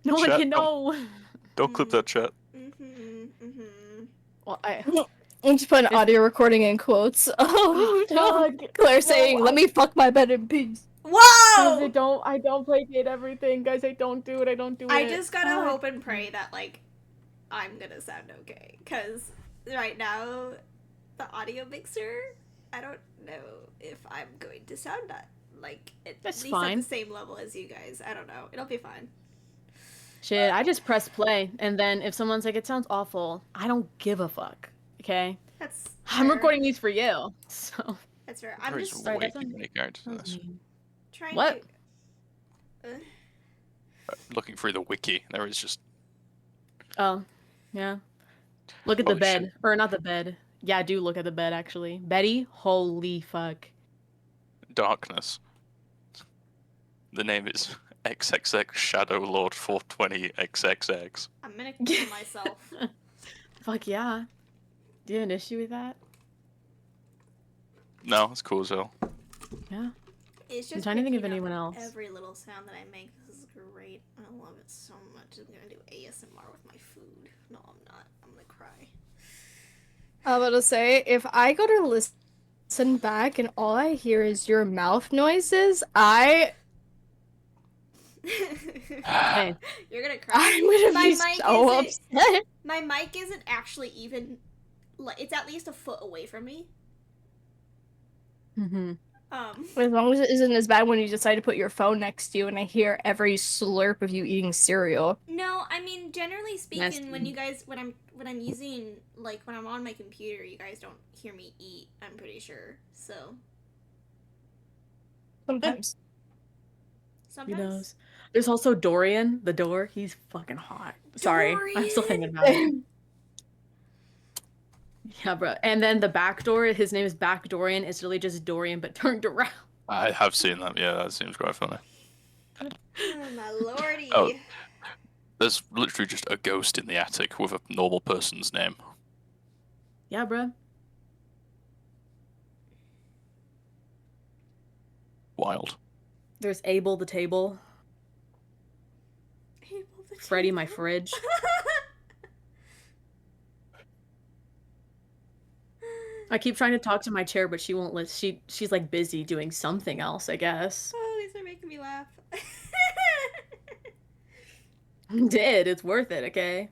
No one Chat, can know. don't clip that chat. Well, I'm just putting audio recording in quotes. Oh, fuck. Claire saying, No, "Let me fuck my bed in peace." Guys, Whoa! I don't placate everything. Guys, I don't do it. I don't do it. I just gotta Fuck. hope and pray that, like, I'm gonna sound okay. Because right now, the audio mixer, I don't know if I'm going to sound at, like, at That's least fine. at the same level as you guys. I don't know. It'll be fine. Shit, I just press play, and then if someone's like, it sounds awful, I don't give a fuck. Okay? That's I'm fair. recording these for you, so. That's fair. I'm There's just Sorry, way that's too on- many characters in that was this. mean. trying What? to. Looking through the wiki, there is just Oh, yeah. Look at the Holy bed. shit. Or not the bed. Yeah, I do look at the bed, actually. Betty? Holy fuck. darkness. The name is XXX Shadow Lord 420 XXX. I'm gonna kill myself. Fuck yeah. Do you have an issue with that? No, it's cool as hell. Yeah. It's just trying to think of picking up anyone else. every little sound that I make. This is great. I love it so much. I'm gonna do ASMR with my food. No, I'm not. I'm gonna cry. I was about to say, if I go to listen back and all I hear is your mouth noises, Hey. You're gonna cry. I'm gonna My be mic so isn't- upset. My mic isn't actually even. It's at least a foot away from me. Mm-hmm. As long as it isn't as bad when you decide to put your phone next to you and I hear every slurp of you eating cereal. No, I mean generally speaking, Nasty. when you guys when I'm using like when I'm on my computer, you guys don't hear me eat. I'm pretty sure. So Sometimes. Who sometimes. knows? There's also Dorian, the door. He's fucking hot. Sorry. I'm still thinking about it. Yeah, bro. And then the back door, his name is Back Dorian. It's really just Dorian, but turned around. I have seen that, yeah, that seems quite funny. Oh my lordy. Oh. There's literally just a ghost in the attic with a normal person's name. Yeah, bro. Wild. There's Abel the table. Freddy my fridge. I keep trying to talk to my chair, but she won't listen. She's like busy doing something else, I guess. Oh, these are making me laugh. Did. It's worth it, okay?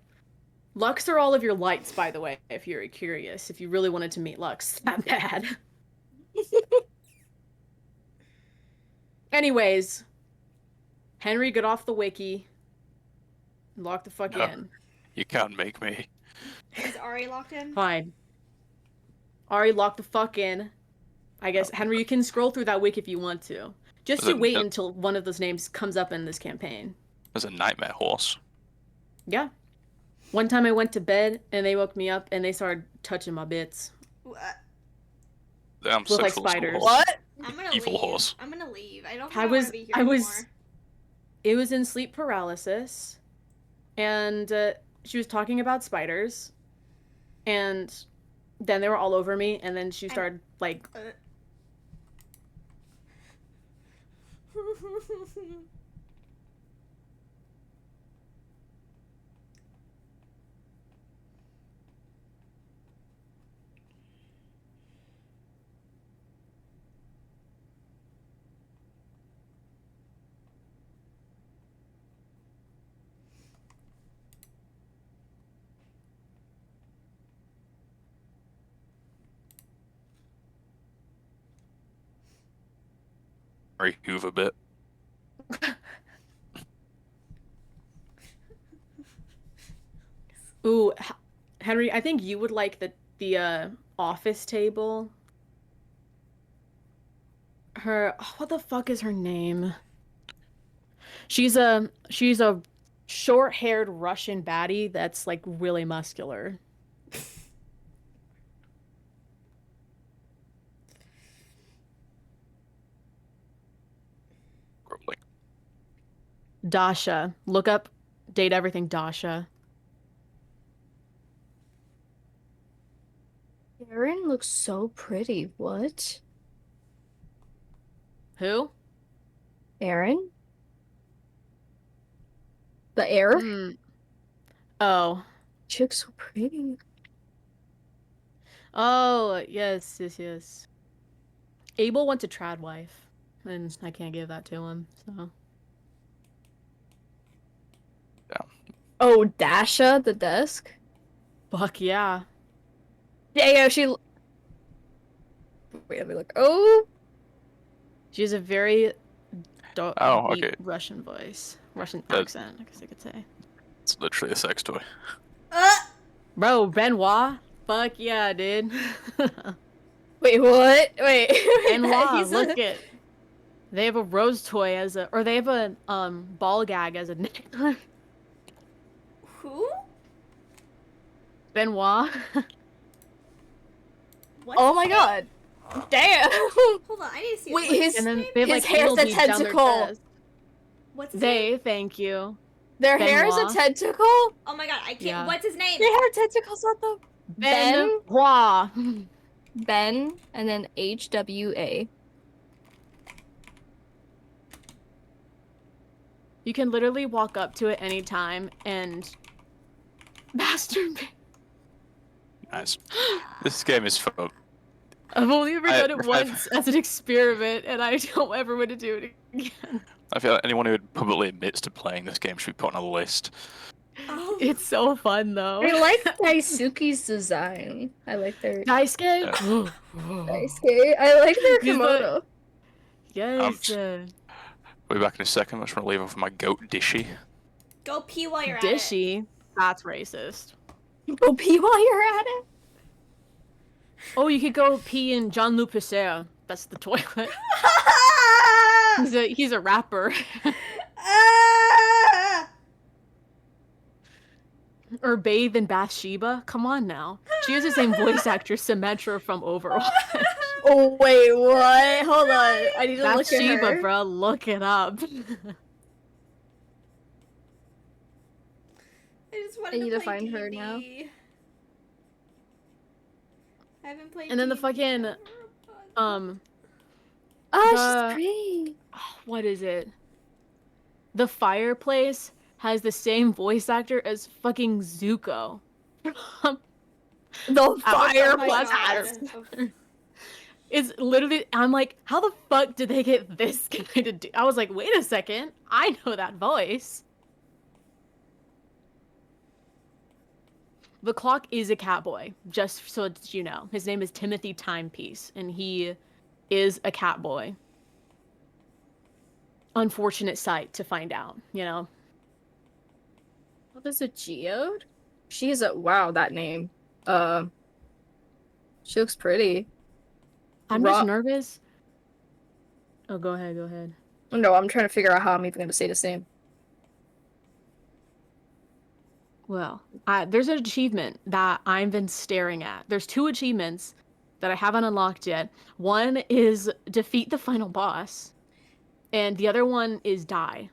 Lux are all of your lights, by the way, if you're curious. If you really wanted to meet Lux that bad. Anyways, Henry, get off the wiki. Lock the fuck in. You can't make me. Is Ari locked in? Fine. Ari, lock the fuck in. I guess, Henry, you can scroll through that wiki if you want to. Just to wait until one of those names comes up in this campaign. There's a nightmare horse. Yeah. One time I went to bed and they woke me up and they started touching my bits. What? Damn Look like sexual spiders. horse. What? I'm gonna Evil leave. horse. I'm gonna leave. I don't think I want to be here anymore. It was in sleep paralysis, and she was talking about spiders, and then they were all over me, and then she started like. Very Hoover bit. Ooh, Henry, I think you would like the office table. What the fuck is her name? She's a short-haired Russian baddie that's like really muscular. Grumbling. Dasha. Look up Date Everything Dasha. Erin looks so pretty. What? Who? Erin? The air? Hmm. Oh. She looks so pretty. Oh, yes. Abel wants a trad wife, and I can't give that to him, so. Oh, Dasha, the desk? Fuck yeah. Yeah, she... Wait, let me look. Oh! She has a very Oh, deep okay. Russian voice. Russian That- accent, I guess I could say. It's literally a sex toy. Uh, Bro, Benoit? Fuck yeah, dude. Wait, what? Wait. Benoit, He's look a... it. They have a rose toy as a, or they have a ball gag as a nickname. who? Benoit. What's Oh his my name? god. Damn. Hold on, I need to see. Wait, What's his- And then name? they have his like hair's anal a beads down their tentacle. chest. What's his They, name? thank you. Their hair is a Benoit. tentacle? Oh my god, I can't. Yeah. What's his name? They have tentacles on them. Benoit. Ben, and then HWA. You can literally walk up to it anytime and masturbate. Nice. This game is fun. I've only ever done it I've- once as an experiment, and I don't ever want to do it again. I feel like anyone who publicly admits to playing this game should be put on a list. Oh. It's so fun, though. I like Daisuke's design. I like their Daisuke? Daisuke. I like their He's the- kimono. Yes. We'll be back in a second. I just want to leave off my goat Dishy. Go pee while you're at it. Dishy? That's racist. Go pee while you're at it. Oh, you could go pee in Jean-Luc Picard. That's the toilet. He's a rapper. Ah! Or bathe in Bathsheba. Come on now. She has the same voice actor Symmetra from Overwatch. Oh wait, what? Hold on. I need to look at Bathsheba, her. bro. Look it up. I just wanted I need to play find her D&D. now. I haven't played And then the D&D fucking, in a month. Oh, The- she's pretty. What is it? The fireplace has the same voice actor as fucking Zuko. The Oh fireplace. God. It's literally, I'm like, how the fuck did they get this guy to do? I was like, wait a second, I know that voice. The clock is a cat boy, just so that you know. His name is Timothy Timepiece, and he is a cat boy. Unfortunate sight to find out, you know? What is a geode? She is a wow. That name. She looks pretty. I'm Ro- just nervous. Oh, go ahead. No, I'm trying to figure out how I'm even gonna say this name. Well, there's an achievement that I've been staring at. There's 2 achievements that I haven't unlocked yet. One is defeat the final boss, and the other one is die.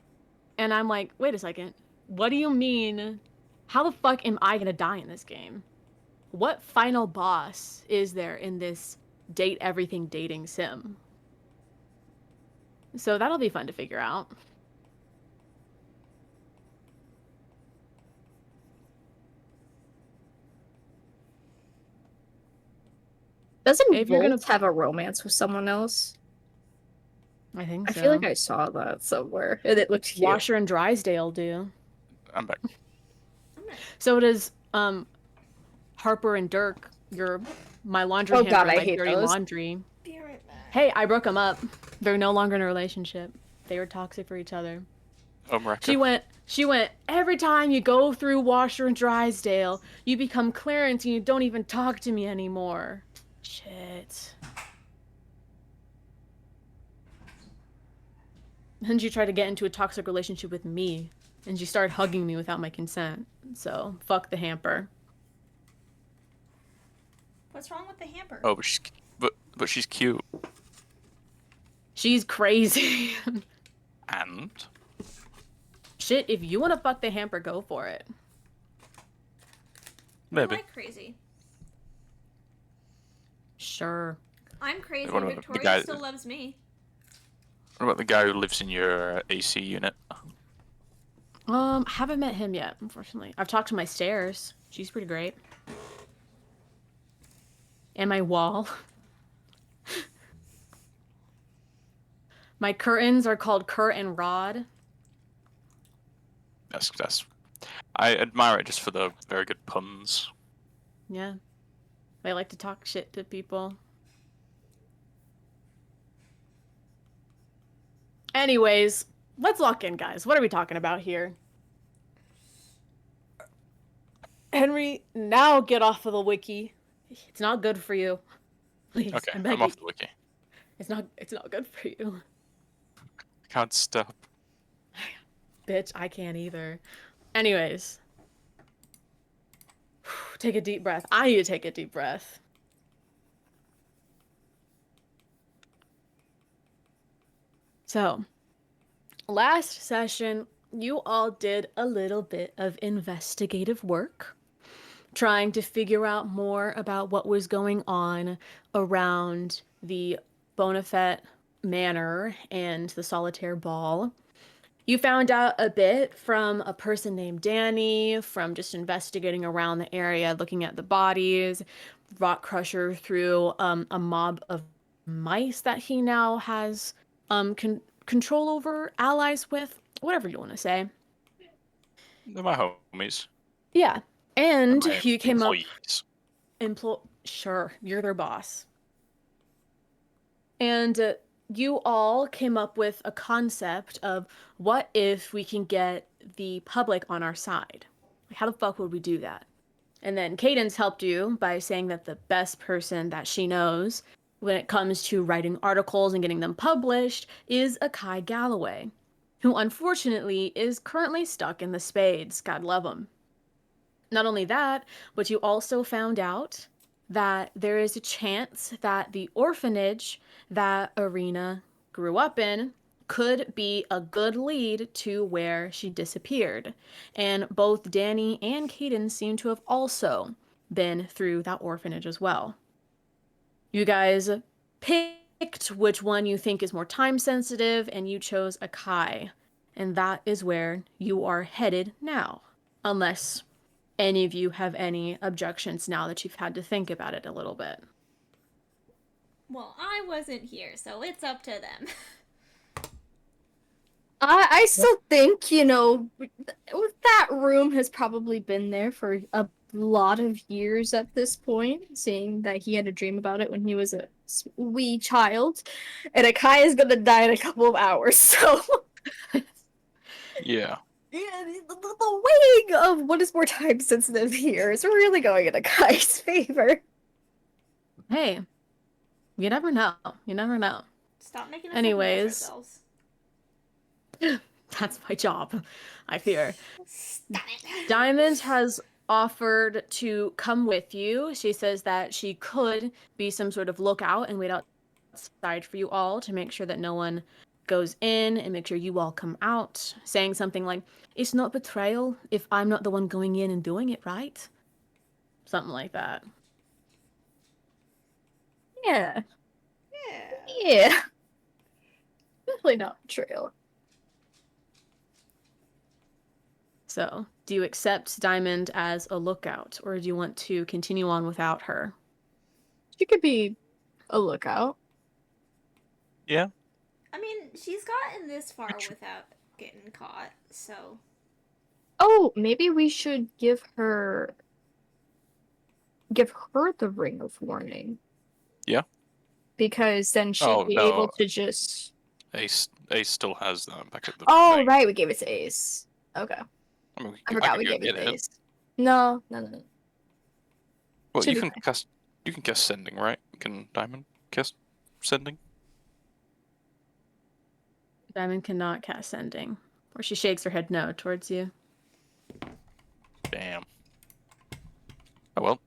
And I'm like, wait a second. What do you mean? How the fuck am I gonna die in this game? What final boss is there in this date everything dating sim? So that'll be fun to figure out. Doesn't If you're Volt gonna- have a romance with someone else? I think I so. feel like I saw that somewhere, and it looked cute. Washer and Drysdale do. I'm back. So does Harper and Dirk. My laundry Oh, hamper, God, I like hate dirty those. laundry. Be right back. Hey, I broke them up. They're no longer in a relationship. They were toxic for each other. Oh, Mareka. She went, every time you go through Washer and Drysdale, you become Clarence and you don't even talk to me anymore. Shit. And she tried to get into a toxic relationship with me. And she started hugging me without my consent. So, fuck the hamper. What's wrong with the hamper? Oh, but she's cute. She's crazy. And Shit, if you want to fuck the hamper, go for it. maybe. I like crazy. Sure. I'm crazy. What about the Victoria guy- still loves me. What about the guy who lives in your AC unit? Haven't met him yet, unfortunately. I've talked to my stairs. She's pretty great. And my wall. My curtains are called Curt and Rod. That's. I admire it just for the very good puns. Yeah. I like to talk shit to people. Anyways, let's lock in, guys. What are we talking about here? Henry, now get off of the wiki. It's not good for you. Please, Okay, I beg I'm you. off the wiki. It's not good for you. I can't stop. Bitch, I can't either. Anyways. Take a deep breath. I need to take a deep breath. So, last session, you all did a little bit of investigative work, trying to figure out more about what was going on around the Bonafet Manor and the Solitaire Ball. You found out a bit from a person named Danny, from just investigating around the area, looking at the bodies. Rock Crusher through a mob of mice that he now has control over, allies with, whatever you want to say. They're my homies. Yeah. They're And my you came up employees. Sure, you're their boss. And you all came up with a concept of what if we can get the public on our side? How the fuck would we do that? And then Cadence helped you by saying that the best person that she knows when it comes to writing articles and getting them published is Akai Galloway, who unfortunately is currently stuck in the Spades. God love him. Not only that, but you also found out that there is a chance that the orphanage that Arena grew up in could be a good lead to where she disappeared. And both Danny and Caden seem to have also been through that orphanage as well. You guys picked which one you think is more time sensitive, and you chose Akai. And that is where you are headed now. Unless any of you have any objections now that you've had to think about it a little bit. Well, I wasn't here, so it's up to them. I still think, that room has probably been there for a lot of years at this point, seeing that he had a dream about it when he was a wee child. And Akai is gonna die in a couple of hours, so. Yeah. Yeah, the weighing of what is more time sensitive here is really going in Akai's favor. Hey, you never know. You never know. Stop making us Anyways. ourselves. That's my job, I fear. Stop it. Diamond has offered to come with you. She says that she could be some sort of lookout and wait outside for you all to make sure that no one goes in and make sure you all come out, saying something like, "It's not betrayal if I'm not the one going in and doing it, right?" Something like that. Yeah. Yeah. Yeah. Definitely not betrayal. So, do you accept Diamond as a lookout, or do you want to continue on without her? She could be a lookout. Yeah. I mean, she's gotten this far without getting caught, so. Oh, maybe we should give her the ring of warning. Yeah. Because then she'd be able to just. Ace still has that back at the. Oh, thing. right, we gave it to Ace. Okay. I mean, I forgot we could gave go it to get Ace. No. Well, Should you be can cast. You can cast sending, right? Can Diamond cast sending? Diamond cannot cast sending. Or she shakes her head no towards you. Damn. Oh well.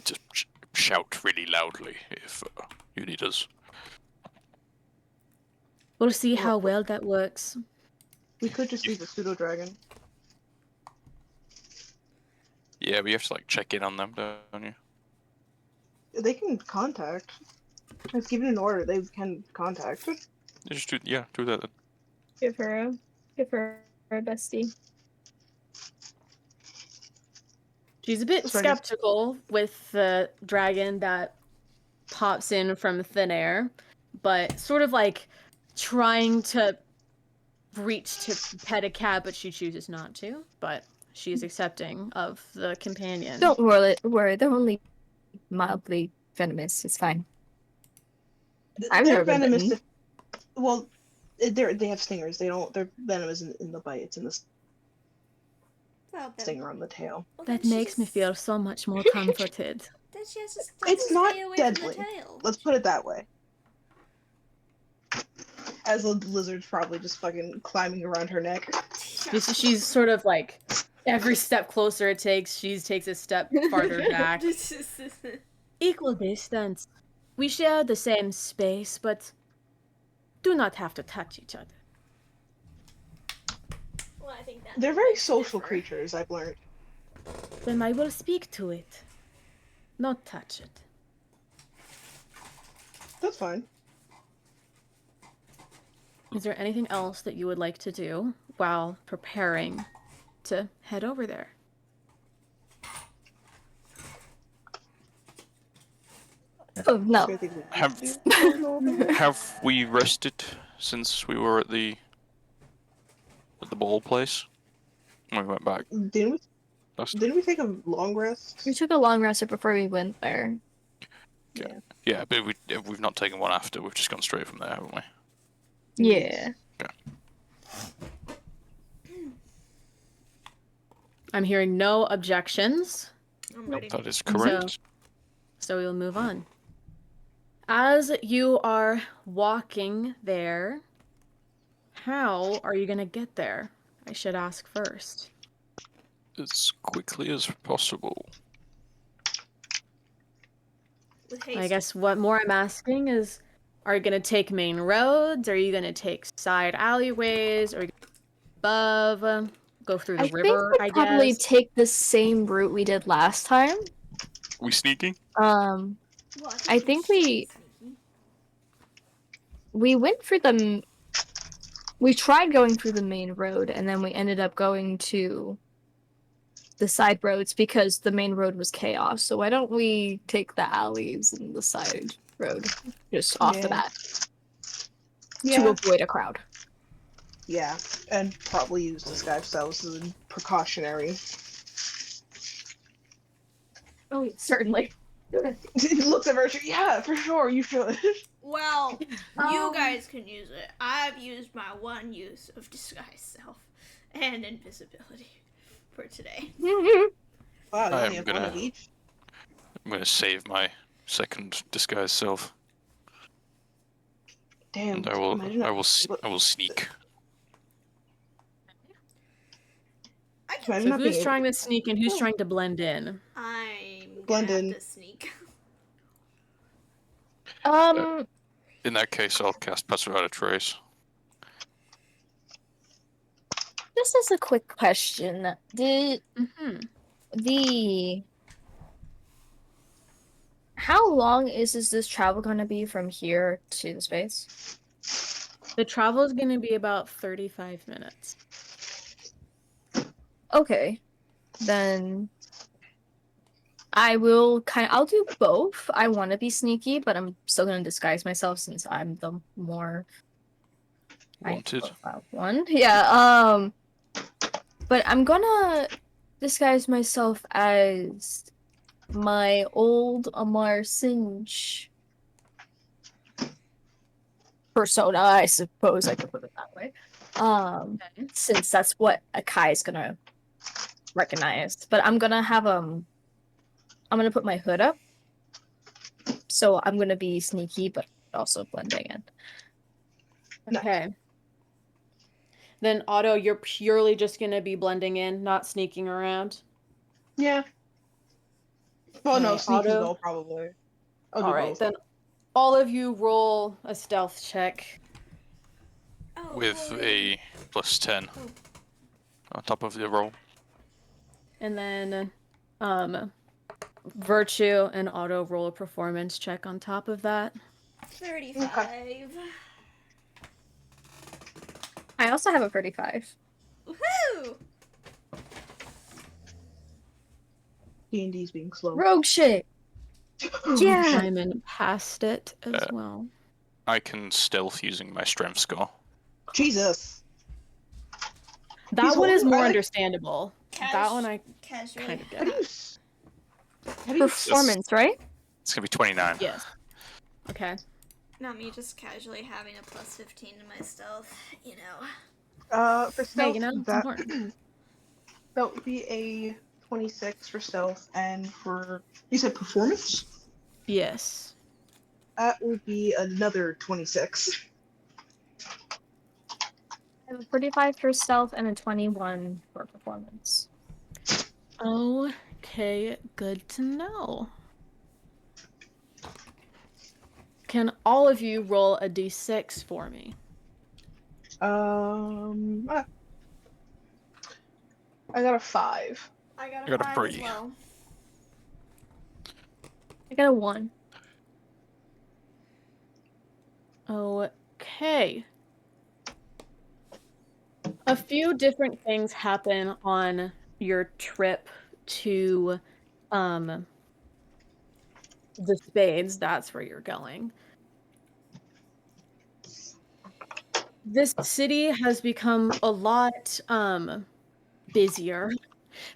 Just shout really loudly if you need us. We'll see how well that works. We could just leave a pseudo dragon. Yeah, but you have to like check in on them, don't you? They can contact. Let's give it an order. They can contact. You just do that then. give her our bestie. She's a bit That's what I guess. skeptical with the dragon that pops in from thin air, but sort of like trying to reach to pet a cat, but she chooses not to. But she's accepting of the companion. Don't worry. They're only mildly venomous. It's fine. I've They're never been venomous. bitten. Well, they have stingers. They don't. They're venomous in the bite. It's in the Well, then, stinger on the tail. well, That then she makes me just- feel so much more comforted. Then she has to It's stay not away deadly. from the tail. Let's put it that way. As the lizard's probably just fucking climbing around her neck. She's sort of like every step closer it takes, she takes a step farther back. Equal distance. We share the same space, but do not have to touch each other. Well, I think that They're very makes social differ. creatures, I've learned. Then I will speak to it, not touch it. That's fine. Is there anything else that you would like to do while preparing to head over there? Oh no. I think we Have- do. Have we rested since we were at the ball place? When we went back. Didn't Last we take a long rest? We took a long rest before we went there. Yeah, but we've not taken one after. We've just gone straight from there, haven't we? Yeah. I'm hearing no objections, I'm ready. That is correct. so we'll move on. As you are walking there, how are you going to get there? I should ask first. As quickly as possible. With I haste. guess what more I'm asking is, are you going to take main roads? Are you going to take side alleyways? Or above? Go through the I river, think I we'd probably guess? take the same route we did last time. We sneaking? Um, Well, I think should be we- sneaky. we went for the. We tried going through the main road, and then we ended up going to the side roads because the main road was chaos. So why don't we take the alleys and the side road just off the Yeah. bat to Yeah. avoid a crowd? Yeah. And probably use disguise selves as a precautionary. Oh, certainly. He looks at Virtue. Yeah, for sure, you should. Well, you Um, guys can use it. I've used my one use of disguise self and invisibility for today. Wow, you I only am have gonna- one of each. I'm gonna save my second disguise self, Damn. and I will imagine I will sneak. I can. Imagine So not being who's able- trying to sneak and who's Oh. trying to blend in? I'm gonna Blend in. have to sneak. In that case, I'll cast Pass Without a Trace. Just as a quick question, did Mm-hmm. the how long is this travel going to be from here to the space? The travel is going to be about 35 minutes. Okay, then I'll do both. I want to be sneaky, but I'm still going to disguise myself since I'm the more Wanted. high-profile one. Yeah, but I'm gonna disguise myself as my old Amar Singe persona, I suppose I could put it that way. Since that's what Akai is gonna recognize. But I'm gonna have I'm gonna put my hood up. So I'm gonna be sneaky but also blending in. Nice. Okay. Then Otto, you're purely just going to be blending in, not sneaking around. Yeah. Well, no, Okay, sneaky Auto. though, probably. I'll do All right, both. then all of you roll a stealth check. Oh, With boy. a +10 on top of the roll. And then Virtue and Auto roll a performance check on top of that. 35. I also have a 35. Woohoo! Woo! D&D's being slow. Rogue shit. Yeah. Simon passed it as well. I can stealth using my strength score. Jesus. That one is holding- more I like- understandable. That one I casually. kind of How do get. you? How do you? Performance, right? It's gonna be 29. Yes. Okay. Not me just casually having a plus 15 to my stealth, you know. For Hey, stealth, you know, it's important. that would be a 26 for stealth, and for you said performance, Yes. that would be another 26. I have a 35 for stealth and a 21 for performance. Okay, good to know. Can all of you roll a d6 for me? I got a 5. I got I got a 5 as 3. well. I got a 1. Okay. A few different things happen on your trip to the Spades. That's where you're going. This city has become a lot busier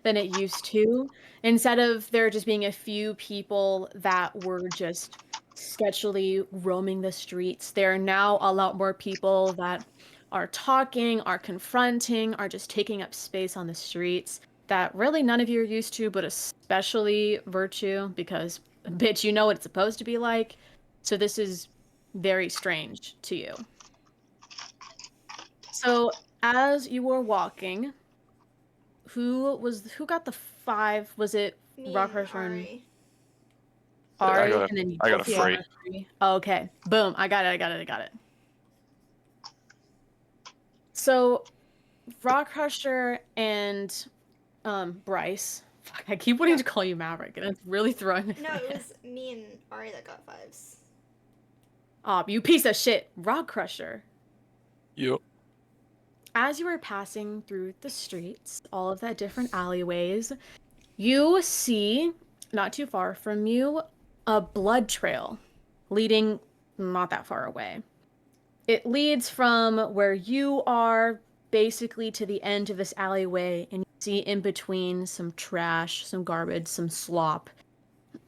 than it used to. Instead of there just being a few people that were just sketchily roaming the streets, there are now a lot more people that are talking, are confronting, are just taking up space on the streets that really none of you are used to, but especially Virtue, because, bitch, you know what it's supposed to be like. So this is very strange to you. So as you were walking, who got the 5? Was it Me Rockrush and and Ari. Ari? I And then you got a both 3. got a 3. Oh, okay. Boom. I got it. So Rockrusher and Bryce. Fuck, I keep wanting to call you Maverick, and it's really throwing me. No, for it a was me and Ari that got 5s. Oh, you piece of shit. Rockrusher. Yup. As you were passing through the streets, all of that different alleyways, you see, not too far from you, a blood trail leading not that far away. It leads from where you are basically to the end of this alleyway, and you see in between some trash, some garbage, some slop,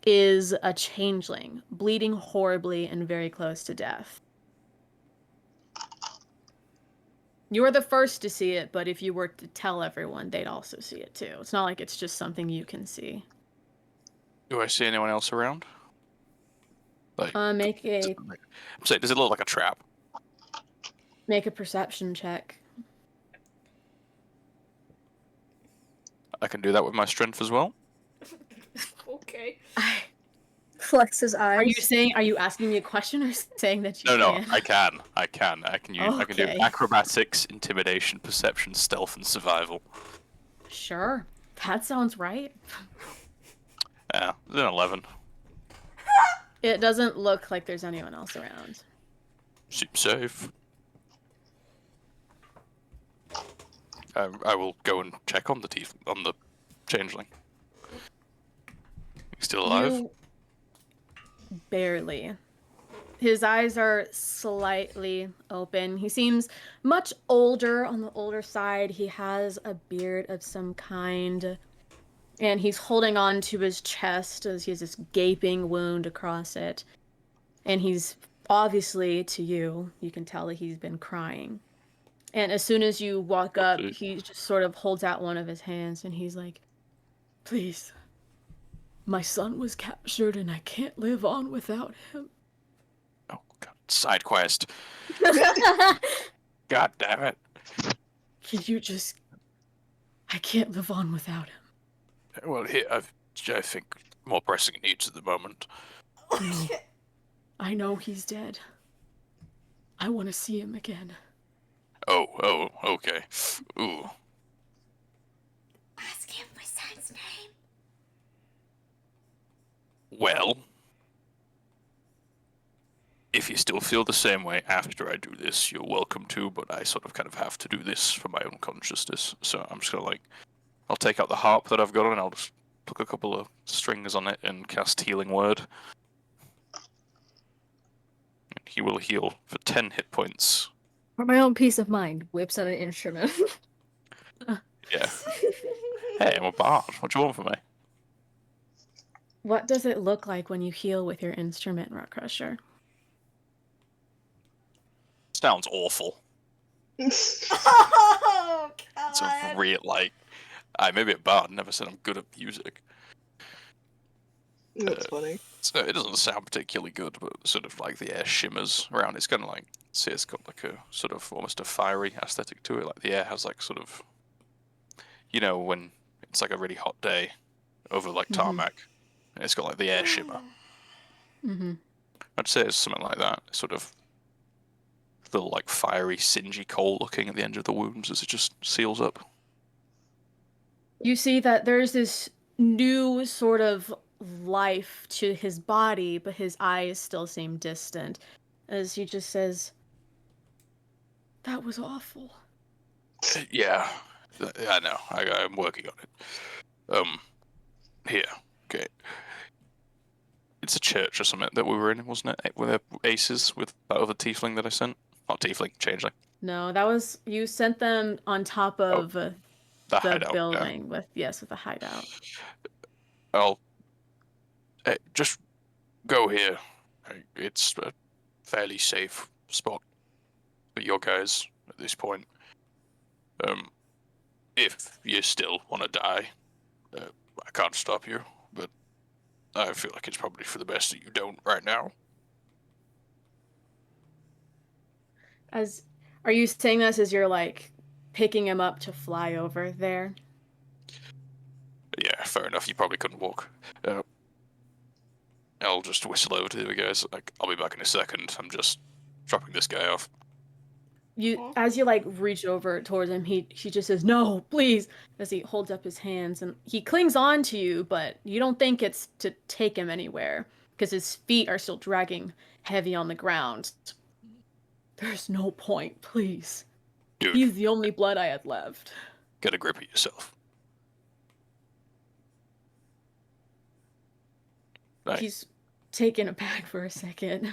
is a changeling, bleeding horribly and very close to death. You were the first to see it, but if you were to tell everyone, they'd also see it too. It's not like it's just something you can see. Do I see anyone else around? Like, Make a I'm saying, does it look like a trap? perception check. I can do that with my strength as well. Okay. Flex his eyes. Are you asking me a question or saying that you No, can? I can. I can do Okay. acrobatics, intimidation, perception, stealth, and survival. Sure. That sounds right. Yeah, it's an 11. It doesn't look like there's anyone else around. Seems safe. I will go and check on the changeling. He's still alive? You barely. His eyes are slightly open. He seems much older, on the older side. He has a beard of some kind, and he's holding on to his chest as he has this gaping wound across it. And he's obviously, to you, you can tell that he's been crying. And as soon as you walk up, he just sort of holds out one of his hands and he's like, "Please, my son was captured and I can't live on without him." Oh, God. Side quest. God damn it. Can you just... I can't live on without him. Well, here, I think more pressing needs at the moment. No. I know he's dead. I want to see him again. Oh, okay. Ooh. Ask him my son's name. Well, if you still feel the same way after I do this, you're welcome to, but I sort of kind of have to do this for my own consciousness. So I'm just gonna like, I'll take out the harp that I've got and I'll just put a couple of strings on it and cast Healing Word. And he will heal for 10 hit points. For my own peace of mind, whips out an instrument. Yeah. Hey, I'm a bard. What do you want from me? What does it look like when you heal with your instrument, Rock Crusher? Sounds awful. Oh It's a God. real, like, I may be a bard, never said I'm good at music. That's funny. So it doesn't sound particularly good, but sort of like the air shimmers around. It's kind of like, see, it's got like a sort of almost a fiery aesthetic to it. Like the air has like sort of, you know, when it's like a really hot day over like tarmac, and it's got like the air shimmer. Mm-hmm. I'd say it's something like that. Sort of little like fiery, singy coal looking at the end of the wounds as it just seals up. You see that there's this new sort of life to his body, but his eyes still seem distant as he just says, "That was awful." Yeah, I know. I'm working on it. Here, okay. It's a church or something that we were in, wasn't it? With the aces with that other tiefling that I sent. Not tiefling, changeling. No, that was you sent them on top of The the hideout. building with with the hideout. I'll just go here. It's a fairly safe spot for your guys at this point. If you still want to die, I can't stop you, but I feel like it's probably for the best that you don't right now. Are you saying this as you're like picking him up to fly over there? Yeah, fair enough. You probably couldn't walk. I'll just whistle over to the guys. Like, I'll be back in a second. I'm just dropping this guy off. As you like reach over towards him, he just says, "No, please," as he holds up his hands and he clings on to you, but you don't think it's to take him anywhere because his feet are still dragging heavy on the ground. There's no point, please. Dude, He's the only blood I had left. get a grip of yourself. Right. He's taken aback for a second.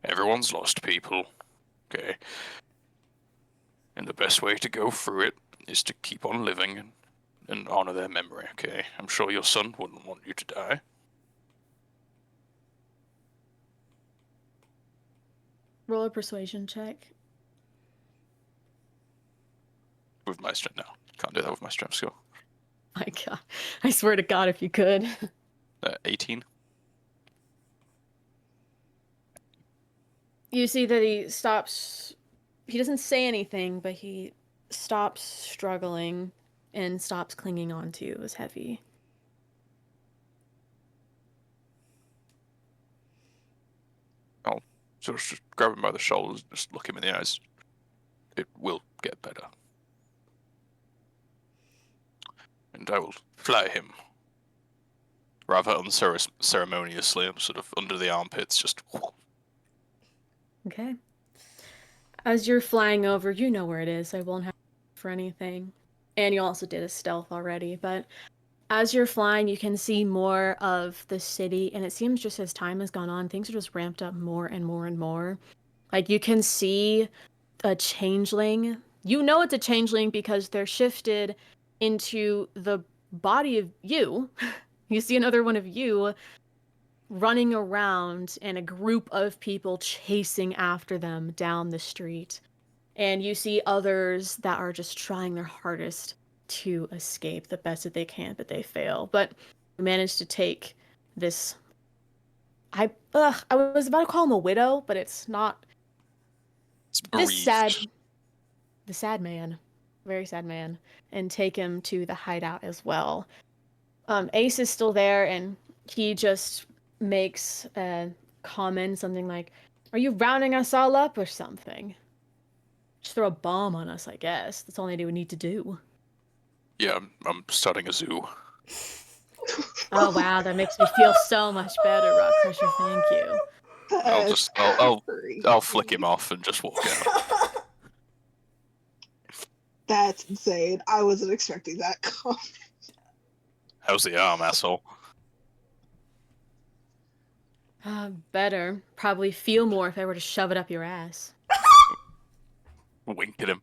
Everyone's lost people, okay? And the best way to go through it is to keep on living and honor their memory, okay? I'm sure your son wouldn't want you to die. Roll a persuasion check. With my strength, no. Can't do that with my strength skill. My God. I swear to God if you could. 18. You see that he stops. He doesn't say anything, but he stops struggling and stops clinging on to you as heavy. I'll just grab him by the shoulders, just look him in the eyes. It will get better. And I will fly him. Rather unceremoniously, sort of under the armpits, just... Okay. As you're flying over, you know where it is. I won't have for anything. And you also did a stealth already, but as you're flying, you can see more of the city, and it seems just as time has gone on, things are just ramped up more and more and more. Like, you can see a changeling. You know it's a changeling because they're shifted into the body of you. You see another one of you running around and a group of people chasing after them down the street. And you see others that are just trying their hardest to escape the best that they can, but they fail. But you manage to take this. I was about to call him a widow, but it's not. It's This bereaved. the sad man, very sad man, and take him to the hideout as well. Ace is still there, and he just makes a comment, something like, "Are you rounding us all up or something? Just throw a bomb on us, I guess. That's all I would need to do." Yeah, I'm starting a zoo. Oh wow, that makes me feel so much better, Rock Crusher. Thank you. That's I'll flick him crazy. off and just walk out. That's insane. I wasn't expecting that. How's the arm, asshole? Better. Probably feel more if I were to shove it up your ass. Wink at him.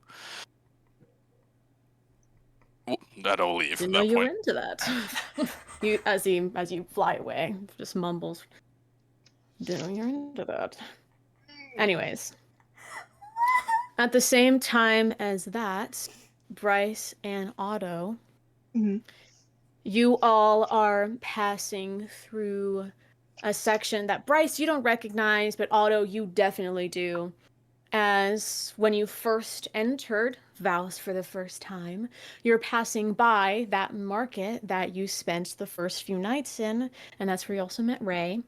Then I'll leave Didn't at know that you were point. into that. As you fly away, just mumbles. Didn't know you're into that. Anyways, at the same time as that, Bryce and Otto, Mhm. you all are passing through a section that Bryce you don't recognize, but Otto you definitely do. As when you first entered Vows for the first time, you're passing by that market that you spent the first few nights in, and that's where you also met Ray.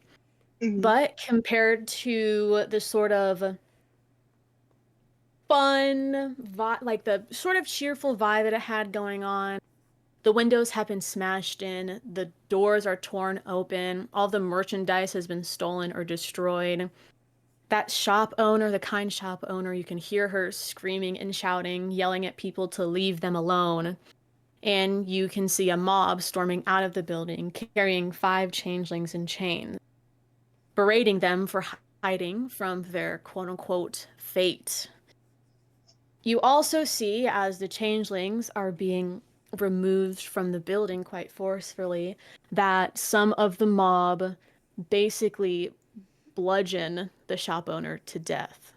Mhm. But compared to the sort of fun vibe, like the sort of cheerful vibe that it had going on, the windows have been smashed in, the doors are torn open, all the merchandise has been stolen or destroyed. That shop owner, the kind shop owner, you can hear her screaming and shouting, yelling at people to leave them alone. And you can see a mob storming out of the building, carrying 5 changelings in chains, berating them for hiding from their quote unquote fate. You also see, as the changelings are being removed from the building quite forcefully, that some of the mob basically bludgeon the shop owner to death.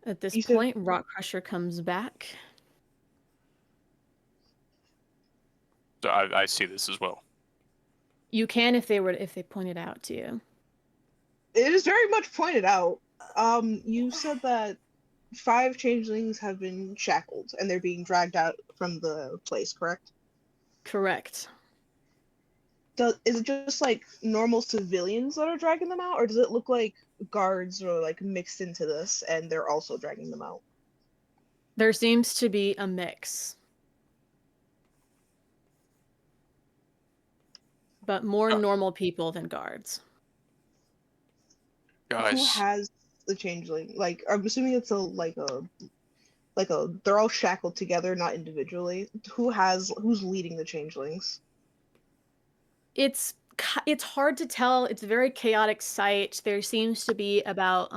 At this You said point, Rock Crusher comes back. So I see this as well. You can if they point it out to you. it is very much pointed out. You said that 5 changelings have been shackled and they're being dragged out from the place, correct? Correct. Is it just like normal civilians that are dragging them out, or does it look like guards are like mixed into this and they're also dragging them out? There seems to be a mix. But more Uh, normal people than guards. Who Guys, has the changeling? Like, I'm assuming it's they're all shackled together, not individually. Who's leading the changelings? It's hard to tell. It's a very chaotic sight. There seems to be about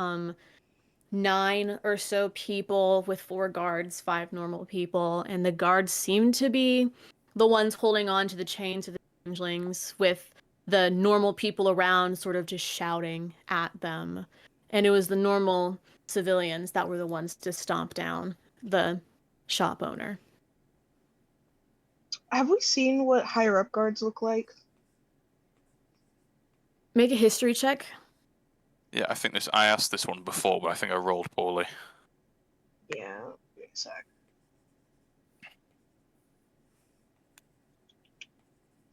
9 or so people with 4 guards, 5 normal people, and the guards seem to be the ones holding on to the chains of the changelings, with the normal people around sort of just shouting at them. And it was the normal civilians that were the ones to stomp down the shop owner. Have we seen what higher up guards look like? Make a history check. yeah, I asked this one before, but I think I rolled poorly. Yeah, give me a sec.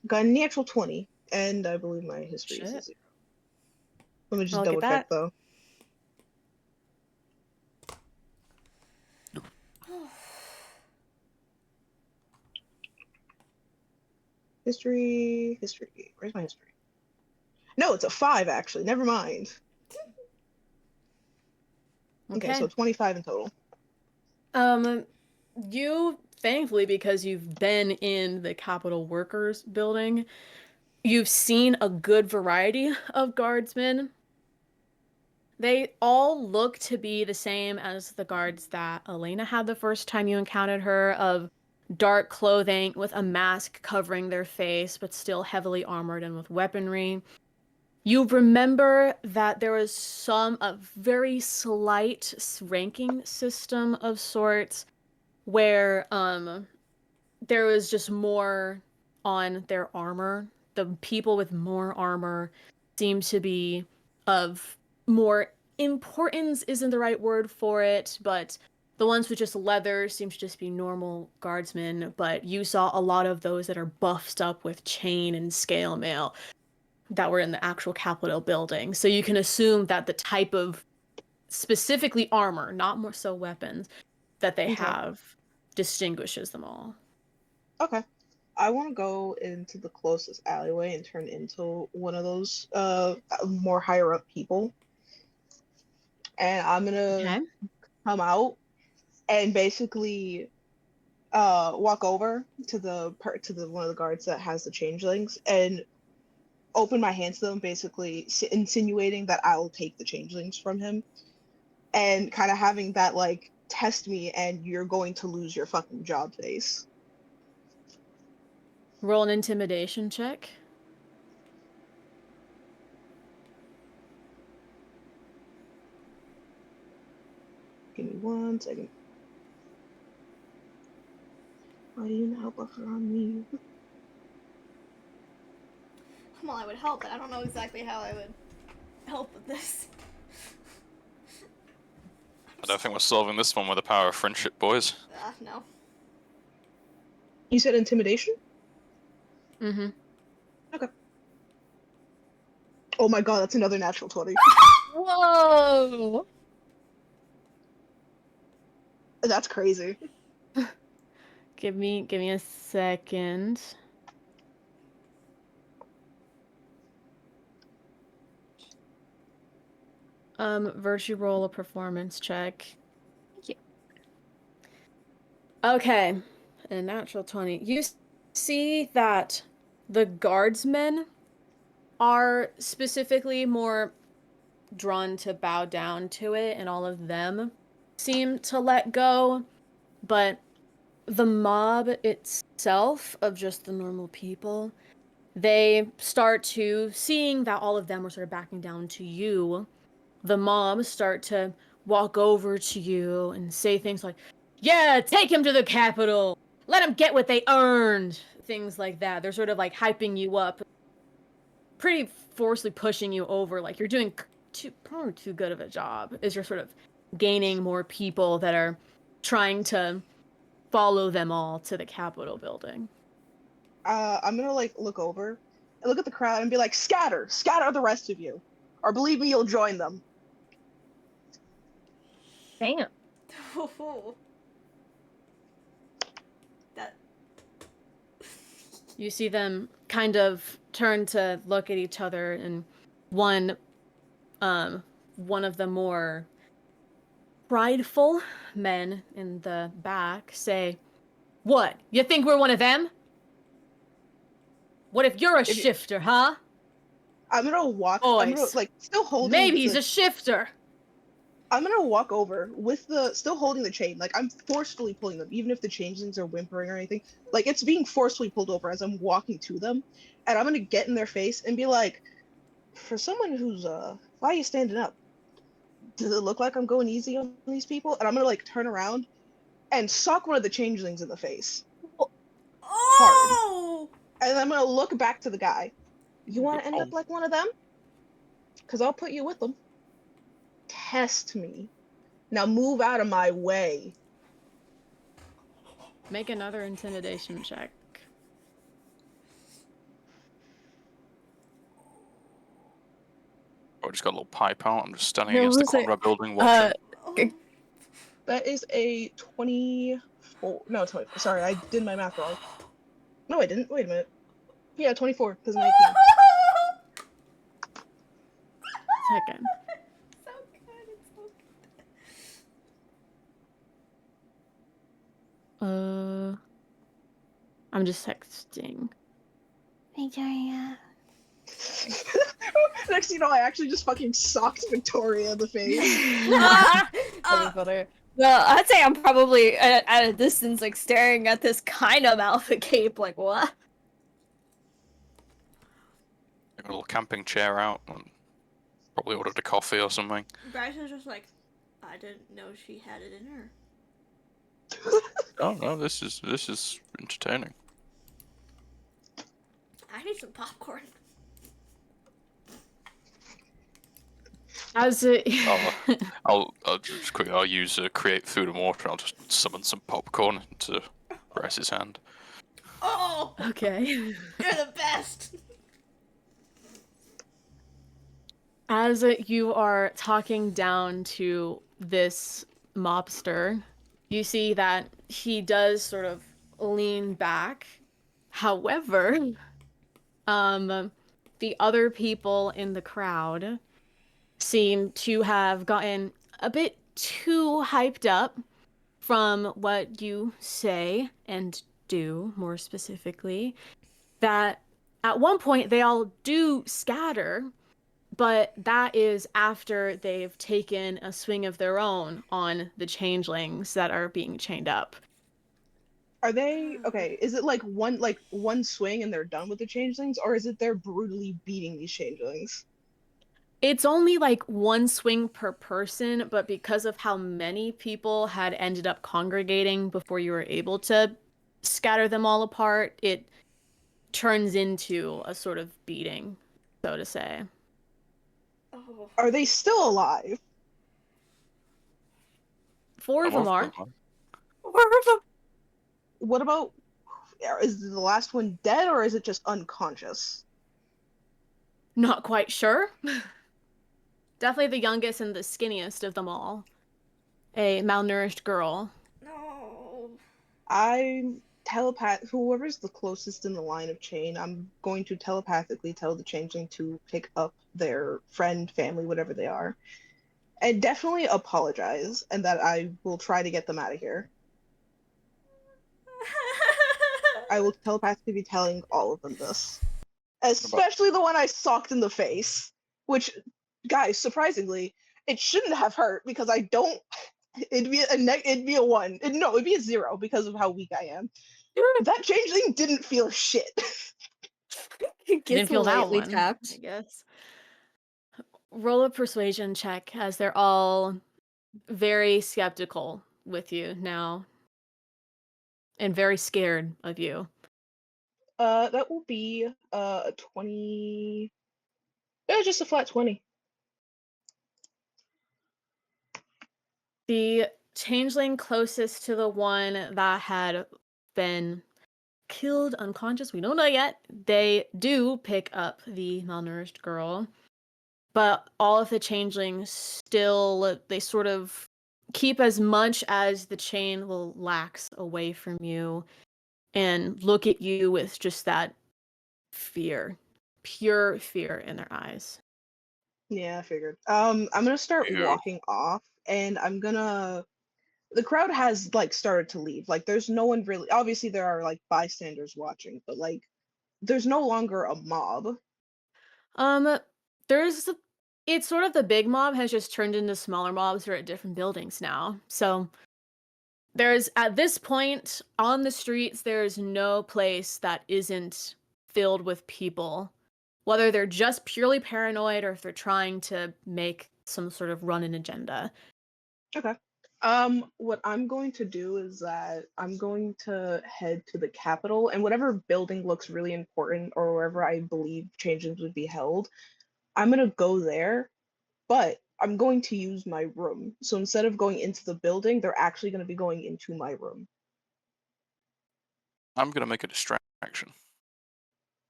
Got a natural 20, and I believe my history is a Shit. 0. Let me just I'll get double check that. though. History. Where's my history? No, it's a 5 actually. Never mind. Okay, so 25 in total. You thankfully, because you've been in the Capitol Workers building, you've seen a good variety of guardsmen. They all look to be the same as the guards that Elena had the first time you encountered her, of dark clothing with a mask covering their face, but still heavily armored and with weaponry. You remember that there was a very slight ranking system of sorts where there was just more on their armor. The people with more armor seem to be of more importance isn't the right word for it, but the ones with just leather seem to just be normal guardsmen, but you saw a lot of those that are buffed up with chain and scale mail that were in the actual Capitol building. So you can assume that the type of specifically armor, not more so weapons, that they Okay. have distinguishes them all. Okay. I want to go into the closest alleyway and turn into one of those more higher up people. And I'm gonna Okay. come out and basically walk over to the one of the guards that has the changelings and open my hands to them, basically insinuating that I'll take the changelings from him, and kind of having that like test me and you're going to lose your fucking job face. Roll an intimidation check. Give me 1 second. Why do you now buffer on me? Well, I would help, but I don't know exactly how I would help with this. I don't think we're solving this one with the power of friendship, boys. No. You said intimidation? Mm-hmm. Oh my god, that's another natural 20. Whoa! That's crazy. Give me a second. Virtue roll a performance check. Thank you. Okay, a natural 20. You see that the guardsmen are specifically more drawn to bow down to it, and all of them seem to let go, but the mob itself of just the normal people, they start to, seeing that all of them were sort of backing down to you, the mob start to walk over to you and say things like, yeah, take him to the Capitol! Let them get what they earned! Things like that. They're sort of like hyping you up, pretty forcefully pushing you over, like you're doing probably too good of a job, as you're sort of gaining more people that are trying to follow them all to the Capitol building. I'm gonna like look over and look at the crowd and be like, scatter the rest of you, or believe me, you'll join them. Damn. That. You see them kind of turn to look at each other, and one of the more prideful men in the back say, "What? You think we're one of them? What if you're a If you- shifter, huh? I'm gonna walk. I'm gonna Boys, like still holding. maybe he's a shifter." I'm gonna walk over with the still holding the chain. Like I'm forcefully pulling them, even if the changelings are whimpering or anything. Like it's being forcefully pulled over as I'm walking to them, and I'm gonna get in their face and be like, "For someone who's why are you standing up? Does it look like I'm going easy on these people?" And I'm gonna like turn around and sock one of the changelings in the face hard, Oh! and I'm gonna look back to the guy. You want to end up Oh, like one of them? Cause I'll put you with them. Test me. Now move out of my way. Make another intimidation check. I just got a little pipe out. I'm just standing No, against the was it- corner of a building watching. Oh. That is a 24. No, 24. Sorry, I did my math wrong. No, I didn't. Wait a minute. Yeah, 24, because 19. Second. So good, it's so good. I'm just texting. Victoria. Next thing you know, I actually just fucking socked Victoria in the face. That'd be funny. Well, I'd say I'm probably at a distance, like staring at this kind of outfit cape, like what? I got a little camping chair out. And probably ordered a coffee or something. Bryce was just like, I didn't know she had it in her. Oh no, this is entertaining. I need some popcorn. As it... I'll just quickly. I'll use create food and water. I'll just summon some popcorn into Bryce's hand. Oh! Okay. You're the best! As you are talking down to this mobster, you see that he does sort of lean back. However, the other people in the crowd seem to have gotten a bit too hyped up from what you say and do, more specifically, that at one point they all do scatter, but that is after they've taken a swing of their own on the changelings that are being chained up. Are they okay? Is it like one swing and they're done with the changelings, or is it they're brutally beating these changelings? It's only like one swing per person, but because of how many people had ended up congregating before you were able to scatter them all apart, it turns into a sort of beating, so to say. Oh. Are they still alive? Four of them are. What about, is the last one dead or is it just unconscious? Not quite sure. Definitely the youngest and the skinniest of them all. A malnourished girl. No. Whoever's the closest in the line of chain, I'm going to telepathically tell the changeling to pick up their friend, family, whatever they are, and definitely apologize, and that I will try to get them out of here. I will telepathically be telling all of them this. Especially the one I socked in the face. Which, guys, surprisingly, it shouldn't have hurt because I don't. It'd be a 1. It'd be a 0 because of how weak I am. That changeling didn't feel shit. Didn't feel that lightly one, tapped. I guess. Roll a persuasion check as they're all very skeptical with you now. And very scared of you. That will be a 20. Yeah, just a flat 20. The changeling closest to the one that had been killed unconscious, we don't know yet, they do pick up the malnourished girl. But all of the changelings still, they sort of keep as much as the chain will lax away from you and look at you with just that fear, pure fear in their eyes. Yeah, I figured. I'm gonna start Ew. walking off, and the crowd has like started to leave. Like, there's no one really. Obviously, there are like bystanders watching, but like, there's no longer a mob. There's it's sort of the big mob has just turned into smaller mobs who are at different buildings now. So there's at this point on the streets, there's no place that isn't filled with people, whether they're just purely paranoid or if they're trying to make some sort of run an agenda. Okay. What I'm going to do is that I'm going to head to the Capitol, and whatever building looks really important or wherever I believe changes would be held, I'm gonna go there, but I'm going to use my room. So instead of going into the building, they're actually going to be going into my room. I'm gonna make a distraction.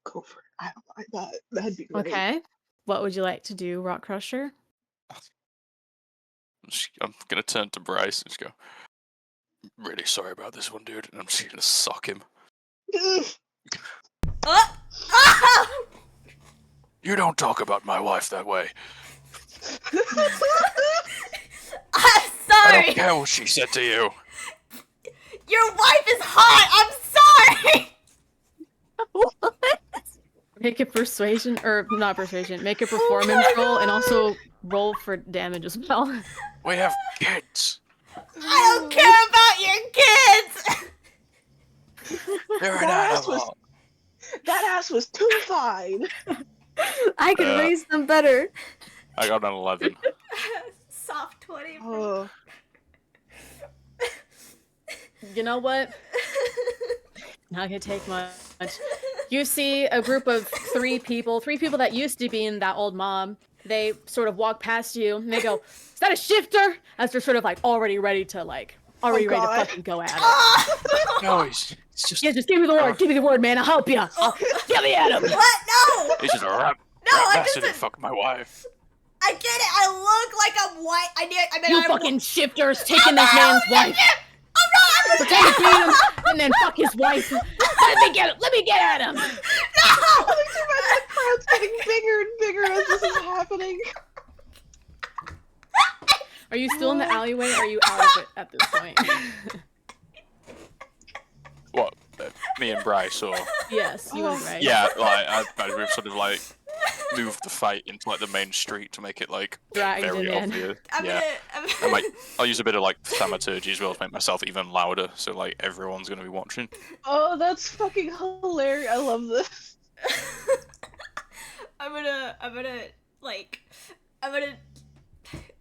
Go for it. I don't mind that. That'd be great. Okay. What would you like to do, Rock Crusher? I'm gonna turn to Bryce and just go, really sorry about this one, dude. And I'm just gonna sock him. You don't talk about my wife that way. I'm I sorry. don't care what she said to you. Your wife is hot. I'm sorry. Make a persuasion, or not persuasion, make a performance roll and also roll for damage as well. We have kids. I don't care about your kids. You're an animal. That ass was too fine. I can Uh, raise them better. I got an 11. Soft 20. Oh, You know what? Not gonna take much. You see a group of three people that used to be in that old mob. They sort of walk past you and they go, "Is that a shifter?" As they're sort of like already ready to ready to God. fucking go at it. No, he's just. Yeah, just give me the word. Give me the word, man. I'll help you. Get me at him. What? No. He's just a rap. No, I bastard who just. fucked my wife. I get it. I look like I'm white. I mean, You I'm fucking shifters taking this man's wife. Pretend to beat him and then fuck his wife. Let me get at him. No! The crowd's getting bigger and bigger as this is happening. Are you still in the alleyway or are you out of it at this point? What? Me and Bryce, or Yes, you and Ray. yeah, like we've sort of like moved the fight into like the main street to make it like Dragged very it in. obvious. I'm Yeah, gonna. I'll use a bit of like thaumaturgy as well to make myself even louder, so like everyone's gonna be watching. Oh, that's fucking hilarious. I love this. I'm gonna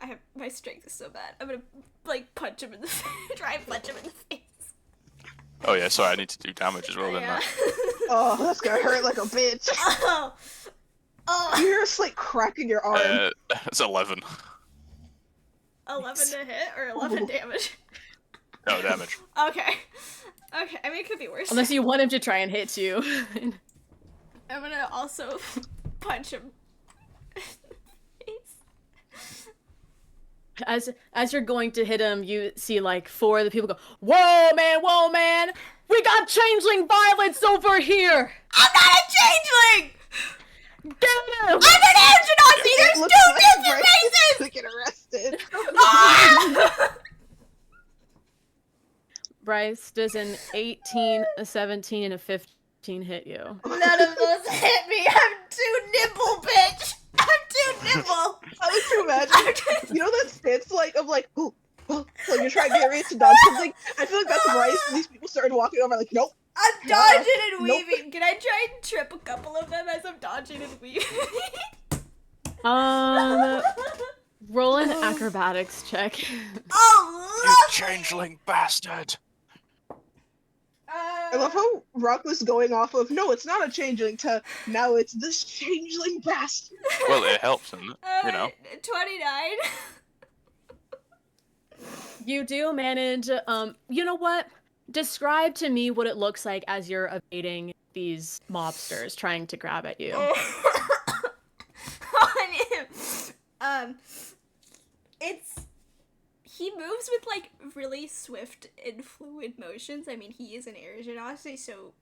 I have my strength is so bad. I'm gonna like punch him in the try and punch him in the face. Oh yeah, sorry, I need to do damage as well then. Yeah. Oh, that's gonna hurt like a bitch. Oh. You hear a slight crack in your arm. It's 11. 11 to hit or 11 Ooh. damage? No damage. Okay. Okay, I mean it could be worse. Unless you want him to try and hit you. I'm gonna also punch him. As you're going to hit him, you see like 4 of the people go, whoa man, we got changeling violence over here! I'm not a changeling! Get him! I'm an Angenazi! It There's looks 2 like different Bryce races! to get arrested. Ah! Bryce, does an 18, a 17, and a 15 hit you? None of those hit me! I'm too nimble, bitch! I'm too nimble! I like to imagine, you know that stance of like, ooh, like you're trying to get ready to dodge something? I feel like that's Bryce, and these people started walking over like, nope. I'm dodging and weaving. Can I try and trip a couple of them as I'm dodging and weaving? Roll an acrobatics check. Oh, You love changeling bastard! I love how Rock was going off of, no, it's not a changeling, to now it's this changeling bastard. Well, it helps, doesn't it? You know. 29. You do manage, you know what? Describe to me what it looks like as you're evading these mobsters trying to grab at you. He moves with like really swift and fluid motions. I mean, he is an air genasi, so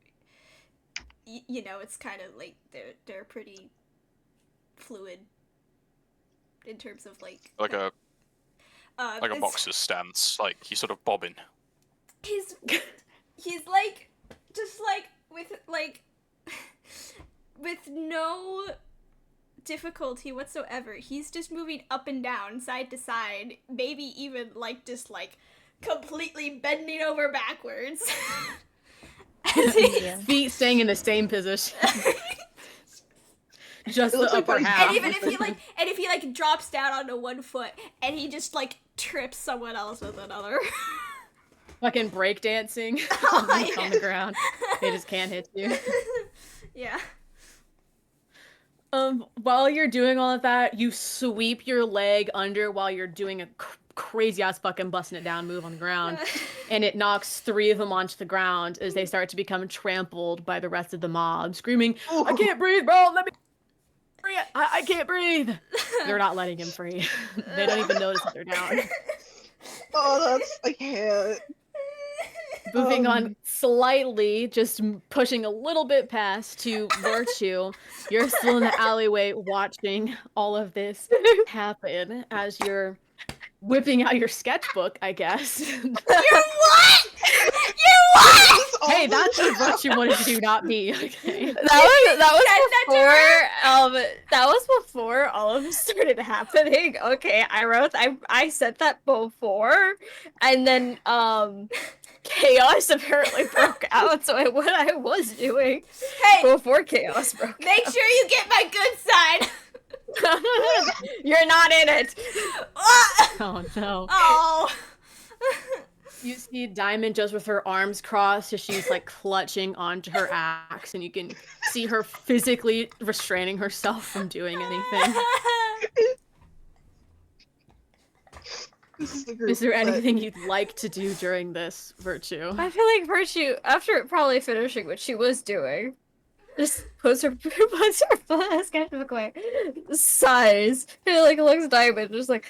you know, it's kind of like they're pretty fluid in terms of like a it's- boxer's stance, like he's sort of bobbing. He's like just like with no difficulty whatsoever. He's just moving up and down, side to side, maybe even like just like completely bending over backwards. As he- Feet staying in the same position. Just It the looks like upper Bryce- half. and even if he like drops down onto one foot and he just like trips someone else with another. Fucking breakdancing on the ground. They just can't hit you. Yeah. While you're doing all of that, you sweep your leg under while you're doing a crazy ass fucking busting it down move on the ground, and it knocks 3 of them onto the ground as they start to become trampled by the rest of the mob, screaming, "I can't breathe, bro! Let me free! I can't breathe!" They're not letting him free. They don't even notice that they're down. Oh, I can't. Moving on slightly, just pushing a little bit past to Virtue. You're still in the alleyway watching all of this happen as you're whipping out your sketchbook, I guess. You what? You what? Hey, that's what Virtue wanted to do, not me. Okay. That was before all of this started happening. Okay, I said that before, and then chaos apparently broke out. So what I was doing Hey, before chaos broke make sure you get my good side. You're not in it. Oh no. Oh. You see Diamond just with her arms crossed as she's like clutching onto her axe, and you can see her physically restraining herself from doing anything. This is the group. Is there but- anything you'd like to do during this, Virtue? I feel like Virtue, after probably finishing what she was doing, just puts her flask out of the way. Sighs. It like looks diamond, just like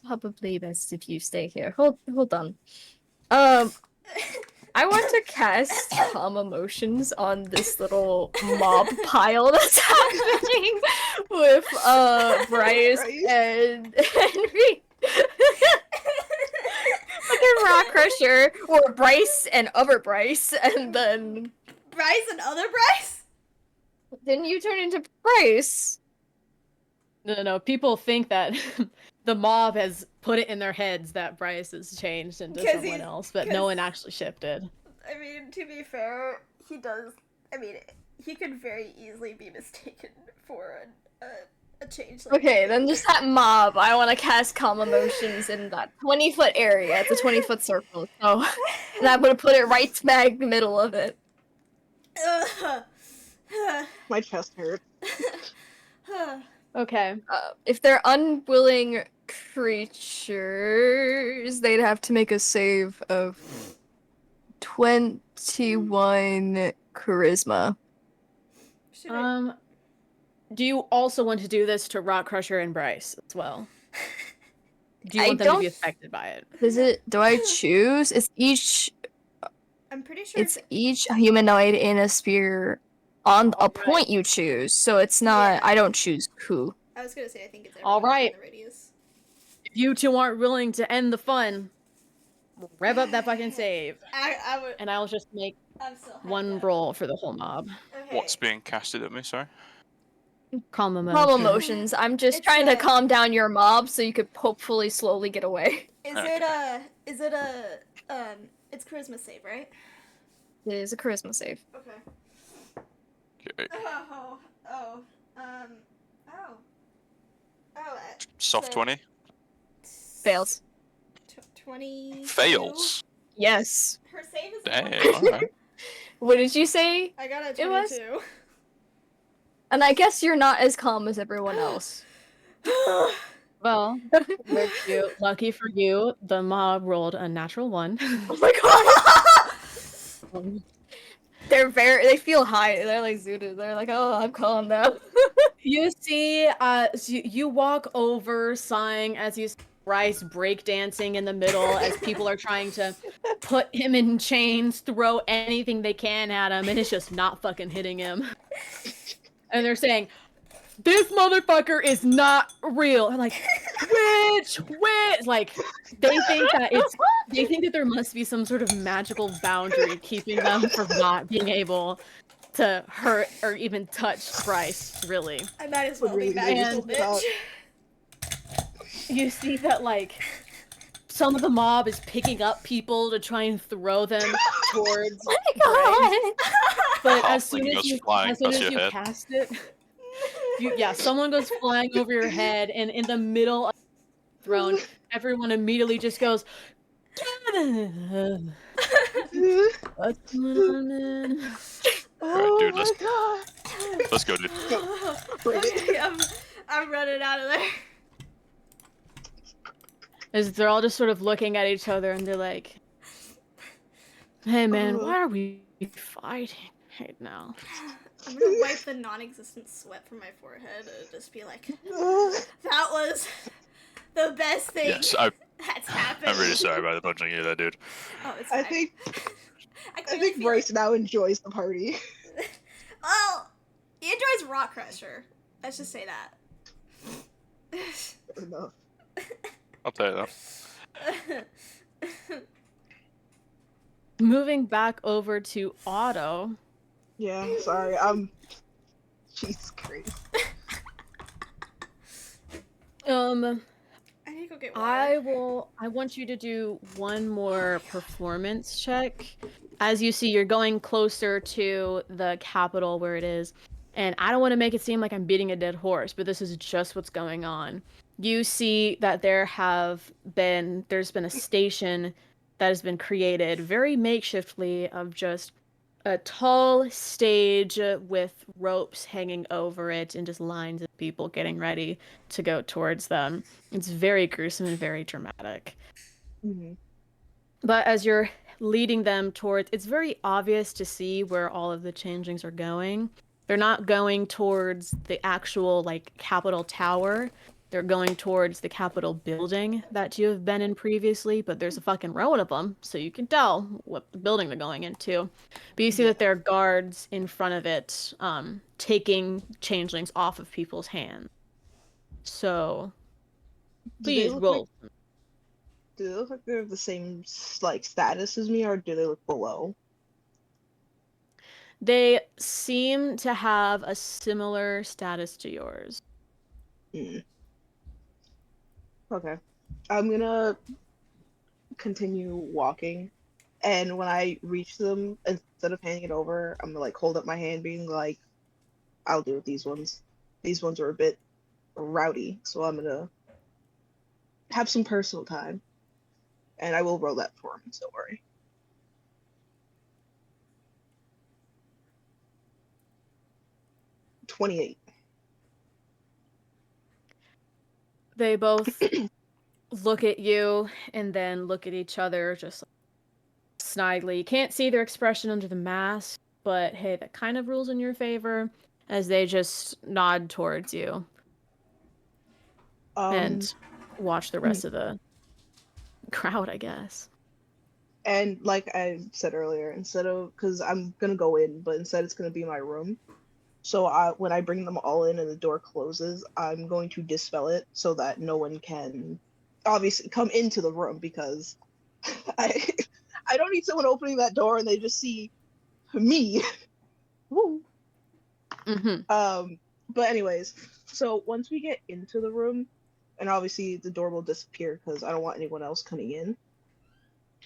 probably best if you stay here. Hold on. I want to cast calm emotions on this little mob pile that's happening with Bryce Bryce? and Henry. Fucking Rock Crusher, or Bryce and other Bryce, and then Bryce and other Bryce? then you turn into Bryce. No. People think that the mob has put it in their heads that Bryce has changed into 'Cause someone he's- else, but 'cause- no one actually shifted. I mean, to be fair, he does. I mean, he could very easily be mistaken for a change. Okay, then just that mob. I want to cast calm emotions in that 20-foot area. It's a 20-foot circle, so and I'm gonna put it right smack in the middle of it. My chest hurts. Okay. If they're unwilling creatures, they'd have to make a save of 21 charisma. Should I? Do you also want to do this to Rock Crusher and Bryce as well? Do you I want them to be don't- affected by it? Do I choose? It's each I'm pretty sure. each humanoid in a sphere on a Alright. point you choose. So it's not Yeah. I don't choose who. I was gonna say I think it's All everyone right. within the radius. If you two aren't willing to end the fun, rev up that fucking save. I would. And I'll just make I'm still. hyped one up. roll for the whole mob. Okay. What's being casted at me? Sorry. Calm Calm emotion. emotions. I'm just It's trying to a- calm down your mob so you could hopefully slowly get away. Is Okay. it a? Is it a? It's charisma save, right? It is a charisma save. Okay. Okay. Oh. Oh. Soft So- 20. Fails. 20. Fails. Yes. Her save is. Damn. 22. Alright. What did you say? I got a It was- 22. And I guess you're not as calm as everyone else. Well, lucky for you, the mob rolled a natural 1. Oh my god! They feel high. They're like zooted. They're like, oh, I'm calm now. You see, you walk over, sighing as you see Bryce breakdancing in the middle as people are trying to put him in chains, throw anything they can at him, and it's just not fucking hitting him. And they're saying, "This motherfucker is not real." I'm like, witch. Like, they think that there must be some sort of magical boundary keeping them from not being able to hurt or even touch Bryce, really. I might as well Really be magical, good. bitch. You see that, like, some of the mob is picking up people to try and throw them towards Bryce. But as soon Halfling as goes you, flying as soon past as your you head. cast it, someone goes flying over your head, and in the middle of the throne, everyone immediately just goes, "What's going on, man?" Dude, my god. Let's go, dude. Okay, I'm running out of there. As they're all just sort of looking at each other, and they're like, "Hey, man, why are we fighting right now?" I'm gonna wipe the non-existent sweat from my forehead and just be like, that was the best thing Yes, that's happened. I'm really sorry about the punching you there, dude. Oh, it's I fine. think I I clearly think feel Bryce now enjoys the party. Well, he enjoys Rock Crusher. Let's just say that. Fair enough. I'll tell you that. Moving back over to Otto. Yeah, sorry. Jesus Christ. I need to go get water. I want you to do one more performance check. As you see, you're going closer to the capital where it is. And I don't want to make it seem like I'm beating a dead horse, but this is just what's going on. You see that there's been a station that has been created very makeshiftly of just a tall stage with ropes hanging over it and just lines of people getting ready to go towards them. It's very gruesome and very dramatic. Mhm. But as you're leading them towards, it's very obvious to see where all of the changelings are going. They're not going towards the actual like Capitol Tower. They're going towards the Capitol building that you have been in previously, but there's a fucking row of them, so you can tell what building they're going into. But you see that there are guards in front of it, taking changelings off of people's hands. So Do they please look roll. do they look like they're the same like status as me, or do they look below? They seem to have a similar status to yours. Hmm. Okay. I'm gonna continue walking, and when I reach them, instead of handing it over, I'm gonna like hold up my hand, being like, "I'll do with these ones. These ones are a bit rowdy, so I'm gonna have some personal time, and I will roll that for him. Don't worry." 28. They both look at you and then look at each other just snidely. You can't see their expression under the mask, but hey, that kind of rules in your favor as they just nod towards you Um, and watch the rest of the crowd, I guess. and like I said earlier, instead of, because I'm gonna go in, but instead it's gonna be my room. So when I bring them all in and the door closes, I'm going to dispel it so that no one can obviously come into the room, because I I don't need someone opening that door and they just see me. Woo. Mm-hmm. But anyways, so once we get into the room, and obviously the door will disappear because I don't want anyone else coming in,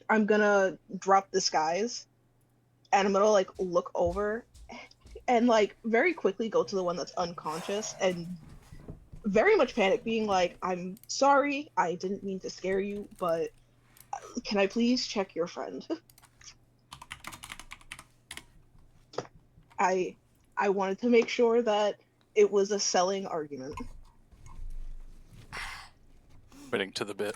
I'm gonna drop disguise and I'm gonna like look over and like very quickly go to the one that's unconscious and very much panic, being like, "I'm sorry, I didn't mean to scare you, but can I please check your friend?" I I wanted to make sure that it was a selling argument. Fitting to the bit.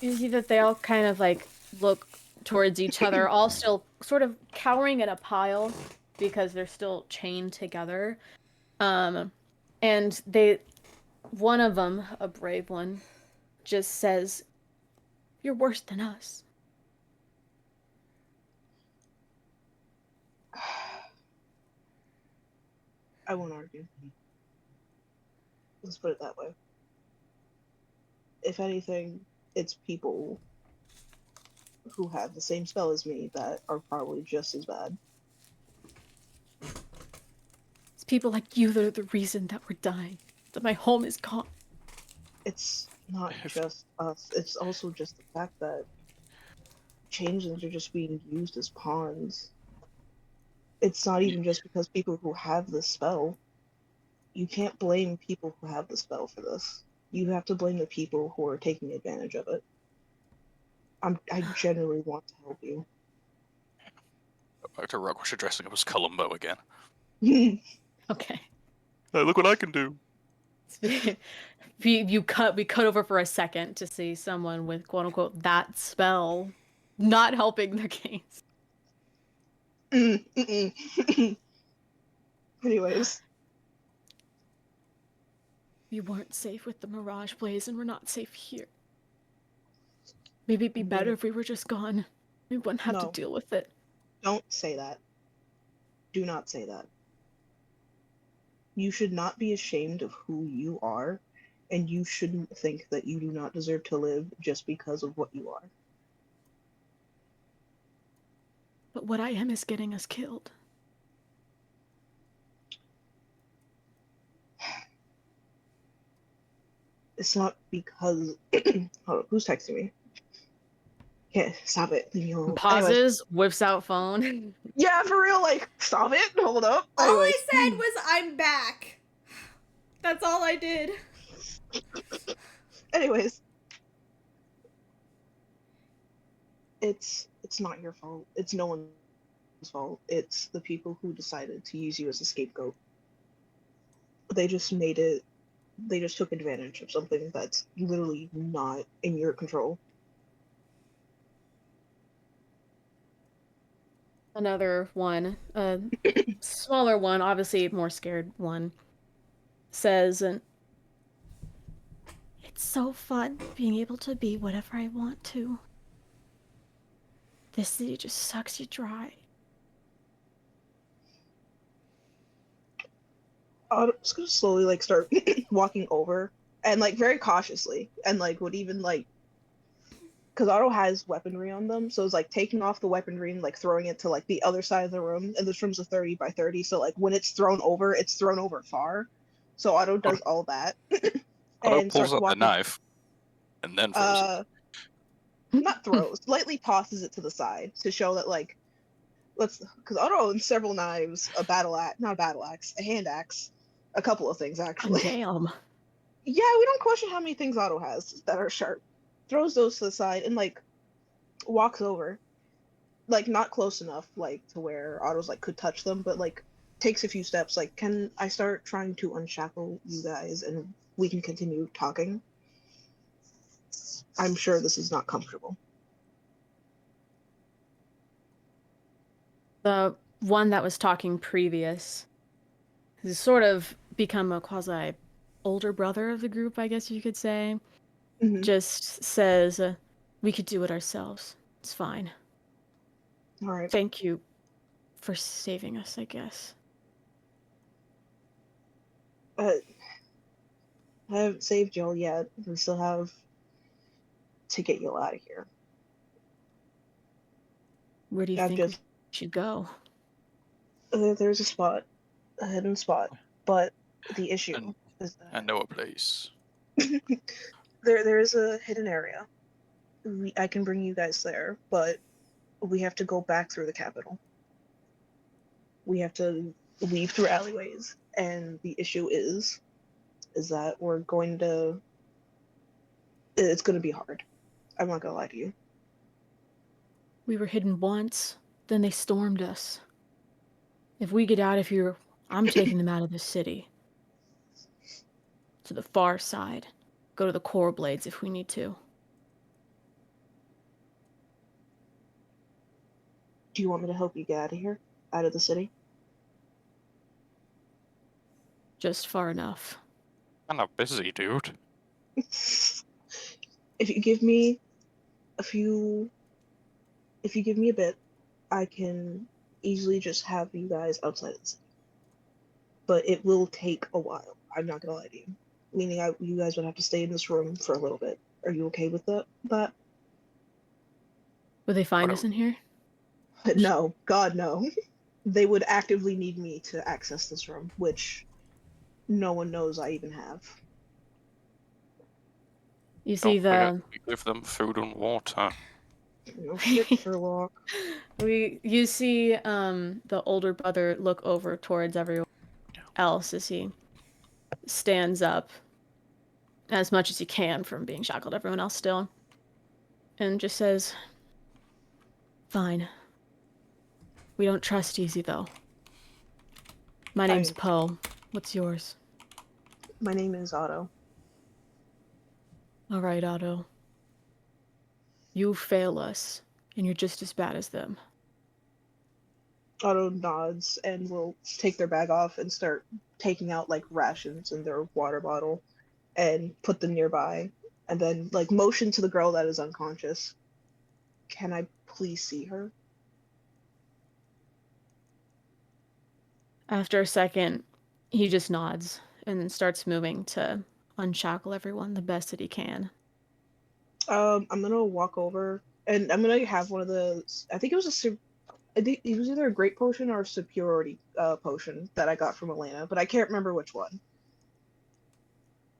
You see that they all kind of like look towards each other, all still sort of cowering in a pile because they're still chained together. And one of them, a brave one, just says, "You're worse than us." I won't argue. Let's put it that way. If anything, it's people who have the same spell as me that are probably just as bad. It's people like you that are the reason that we're dying, that my home is gone. It's not just us, it's also just the fact that changelings are just being used as pawns. It's not even just because people who have the spell. You can't blame people who have the spell for this. You have to blame the people who are taking advantage of it. I genuinely want to help you. Back to Rockwasher dressing up as Columbo again. Okay. Hey, look what I can do. We cut over for a second to see someone with quote unquote that spell not helping their case. Anyways, We weren't safe with the Mirage Blaze and we're not safe here. Maybe it'd be better if we were just gone. We wouldn't have to No. deal with it. Don't say that. Do not say that. You should not be ashamed of who you are, and you shouldn't think that you do not deserve to live just because of what you are. But what I am is getting us killed. It's not because... Hold on, who's texting me? Yeah, stop it. Leave me alone. Anyways, Pauses, whips out phone. yeah, for real, like, stop it. Hold up. All Anyways. I said was I'm back. That's all I did. Anyways. It's not your fault. It's no one's fault. It's the people who decided to use you as a scapegoat. They just took advantage of something that's literally not in your control. Another one, a smaller one, obviously more scared one, says, "It's so fun being able to be whatever I want to. This city just sucks you dry." I'm just gonna slowly like start walking over and like very cautiously and like would even like because Otto has weaponry on them, so it's like taking off the weaponry and like throwing it to like the other side of the room. And this room's a 30 by 30, so like when it's thrown over far. So Otto does all that Otto and pulls starts out the walking. knife and then throws it. Not throws, lightly tosses it to the side to show that like because Otto owns several knives, a battle axe, not a battle axe, a hand axe, a couple of things actually. Damn. Yeah, we don't question how many things Otto has that are sharp. Throws those to the side and like walks over, like not close enough, like to where Otto's like could touch them, but like takes a few steps. Like, can I start trying to unshackle you guys and we can continue talking? I'm sure this is not comfortable. The one that was talking previous has sort of become a quasi older brother of the group, I guess you could say. Mhm. Just says, "We could do it ourselves. It's fine. All right. Thank you for saving us, I guess." I haven't saved y'all yet. We still have to get y'all out of here. Where do you I've think we just should go? there's a spot, a hidden spot, but the issue And is I that know a place. there is a hidden area. I can bring you guys there, but we have to go back through the capital. We have to weave through alleyways, and the issue is that we're going to. It's going to be hard. I'm not gonna lie to you. We were hidden once, then they stormed us. If we get out of here, I'm taking them out of the city. To the far side. Go to the Core Blades if we need to. Do you want me to help you get out of here, out of the city? Just far enough. I'm not busy, dude. If you give me if you give me a bit, I can easily just have you guys outside of the city. But it will take a while. I'm not gonna lie to you. Meaning, you guys would have to stay in this room for a little bit. Are you okay with that? Would they find What us in here? No, God, no. They would actively need me to access this room, which no one knows I even have. You see Don't forget, the we give them food and water. No shit, Sherlock. you see the older brother look over towards everyone else as he stands up as much as he can from being shackled, everyone else still, and just says, "Fine. We don't trust easy though. My name's Poe. What's yours?" My name is Otto. "All right, Otto. You fail us, and you're just as bad as them." Otto nods and will take their bag off and start taking out like rations in their water bottle and put them nearby, and then like motion to the girl that is unconscious. Can I please see her? After a second, he just nods and then starts moving to unshackle everyone the best that he can. I'm gonna walk over and I'm gonna have one of the. I think it was I think it was either a great potion or a superiority potion that I got from Elena, but I can't remember which one.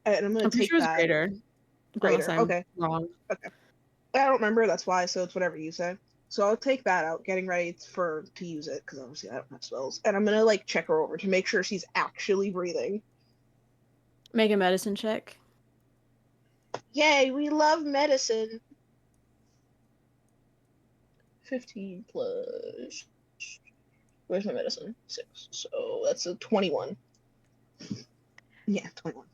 And I'm gonna I'm pretty take sure it was that. greater, unless Greater. I'm Okay. wrong. Okay. I don't remember. That's why. So it's whatever you say. So I'll take that out, getting ready to use it because obviously I don't have spells, and I'm gonna like check her over to make sure she's actually breathing. Make a medicine check. Yay! We love medicine. 15 plus. Where's my medicine? 6. So that's a 21. Yeah, 21.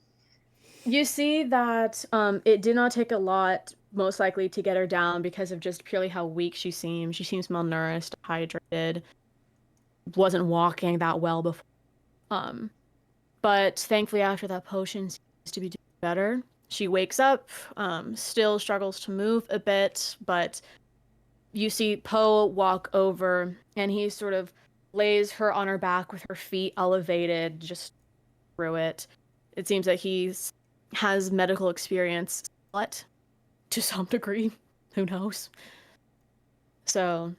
You see that it did not take a lot most likely to get her down because of just purely how weak she seems. She seems malnourished, hydrated, wasn't walking that well before. But thankfully after that potion seems to be doing better. She wakes up, still struggles to move a bit, but you see Poe walk over and he sort of lays her on her back with her feet elevated just through it. It seems that has medical experience, but to some degree, who knows? So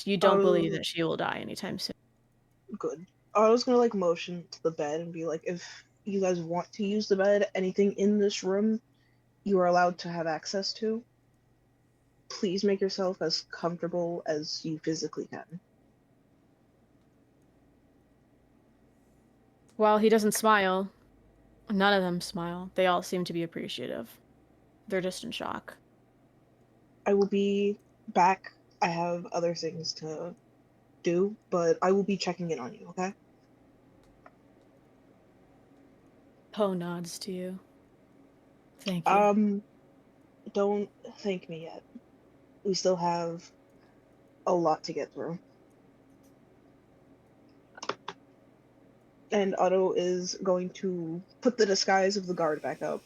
you don't believe Oh, that she will die anytime soon. good. I was gonna like motion to the bed and be like, if you guys want to use the bed, anything in this room you are allowed to have access to. Please make yourself as comfortable as you physically can. While he doesn't smile, none of them smile. They all seem to be appreciative. They're just in shock. I will be back. I have other things to do, but I will be checking in on you, okay? Poe nods to you. Thank you. Don't thank me yet. We still have a lot to get through. And Otto is going to put the disguise of the guard back up.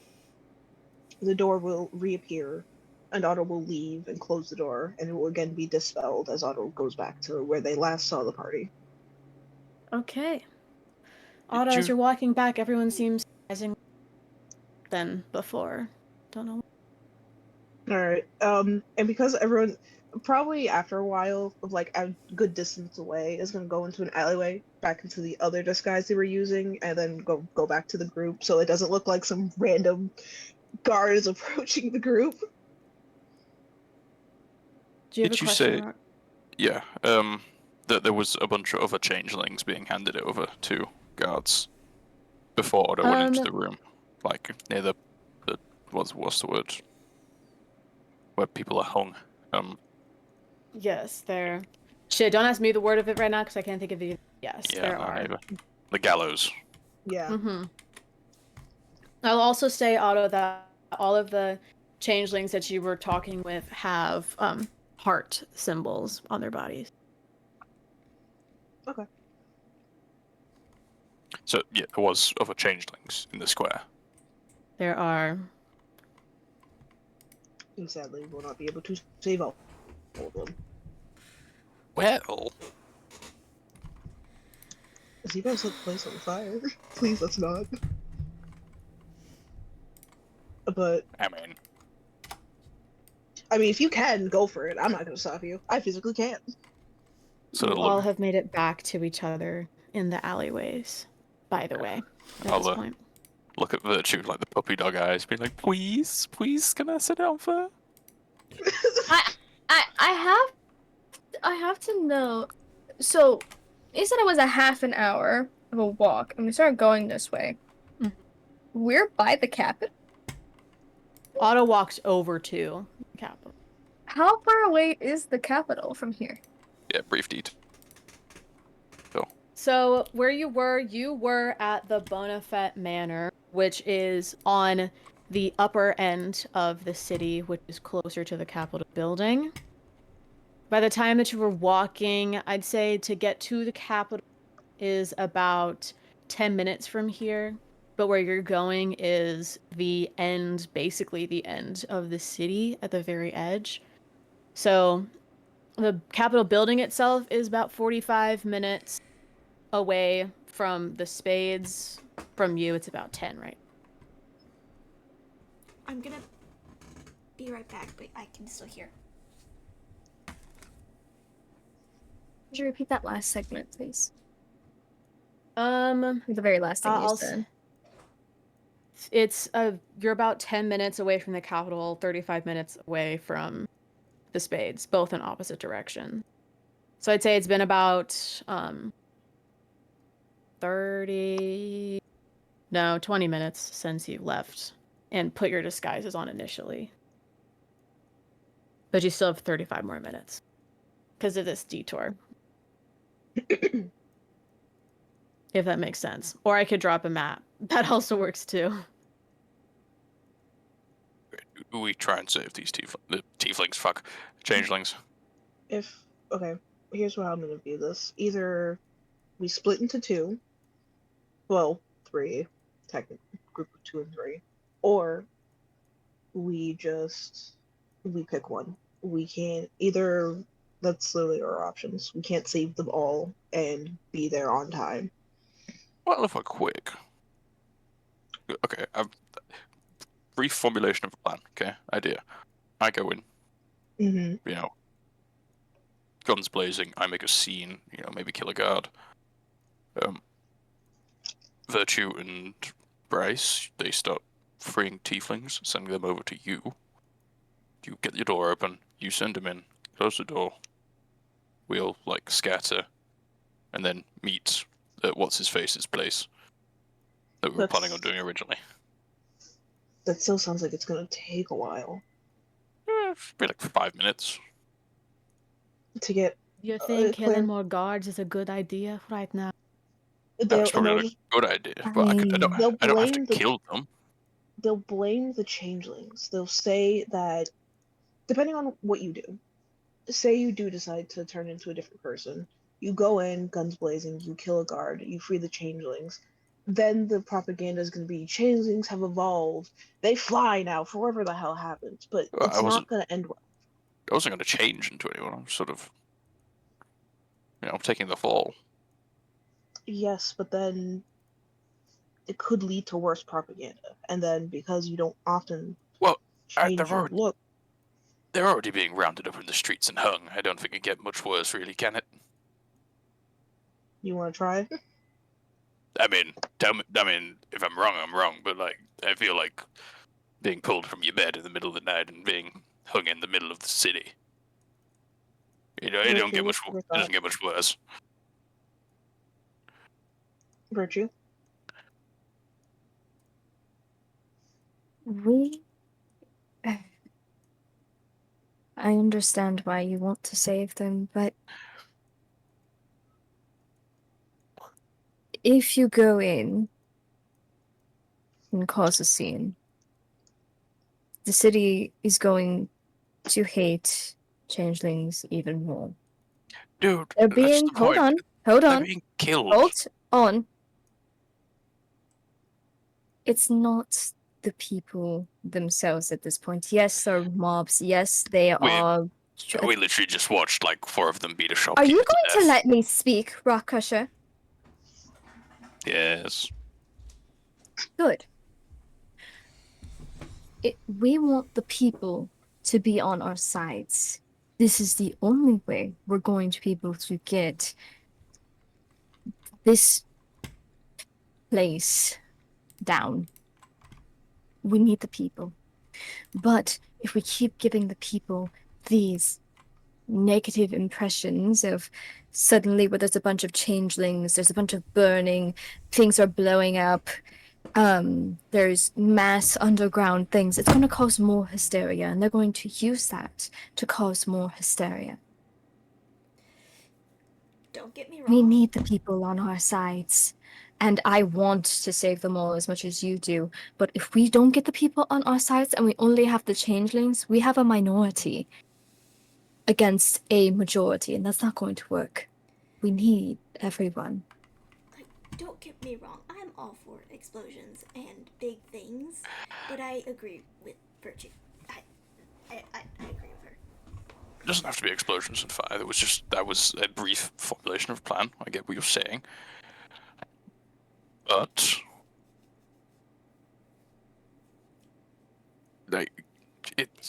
The door will reappear, and Otto will leave and close the door, and it will again be dispelled as Otto goes back to where they last saw the party. Okay. Otto, as you're walking back, everyone seems rising than before. Don't know. Alright, and because everyone, probably after a while of like a good distance away, is gonna go into an alleyway back into the other disguise they were using, and then go back to the group, so it doesn't look like some random guard is approaching the group. Do you have Did a you question, say- Mark? Yeah, that there was a bunch of other changelings being handed over to guards before Otto went into the room, like near the what's the word? Where people are hung. Yes, there. Shit, don't ask me the word of it right now because I can't think of it. Yes, Yeah, there no, are. neither. The gallows. Yeah. Mm-hmm. I'll also say, Otto, that all of the changelings that you were talking with have heart symbols on their bodies. Okay. So yeah, there was other changelings in the square. There are. And sadly, we'll not be able to save all of them. Well, Is he gonna set the place on fire? Please, let's not. But I mean, if you can, go for it. I'm not gonna stop you. I physically can't. so You look, all have made it back to each other in the alleyways, by the way, at I'll, this point. look at Virtue like the puppy dog eyes, being like, please, can I sit down for? I have to know. So, you said it was a half an hour of a walk, and we started going this way. Mhm. We're by the capital. Otto walks over to the capital. How far away is the capital from here? Yeah, brief detail. So where you were at the Bonafet Manor, which is on the upper end of the city, which is closer to the Capitol building. By the time that you were walking, I'd say to get to the Capitol is about 10 minutes from here. But where you're going is the end, basically the end of the city at the very edge. So the Capitol building itself is about 45 minutes away from the spades. From you, it's about 10, right? I'm gonna be right back, but I can still hear. Could you repeat that last segment, please? The The very last thing you I'll said. It's you're about 10 minutes away from the Capitol, 35 minutes away from the spades, both in opposite directions. So I'd say it's been about 20 minutes since you left and put your disguises on initially. But you still have 35 more minutes because of this detour. If that makes sense. Or I could drop a map. That also works too. we try and save these tieflings, changelings. Okay, here's what I'm gonna view this. Either we split into two, well, three, technically, group of 2 and 3, or we pick one. We can't either. That's literally our options. We can't save them all and be there on time. Well, if we're quick. Okay, brief formulation of a plan. Okay, idea. I go in. Mm-hmm. You know, guns blazing. I make a scene. You know, maybe kill a guard. Virtue and Bryce, they start freeing tieflings, sending them over to you. You get your door open. You send them in. Close the door. We'll scatter, and then meet at what's his face's place that we were planning on doing originally. That still sounds like it's gonna take a while. It'll be 5 minutes. To get You think clear. killing more guards is a good idea right now? That's probably not a good idea, but I don't have to kill them. They'll blame the changelings. They'll say that, depending on what you do, say you do decide to turn into a different person, you go in, guns blazing, you kill a guard, you free the changelings, then the propaganda is going to be changelings have evolved, they fly now for whatever the hell happens, but it's not going to end well. I wasn't going to change into anyone. I'm sort of, taking the fall. Yes, but then it could lead to worse propaganda, and then because you don't often change your look. They're already being rounded up in the streets and hung. I don't think it can get much worse, really, can it? You want to try? I mean, if I'm wrong, but I feel like being pulled from your bed in the middle of the night and being hung in the middle of the city. It doesn't get much worse. Virtue? I understand why you want to save them, but if you go in and cause a scene, the city is going to hate changelings even more. Dude, they're being hold on. They're being killed. Hold on. It's not the people themselves at this point. Yes, they're mobs. Yes, they are. We literally just watched 4 of them beat a shopkeeper. Are you going to let me speak, Rock Crusher? Yes. Good. We want the people to be on our sides. This is the only way we're going to be able to get this place down. We need the people. But if we keep giving the people these negative impressions of suddenly where there's a bunch of changelings, there's a bunch of burning, things are blowing up, there's mass underground things, it's going to cause more hysteria, and they're going to use that to cause more hysteria. Don't get me wrong. We need the people on our sides, and I want to save them all as much as you do, but if we don't get the people on our sides and we only have the changelings, we have a minority against a majority, and that's not going to work. We need everyone. Don't get me wrong, I'm all for explosions and big things, but I agree with Virtue. I agree with her. It doesn't have to be explosions and fire. That was a brief formulation of a plan. I get what you're saying. But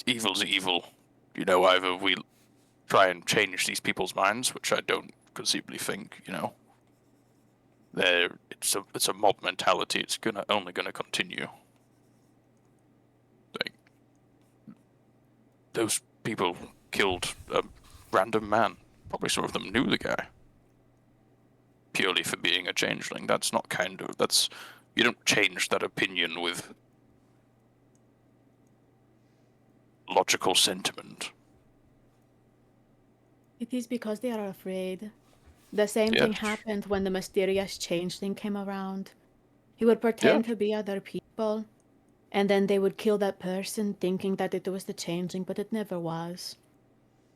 evil's evil. Either we try and change these people's minds, which I don't conceivably think, it's a mob mentality. It's only gonna continue. Those people killed a random man. Probably some of them knew the guy. Purely for being a changeling. That's not you don't change that opinion with logical sentiment. It is because they are afraid. The same thing happened when the mysterious changeling came around. He would pretend to be other people, and then they would kill that person thinking that it was the changeling, but it never was.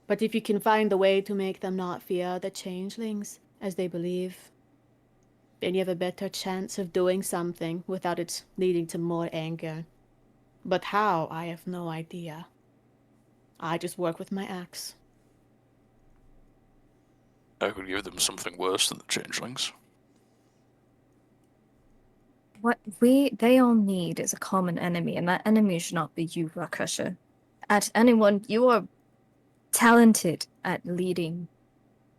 But if you can find a way to make them not fear the changelings, as they believe, then you have a better chance of doing something without it leading to more anger. But how, I have no idea. I just work with my axe. I could give them something worse than the changelings. What they all need is a common enemy, and that enemy should not be you, Rakasha. At anyone, you are talented at leading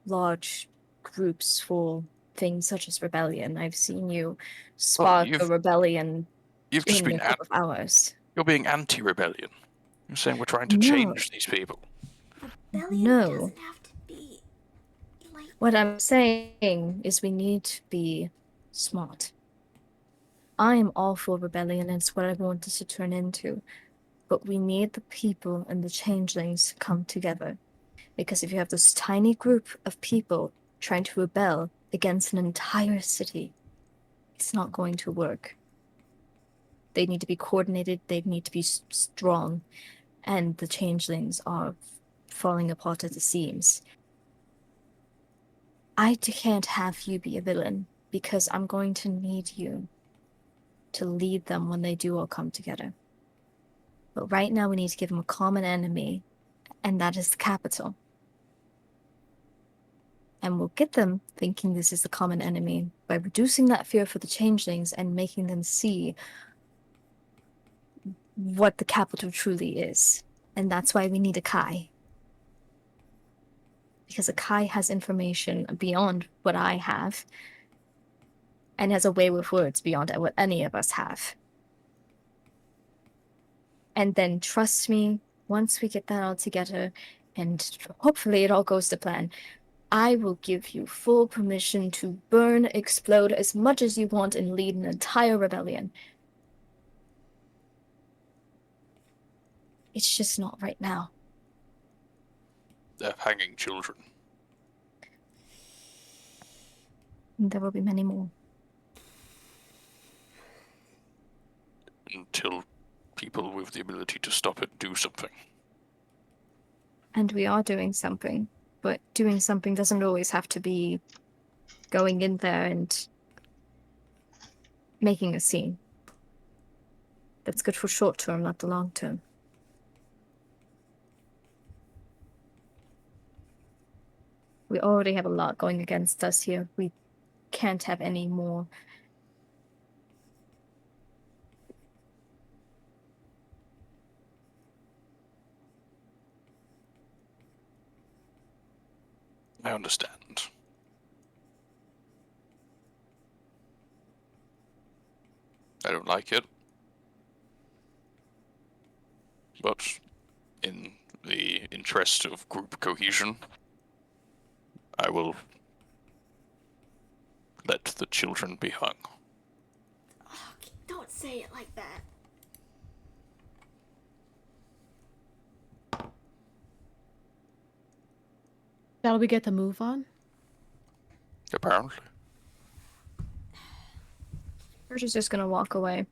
large groups for things such as rebellion. I've seen you spark a rebellion You've just in a been group of hours. You're being anti-rebellion. You're saying we're trying to No. change these people. Rebellion No. doesn't have to be like. What I'm saying is we need to be smart. I am all for rebellion, and it's what I want this to turn into. But we need the people and the changelings to come together. Because if you have this tiny group of people trying to rebel against an entire city, it's not going to work. They need to be coordinated, they need to be strong, and the changelings are falling apart at the seams. I can't have you be a villain, because I'm going to need you to lead them when they do all come together. But right now we need to give them a common enemy, and that is the capital. And we'll get them thinking this is the common enemy by reducing that fear for the changelings and making them see what the capital truly is. And that's why we need Akai. Because Akai has information beyond what I have, and has a way with words beyond what any of us have. And then, trust me, once we get that all together, and hopefully it all goes to plan, I will give you full permission to burn, explode as much as you want, and lead an entire rebellion. It's just not right now. They're hanging children. And there will be many more. Until people with the ability to stop it do something. And we are doing something. But doing something doesn't always have to be going in there and making a scene. That's good for short term, not the long term. We already have a lot going against us here. We can't have any more. I understand. I don't like it. But in the interest of group cohesion, I will let the children be hung. Oh, don't say it like that. Shall we get the move on? Apparently. We're just gonna walk away.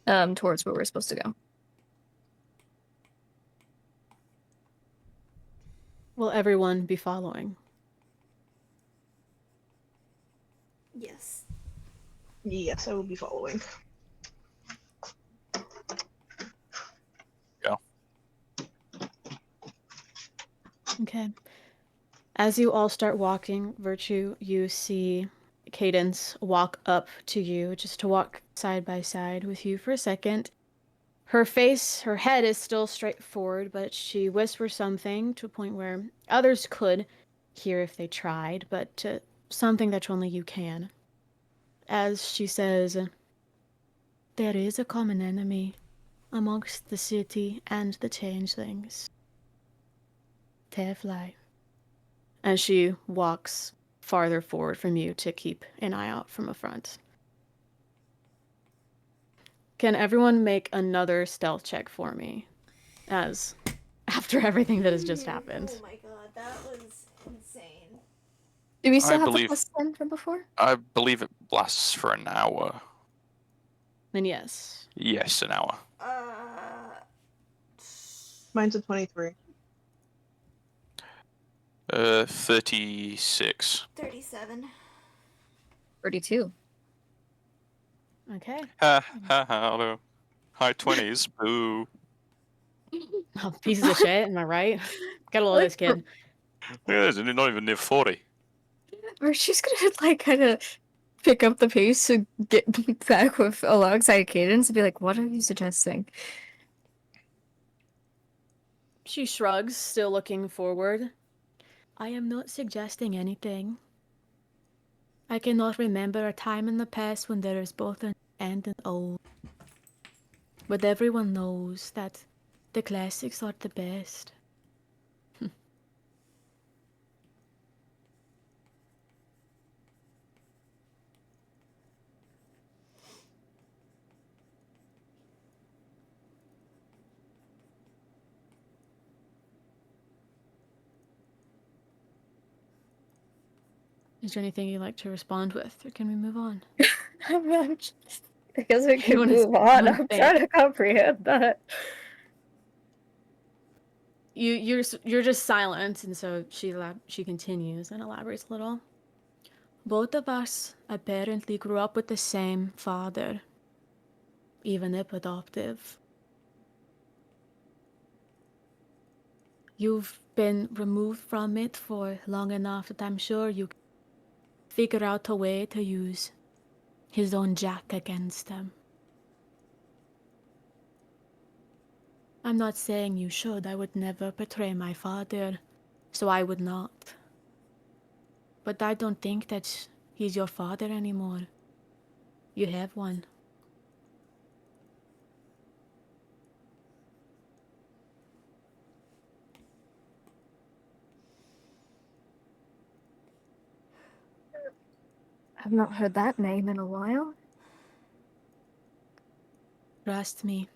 Towards where we're supposed to go. Will everyone be following? Yes. Yes, I will be following. Yeah. Okay. As you all start walking, Virtue, you see Cadence walk up to you, just to walk side by side with you for a second. Her head is still straight forward, but she whispers something to a point where others could hear if they tried, but something that only you can. As she says, "There is a common enemy amongst the city and the changelings. Tefly." And she walks farther forward from you to keep an eye out from a front. Can everyone make another stealth check for me? As after everything that has just happened. Oh my god, that was insane. Do we still I have believe- the plus 10 from before? I believe it lasts for an hour. Then yes. Yes, an hour. Mine's a 23. 36. 37. 32. Okay. Ha ha ha. Although high 20s. Boo. Oh, pieces of shit, am I right? Gotta love this kid. Look at this, and not even near 40. Or she's gonna like kind of pick up the pace to get back with alongside Cadence and be like, "What are you suggesting?" She shrugs, still looking forward. I am not suggesting anything. I cannot remember a time in the past when there is both an and an old. But everyone knows that the classics are the best. Is there anything you'd like to respond with, or can we move on? I guess we can wanna move s- on. wanna I'm think. trying to comprehend that. You're just silent, and so she continues and elaborates a little. Both of us apparently grew up with the same father, even if adoptive. You've been removed from it for long enough that I'm sure you can figure out a way to use his own jack against him. I'm not saying you should. I would never betray my father, so I would not. But I don't think that he's your father anymore. You have one. I've not heard that name in a while. Trust me,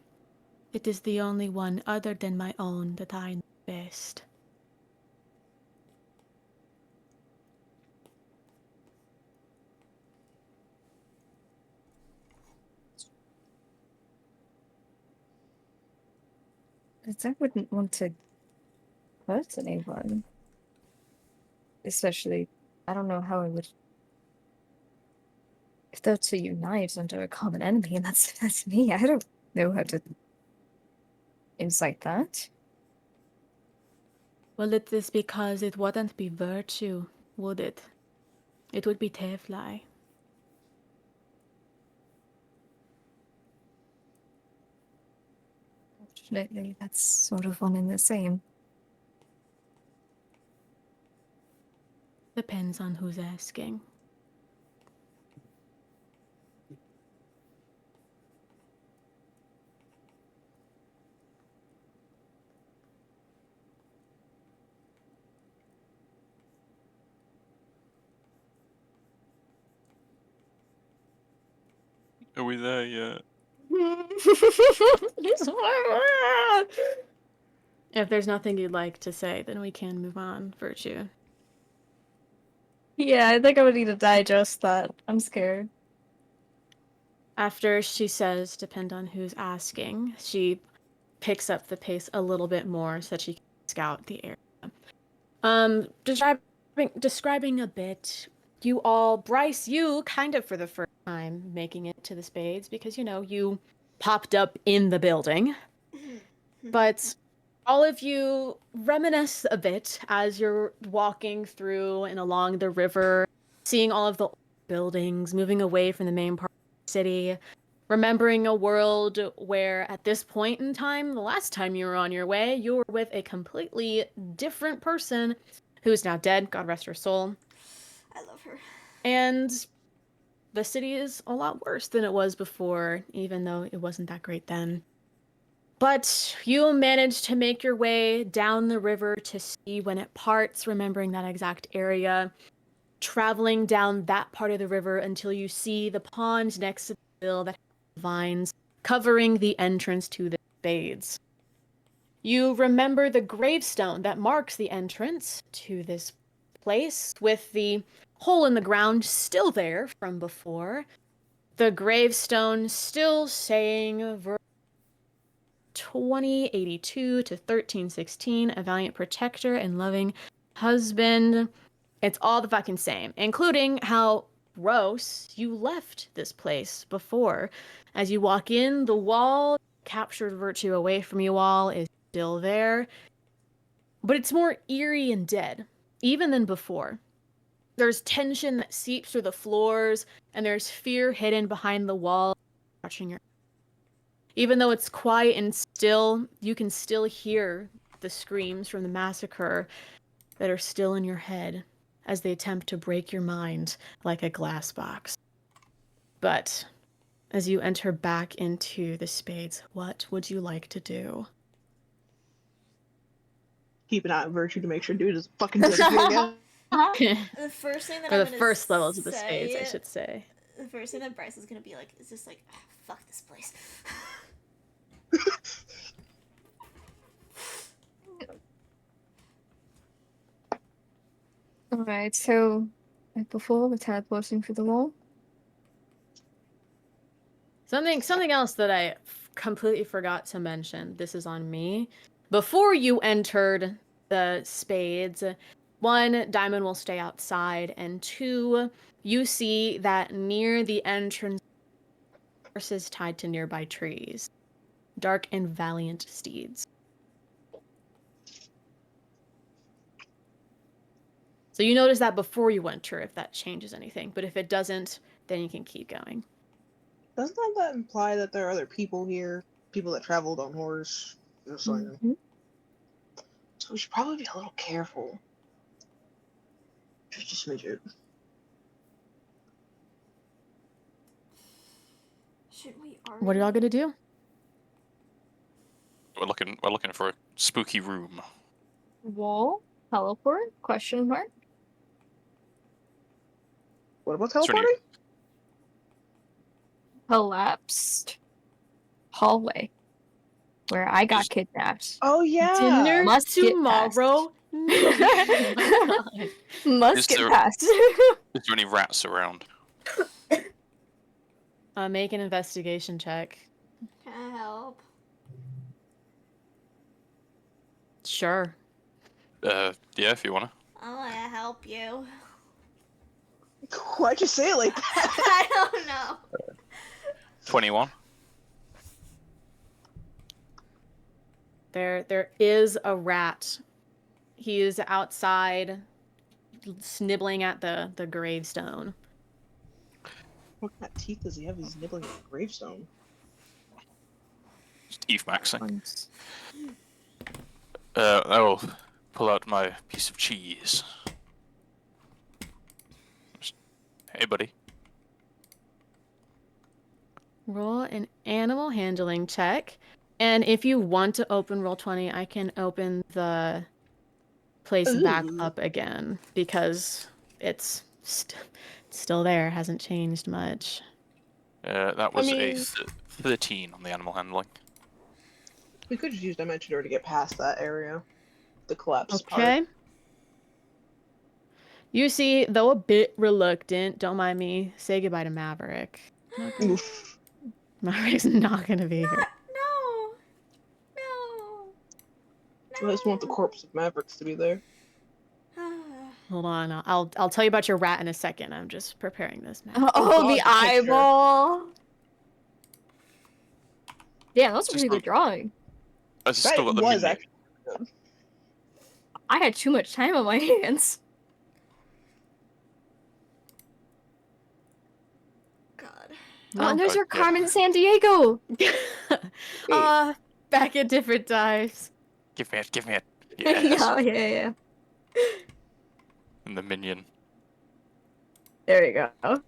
it is the only one other than my own that I know best. Because I wouldn't want to hurt anyone. Especially, I don't know how I would. If they're to unite under a common enemy, and that's me, I don't know how to incite that. Well, it is because it wouldn't be virtue, would it? It would be Tefly. Fortunately, that's sort of one and the same. Depends on who's asking. Are we there yet? If there's nothing you'd like to say, then we can move on, Virtue. Yeah, I think I would need to digest that. I'm scared. After she says, depend on who's asking, she picks up the pace a little bit more so that she can scout the area. Describing a bit, you all, Bryce, you kind of for the first time making it to the Spades because, you popped up in the building. But all of you reminisce a bit as you're walking through and along the river, seeing all of the buildings, moving away from the main part of the city, remembering a world where at this point in time, the last time you were on your way, you were with a completely different person who is now dead, God rest her soul. I love her. And the city is a lot worse than it was before, even though it wasn't that great then. But you managed to make your way down the river to see when it parts, remembering that exact area, traveling down that part of the river until you see the pond next to the hill that has vines covering the entrance to the Spades. You remember the gravestone that marks the entrance to this place, with the hole in the ground still there from before, the gravestone still saying 2082 to 1316, a valiant protector and loving husband. It's all the fucking same, including how gross you left this place before. As you walk in, the wall captured virtue away from you all is still there, but it's more eerie and dead, even than before. There's tension that seeps through the floors, and there's fear hidden behind the wall, watching your. Even though it's quiet and still, you can still hear the screams from the massacre that are still in your head as they attempt to break your mind like a glass box. But as you enter back into the spades, what would you like to do? Keep an eye on Virtue to make sure dude is fucking disappear again. The first thing that Or I'm the gonna first levels of the say, spades, I should say. The first thing that Bryce is gonna be like is just like, "Ah, fuck this place." Alright, so like before we're teleporting through the wall. Something else that I completely forgot to mention. This is on me. Before you entered the spades, 1, Diamond will stay outside, and 2, you see that near the entrance, horses tied to nearby trees, dark and valiant steeds. So you notice that before you enter, if that changes anything. But if it doesn't, then you can keep going. Doesn't that imply that there are other people here? People that traveled on horse? Just so I know. Mhm. So we should probably be a little careful. Just a smidget. Should we already? What are y'all gonna do? We're looking for a spooky room. Wall? Teleport? Question mark? What about Is there any- teleporting? Collapsed hallway where I got Just- kidnapped. Oh yeah. Dinner Must get tomorrow. Oh my God. Must Is get there- past. Is there any rats around? Make an investigation check. Can I help? Sure. Yeah, if you wanna. I wanna help you. Why'd you say it like that? I don't know. 21. There is a rat. He is outside, snibbling at the gravestone. What kind of teeth does he have? He's nibbling at a gravestone. Just Eve maxing. Once. I will pull out my piece of cheese. Hey, buddy. Roll an animal handling check. And if you want to open Roll20, I can open the place back Ooh. up again because it's still there, hasn't changed much. That was mean- a 13 on the animal handling. We could just use Dimension Door to get past that area. The collapse part. Okay. You see, though a bit reluctant, don't mind me, say goodbye to Maverick. Oof. Maverick's not gonna be here. No. No. I just want the corpse of Mavericks to be there. Hold on, I'll tell you about your rat in a second. I'm just preparing this map. Oh, God, the the picture. eyeball. Yeah, that's a Just pretty good drawing. I just still got the was minion. actually good. I had too much time on my hands. God. Oh, and there's Oh, our yeah. Carmen San Diego. Back at different times. Give me it. Yes. yeah. And the minion. There you go.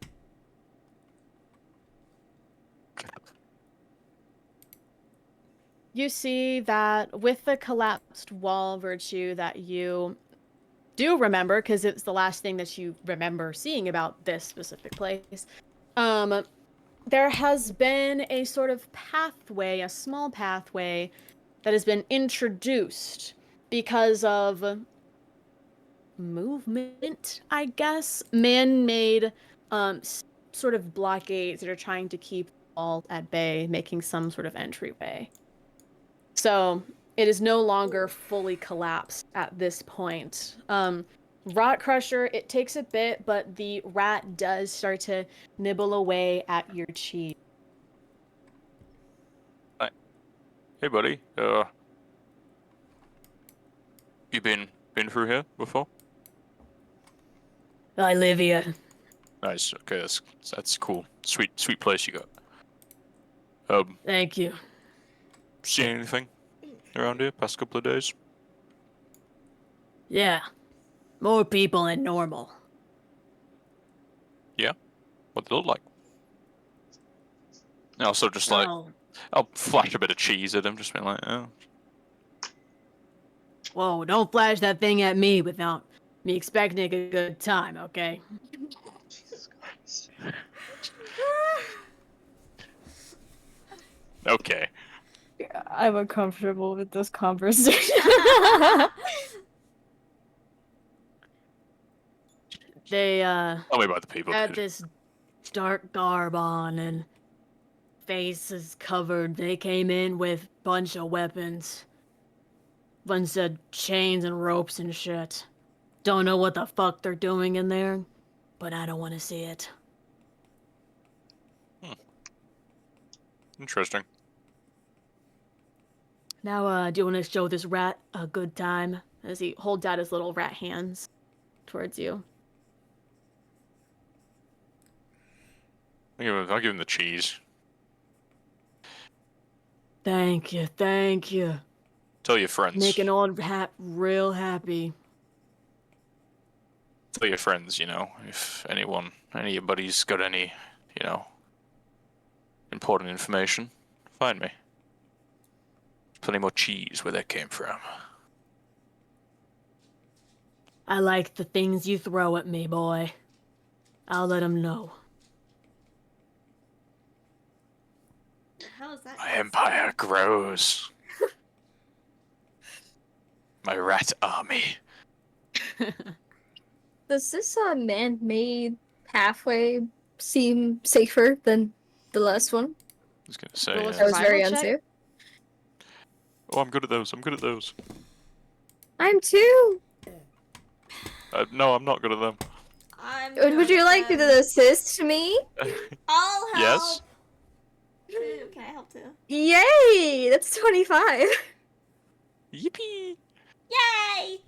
You see that with the collapsed wall virtue that you do remember, because it's the last thing that you remember seeing about this specific place, there has been a sort of pathway, a small pathway, that has been introduced because of movement, I guess. Man-made sort of blockades that are trying to keep all at bay, making some sort of entryway. So it is no longer fully collapsed at this point. Rot Crusher, it takes a bit, but the rat does start to nibble away at your cheese. Hey, buddy. You been through here before? I live here. Nice. Okay, that's cool. Sweet place you got. Thank you. Seen anything around here past couple of days? Yeah. More people than normal. Yeah. What they look like? And also, just like I'll flash a bit of cheese at him, just being like, oh. Whoa, don't flash that thing at me without me expecting a good time, okay? Jesus Christ. Okay. I'm uncomfortable with this conversation. They, Tell me about the people, had dude. this dark garb on and faces covered. They came in with bunch of weapons. Bunch of chains and ropes and shit. Don't know what the fuck they're doing in there, but I don't want to see it. Interesting. Now, do you want to show this rat a good time? As he holds out his little rat hands towards you. I'll give him the cheese. Thank you, thank you. Tell your friends. Make an old rat real happy. Tell your friends, if any of your buddies got any, important information, find me. Plenty more cheese where that came from. I like the things you throw at me, boy. I'll let him know. The hell is that? My empire grows. My rat army. Does this man-made pathway seem safer than the last one? I was gonna say. Roll a That was very Survival check? unsafe. Oh, I'm good at those. I'm too. No, I'm not good at them. Would you like to assist me? I'll help. Yes. Ooh, can I help too? Yay! That's 25. Yippee! Yay!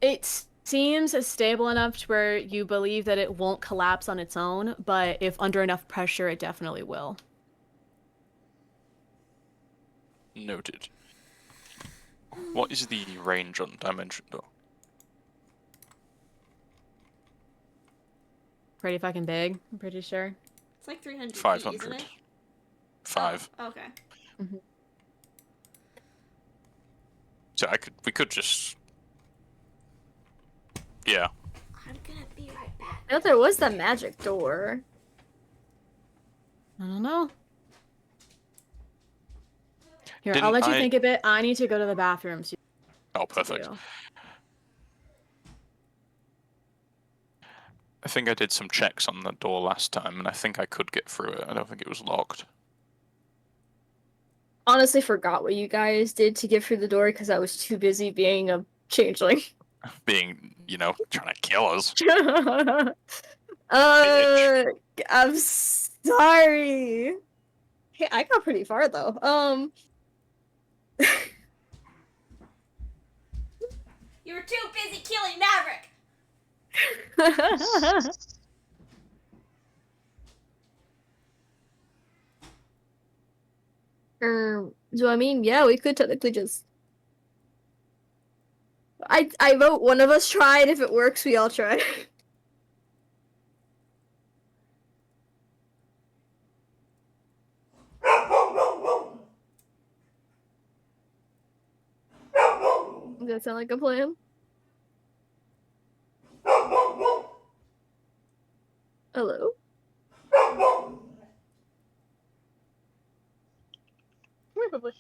It seems stable enough to where you believe that it won't collapse on its own, but if under enough pressure, it definitely will. Noted. What is the range on dimension though? Pretty fucking big, I'm pretty sure. It's like 300 feet, 500. isn't it? 5. Oh, okay. So we could just. Yeah. I'm gonna be right back. I know there was that magic door. I don't know. Here, I'll Didn't let you I- think a bit. I need to go to the bathroom. So Oh, perfect. you- I think I did some checks on the door last time, and I think I could get through it. I don't think it was locked. Honestly, forgot what you guys did to get through the door because I was too busy being a changeling. Being, trying to kill us. I'm sorry. Hey, I got pretty far though. You were too busy killing Maverick! So I mean, yeah, we could technically just. I vote one of us try, and if it works, we all try. Does that sound like a plan? Hello? Come here, Publish.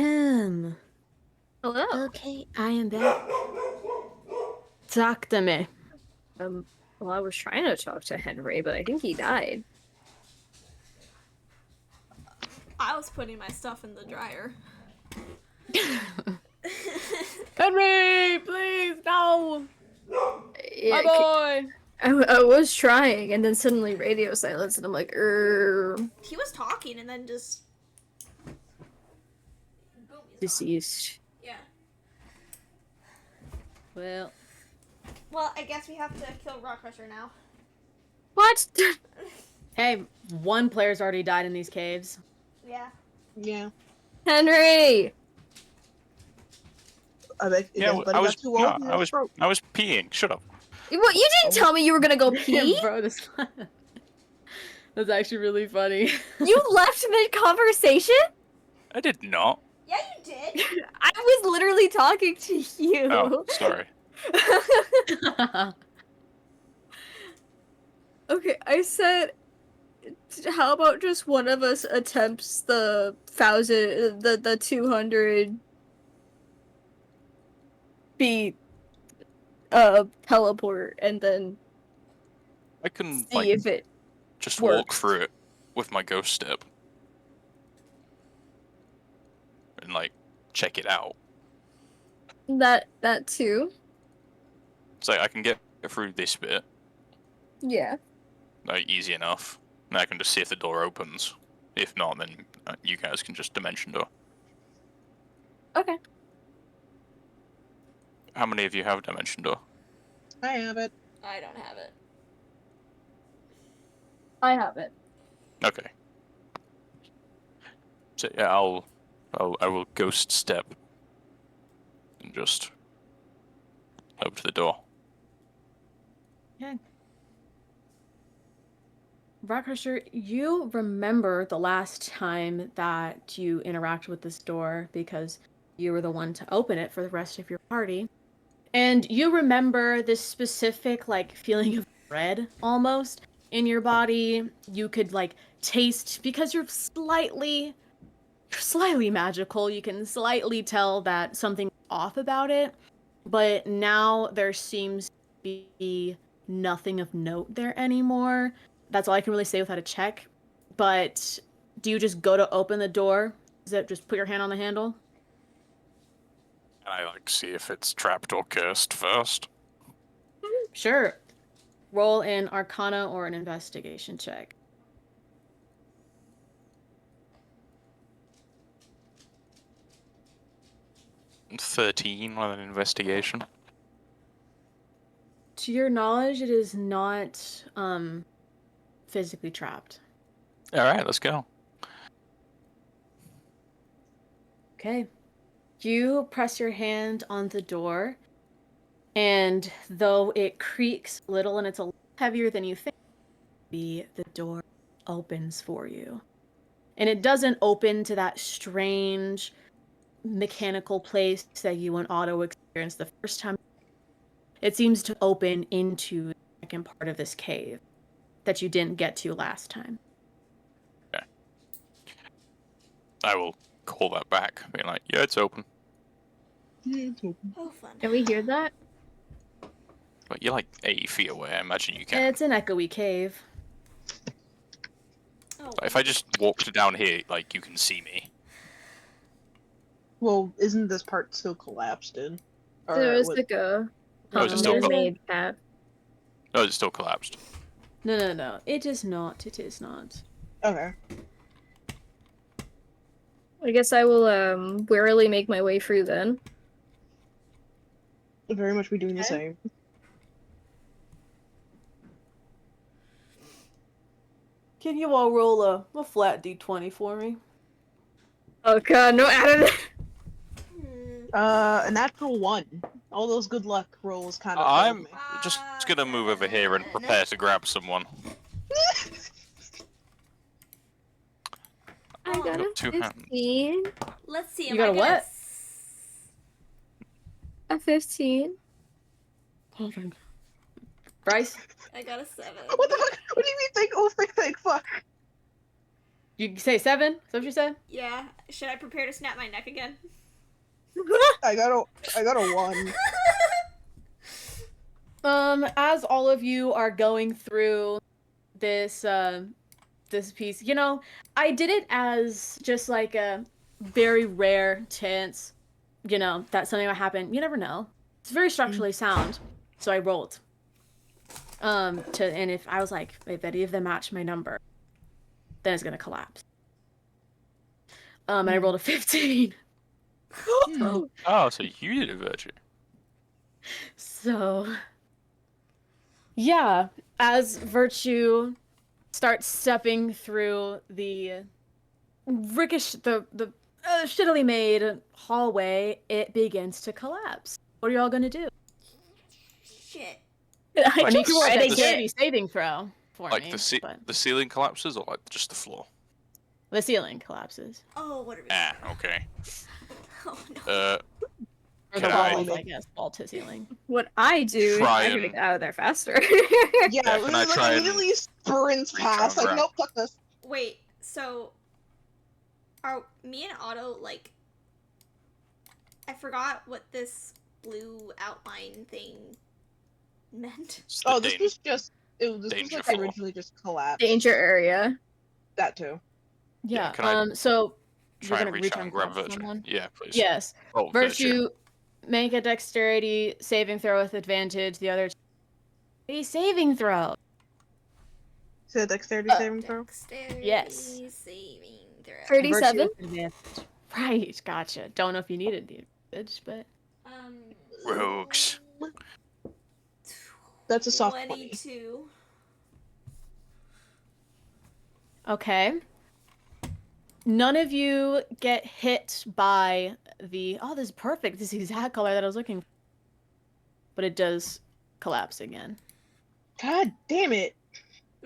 Ahem. Hello. Okay, I am back. Talk to me. Well, I was trying to talk to Henry, but I think he died. I was putting my stuff in the dryer. Henry, please, no! Yeah, My boy! I was trying, and then suddenly radio silence, and I'm like, He was talking and then just boom, he's gone. deceased. Yeah. Well, Well, I guess we have to kill Rock Crusher now. What? hey, one player's already died in these caves. Yeah. Yeah. Henry! I bet Yeah, everybody I was got too old. no, I was peeing. Shut up. What, you didn't tell me you were gonna go pee? Bro, this that's actually really funny. You left mid-conversation? I did not. Yeah, you did. I was literally talking to you. Oh, sorry. Okay, I said, how about just one of us attempts the 200 feet teleport and then I can see like if it just walk works. through it with my ghost step and like check it out. that too. So I can get through this bit, Yeah. like easy enough. And I can just see if the door opens. If not, then you guys can just dimension door. Okay. How many of you have dimension door? I have it. I don't have it. I have it. Okay. So yeah, I will ghost step and just over to the door. Rockrusher, you remember the last time that you interacted with this door because you were the one to open it for the rest of your party. And you remember this specific, like, feeling of dread, almost, in your body. You could, like, taste, because you're slightly magical, you can slightly tell that something's off about it. But now there seems to be nothing of note there anymore. That's all I can really say without a check. But do you just go to open the door? Is it just put your hand on the handle? And I like see if it's trapped or cursed first. Sure. Roll an Arcana or an Investigation check. 13 with an investigation. To your knowledge, it is not physically trapped. All right, let's go. Okay. You press your hand on the door, and though it creaks a little and it's a little heavier than you think, the door opens for you. And it doesn't open to that strange mechanical place that you and Otto experienced the first time. It seems to open into the second part of this cave that you didn't get to last time. Okay. I will call that back, being like, yeah, it's open. Oh, fun. Can we hear that? But you're like 80 feet away, I imagine you can. And it's an echoey cave. Oh, But if I just walked down here, like, you can see me. Well, isn't this part still collapsed in? Or There is what- like a Oh, is it still man-made path. Oh, it's still collapsed. No. It is not. It is not. Okay. I guess I will warily make my way through then. Very much be doing the Okay. same. Can you all roll a flat d20 for me? Oh god, no Adam. A natural 1. All those good luck rolls kind of. I'm failed me. just gonna move over here and prepare to grab someone. I got a Got two hands. 15. Let's see. You am got I a gonna what? A 15. Bryce? I got a 7. What the fuck? What do you mean? Think? Oh, think. Fuck. You say 7? Is that what you said? Yeah. Should I prepare to snap my neck again? I got a 1. As all of you are going through this this piece, you know, I did it as just like a very rare chance, you know, that something might happen. You never know. It's very structurally sound. So I rolled. And if I was like, if any of them match my number, then it's gonna collapse. And I rolled a 15. Oh, so you did a virtue. So, yeah, as Virtue starts stepping through the shittily made hallway, it begins to collapse. What are y'all gonna do? Shit. I I need just to roll a read it. dexterity saving throw for Like me. the but ceiling collapses, or like just the floor? the ceiling collapses. Oh, what are we Ah, okay. Oh no. Or Can the I- walls, I guess, wall to ceiling. What I do is Try I can and- get out of there faster. Yeah, can I like try and immediately sprints reach on past. Like, ground? nope, fuck this. Wait, so are me and Otto like I forgot what this blue outline thing meant. It's the Oh, this dan- was just. This was danger like floor. originally just collapsed. Danger area. That too. Yeah. can I So you're try gonna and reach reach out on and grab top of virtue? someone? Yeah, please. Yes. Oh, Virtue, make a dexterity saving throw with advantage. The other a saving throw. So dexterity saving throw. Dexterity Yes. saving throw. 37? Virtue with advantage. Right, gotcha. Don't know if you needed the advantage, but Rogues. That's a soft 20. 22. okay. None of you get hit by the this is perfect. This is the exact color that I was looking for. But it does collapse again. God damn it!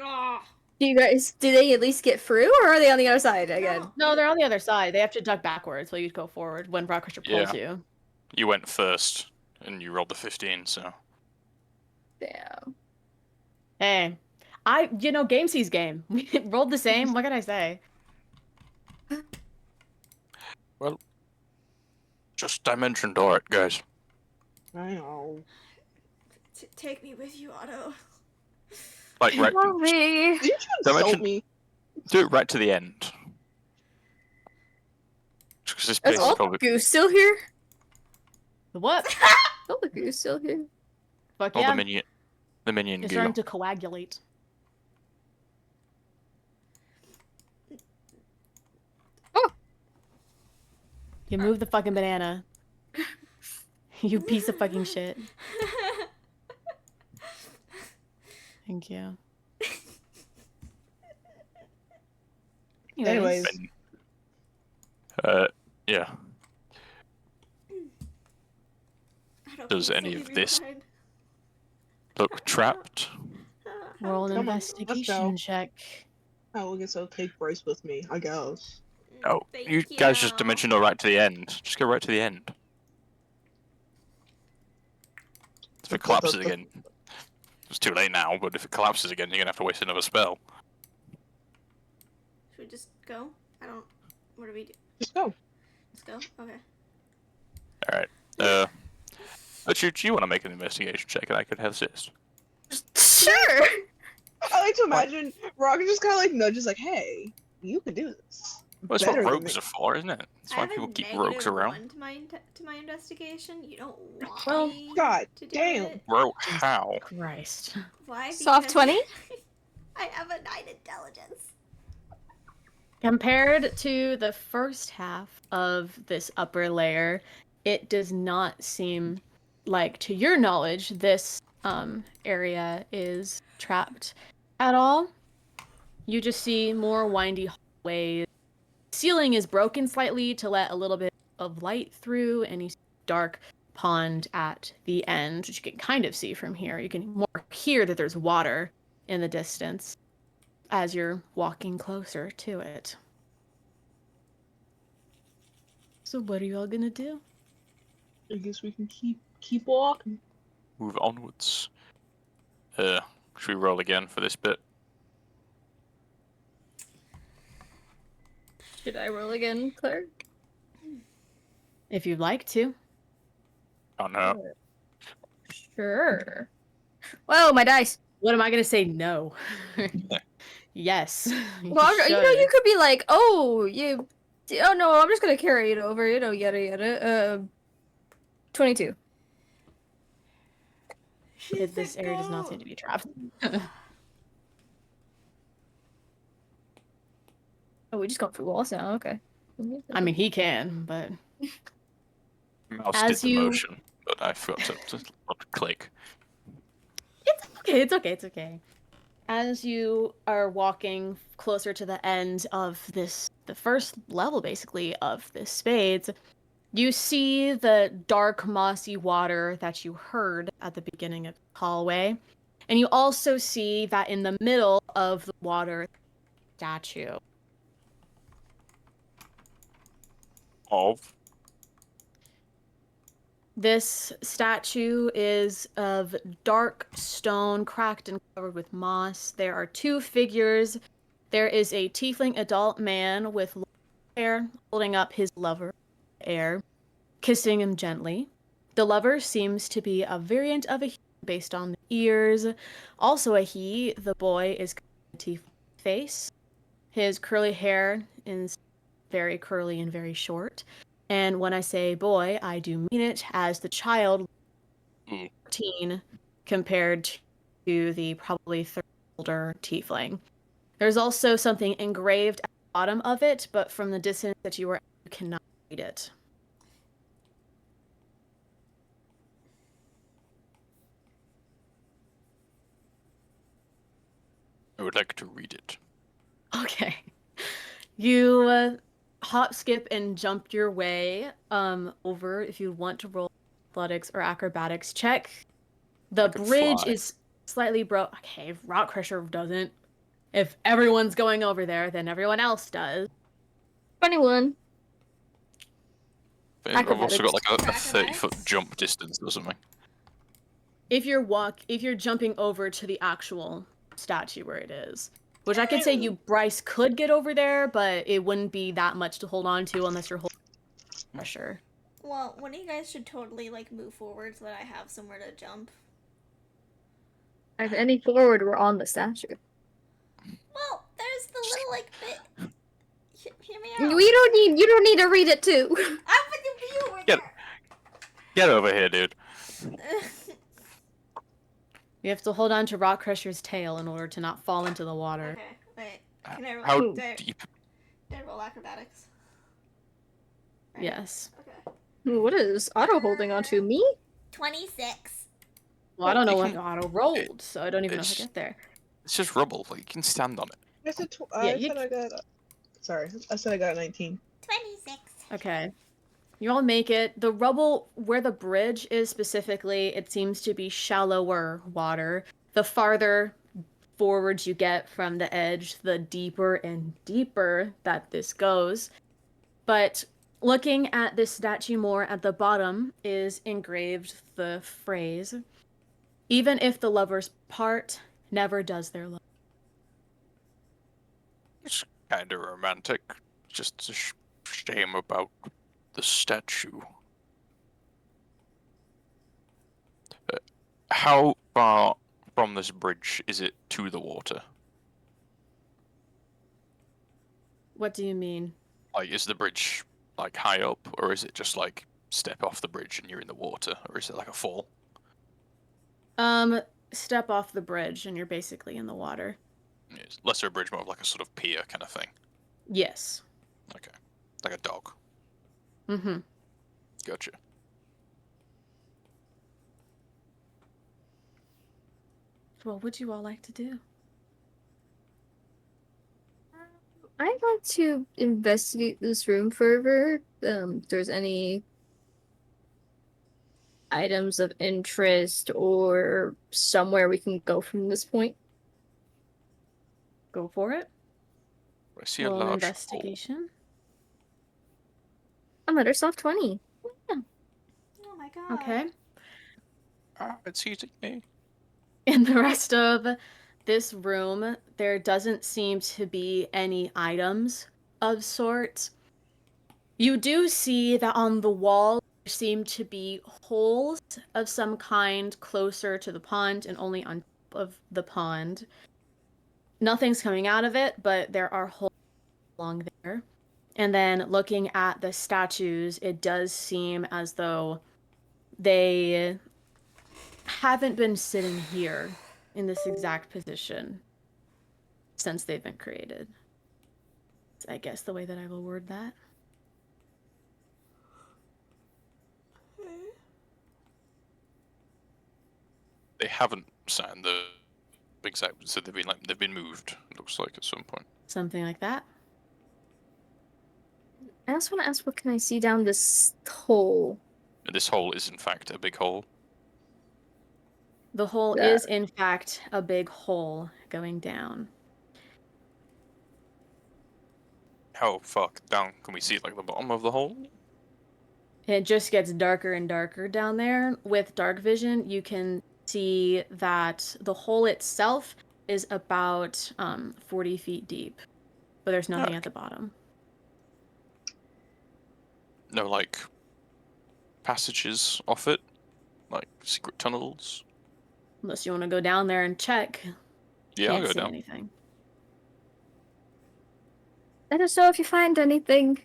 Ah, Do they at least get through, or are they on the other side again? No, they're on the other side. They have to duck backwards while you go forward when Rock Crusher pulls you. You went first, and you rolled the 15, so. Damn. Hey, game sees game. We rolled the same. What can I say? Well, just dimension door it, guys. I know. take me with you, Otto. Like, right. Mommy. Did you insult Dimension- me? Do it right to the end. Because this Is place is all probably. the goose still here? The what? All the goose still here? Fuck All yeah. the minion It's goo. starting to coagulate. Oh. You move the fucking banana. You piece of fucking shit. Thank you. Anyways. Yeah. Otto, Does please any don't of leave me this- behind. Look trapped. Roll an Come on, let's investigation go. check. I guess I'll take Bryce with me. I guess. Oh, Thank you guys just dimension door right to the end. Just go right to the end. If it collapses again, it's too late now. But if it collapses again, you're gonna have to waste another spell. Should we just go? I don't. What do we do? Just go. Just go? Okay. All right. But do you want to make an investigation check, and I could have assist. Sure. I like to imagine Rock just kind of like nudges, like, "Hey, you could do this." Well, that's Better what than rogues me. are for, isn't it? That's I why have people a keep rogues negative around. 1 to my investigation. You don't want Well, me God to do damn. it. Bro, how? Christ. Why? Soft Because 20? I have a 9 intelligence. Compared to the first half of this upper layer, it does not seem like, to your knowledge, this area is trapped at all. You just see more windy hallways. Ceiling is broken slightly to let a little bit of light through, and you see a dark pond at the end, which you can kind of see from here. You can more hear that there's water in the distance as you're walking closer to it. So what are you all gonna do? I guess we can keep walking. Move onwards. Should we roll again for this bit? Should I roll again, Claire? If you'd like to. Oh no. Sure. Whoa, my dice. What am I gonna say? No. Yes. Well, you know, should. you could be like, oh, you. Oh no, I'm just gonna carry it over. You know, yada yada. 22. This area does not seem to be trapped. Oh, we just got through walls now. Okay. I mean, he can, but Mouse As did the you- motion, but I forgot to click. it's okay. It's okay. It's okay. As you are walking closer to the end of the first level, basically, of this spades, you see the dark, mossy water that you heard at the beginning of the hallway. And you also see that in the middle of the water statue. Of This statue is of dark stone, cracked and covered with moss. There are two figures. There is a tiefling adult man with long hair holding up his lover, air, kissing him gently. The lover seems to be a variant of a he based on the ears. Also a he. The boy is a tiefling face. His curly hair is very curly and very short. And when I say boy, I do mean it as the child, 14, compared to the probably 30 older tiefling. There's also something engraved at the bottom of it, but from the distance that you cannot read it. I would like to read it. Okay. You hop, skip, and jump your way over if you want to roll athletics or acrobatics check. The can bridge fly. is slightly broke. Okay, if Rock Crusher doesn't. If everyone's going over there, then everyone else does. 21. I've also got like a Acrobatics. 30-foot jump distance or something. If you're jumping over to the actual statue where it is. Which I could say you, Bryce, could get over there, but it wouldn't be that much to hold on to unless you're holding pressure. Well, one of you guys should totally like move forward so that I have somewhere to jump. If any forward, we're on the statue. Well, there's the little like bit. Hear me out. You don't need to read it too. I'm with you over Get- Get over here, dude. there. You have to hold on to Rock Crusher's tail in order to not fall into the water. Okay, wait. Can I roll? How did I- deep? did I roll acrobatics? Right. Yes. Okay. What is Otto holding onto? Me? 26. Well, I don't know You what can- Otto rolled, so I don't even know how to it's- get there. It's just rubble. Like you can stand on it. I said, Yeah, you I said I got. Sorry, I said I got a 19. 26. Okay. You all make it. The rubble, where the bridge is specifically, it seems to be shallower water. The farther forward you get from the edge, the deeper and deeper that this goes. But looking at this statue more at the bottom is engraved the phrase, "Even if the lovers part, never does their love." It's kind of romantic. Just a shame about the statue. How far from this bridge is it to the water? What do you mean? Like, is the bridge like high up, or is it just like step off the bridge and you're in the water, or is it like a fall? Step off the bridge and you're basically in the water. It's lesser bridge, more of like a sort of pier kind of thing. Yes. Okay, like a dog. Mm-hmm. Gotcha. What would you all like to do? I'd like to investigate this room further. If there's any items of interest or somewhere we can go from this point. Go for it. I see a Roll an large investigation. Another soft 20. Oh my god. Okay. hole. It's eating me. In the rest of this room, there doesn't seem to be any items, of sorts. You do see that on the wall there seem to be holes of some kind closer to the pond and only on top of the pond. Nothing's coming out of it, but there are holes along there. And then looking at the statues, it does seem as though they haven't been sitting here in this exact position since they've been created. I guess the way that I will word that. They haven't sat in the exact. So they've been moved. It looks like at some point. Something like that. I also want to ask, what can I see down this hole? And this hole is in fact a big hole. The hole Yeah. is, in fact, a big hole going down. How far down can we see? Like the bottom of the hole? It just gets darker and darker down there. With dark vision, you can see that the hole itself is about 40 feet deep, but there's nothing at the bottom. No, like passages off it, like secret tunnels. Unless you want to go down there and check. Yeah, I'll Can't go see down. anything. Let us know if you find anything.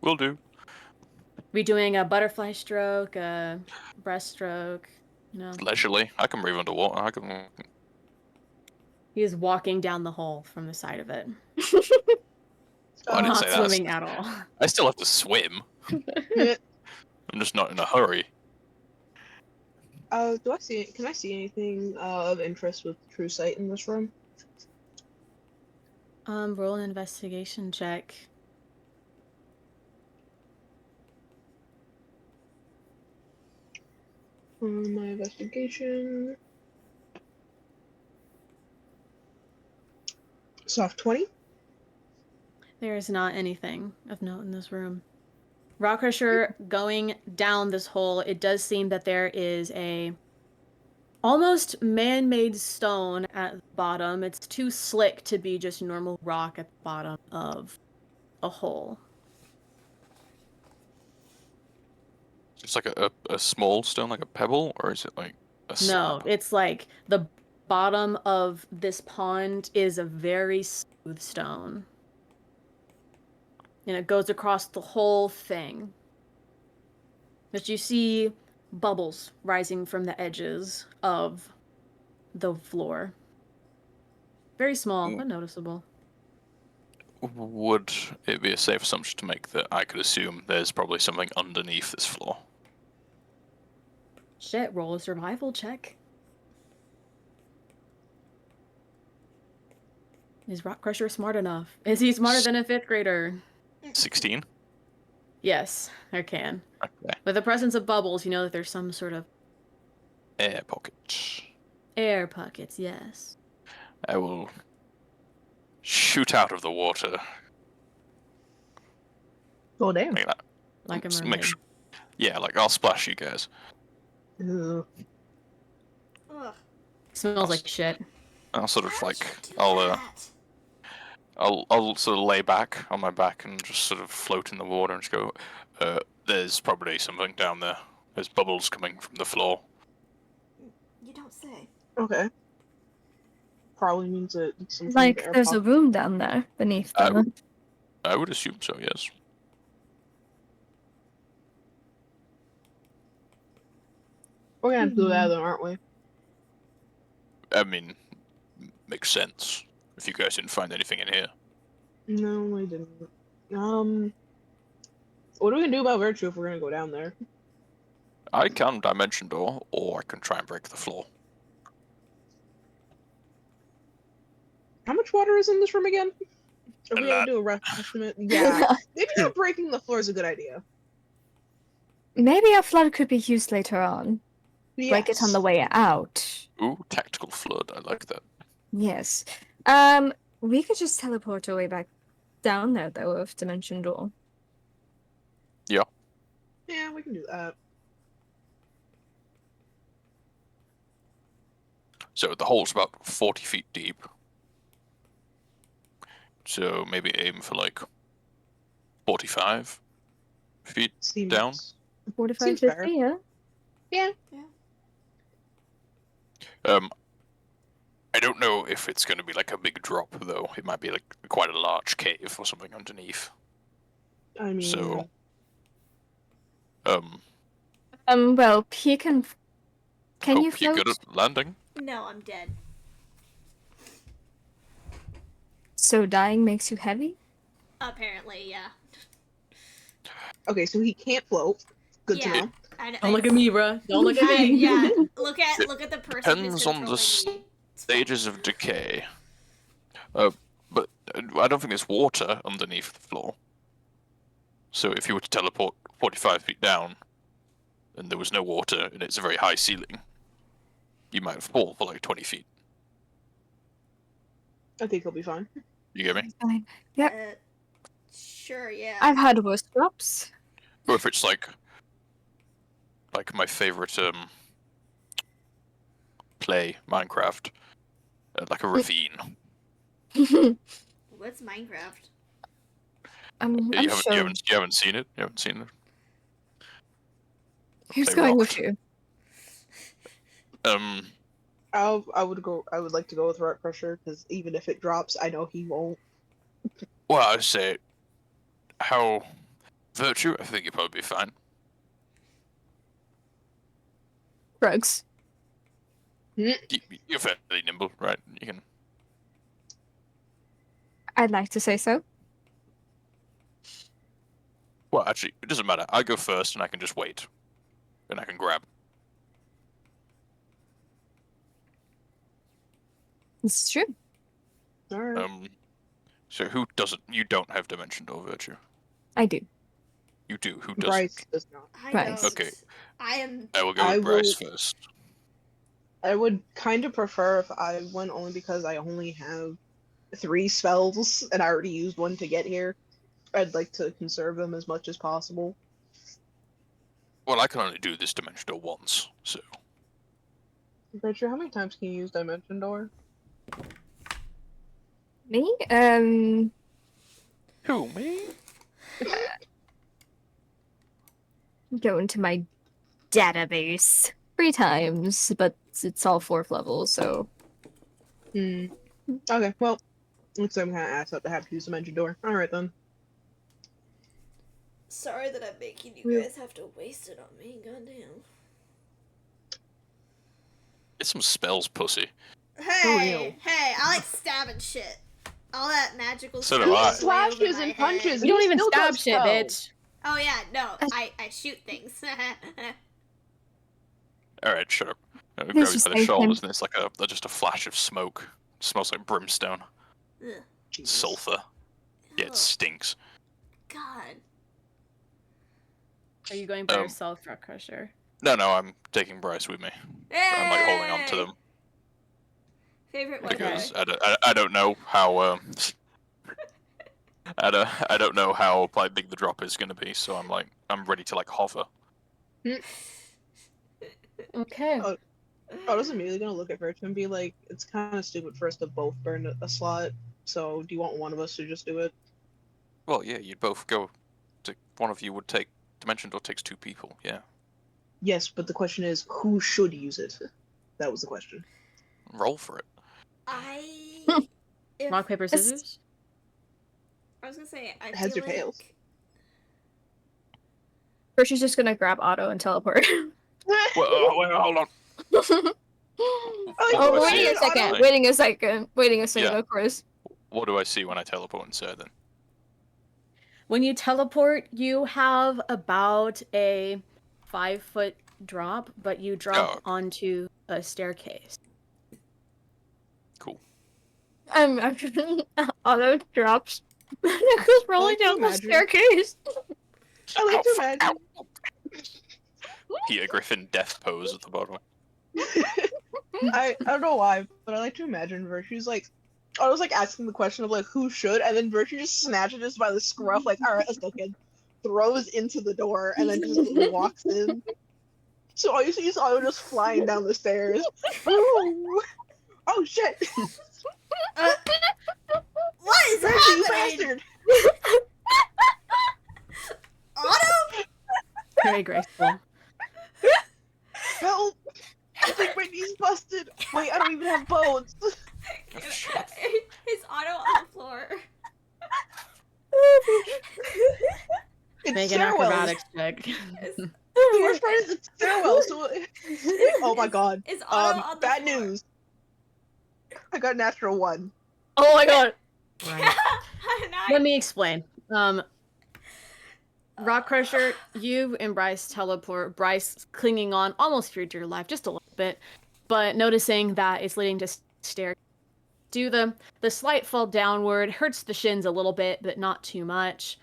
Will do. We doing a butterfly stroke, a breaststroke, you know. Leisurely. I can breathe underwater. I can. He is walking down the hole from the side of it. Well, I didn't Not say that. swimming at all. I still have to swim. Yeah. I'm just not in a hurry. Do I see? Can I see anything of interest with true sight in this room? Roll an investigation check. My investigation. Soft 20. There is not anything of note in this room. Rock Crusher going down this hole, it does seem that there is a almost man-made stone at the bottom. It's too slick to be just normal rock at the bottom of a hole. It's like a small stone, like a pebble, or is it like a slab? No, it's like the bottom of this pond is a very smooth stone. And it goes across the whole thing. But you see bubbles rising from the edges of the floor. Very small, but noticeable. Would it be a safe assumption to make that I could assume there's probably something underneath this floor? Shit, roll a survival check. Is Rock Crusher smart enough? Is he smarter than a 5th grader? 16? Yes, there can. Okay. With the presence of bubbles, you know that there's some sort of Air pocket. air pockets, yes. I will shoot out of the water. Oh damn. Like that. Like a Just mermaid. Yeah, like I'll splash you guys. Ugh. Ugh. Smells like shit. I'll sort of How'd like you do I'll that? I'll sort of lay back on my back and just sort of float in the water and just go, there's probably something down there. There's bubbles coming from the floor. You don't say. Okay. Probably means that it's some kind of Like, air there's a pocket. room down there beneath I them. I would assume so, yes. We're gonna have to do that then, aren't we? I mean, makes sense. If you guys didn't find anything in here. No, I didn't. What are we gonna do about Virtue if we're gonna go down there? I can dimension door, or I can try and break the floor. How much water is in this room again? Are A we gonna lot. do a rough estimate? Yeah. Maybe not breaking the floor is a good idea. Maybe a flood could be used later on. Break it on the Yes. way out. Ooh, tactical flood. I like that. Yes. We could just teleport our way back down there though with Dimension Door. Yeah, we can do that. So the hole's about 40 feet deep. So maybe aim for like 45 feet Seems down. 45, Seems 50, fair. yeah. Yeah. I don't know if it's going to be like a big drop though. It might be like quite a large cave or something underneath. I mean, So, Well, he can. Can you hope you're float? good at landing. No, I'm dead. So dying makes you heavy? Apparently, yeah. okay, so he can't float. Good to Yeah. know. Don't look at me, bruh. Don't look at Hey, me. yeah. Look at the person who's Depends on the controlling me. It's fine. stages of decay. But I don't think there's water underneath the floor. So if you were to teleport 45 feet down, and there was no water, and it's a very high ceiling, you might fall for like 20 feet. I think he'll be fine. You get me? Fine. Yep. Sure, yeah. I've had worse drops. Or if it's like my favorite play, Minecraft, like a ravine. What's Minecraft? I'm You sure. haven't seen it? You haven't seen it? Who's They going with rocked. you? I would like to go with Rock Crusher because even if it drops, I know he won't. Well, I'd say how Virtue, I think you'd probably be fine. Drugs. You're fairly nimble, right? You can. I'd like to say so. Well, actually, it doesn't matter. I go first, and I can just wait, and I can grab. This is true. All right. So who doesn't? You don't have Dimension Door Virtue. I do. You do. Who doesn't? Bryce does not. I Right. don't. Okay. I am. I will go I with Bryce will- first. I would kind of prefer if I went only because I only have 3 spells and I already used one to get here. I'd like to conserve them as much as possible. Well, I can only do this Dimension Door once, so Richard, how many times can you use Dimension Door? Me? who me? Go into my database 3 times, but it's all 4th level, so Okay, well, looks like I'm kind of ass up to have to use Dimension Door. All right then. Sorry that I'm making you guys have to waste it on me. Goddamn. It's some spells, pussy. Hey, I like stabbing shit. All that magical So stuff. do I. is way over Slashes my and head. punches. You don't He even still stab does shit, spells. bitch. Oh yeah, no, I shoot things. All right, shut up. I'll grab He's you just by the saying shoulders, and it's like just a flash of smoke. It smells like brimstone, Ugh. Jesus. sulfur. Yeah, it Ugh, stinks. God. Are you going by Um, yourself, Rock Crusher? No, I'm taking Bryce with me. I'm like holding on to Hey! them Favorite one. because I don't know how I don't know how like big the drop is going to be, so I'm ready to like hover. Okay. Oh. I was immediately gonna look at Virtue and be like, it's kind of stupid for us to both burn a slot. So, do you want one of us to just do it? Well, yeah, you'd both go. One of you would take Dimension Door takes 2 people. Yeah, Yes, but the question is, who should use it? That was the question. roll for it. If, Rock, paper, scissors? I was gonna say, I Heads feel or tails? like- First she's just gonna grab Otto and teleport. Well, hold on. Oh, do I waiting see? a second. Right. Waiting a second, Yeah. of course. What do I see when I teleport inside then? When you teleport, you have about a 5-foot drop, but you drop okay. onto a staircase. Cool. Otto drops. Goes rolling Like, down the imagine. staircase. I like to Ow, imagine. ow. Peter Griffin death pose at the bottom. I don't know why, but I like to imagine Virtue's like, I was like asking the question of like who should, and then Virtue just snatches us by the scruff, like, all right, let's go, kid. Throws into the door and then just walks in. So all you see is Otto just flying down the stairs. Ooh. Oh shit! What is Virtue, you happening? bastard! Very graceful. Help! I think my knee's busted. Wait, I don't even have bones. Is Otto on the floor? It's Make an stairwells. acrobatics check. The worst part is it's stairwell. So, oh my god. Is Otto on the Bad floor? news. I got natural 1. Oh my god. Right. Let me explain. Rock Crusher, you and Bryce teleport. Bryce clinging on almost for dear life, just a little bit, but noticing that it's leading to stairs. Do the slight fall downward, hurts the shins a little bit, but not too much.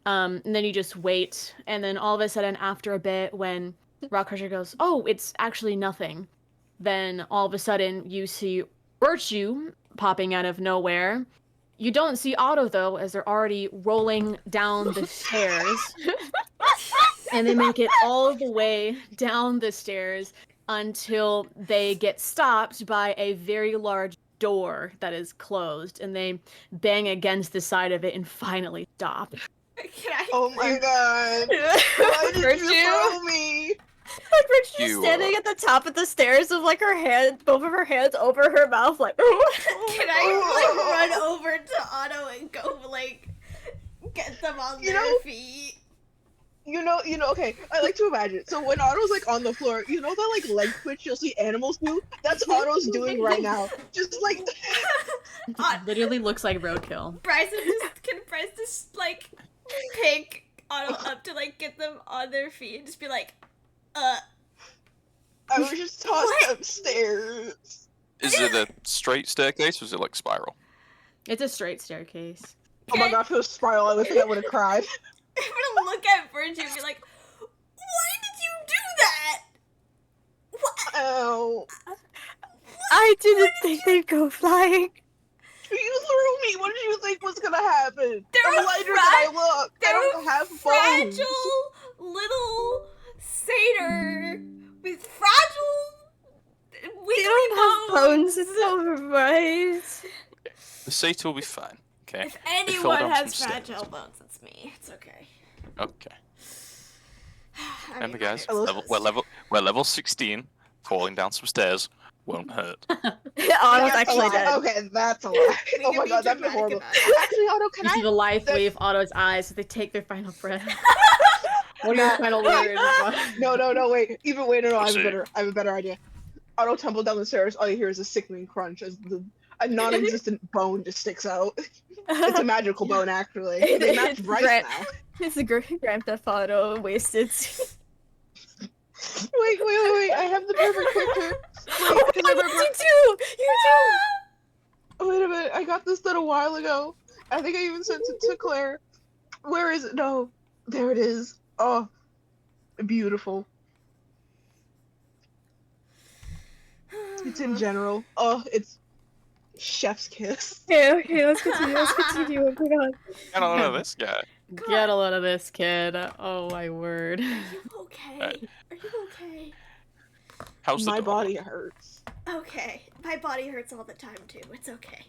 And then you just wait, and then all of a sudden, after a bit, when Rock Crusher goes, "Oh, it's actually nothing," then all of a sudden you see Virtue popping out of nowhere. You don't see Otto though, as they're already rolling down the stairs, and they make it all the way down the stairs until they get stopped by a very large door that is closed, and they bang against the side of it and finally stop. Can I? Oh my god. Why did you throw me? Like Virtue's You, standing at the top of the stairs with like her hand, both of her hands over her mouth, like. Can I like run over to Otto and go like get them on You their know- feet? You know, okay, I like to imagine. So when Otto's like on the floor, you know that like leg twitch you'll see animals do? That's Otto's doing right now. Just like Literally looks like roadkill. Can Bryce just like pick Otto up to like get them on their feet and just be like, I was just tossed upstairs. Is it a straight staircase or is it like spiral? It's a straight staircase. Oh my god, if it was spiral, I would think I would have cried. I'm gonna look at Virtue and be like, why did you do that? What? Ow. I didn't think they'd go flying. You threw me. What did you think was gonna happen? They're I'm lighter than I look. I They're don't have bones. fragile little satyr with fragile They wiggly don't have bones, it's alright. The satyr will be fine. Okay. If They fell anyone down has some stairs. fragile bones, it's me. It's okay. Okay. I Remember, mean, guys, I love we're level 16. Falling down some stairs won't hurt. Otto's That's a actually lie. dead. Okay, that's a lie. We Oh can my be god, that'd be dramatic horrible. about it. Actually, Otto, can You see I? the life That's- leave Otto's eyes as they take their final breath. What are your final words? No, wait. Even wait, no, I Proceed. have a better idea. Otto tumbled down the stairs. All you hear is a sickening crunch as a non-existent bone just sticks out. It's a magical bone, actually. They match It's Bryce red. now. It's a Grand Theft Auto wasted. Wait. I have the perfect picture. Oh my god, you too! You too! Wait a minute. I got this done a while ago. I think I even sent it to Claire. Where is it? No. There it is. Oh. Beautiful. It's in general. Oh, it's chef's kiss. Okay, let's continue. Oh my god. I don't know this guy. Get a load of this, kid. Oh my word. Are you okay? Are you okay? How's the My door? body hurts. Okay. My body hurts all the time too. It's okay.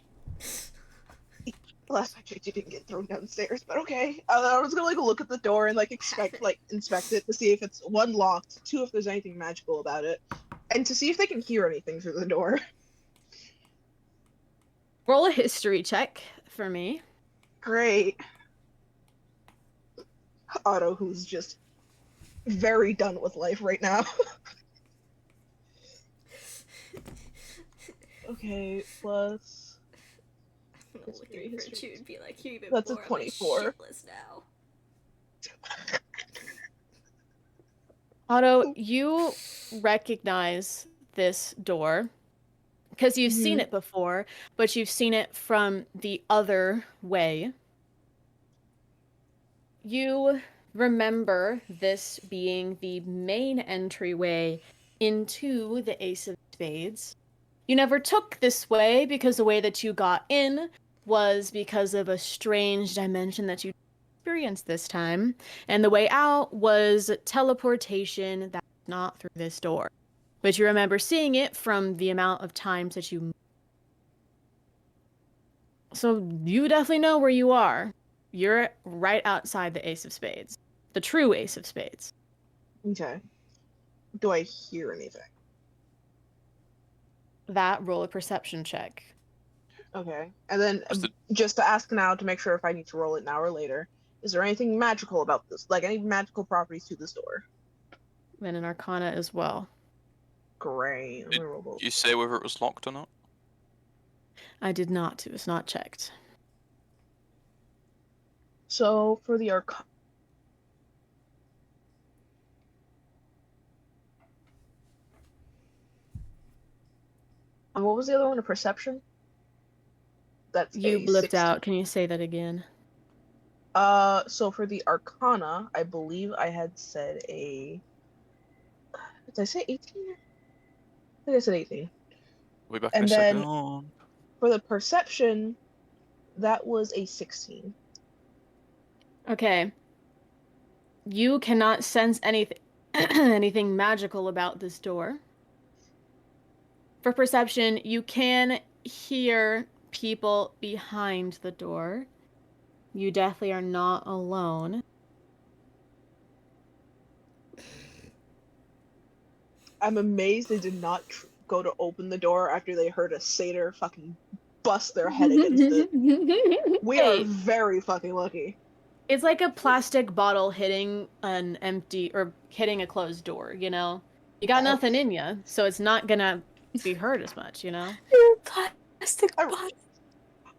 Last I checked, you didn't get thrown downstairs, but okay. I was gonna like look at the door and like inspect it to see if it's one locked, two if there's anything magical about it, and to see if they can hear anything through the door. Roll a history check for me. Great. Otto, who's just very done with life right now. Okay, plus. I'm gonna look at Virtue and be like, you're even That's a more of 24. shitless now. Otto, you recognize this door because you've seen it before, but you've seen it from the other way. You remember this being the main entryway into the Ace of Spades. You never took this way because the way that you got in was because of a strange dimension that you experienced this time, and the way out was teleportation that's not through this door. But you remember seeing it from the amount of times that you... So you definitely know where you are. You're right outside the Ace of Spades. The true Ace of Spades. Okay. Do I hear anything? That roll a perception check. Okay. And then Was the just to ask now to make sure if I need to roll it now or later, is there anything magical about this? Like any magical properties to this door? And an arcana as well. Great. I'm gonna roll both. you say whether it was locked or not? I did not. It was not checked. So for the arcana. And what was the other one? A perception? That's You a blipped 16. out. Can you say that again? So for the arcana, I believe I had said a. Did I say 18? I think I said 18. We'll be back in a And second. then for the perception, that was a 16. Okay. You cannot sense anything anything magical about this door. For perception, you can hear people behind the door. You definitely are not alone. I'm amazed they did not go to open the door after they heard a satyr fucking bust their head against it. We are Hey. very fucking lucky. It's like a plastic bottle hitting an empty or hitting a closed door, you know? You got nothing in you, so it's not gonna be hurt as much, you know? You're plastic I- bottle.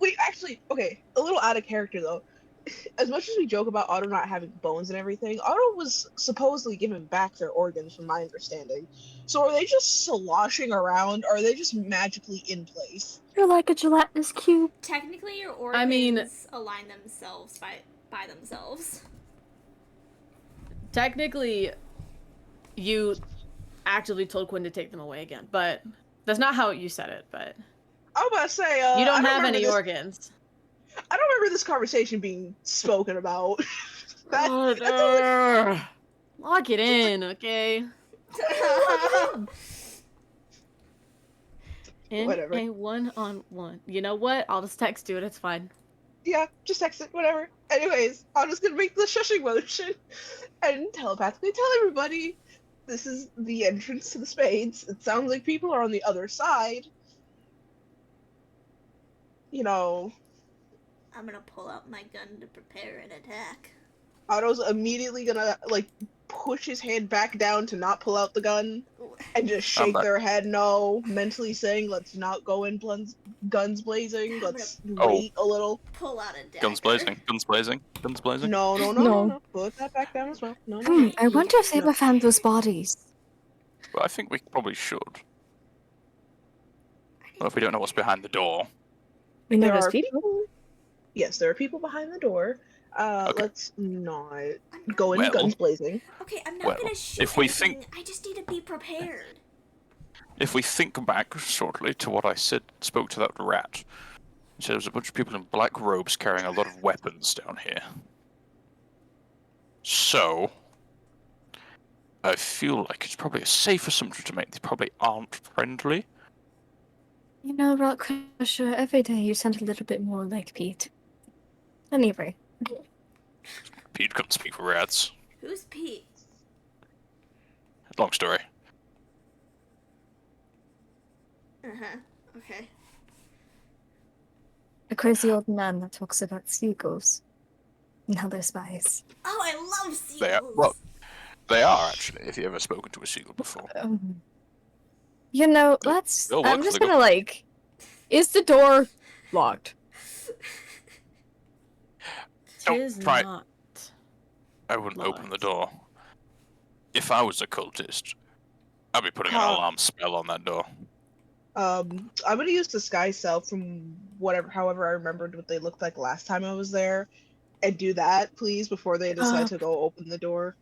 Wait, actually, okay, a little out of character though. As much as we joke about Otto not having bones and everything, Otto was supposedly given back their organs, from my understanding. So are they just sloshing around, or are they just magically in place? You're like a gelatinous cube. Technically, your organs I mean- align themselves by themselves. Technically, you actively told Quinn to take them away again, but that's not how you said it, but I was about to say, you I don't have remember any this- organs. I don't remember this conversation being spoken about. Oh, that sounds like- lock it in, okay? In Whatever. a one-on-one. You know what? I'll just text you it. It's fine. Yeah, just text it, whatever. Anyways, I'm just gonna make the shushing motion and telepathically tell everybody this is the entrance to the spades. It sounds like people are on the other side. You know, I'm gonna pull out my gun to prepare an attack. Otto's immediately gonna like push his hand back down to not pull out the gun and just shake back. their head no, mentally saying, "Let's not go in guns blazing. I'm Let's Oh. wait a little." Pull out a dagger. Guns blazing. Guns blazing. Guns blazing. No, no, no, No. no, no. Put that back down as well. No, no. no. I wonder if they No. ever found those bodies. Well, I think we probably should. Well, if we don't know what's behind the door. We know There those are people. people. Yes, there are people behind the door. Okay. Let's not I'm not- go in Well- guns blazing. Okay, I'm not Well, gonna shoot if we anything. think- I just need to be prepared. If we think back shortly to what I spoke to that rat. He said there was a bunch of people in black robes carrying a lot of weapons down here. So, I feel like it's probably a safe assumption to make they probably aren't friendly. You know, Rock Crusher, every day you sound a little bit more like Pete. Anyway. Pete couldn't speak for rats. Who's Pete? Long story. Okay. A crazy old man that talks about seagulls and how they're spies. Oh, I love seagulls. They are, well, they are actually, if you've ever spoken to a seagull before. You know, They- let's. they'll I'm work just for the gonna like. Is the door locked? Tis Right. not. I wouldn't open the Locked. door. If I was a cultist, I'd be putting an Huh. alarm spell on that door. I'm gonna use disguise self from however I remembered what they looked like last time I was there, and do that, please, before they decide to go open the door.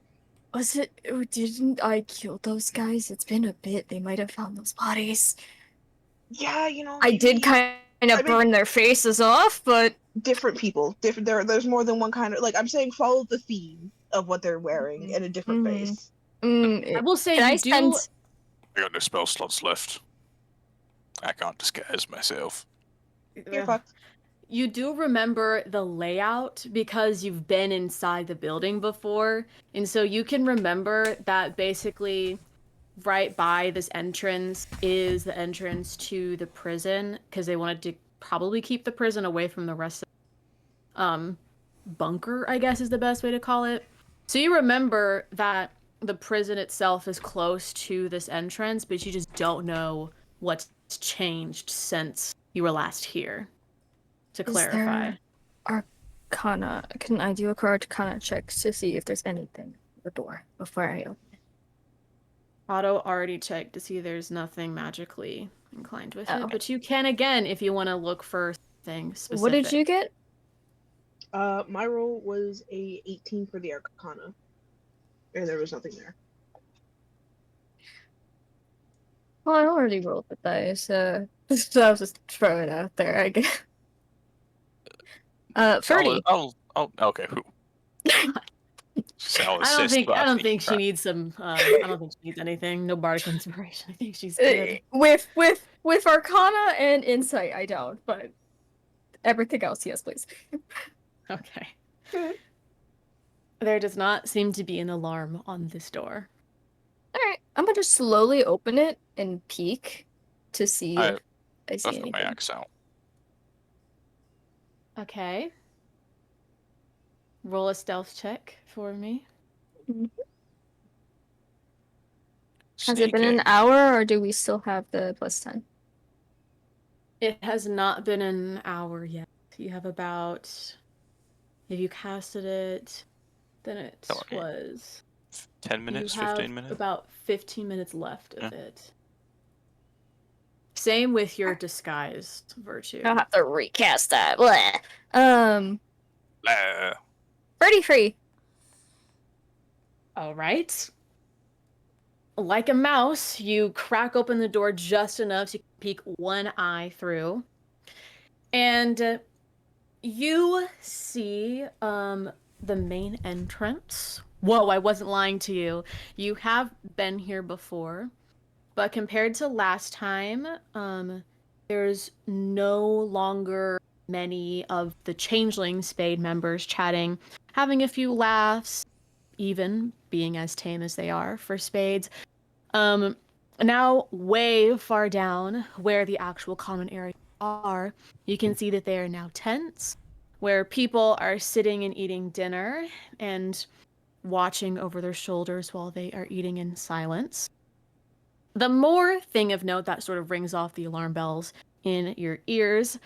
Was it? Didn't I kill those guys? It's been a bit. They might have found those bodies. Yeah, you know. I did maybe kind I of mean- burn their faces off, but different people. Different. There's more than one kind of. Like I'm saying, follow the theme of what they're wearing in a different Mhm. face. I will say can I you do. spend? I got no spell slots left. I can't disguise myself. You're Ugh. fucked. You do remember the layout because you've been inside the building before, and so you can remember that basically right by this entrance is the entrance to the prison because they wanted to probably keep the prison away from the rest of bunker, I guess is the best way to call it. So you remember that the prison itself is close to this entrance, but you just don't know what's changed since you were last here. To Is clarify. there Arcana? Can I do a Arcana check to see if there's anything at the door before I open it? Otto already checked to see there's nothing magically inclined with it, Oh. but you can again if you want to look for things specific. What did you get? My roll was a 18 for the Arcana, and there was nothing there. Well, I already rolled the dice, so I was just throwing it out there, I guess. 30. Okay. Who? So I'll I don't assist, think but I don't think think she that- needs some I don't think she needs anything. No bardic inspiration. I think she's good. With Arcana and Insight, I don't, but everything else, yes, please. Okay. There does not seem to be an alarm on this door. Alright, I'm gonna slowly open it and peek to see if I see I've got my anything. axe out. Okay. Roll a stealth check for me. Has it been an Sneaking. hour, or do we still have the +10? It has not been an hour yet. You have about if you casted it, then it Okay. was 10 minutes, you have 15 minutes? about 15 minutes left of Yeah. it. Same with your disguised virtue. I'll have to recast that. Bleh. Blah. Pretty free. All right. Like a mouse, you crack open the door just enough to peek one eye through. And you see the main entrance. Whoa, I wasn't lying to you. You have been here before, but compared to last time, there's no longer many of the Changeling Spade members chatting, having a few laughs, even being as tame as they are for spades. Now way far down where the actual common areas are, you can see that they are now tents where people are sitting and eating dinner and watching over their shoulders while they are eating in silence. The more thing of note that sort of rings off the alarm bells in your ears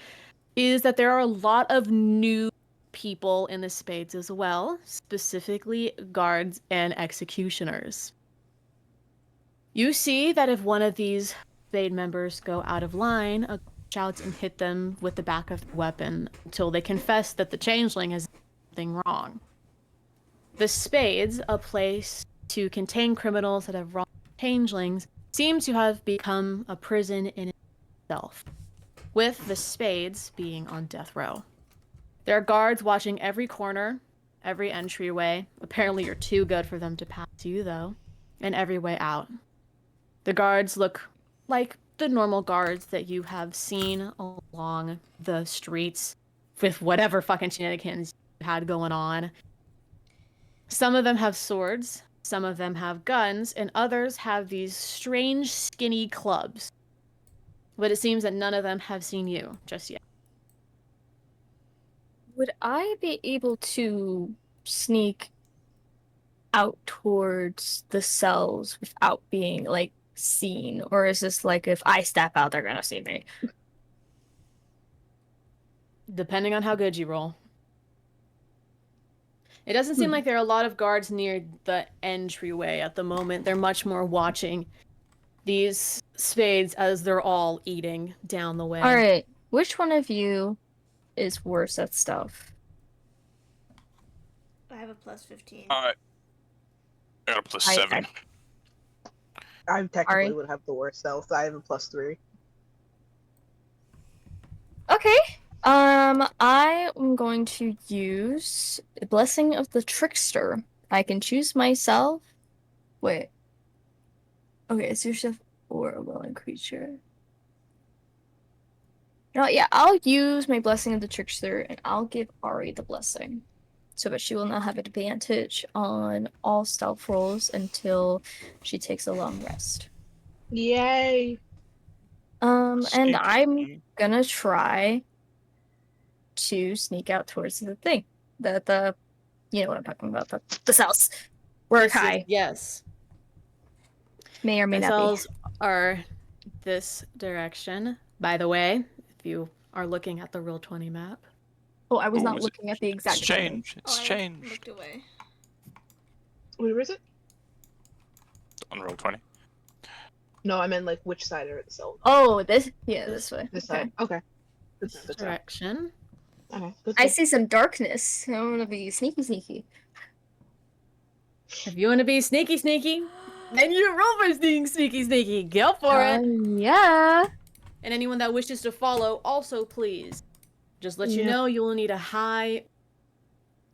is that there are a lot of new people in the spades as well, specifically guards and executioners. You see that if one of these spade members go out of line, a shouts and hit them with the back of the weapon until they confess that the changeling has done something wrong. The spades, a place to contain criminals that have wronged changelings, seem to have become a prison in itself, with the spades being on death row. There are guards watching every corner, every entryway. Apparently you're too good for them to pass you, though, and every way out. The guards look like the normal guards that you have seen along the streets with whatever fucking shenanigans you had going on. Some of them have swords, some of them have guns, and others have these strange skinny clubs. But it seems that none of them have seen you just yet. Would I be able to sneak out towards the cells without being, like, seen? Or is this like if I step out, they're gonna see me? Depending on how good you roll. It doesn't seem like there are a lot of guards near the entryway at the moment. They're much more watching these spades as they're all eating down the way. Alright, which one of you is worse at stuff? I have a +15. I got a +7. I technically Sorry. would have the worst stealth. I have a +3. Okay. I am going to use the Blessing of the Trickster. I can choose myself. Wait. Okay, it's yourself or a willing creature. No, yeah, I'll use my blessing of the trickster, and I'll give Ari the blessing, so that she will not have advantage on all stealth rolls until she takes a long rest. Yay! And I'm Sneaky. gonna try to sneak out towards the thing, the you know what I'm talking about, the cells where Yes, yes, Akai yes. may or may The not be. cells are this direction. By the way, if you are looking at the Roll20 map. Oh, I was Ooh, not is it- looking at the It's exact thing. changed. Oh, It's I changed. looked away. Where is it? On roll 20. No, I meant like which side are the cells? Oh, this way. This Okay. side. Okay. Good This to know, good to know. direction. Okay. Good I to see some darkness. I want to be sneaky. If you want to be sneaky, then you roll for being sneaky. Go for it. Yeah. And anyone that wishes to follow, also please. Just let you Yeah. know you will need a high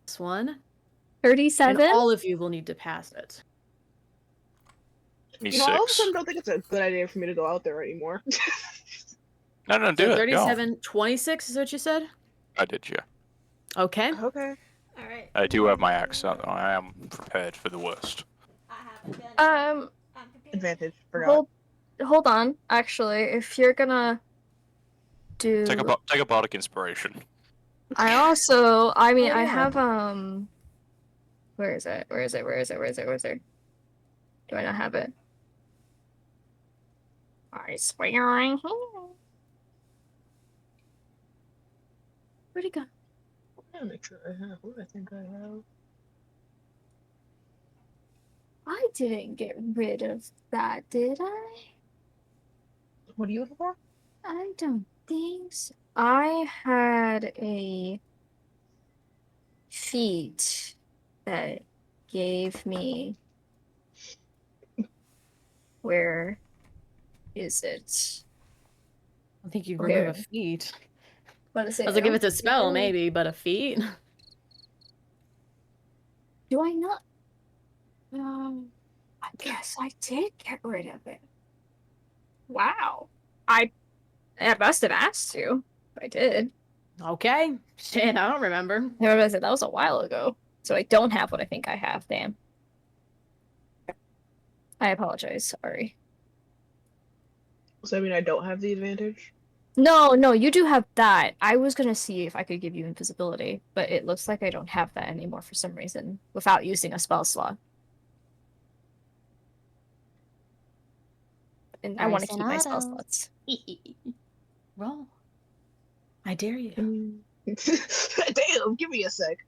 this one. And 37. all of you will need to pass it. Me You know, all of a 6. sudden, don't think it's a good idea for me to go out there anymore. No, do So it. Go. 37, 26 is what you said? I did, yeah. Okay. Okay. All right. I do have my axe. I am prepared for the worst. I have a gun. I'm prepared. Advantage. Forgot. Hold on. Actually, if you're gonna do, Take a bardic inspiration. I also, I mean, Oh, I yeah. have where is it? Do I not have it? I swear I have. Where'd it go? I'm gonna make sure I have what I think I have. I didn't get rid of that, did I? What are you looking for? I don't think so. I had a feat that gave me. Where is it? I think you'd Okay. remove a feat. What is it? I was like, if it's a spell, maybe, but a feat? Do I not? I guess I did get rid of it. Wow. I must have asked to. I did. Okay. Shit, I don't remember. I realized that was a while ago. So I don't have what I think I have, damn. I apologize, sorry. So I mean, I don't have the advantage. No, you do have that. I was gonna see if I could give you invisibility, but it looks like I don't have that anymore for some reason, without using a spell slot. And I want to keep my spell slots. Roll. I dare you. Damn, give me a sec.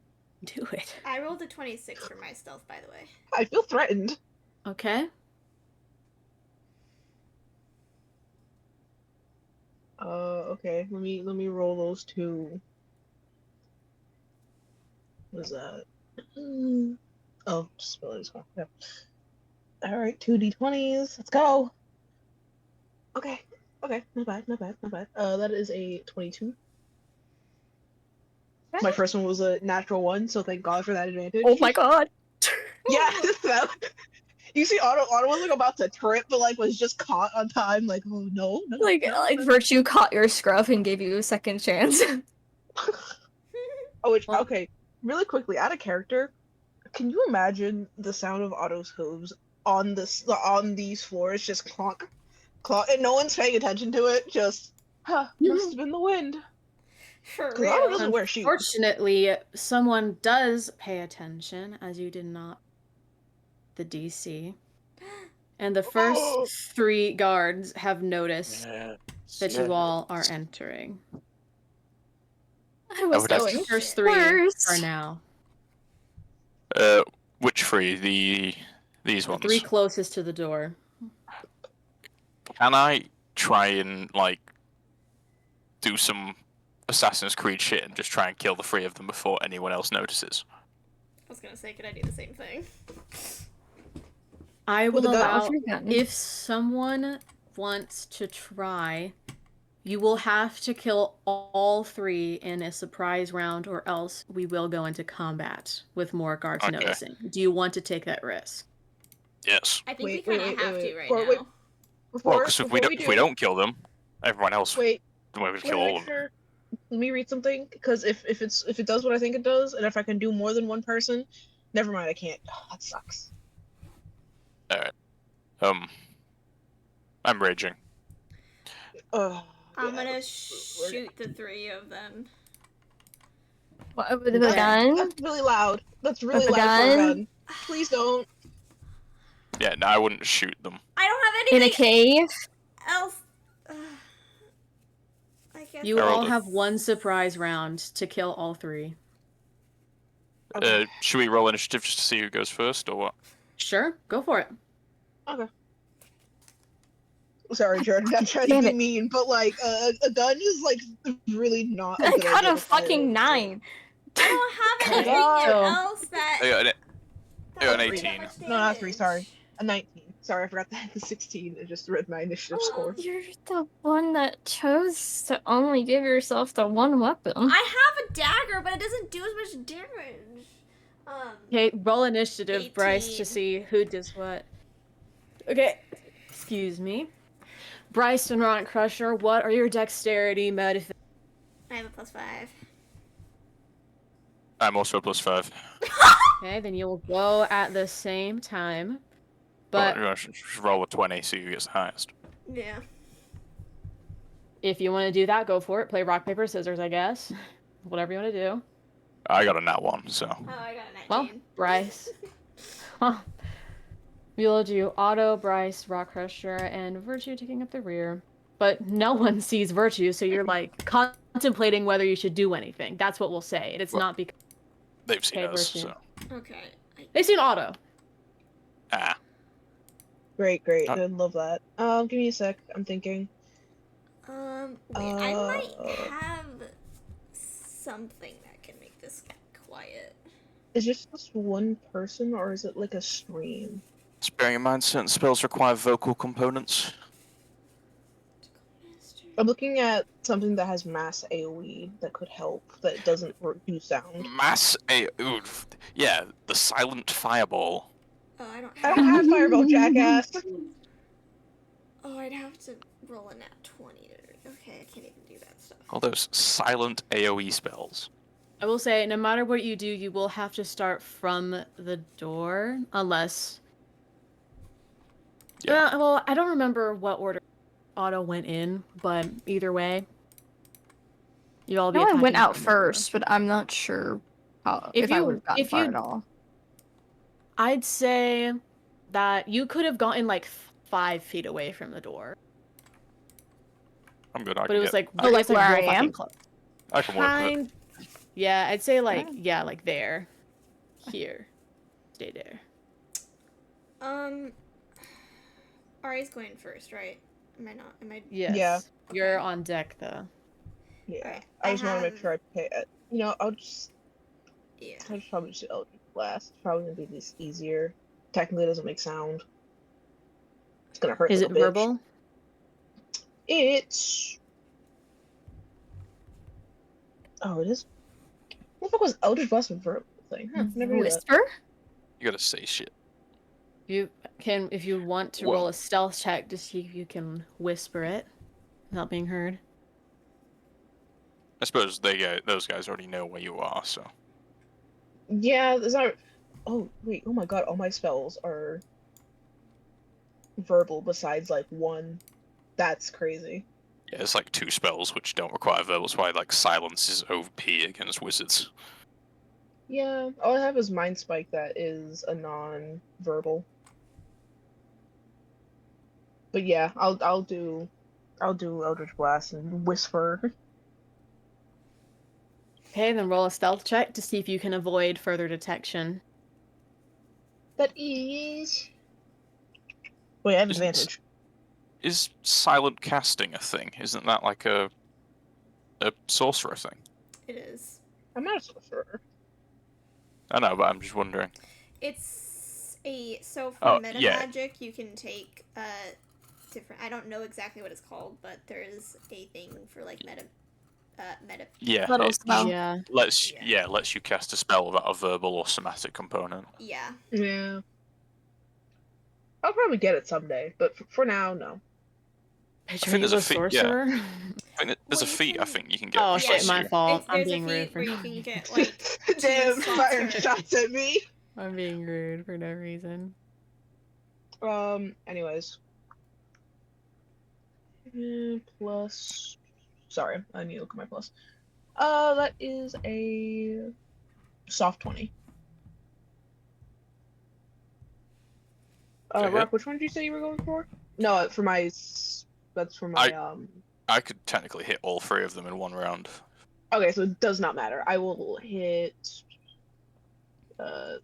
Do it. I rolled a 26 for my stealth, by the way. I feel threatened. Okay. Okay. Let me roll those two. What is that? Oh, just spelling score. Yeah. All right, 2d20s. Let's go. Okay. Okay. Not bad. That is a 22. My first one was a natural one, so thank God for that advantage. Oh my god! Yeah. You see, Otto was like about to trip, but like was just caught on time. Like, oh no. Like Virtue caught your scruff and gave you a second chance. Oh, okay. Really quickly, out of character, can you imagine the sound of Otto's hooves on these floors, just clonk, clonk, and no one's paying attention to it? Just, must have been the wind. For Because Otto real. doesn't wear shoes. Fortunately, someone does pay attention, as you did not the DC. And the first 3 guards have noticed that you all are entering. I was would have going to- The first 3 first. are now. Which 3? These The ones. 3 closest to the door. Can I try and like do some Assassin's Creed shit and just try and kill the 3 of them before anyone else notices? I was gonna say, could I do the same thing? I With will a gun. allow, Off your gun. if someone wants to try, you will have to kill all 3 in a surprise round, or else we will go into combat with more guards Okay. noticing. Do you want to take that risk? Yes. I think we Wait, kind wait, of wait, have wait. to right Or now. wait. Well, because if we don't kill them, everyone else. Wait, Then we would Wait, kill all of them. sure. Let me read something, because if it does what I think it does, and if I can do more than one person, never mind, I can't. Oh, that sucks. Alright. I'm raging. Oh, I'm yeah, gonna we're shoot the 3 of them. What, with a Okay. gun? That's really loud. That's really With a loud for a gun? gun. Please don't. Yeah, no, I wouldn't shoot them. I don't have In a anything cave? else. I guess. You I rolled all a- have one surprise round to kill all 3. Okay. Should we roll initiative just to see who goes first, or what? Sure, go for it. Okay. Sorry, Jordan. I'm trying to Damn be it. mean, but like a gun is like really not a I good got idea a to fire fucking over. 9. I don't have Okay, anything so- else that. I got that an would do 18. that much No, not 3. Sorry, damage. a 19. Sorry, I forgot that the 16. I just read my initiative Oh. score. You're the one that chose to only give yourself the one weapon. I have a dagger, but it doesn't do as much damage. Okay, roll initiative, Bryce, 18. to see who does what. Okay, excuse me. Bryce and Rock Crusher, what are your dexterity modifications? I have a +5. I'm also +5. Okay, then you'll go at the same time. But Well, I should roll a 20, see who gets the highest. Yeah. if you want to do that, go for it. Play rock, paper, scissors, I guess. Whatever you want to do. I got a nat 1, so. Oh, I got a 19. Well, Bryce. We'll do Auto, Bryce, Rock Crusher, and Virtue taking up the rear. But no one sees Virtue, so you're like contemplating whether you should do anything. That's what we'll say. It's Well- not because They've seen Okay, us, Virtue. so. Okay. they've seen Auto. Ah. Great, great. Uh, I love that. Give me a sec. I'm thinking. Wait, I might have something that can make this quiet. Is this just one person, or is it like a stream? Just bearing in mind, certain spells require vocal components. I'm looking at something that has mass AoE that could help, that doesn't do sound. Mass A. Ooh, yeah, the silent fireball. Oh, I don't I have. don't have Fireball, jackass! Oh, I'd have to roll a nat 20 to. Okay, I can't even do that stuff. All those silent AoE spells. I will say, no matter what you do, you will have to start from the door, unless. Yeah. Well, I don't remember what order Auto went in, but either way, you all be. I know I went attacking out from the door. first, but I'm not sure how, If if I you- would have gotten if far you- at all. I'd say that you could have gotten like 5 feet away from the door, I'm good. I but can it was get, like, Oh, like it's, like where real I fucking am? close. I can work with it. Kind. Yeah, I'd say like Alright. yeah, like there, here, stay there. Ari's going first, right? Am I not? Am I? Yes. Yeah. You're Okay. on deck though. Yeah. Alright, I just want to make have- sure I pay it. You know, I'll just Yeah. probably just Eldritch Blast. Probably gonna be this easier. Technically, it doesn't make sound. It's gonna hurt. Is like it a bitch. verbal? It's. Oh, it is. What the fuck was Eldritch Blast a verbal thing? Huh, never knew that. Whisper? You gotta say shit. You can, if you want to Well- roll a stealth check to see if you can whisper it without being heard. I suppose those guys already know where you are, so. Yeah, there's not. Oh wait! Oh my god! All my spells are verbal. Besides like one. That's crazy. Yeah, it's like 2 spells which don't require verbal. That's why like silence is OP against wizards. Yeah, all I have is Mind Spike that is a non-verbal. But yeah, I'll do Eldritch Blast and Whisper. Okay, then roll a stealth check to see if you can avoid further detection. That is. Wait, I have Isn't- advantage. Is silent casting a thing? Isn't that like a sorcerer thing? It is. I'm not a sorcerer. I know, but I'm just wondering. It's so for Oh, meta yeah. magic you can take different. I don't know exactly what it's called, but there is a thing for like meta. Yeah, Little it spell. Yeah. lets you cast a spell without a verbal or somatic component. Yeah. Yeah. I'll probably get it someday, but for now, no. Picture think you there's a with feat, sorcerer. I think there's a Well, you feat I can- think you can get. Oh that shit, lets my you- fault. I'm There's a being rude feat for where you can get like Damn, slots firing for- shots at me. I'm being rude for no reason. Anyways. Plus. Sorry, I need to look at my plus. That is a soft 20. To hit? Rock, which one did you say you were going for? No, for my. That's for my. I could technically hit all three of them in one round. Okay, so it does not matter. I will hit.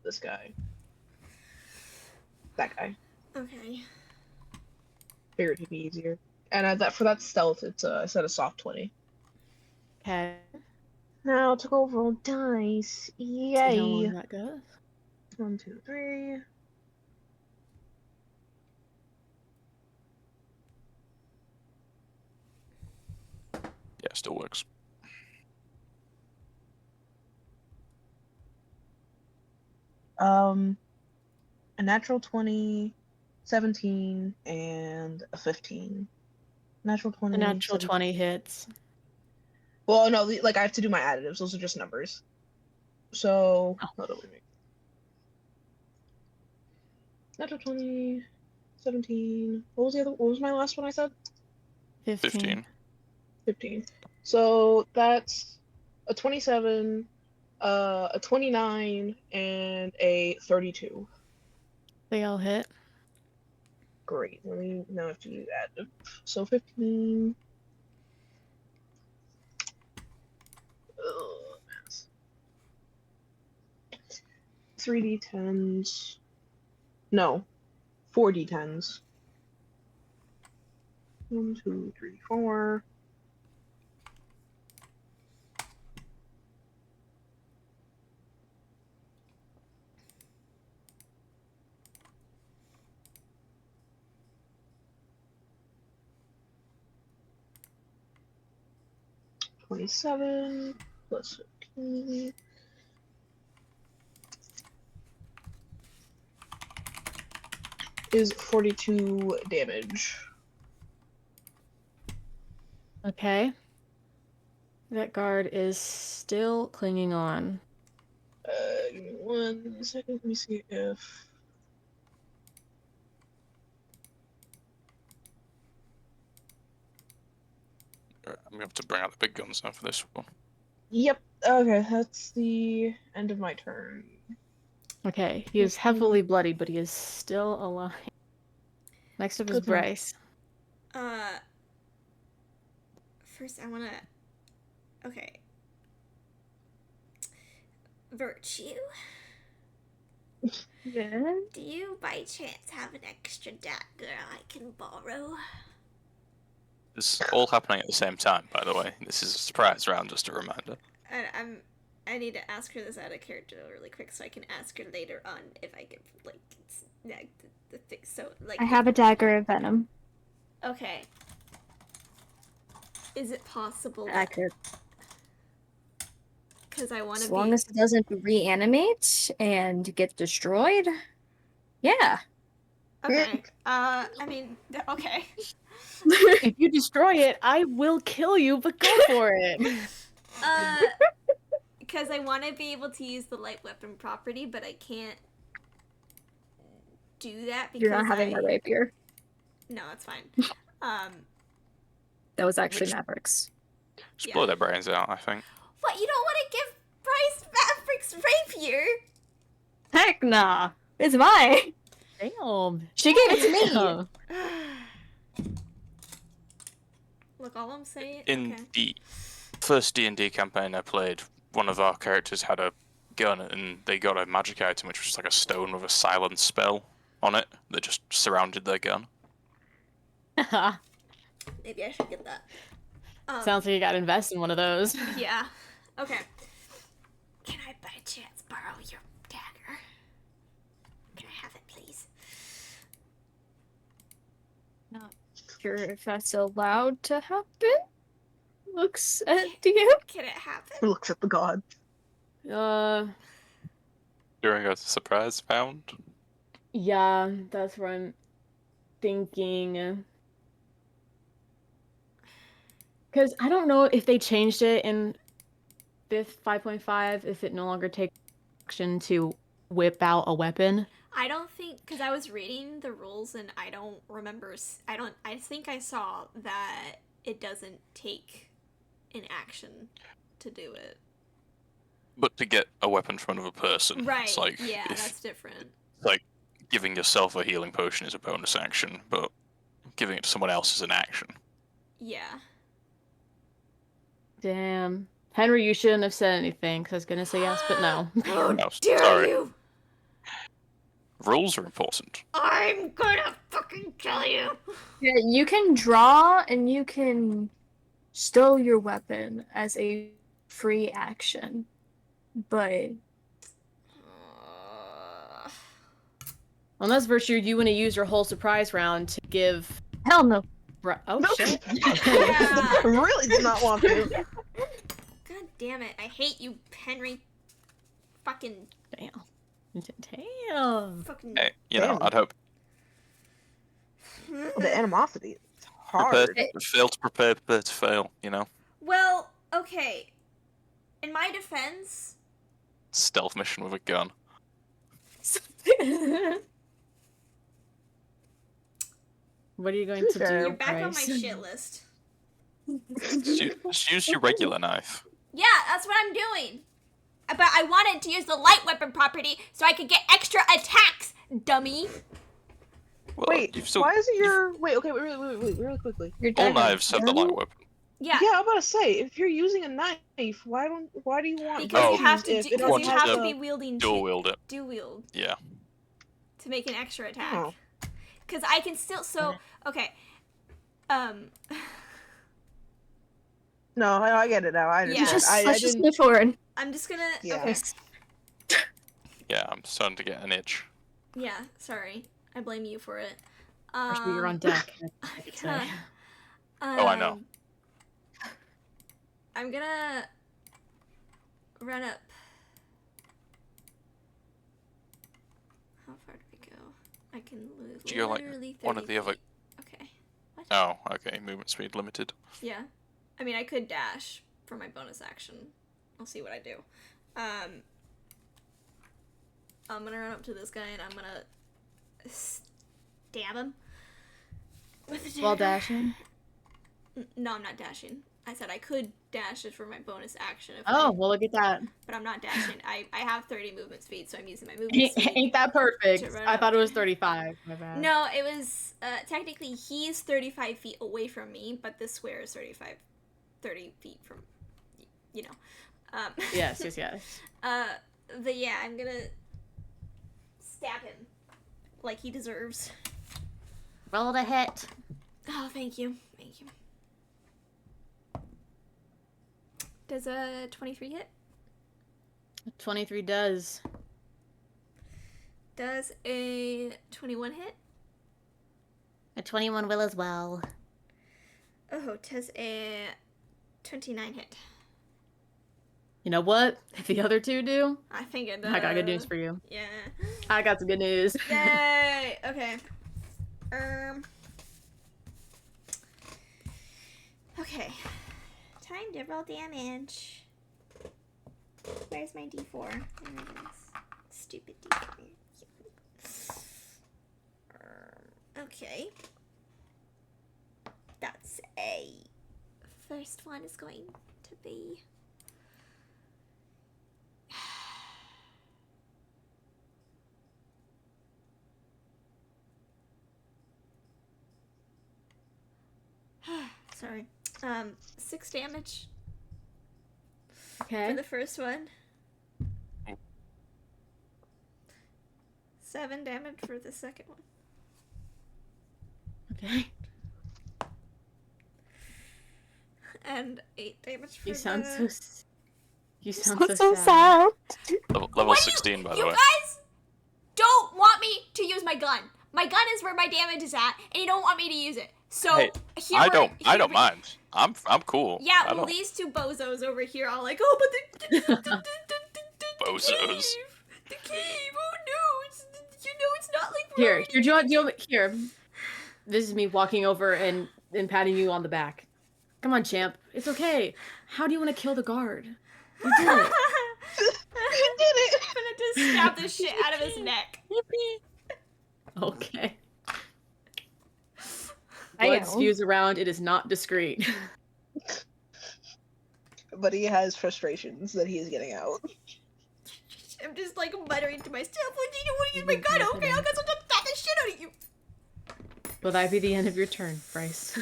This guy. That guy. Okay. Figured he'd be easier. And for that stealth, it's I said a soft 20. Okay. Now to go roll dice. See how Yay! long that goes. 1, 2, 3. Yeah, it still works. A natural 20, 17, and a 15. Natural 20. A natural 17. 20 hits. Well, no, like I have to do my additives. Those are just numbers. So, hold on, wait. Natural 20, 17. What was my last one I said? 15. 15. So that's a 27, a 29, and a 32. They all hit. Great. Let me now have to use additive. So 15. Ugh, math. 3d10s. No, 4d10s. 1, 2, 3, 4. +27 plus 15 is 42 damage. Okay. That guard is still clinging on. Give me 1 second. Let me see if. Alright, I'm gonna have to bring out the big guns now for this one. Yep. Okay, that's the end of my turn. Okay, he is heavily bloody, but he is still alive. Next up is Good to know. Bryce. First I wanna. Okay. Virtue. Yeah. Do you by chance have an extra dagger I can borrow? It's all happening at the same time, by the way. This is a surprise round, just a reminder. And I need to ask her this out of character really quick so I can ask her later on if I can like the thing. So like I have a dagger of venom. Okay. Is it possible? I could, Because I want to as be. long as it doesn't reanimate and get destroyed. Yeah. Okay. I mean, okay. If you destroy it, I will kill you, but go for it. Because I want to be able to use the light weapon property, but I can't do that because You're not having my rapier. No, it's fine. That was actually Maverick's. Just Yeah. blow their brains out, I think. What? You don't want to give Bryce Maverick's rapier? Heck nah. It's mine. Damn. She gave it to me. Damn. Look, all I'm saying. In Okay. the first D&D campaign I played, one of our characters had a gun and they got a magic item which was like a stone with a silence spell on it that just surrounded their gun. Maybe I should get that. Sounds like you gotta invest in one of those. Yeah. Okay. Can I by chance borrow your dagger? Can I have it, please? Not sure if that's allowed to happen. Looks at you. Can it happen? Who looks at the god? During a surprise round. Yeah, that's what I'm thinking. Because I don't know if they changed it in 5.5, if it no longer takes action to whip out a weapon. I don't think, because I was reading the rules and I don't remember. I think I saw that it doesn't take an action to do it. But to get a weapon from another person, Right. it's like Yeah, if, that's different. like giving yourself a healing potion is a bonus action, but giving it to someone else is an action. Yeah. Damn. Henry, you shouldn't have said anything, because I was going to say yes, but no. How No, dare sorry. you! Rules are important. I'm gonna fucking kill you! Yeah, you can draw and you can stow your weapon as a free action, but Unless, Virtue, you want to use your whole surprise round to give... hell no. Oh, No. shit. Yeah. Really did not want to. God damn it! I hate you, Henry. Fucking. Damn. Damn. Fucking. Hey, you know, Damn. I'd hope The animosity is prepare hard. to fail to prepare to fail. You know, Well, okay. In my defense, stealth mission with a gun. What are you going to do, Fair. you're back on my Bryce? shit list. Just use your regular knife. Yeah, that's what I'm doing. But I wanted to use the light weapon property so I could get extra attacks, dummy. Well, Wait, you've still, why isn't your... Wait, okay, wait, really quickly. Your all dagger knives have the gun? light weapon. Yeah, Yeah, I'm about to say, if you're using a knife, why do you want because you Oh, have to. if it Because want you doesn't have to to a- be wielding Dual wield it. dual wield Yeah. to make an extra attack. Oh. Because I can still. So okay. No, I get it now. I Yeah. understand. Let's I just didn't... move forward. I'm just gonna. Yeah. Okay. Yeah, I'm starting to get an itch. Yeah. Sorry, I blame you for it. Virtue, you're on deck. gonna- Oh, I know. I'm gonna run up. How far do I go? I can lose. Did you go, like, literally one of 30 the other- feet. Okay. What? Oh, okay. Movement speed limited. Yeah. I mean, I could dash for my bonus action. I'll see what I do. I'm gonna run up to this guy and I'm gonna stab him with a While dagger. dashing? No, I'm not dashing. I said I could dash it for my bonus action. If Oh, I, well, look at that. but I'm not dashing. I have 30 movement speed, so I'm using my movement speed. Ain't that perfect? to run I up. thought it was 35. My bad. No, it was technically he's 35 feet away from me, but this square is 30 feet from, you know. Yes. But yeah, I'm gonna stab him like he deserves. Roll the hit. Oh, thank you. Does a 23 hit? 23 does. Does a 21 hit? A 21 will as well. Oh, does a 29 hit? You know what? If the other two do, I think it does. I got good news for you. Yeah. I got some good news. Yay! Okay. Okay. Time to roll damage. Where's my D4? There it is. Stupid D4. Okay. That's a first one is going to be sorry. 6 damage Okay. for the first one. 7 damage for the second one. Okay. And 8 damage for You sound the... so. You sound That's so so sad. sad. Level 16, by the You way. guys don't want me to use my gun. My gun is where my damage is at, and you don't want me to use it. So Hey, here I we're- don't here we- mind. I'm cool. Yeah, I well, don't- these two bozos over here are like, oh, but the Bozos. The cave. Oh no, it's not like we're Here, already- here, do you want here? This is me walking over and patting you on the back. Come on, champ. It's okay. How do you want to kill the guard? You did it. You did it! I'm gonna just stab the shit out of his neck. Okay. I Blood know. spews around. It is not discreet. But he has frustrations that he is getting out. I'm just like muttering to myself, what do you want to use my gun? Okay, I'll just stab the shit out of you. Will that be the end of your turn, Bryce?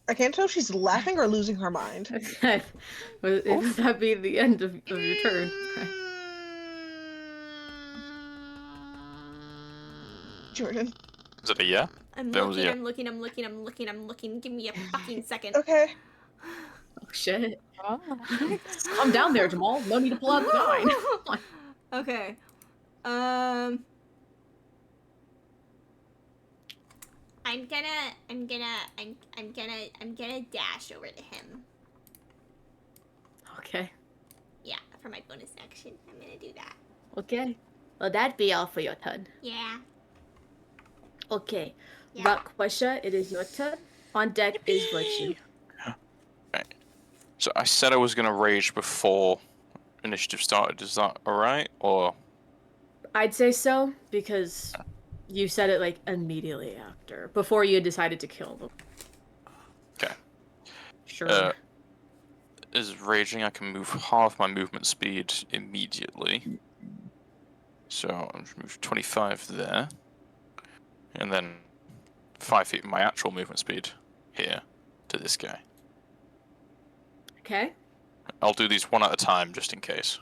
I can't tell if she's laughing or losing her mind. Will that be the end of your turn? Jordyn. Is it a yeah? I'm That was looking, yeah. I'm looking. Give me a fucking second. Okay. Oh shit. Oh. Calm down there, Jamal. No need to pull out the nine. Come on. Okay. I'm gonna dash over to him. Okay. Yeah, for my bonus action. I'm gonna do that. Okay. Well, that'd be all for your turn. Yeah. Okay. Yeah. Rak'Quesha, it is your turn. On deck is Virtue. Okay. So I said I was gonna rage before initiative started. Is that alright? Or I'd say so, because you said it like immediately after, before you had decided to kill them. okay. Sure. Is raging? I can move half my movement speed immediately. So I'll just move 25 there, and then 5 feet my actual movement speed here to this guy. Okay. I'll do these one at a time just in case.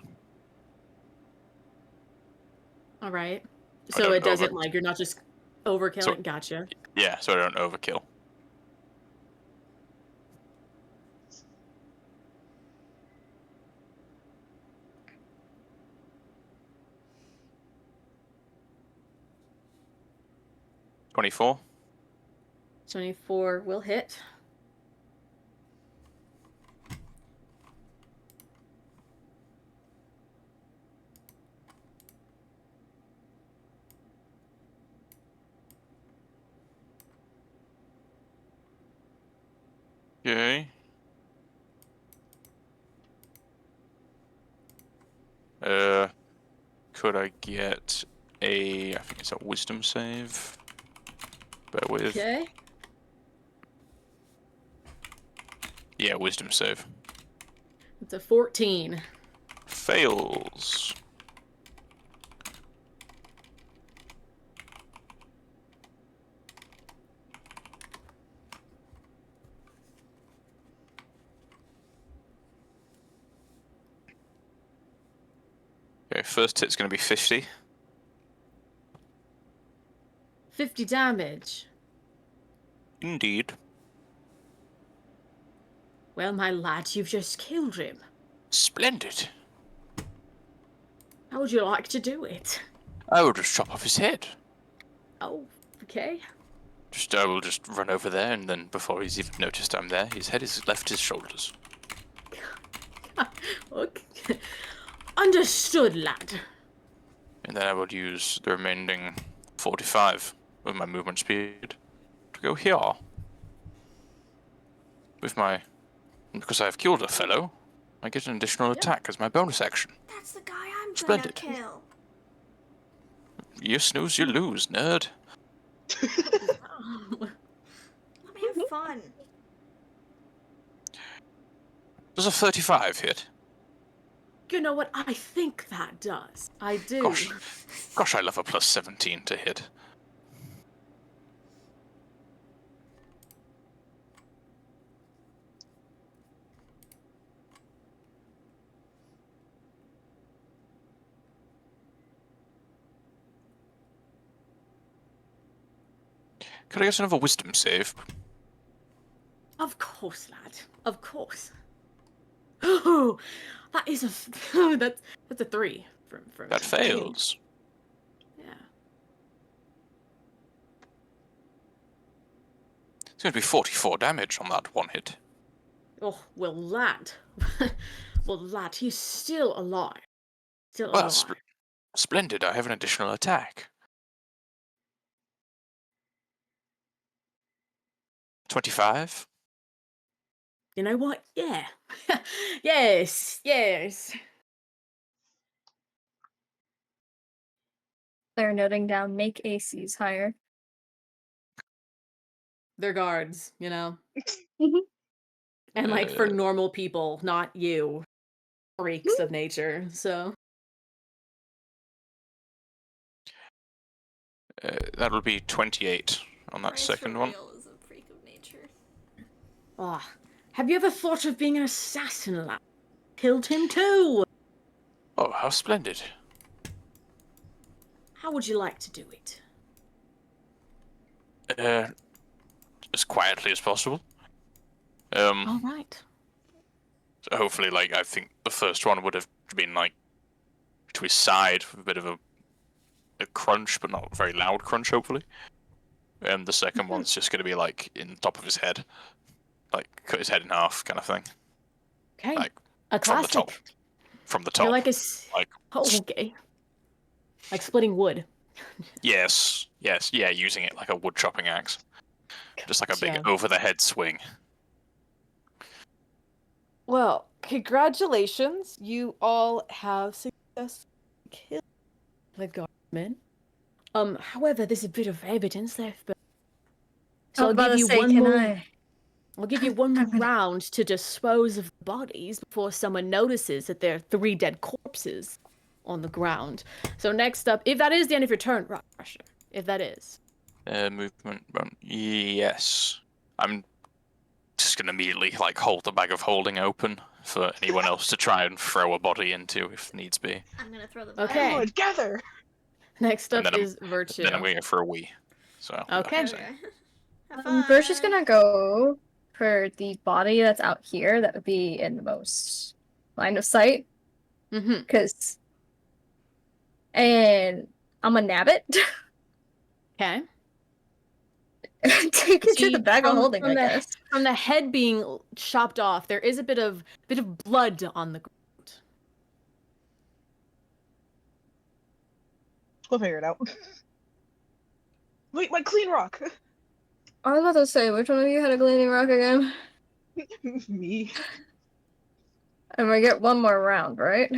All right. I So don't it doesn't over- like you're not just overkilling. So- Gotcha. Yeah, so I don't overkill. $24. 24 will hit. Okay. Could I get I think it's a wisdom save? Bear with. Okay. Yeah, wisdom save. It's a 14. Fails. Okay, first hit's gonna be 50. 50 damage. Indeed. Well, my lad, you've just killed him. Splendid. How would you like to do it? I will just chop off his head. Oh, okay. I will just run over there, and then before he's even noticed I'm there, his head is left his shoulders. Okay. Understood, lad. And then I will use the remaining 45 of my movement speed to go here. Because I have killed a fellow, I get an additional attack as my bonus action. That's the guy I'm Splendid. gonna kill. You snooze, you lose, nerd. Let me have fun. Does a 35 hit? You know what? I think that does. I do. Gosh, I love a plus 17 to hit. Could I get another wisdom save? Of course, lad. Of course. Oh, that is a that's a 3 from That fails. Yeah. It's going to be 44 damage on that one hit. Oh, well, lad. Well, lad, he's still alive. Still Well, alive. Splendid, I have an additional attack. 25? You know what? Yeah. Yes, yes. They're noting down make ACs higher. They're guards, you know? Mhm. And like for Uh, normal people, not you. Freaks of nature, so. That'll be 28 on that Bryce for second one. real is a freak of nature. Ah. Have you ever thought of being an assassin, lad? Killed him too! Oh, how splendid. How would you like to do it? As quietly as possible. Um, Alright. so hopefully, like, I think the first one would have been, like, to his side, with a bit of a crunch, but not a very loud crunch, hopefully. And the second one's just going to be, like, in the top of his head. Like, cut his head in half, kind of thing. Okay. Like, A from the top. classic. From the You're top. like a Like, oh, okay. Like splitting wood. yes, yeah, using it like a wood chopping axe. Just like a big Gotcha. over-the-head swing. Well, congratulations. You all have successfully killed The guardsmen. However, there's a bit of evidence left, but I so was I'll about give to you say, one can more. I? I'll give you one more I'm gonna- round to dispose of the bodies before someone notices that there are 3 dead corpses on the ground. So next up, if that is the end of your turn, Rusher, if that is. Movement. Yes. I'm just gonna immediately like hold the bag of holding open for anyone else to try and throw a body into if needs be. I'm gonna throw the body. Okay. Everyone gather. Next And up then is Virtue. Then I'm going for a wee. So I'll do that Okay. in a second. Okay. Have fun. Birch is gonna go for the body that's out here that would be in the most line of sight. Mm-hmm. And I'm gonna nab it. Okay. Take it to See, the bag of holding, I the, guess. From the head being chopped off, there is a bit of blood on the ground. We'll figure it out. Wait, my clean rock. I was about to say, which one of you had a gleaming rock again? Me. And we get one more round, right?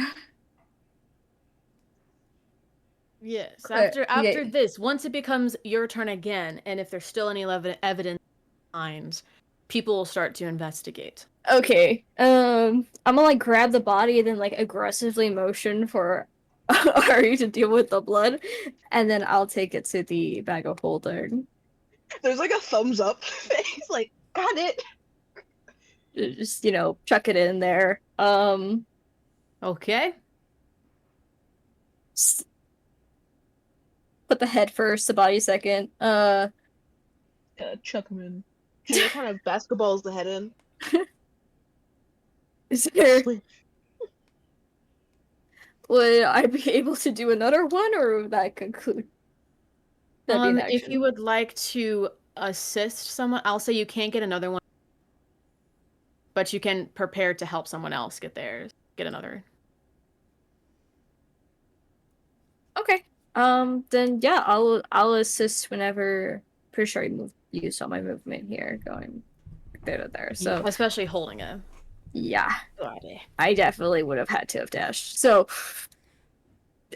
Yes. Yeah. After this, once it becomes your turn again, and if there's still any evidence behind, people will start to investigate. Okay. I'm gonna like grab the body and then like aggressively motion for Ari to deal with the blood, and then I'll take it to the bag of holding. There's like a thumbs up face, like, got it. Just, chuck it in there. Okay. s- Put the head first, the body second. Yeah, chuck him in. What kind of basketball is the head in? Is there? Swish. Would I be able to do another one, or would that conclude? That'd be an If action. you would like to assist someone, I'll say you can't get another one, but you can prepare to help someone else get theirs. Get another. Okay. Then yeah, I'll assist whenever. Pretty sure you saw my movement here, going there to there. So Especially holding it. yeah, Alrighty. I definitely would have had to have dashed. So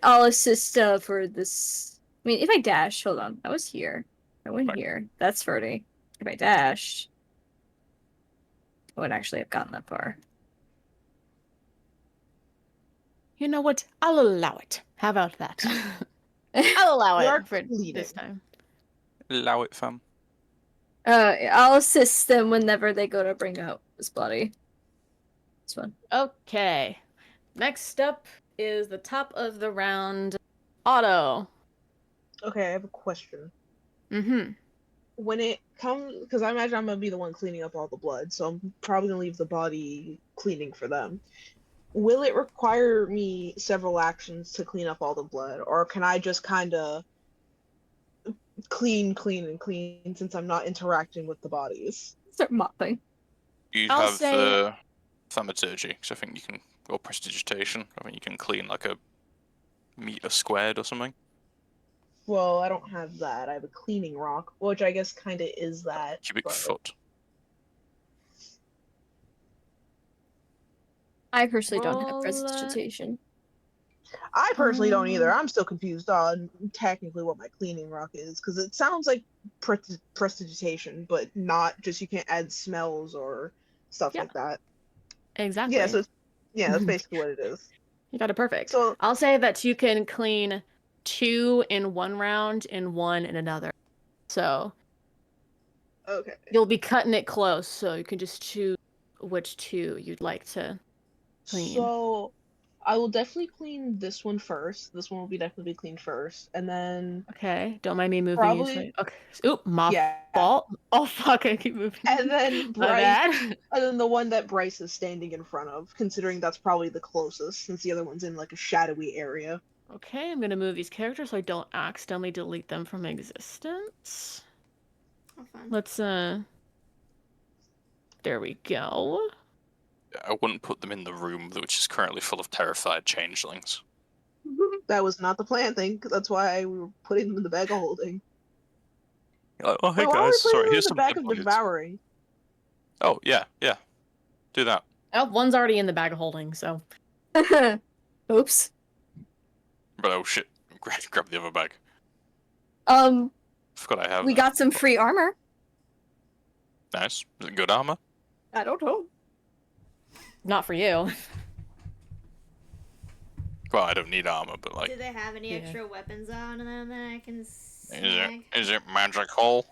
I'll assist for this. I mean, if I dash, hold on, I was here. I went Right. here. That's 30. If I dashed, I would actually have gotten that far. You know what? I'll allow it. How about that? I'll allow We are it for leading. this time. Allow it, fam. I'll assist them whenever they go to bring out this body. This one. Okay. Next up is the top of the round. Otto. Okay, I have a question. Mm-hmm. When it comes, because I imagine I'm gonna be the one cleaning up all the blood, so I'm probably gonna leave the body cleaning for them. Will it require me several actions to clean up all the blood, or can I just kind of clean since I'm not interacting with the bodies? Start mopping. You I'll have say- thaumaturgy, so I think you can, or prestidigitation. I think you can clean like a meter squared or something. Well, I don't have that. I have a cleaning rock, which I guess kind of is that. Cubic but- foot. I personally don't have Roll, prestidigitation. I personally don't either. Um, I'm still confused on technically what my cleaning rock is, because it sounds like prestidigitation, but not just you can't add smells or stuff Yeah. like that. Exactly. Yeah, so that's basically what it is. You got it perfect. So I'll say that you can clean 2 in one round and 1 in another. So okay. you'll be cutting it close, so you can just choose which 2 you'd like to clean. So I will definitely clean this one first. This one will be definitely cleaned first, and then Okay, don't mind me moving Probably- you. Okay. Oop, my yeah, fault. Oh fuck, I keep moving. and then My Bryce, bad. and then the one that Bryce is standing in front of, considering that's probably the closest, since the other one's in like a shadowy area. Okay, I'm gonna move these characters so I don't accidentally delete them from existence. Oh, fun. Let's there we go. I wouldn't put them in the room which is currently full of terrified changelings. That was not the plan thing. That's why we were putting them in the bag of holding. You're like, oh hey Wait, why are we guys, putting sorry, them in here's the some bag dead of bodies. devouring? Oh yeah, do that. Oh, one's already in the bag of holding, so Oops. But oh shit, grab the other bag. Forgot I have. We that. got some free armor. Nice. Is it good armor? I don't know. not for you. Well, I don't need armor, but like, Do they have any Yeah. extra weapons on them that I can snag? is it magical?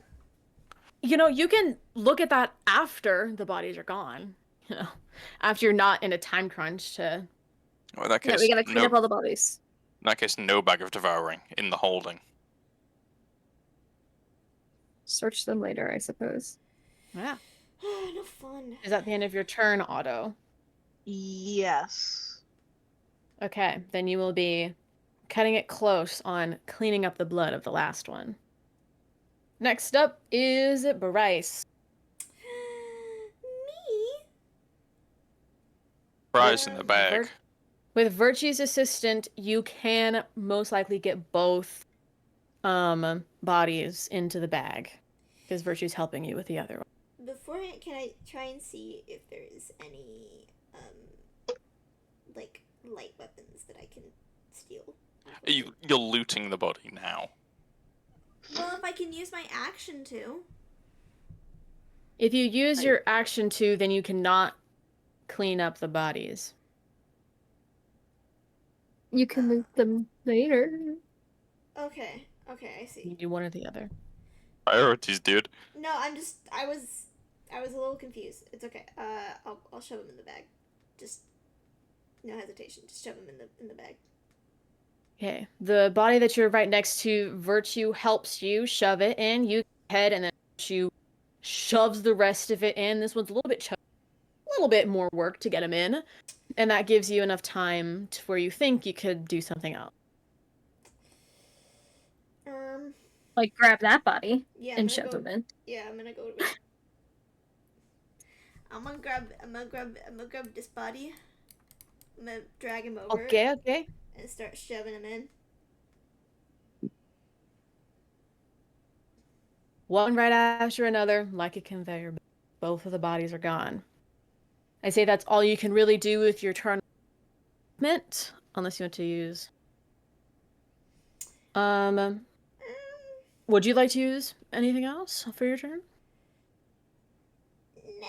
You know, you can look at that after the bodies are gone. You know, after you're not in a time crunch to. Well, in that Yeah, case, we gotta clean no. up all the bodies. In that case, no bag of devouring in the holding. Search them later, I suppose. Yeah. No fun. Is that the end of your turn, Otto? Yes. Okay, then you will be cutting it close on cleaning up the blood of the last one. Next up is Bryce. Me? Prize in the bag. With Virtue's assistant, you can most likely get both bodies into the bag because Virtue's helping you with the other one. Beforehand, can I try and see if there's any, like, light weapons that I can steal? You're looting the body now. Well, if I can use my action to. If you use your action to, then you cannot clean up the bodies. You can loot them later. Okay, I see. You do one or the other. Priorities, dude. No, I was a little confused. It's okay. I'll shove them in the bag. Just no hesitation. Just shove them in the bag. Okay, the body that you're right next to, Virtue helps you shove it in. You head, and then Virtue shoves the rest of it in. This one's a little bit more work to get him in, and that gives you enough time to where you think you could do something else. Like, grab that body Yeah. and shove them in. Yeah, I'm gonna go to it. I'm gonna grab this body. I'm gonna drag him over. Okay. And start shoving him in. One right after another, like a conveyor belt. Both of the bodies are gone. I say that's all you can really do with your turn movement, unless you want to use. Would you like to use anything else for your turn? No.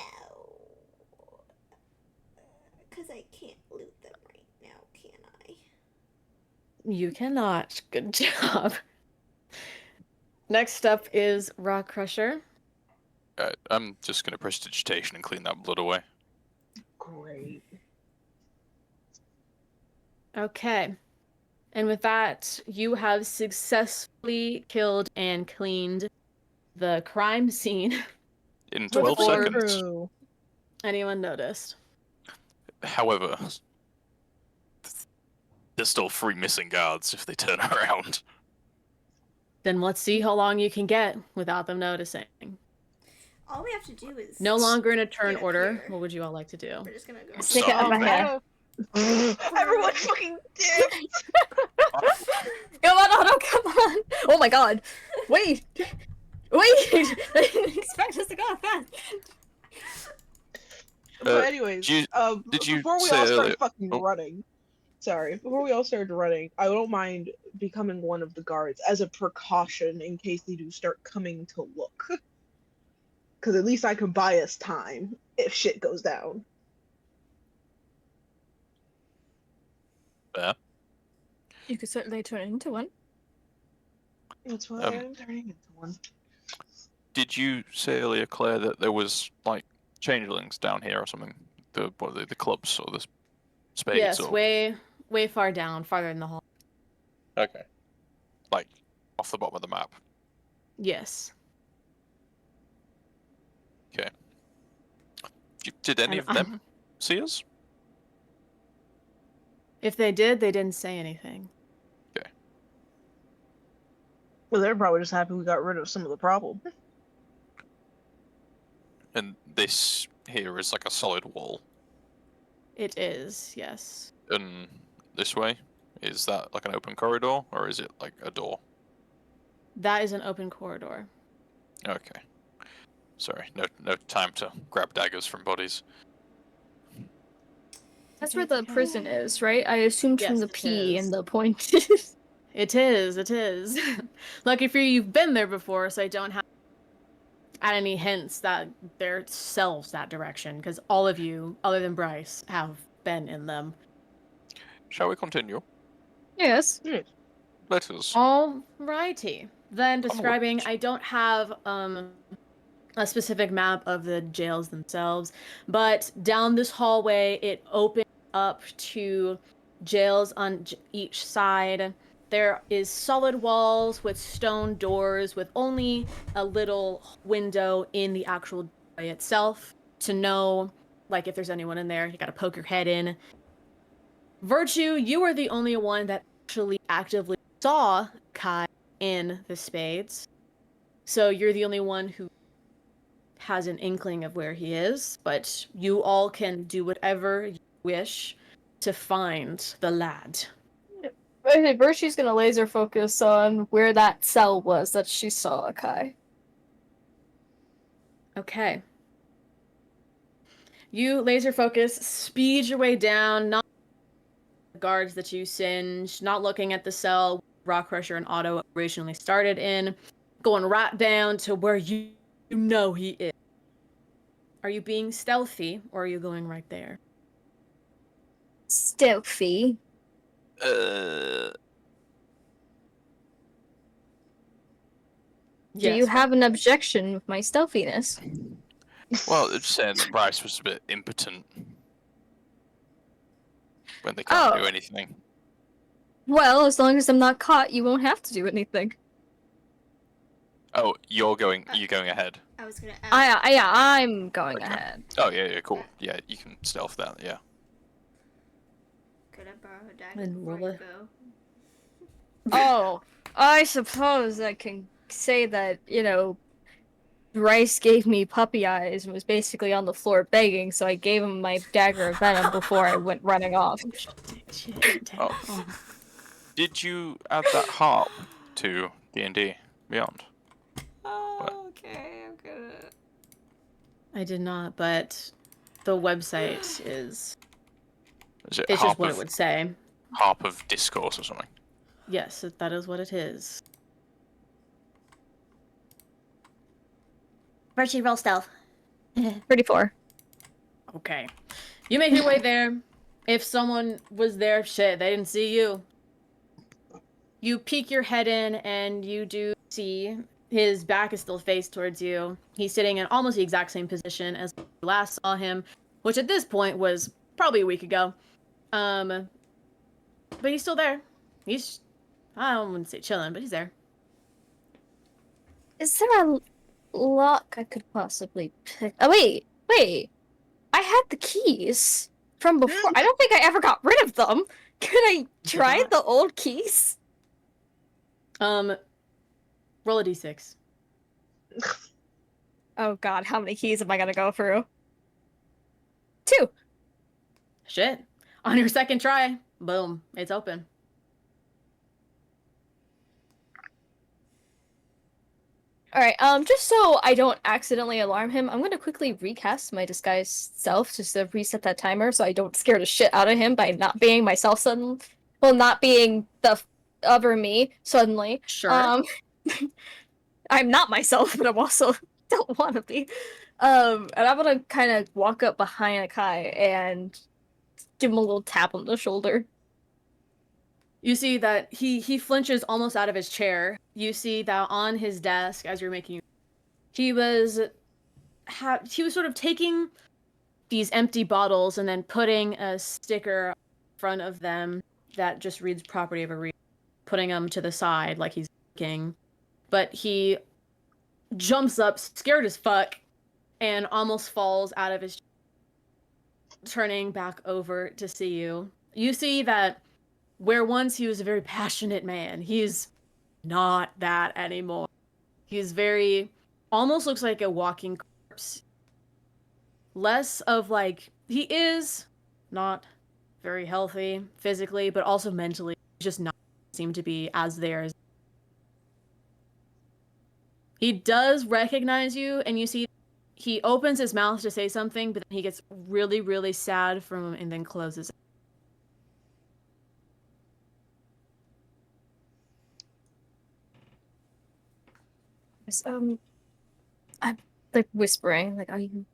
Because I can't loot them right now, can I? You cannot. Good job. Next up is Rock Crusher. I'm just gonna prestidigitation and clean that blood away. Great. Okay. And with that, you have successfully killed and cleaned the crime scene. In 12 Before- seconds. Anyone noticed? However, there's still 3 missing guards if they turn around. Then let's see how long you can get without them noticing. All we have to do is No longer in a turn Get up order. here. What would you all like to do? We're just gonna go. Stick it up my head. Everyone fucking did. Come on, Otto, come on! Oh my god! Wait! Wait! I didn't expect us to go that fast. But anyways, did you before we say all earlier? start fucking Oh. running, sorry, before we all started running, I don't mind becoming one of the guards as a precaution in case they do start coming to look. Because at least I can buy us time if shit goes down. Fair. You could certainly turn it into one. That's why Um, I'm turning into one. Did you say earlier, Claire, that there was like changelings down here or something? The clubs or the spades? Yes, or... way far down, farther in the hall. Okay. Like off the bottom of the map. Yes. Okay. Did any And, of them see us? If they did, they didn't say anything. Well, they're probably just happy we got rid of some of the problem. And this here is like a solid wall. It is, yes. And this way, is that like an open corridor or is it like a door? That is an open corridor. Okay. Sorry, no time to grab daggers from bodies. That's where the prison is, right? I assumed from Yes, the it P is. and the point. It is. Lucky for you, you've been there before, so I don't have add any hints that they're selves that direction, because all of you, other than Bryce, have been in them. Shall we continue? Yes. Let us. Alrighty. Then describing, Onwards. I don't have a specific map of the jails themselves, but down this hallway it opens up to jails on each side. There is solid walls with stone doors with only a little window in the actual doorway itself to know, like, if there's anyone in there. You gotta poke your head in. Virtue, you are the only one that actually actively saw Kai in the spades. So you're the only one who has an inkling of where he is, but you all can do whatever you wish to find the lad. Okay, Virtue's gonna laser focus on where that cell was that she saw Akai. Okay. You laser focus, speed your way down, not the guards that you singed, not looking at the cell Rock Crusher and Otto originally started in, going right down to where you know he is. Are you being stealthy, or are you going right there? Stealthy. Do you have an objection with my stealthiness? Well, it's saying that Bryce was a bit impotent when they can't do anything. Well, as long as I'm not caught, you won't have to do anything. Oh, you're going ahead. I was gonna ask. I'm going Okay. ahead. Oh yeah, cool. Yeah, you can stealth that. Yeah. Could I borrow a dagger And before roll you it. go? Oh, I suppose I can say that, Bryce gave me puppy eyes and was basically on the floor begging, so I gave him my dagger of venom before I went running off. Oh. Did you add that harp to D&D Beyond? Oh, okay, I'm gonna. I did not, but the website is... Is it It's harp just what of it would say. harp of discourse or something? Yes, that is what it is. Virtue, roll stealth. 34. Okay. You make your way there. If someone was there, shit, they didn't see you. You peek your head in, and you do see his back is still faced towards you. He's sitting in almost the exact same position as when you last saw him, which at this point was probably a week ago. But he's still there. He's, I wouldn't say chilling, but he's there. Is there a lock I could possibly pick? Oh, wait. I had the keys from before. I don't think I ever got rid of them. Could I try not. the old keys? Roll a d6. Oh god, how many keys am I gonna go through? 2. Shit. On your second try, boom, it's open. All right. Just so I don't accidentally alarm him, I'm gonna quickly recast my disguised self just to reset that timer, so I don't scare the shit out of him by not being myself suddenly. Well, not being the other me suddenly. Sure. I'm not myself, but I'm also don't want to be. And I'm gonna kind of walk up behind Akai and give him a little tap on the shoulder. You see that he flinches almost out of his chair. You see that on his desk as you're making, he was sort of taking these empty bottles and then putting a sticker in front of them that just reads property of a reader, putting them to the side like he's looking. But he jumps up, scared as fuck, and almost falls out of his chair, turning back over to see you. You see that where once he was a very passionate man, he's not that anymore. He's very, almost looks like a walking corpse. Less of like, he is not very healthy physically, but also mentally, just not seem to be as there as. He does recognize you, and you see he opens his mouth to say something, but then he gets really, really sad from and then closes it. I'm like whispering, like, are you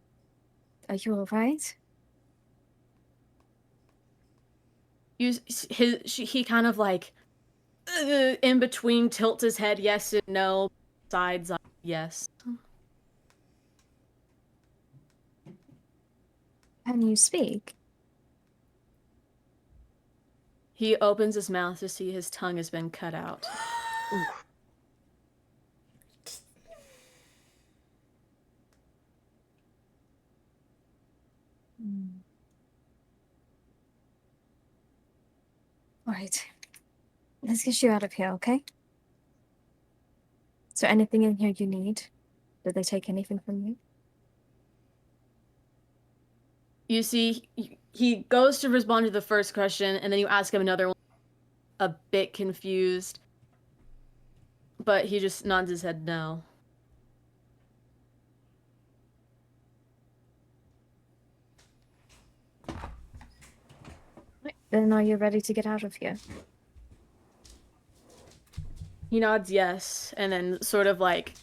all right? He kind of like in between tilts his head yes and no, sides yes. Can you speak? He opens his mouth to see his tongue has been cut out. All right. Let's get you out of here, okay? Is there anything in here you need? Did they take anything from you? You see, he goes to respond to the first question, and then you ask him another one, a bit confused. But he just nods his head no. Right. Then are you ready to get out of here? He nods yes, and then sort of like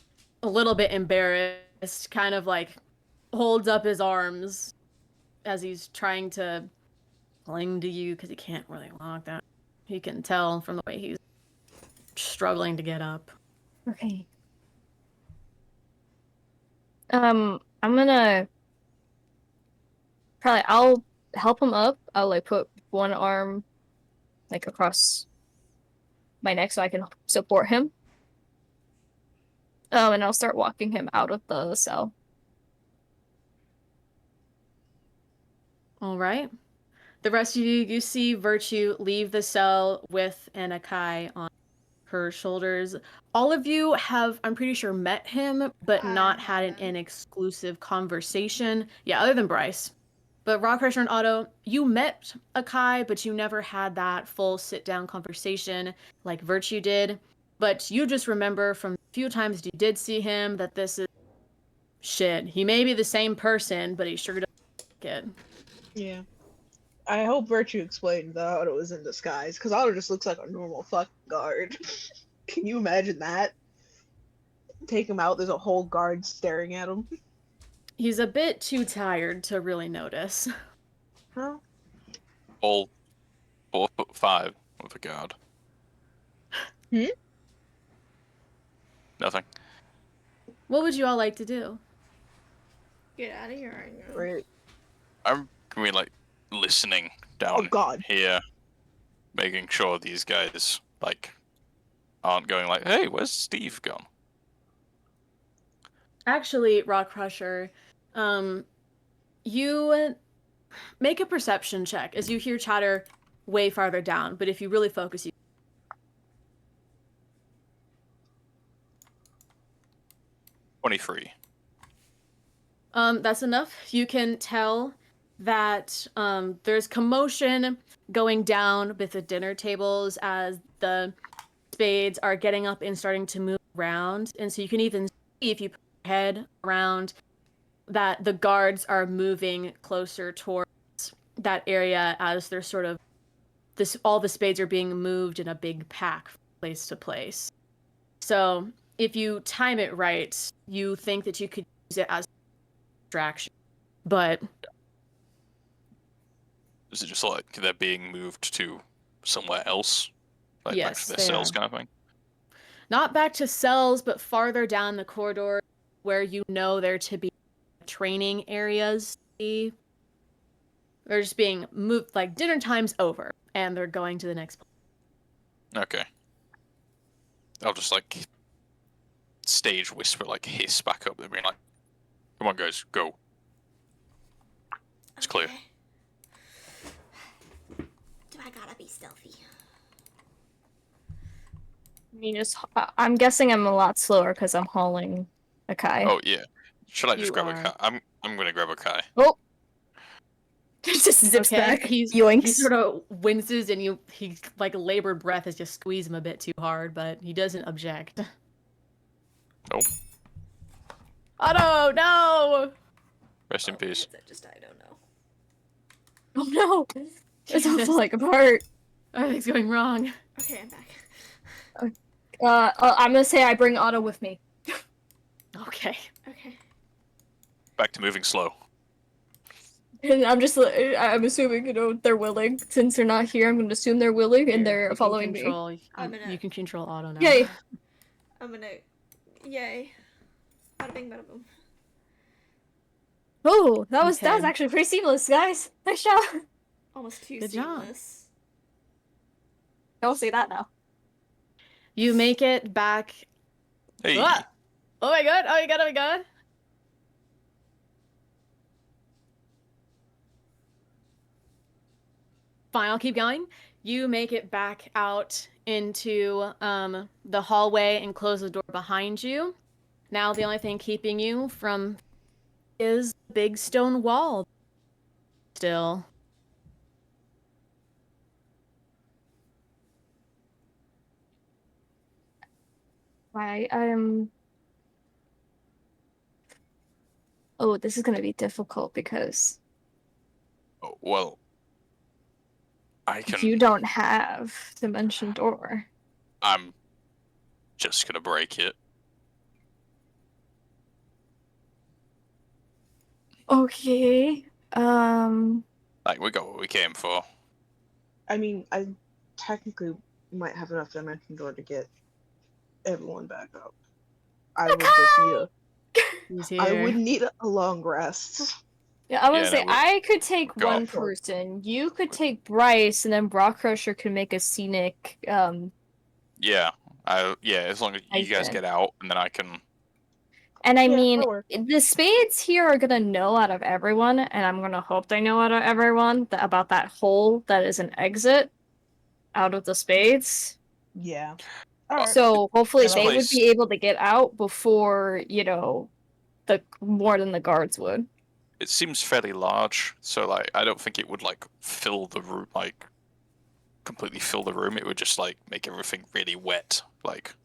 a little bit embarrassed, kind of like holds up his arms as he's trying to cling to you because he can't really walk that. He can tell from the way he's struggling to get up. Okay. I'm gonna I'll help him up. I'll like put one arm like across my neck so I can support him. And I'll start walking him out of the cell. All right. The rest of you see Virtue leave the cell with an Akai on her shoulders. All of you have, I'm pretty sure, met him, but not had an exclusive conversation. Yeah, other than Bryce. But Rock Crusher and Otto, you met Akai, but you never had that full sit-down conversation like Virtue did. But you just remember from a few times you did see him that this is shit. He may be the same person, but he sure doesn't like it. Yeah. I hope Virtue explained that Otto was in disguise, because Otto just looks like a normal fucking guard. Can you imagine that? Take him out, there's a whole guard staring at him. He's a bit too tired to really notice. Huh? All 4'5" with a guard. Nothing. What would you all like to do? Get out of here right now. Right. I'm gonna be like listening down Oh god. here, making sure these guys like aren't going like, "Hey, where's Steve gone?" Actually, Rock Crusher, you make a perception check as you hear chatter way farther down, but if you really focus, you 23. that's enough. You can tell that there's commotion going down with the dinner tables as the spades are getting up and starting to move around, and so you can even if you put your head around, that the guards are moving closer towards that area as they're sort of all the spades are being moved in a big pack from place to place. So if you time it right, you think that you could use it as a distraction. But Is it just like they're being moved to somewhere else? Like back yes, to their they cells are. kind of thing? Not back to cells, but farther down the corridor where you know there to be training areas. They're just being moved, like dinner time's over, and they're going to the next place. Okay. I'll just like stage whisper, like hiss back up. They're being like, "Come on, guys, go." It's clear. Okay. Do I gotta be stealthy? I'm guessing I'm a lot slower because I'm hauling Akai. Oh yeah. Should I just You grab a are. Kai? I'm gonna grab a Kai. Oh! Just zips back. He Yoinks. sort of winces, and he like labored breath is just squeeze him a bit too hard, but he doesn't object. Oh, Otto, no! rest in peace. I just I don't know. Oh no! It's all Jesus. falling apart. Everything's going wrong. Okay, I'm back. I'm gonna say I bring Otto with me. Okay. Okay. Back to moving slow. And I'm assuming, they're willing. Since they're not here, I'm gonna assume they're willing and they're following me. You can control Otto now. Yay! I'm gonna. Yay. Bada bing, bada boom. Oh, that was Okay. actually pretty seamless, guys. Nice job. Almost too Good job. seamless. Don't say that now. You make it back. Hey. Ah! Oh my god! Oh my god! Oh my god! Fine, I'll keep going. You make it back out into the hallway and close the door behind you. Now the only thing keeping you from is the big stone wall. Still. Oh, this is gonna be difficult because Oh, well, I can. you don't have Dimension Door. I'm just gonna break it. Okay. Like we got what we came for. I mean, I technically might have enough dimension door to get everyone back up. I would just need He's I here. would need a long rest. Yeah, I want Yeah, to say no, I could take go one on. person. You could take Bryce, and then Brock Crusher could make a scenic. Yeah. As long as you guys Hyphen. get out, and then I can. And I Yeah, mean, that'll work. the spades here are gonna know out of everyone, and I'm gonna hope they know out of everyone about that hole that is an exit out of the spades. Yeah. Alright. So hopefully This they would place- be able to get out before, the more than the guards would. It seems fairly large, so like I don't think it would like fill the room, like completely fill the room. It would just like make everything really wet, like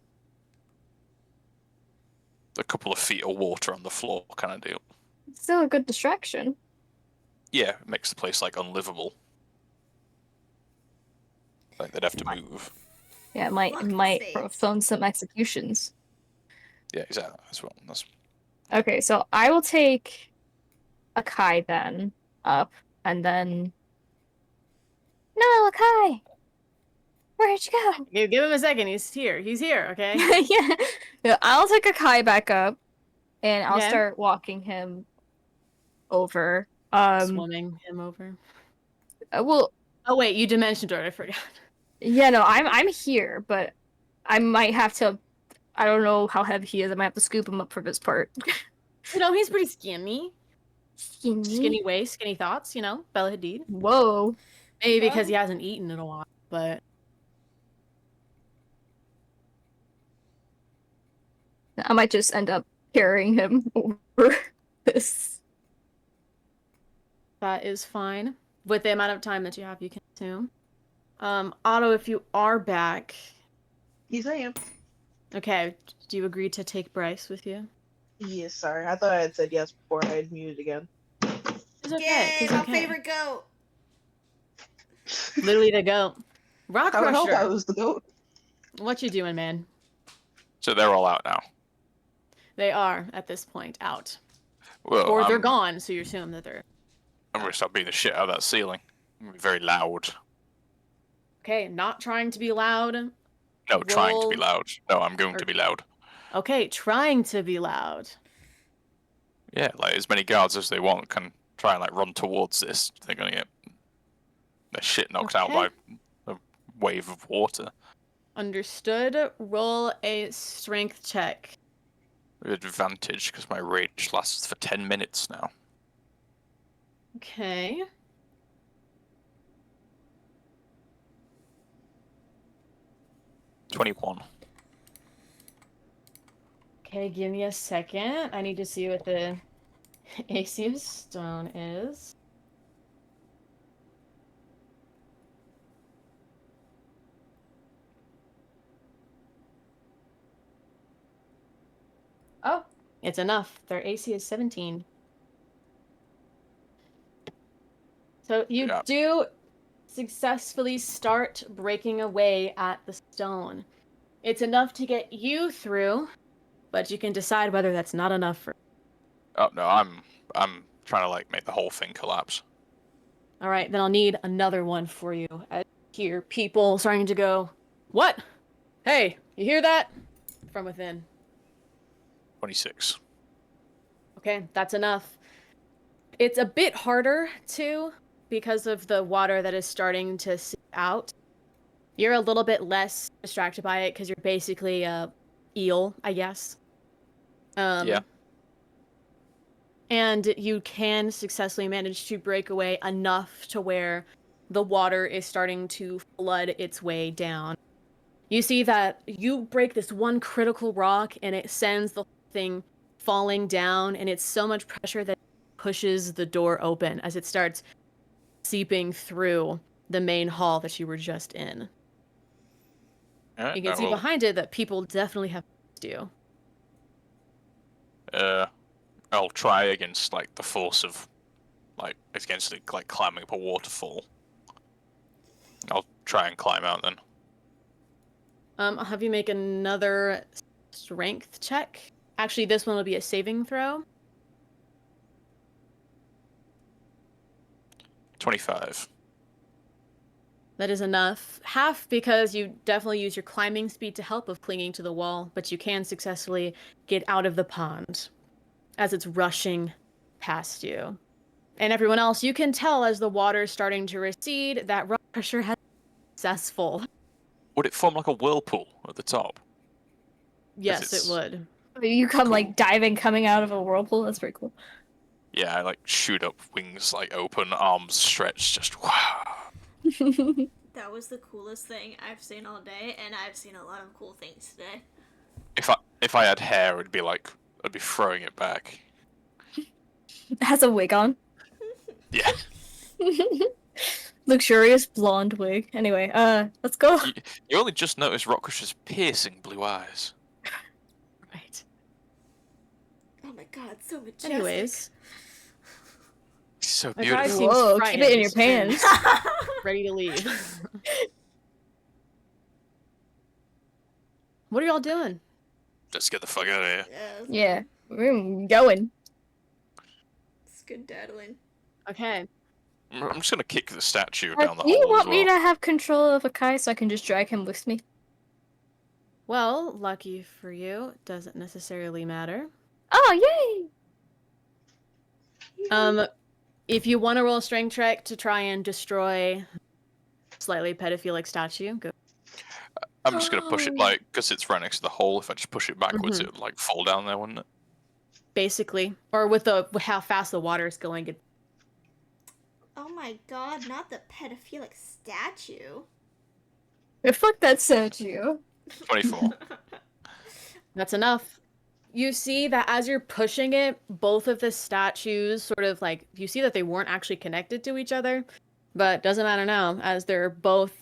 a couple of feet of water on the floor kind of deal. Still a good distraction. Yeah, it makes the place like unlivable. Like they'd have to move. Yeah, it Lock the might spades. postpone some executions. Yeah, exactly. That's Okay, so I will take Akai then up, and then. No, Akai! Where'd you go? Give him a second. He's here. He's here. Okay. Yeah, I'll take Akai back up, and I'll Okay. start walking him over. Swimming him over. Well, Oh wait, you dimension door. I forgot. yeah, no, I'm here, but I might have to. I don't know how heavy he is. I might have to scoop him up for this part. You know, he's pretty skinny. Skinny. Skinny waist, skinny thoughts. You know, Bella Hadid. Whoa. Maybe because he hasn't eaten in a while, but I might just end up carrying him over this. that is fine. With the amount of time that you have, you can assume. Otto, if you are back, Yes, I am. okay, do you agree to take Bryce with you? Yes, sorry. I thought I had said yes before I had muted again. It's okay. Yay, It's my okay. favorite goat. Literally the goat. Rock I would hope I Crusher, was the goat. what you doing, man? So they're all out now. They are, at this point, out. Well, Or they're I'm gone, so you assume that they're... gonna start beating the shit out of that ceiling. I'm gonna be very loud. Okay, not trying to be loud. No, trying to be Roll- loud. No, I'm going to be loud. Okay, trying to be loud. Yeah, like as many guards as they want can try and like run towards this. They're gonna get their shit knocked out by Okay. a wave of water. Understood. Roll a strength check. With advantage because my rage lasts for 10 minutes now. Okay. $21. Okay, give me a second. I need to see what the AC of stone is. Oh, it's enough. Their AC is 17. So you Yeah. do successfully start breaking away at the stone. It's enough to get you through, but you can decide whether that's not enough for... Oh no, I'm trying to like make the whole thing collapse. All right, then I'll need another one for you. I hear people starting to go, "What? Hey, you hear that?" From within. 26. Okay, that's enough. It's a bit harder, too, because of the water that is starting to seep out. You're a little bit less distracted by it because you're basically a eel, I guess. Yeah. And you can successfully manage to break away enough to where the water is starting to flood its way down. You see that you break this one critical rock and it sends the whole thing falling down, and it's so much pressure that it pushes the door open as it starts seeping through the main hall that you were just in. Alright, You can see behind it that people definitely have you. I'll try against like the force of like against it, like climbing up a waterfall. I'll try and climb out then. I'll have you make another strength check. Actually, this one will be a saving throw. 25. That is enough. Half because you definitely use your climbing speed to help of clinging to the wall, but you can successfully get out of the pond as it's rushing past you. And everyone else, you can tell as the water is starting to recede that rock pressure has been successful. Would it form like a whirlpool at the top? Yes, it it's- would. You come Cool. like diving, coming out of a whirlpool. That's pretty cool. Yeah, I like shoot up, wings like open, arms stretched, just wow. That was the coolest thing I've seen all day, and I've seen a lot of cool things today. If I had hair, it'd be like I'd be throwing it back. Has a wig on. Yeah. Luxurious blonde wig. Anyway, let's go. You only just noticed Rockrush's piercing blue eyes. Right. Oh my god, so majestic. Anyways, He's so the guy beautiful. seems Whoa, keep frightened it in your and pants. ready to leave. What are y'all doing? Let's get the fuck out of here. Yeah, we're going. It's good daddling. Okay. I'm just gonna kick the statue down the Do you hole as want me well. to have control of Akai so I can just drag him with me? Well, lucky for you, doesn't necessarily matter. Oh, yay! If you want to roll a strength check to try and destroy slightly pedophilic statue, go. I'm just gonna push it like because it's right next to the hole. If I just push it backwards, Mhm. it would like fall down there, wouldn't it? Basically, or with how fast the water is going. Oh my god, not the pedophilic statue. Fuck that statue. 24. That's enough. You see that as you're pushing it, both of the statues sort of like, you see that they weren't actually connected to each other, but doesn't matter now as they're both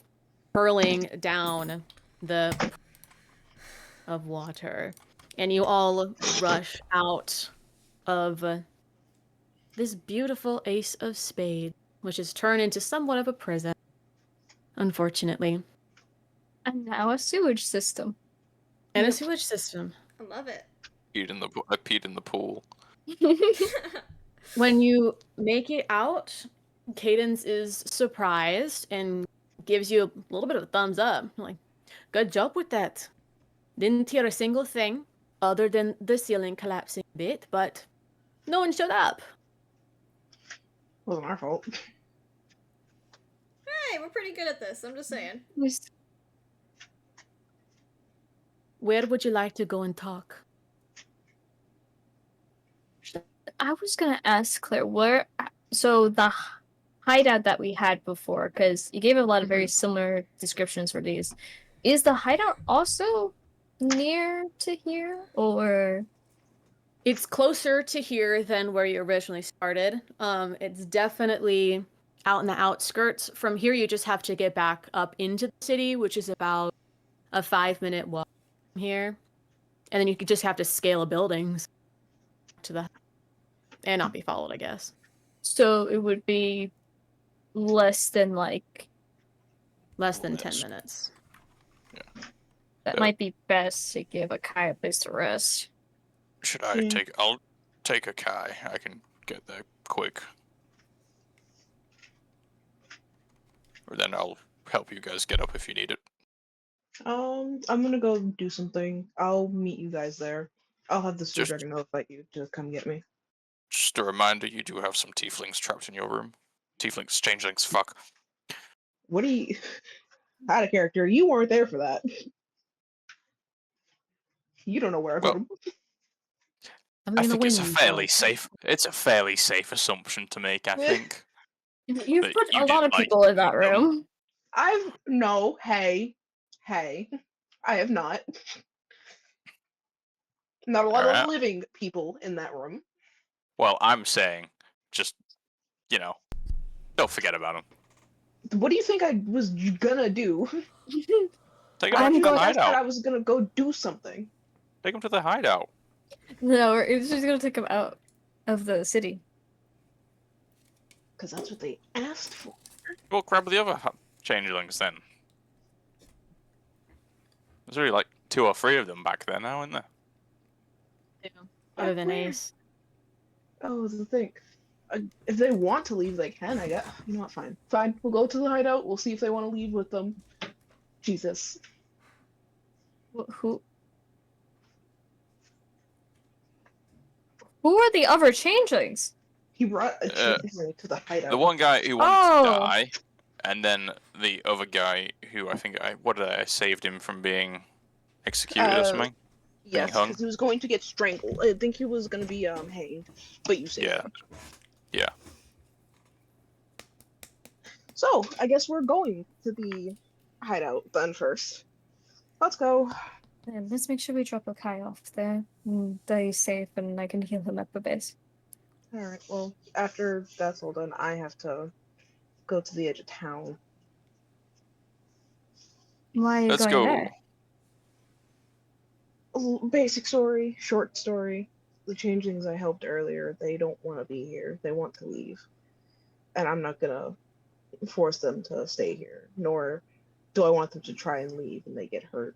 hurling down the of water. and you all rush out of this beautiful Ace of Spades, which has turned into somewhat of a prison, unfortunately. And now a sewage system. And a Yep. sewage system. I love it. I peed in the pool. When you make it out, Cadence is surprised and gives you a little bit of a thumbs up. Like, good job with that. Didn't hear a single thing other than the ceiling collapsing a bit, but no one showed up. Wasn't our fault. Hey, we're pretty good at this. I'm just saying. Where would you like to go and talk? I was gonna ask Claire, where so the hideout that we had before, because you gave a lot of very similar descriptions for these. Is the hideout also near to here, or It's closer to here than where you originally started. It's definitely out in the outskirts. From here, you just have to get back up into the city, which is about a 5-minute walk from here. And then you could just have to scale buildings to the and not be followed, I guess. so it would be less than like Less than Yes. 10 minutes. that Yeah. might be best to give Akai a place to rest. Should I Yeah. take? I'll take Akai. I can get there quick. Or then I'll help you guys get up if you need it. I'm gonna go do something. I'll meet you guys there. I'll have the sewer Just- dragon notify you to come get me. Just a reminder, you do have some tieflings trapped in your room. Tieflings, changelings, fuck. What do you out of character? You weren't there for that. You don't know where I put Well, him. Something I in the think it's a wind, fairly though. safe. It's a fairly safe assumption to make. I think. You've But put you a lot did, of like, people in that them. room. Hey, I have not. Not a lot Alright. of living people in that room. Well, I'm saying, just don't forget about them. What do you think I was gonna do? Take them I'm back to the going- I said I hideout. was gonna go do something. Take them to the hideout. No, it's just gonna take him out of the city. Because that's what they asked for. We'll grab the other changelings then. There's really like 2 or 3 of them back there now, isn't there? Other than Where? Ace. Oh, the thing. If they want to leave, they can, I guess. You know what? Fine. Fine. We'll go to the hideout. We'll see if they want to leave with them. Jesus. Who are the other changelings? He brought a changeling to the hideout. The one guy who wanted Oh. to die, and then the other guy who I saved him from being executed or something. Yes, hung? because he was going to get strangled. I think he was going to be hanged, but you saved Yeah. him. Yeah. So, I guess we're going to the hideout then first. Let's go. Yeah, let's make sure we drop Akai off there. That he's safe and I can heal him at the base. Alright, well, after that's all done, I have to go to the edge of town. Why are you Let's going go. there? Basic story, short story. The changelings I helped earlier, they don't want to be here. They want to leave. And I'm not gonna force them to stay here, nor do I want them to try and leave and they get hurt.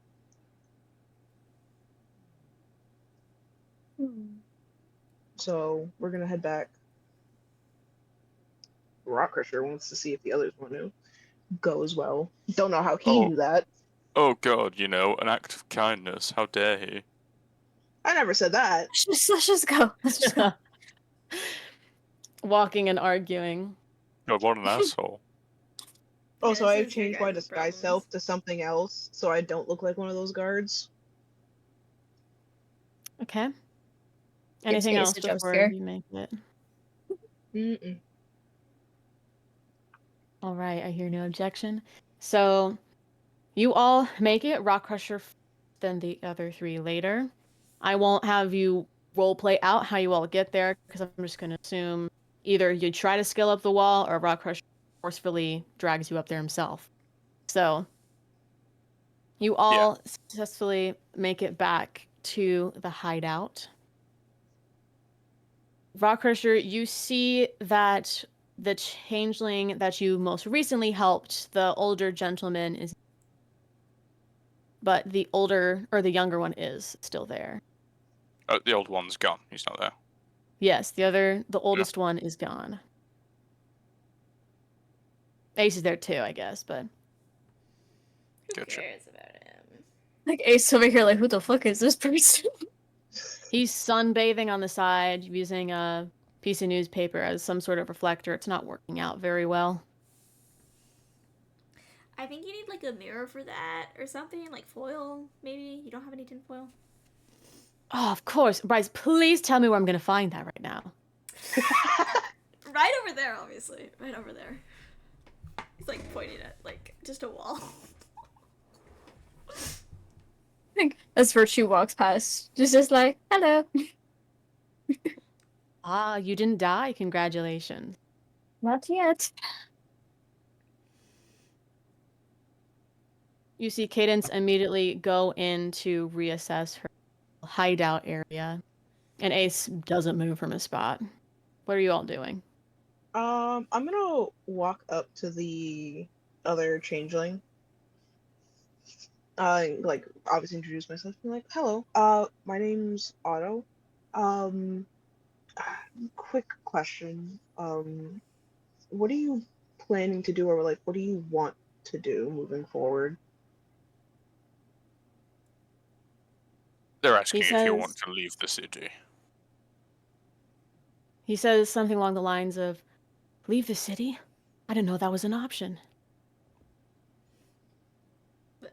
So we're gonna head back. Rockcrusher wants to see if the others want to go as well. Don't know how he Oh. knew that. Oh god, an act of kindness. How dare he? I never said that. Let's just go. Let's just go. Walking and arguing. God, what an asshole. Also, Yeah, I've since your changed my guys' disguise problems. self to something else, so I don't look like one of those guards. Okay. Anything case else a jump before scare. you make it? Mm-mm. All right, I hear no objection. So, you all make it. Rockcrusher, then the other 3 later. I won't have you roleplay out how you all get there because I'm just going to assume either you try to scale up the wall or Rockcrusher forcefully drags you up there himself. So, you all successfully make it back to the hideout. Rockcrusher, you see that the changeling that you most recently helped, the older gentleman, is, but the younger one is still there. Oh, the old one's gone. He's not there. Yes, the oldest one is gone. Ace is there too, I guess, but Who Gotcha. cares about him? Like Ace over here, like, who the fuck is this person? he's sunbathing on the side using a piece of newspaper as some sort of reflector. It's not working out very well. I think you need like a mirror for that or something, like foil, maybe? You don't have any tin foil? Oh, of course. Bryce, please tell me where I'm going to find that right now. Right over there, obviously. Right over there. He's like pointing at like just a wall. As Virtue walks past, just like, hello. Ah, you didn't die. Congratulations. Not yet. You see Cadence immediately go in to reassess her hideout area, and Ace doesn't move from his spot. What are you all doing? I'm gonna walk up to the other changeling. Like obviously introduce myself. Be like, hello. My name's Otto. Um, quick question. What are you planning to do, or like, what do you want to do moving forward? They're asking if you says- want to leave the city. He says something along the lines of, "Leave the city? I didn't know that was an option."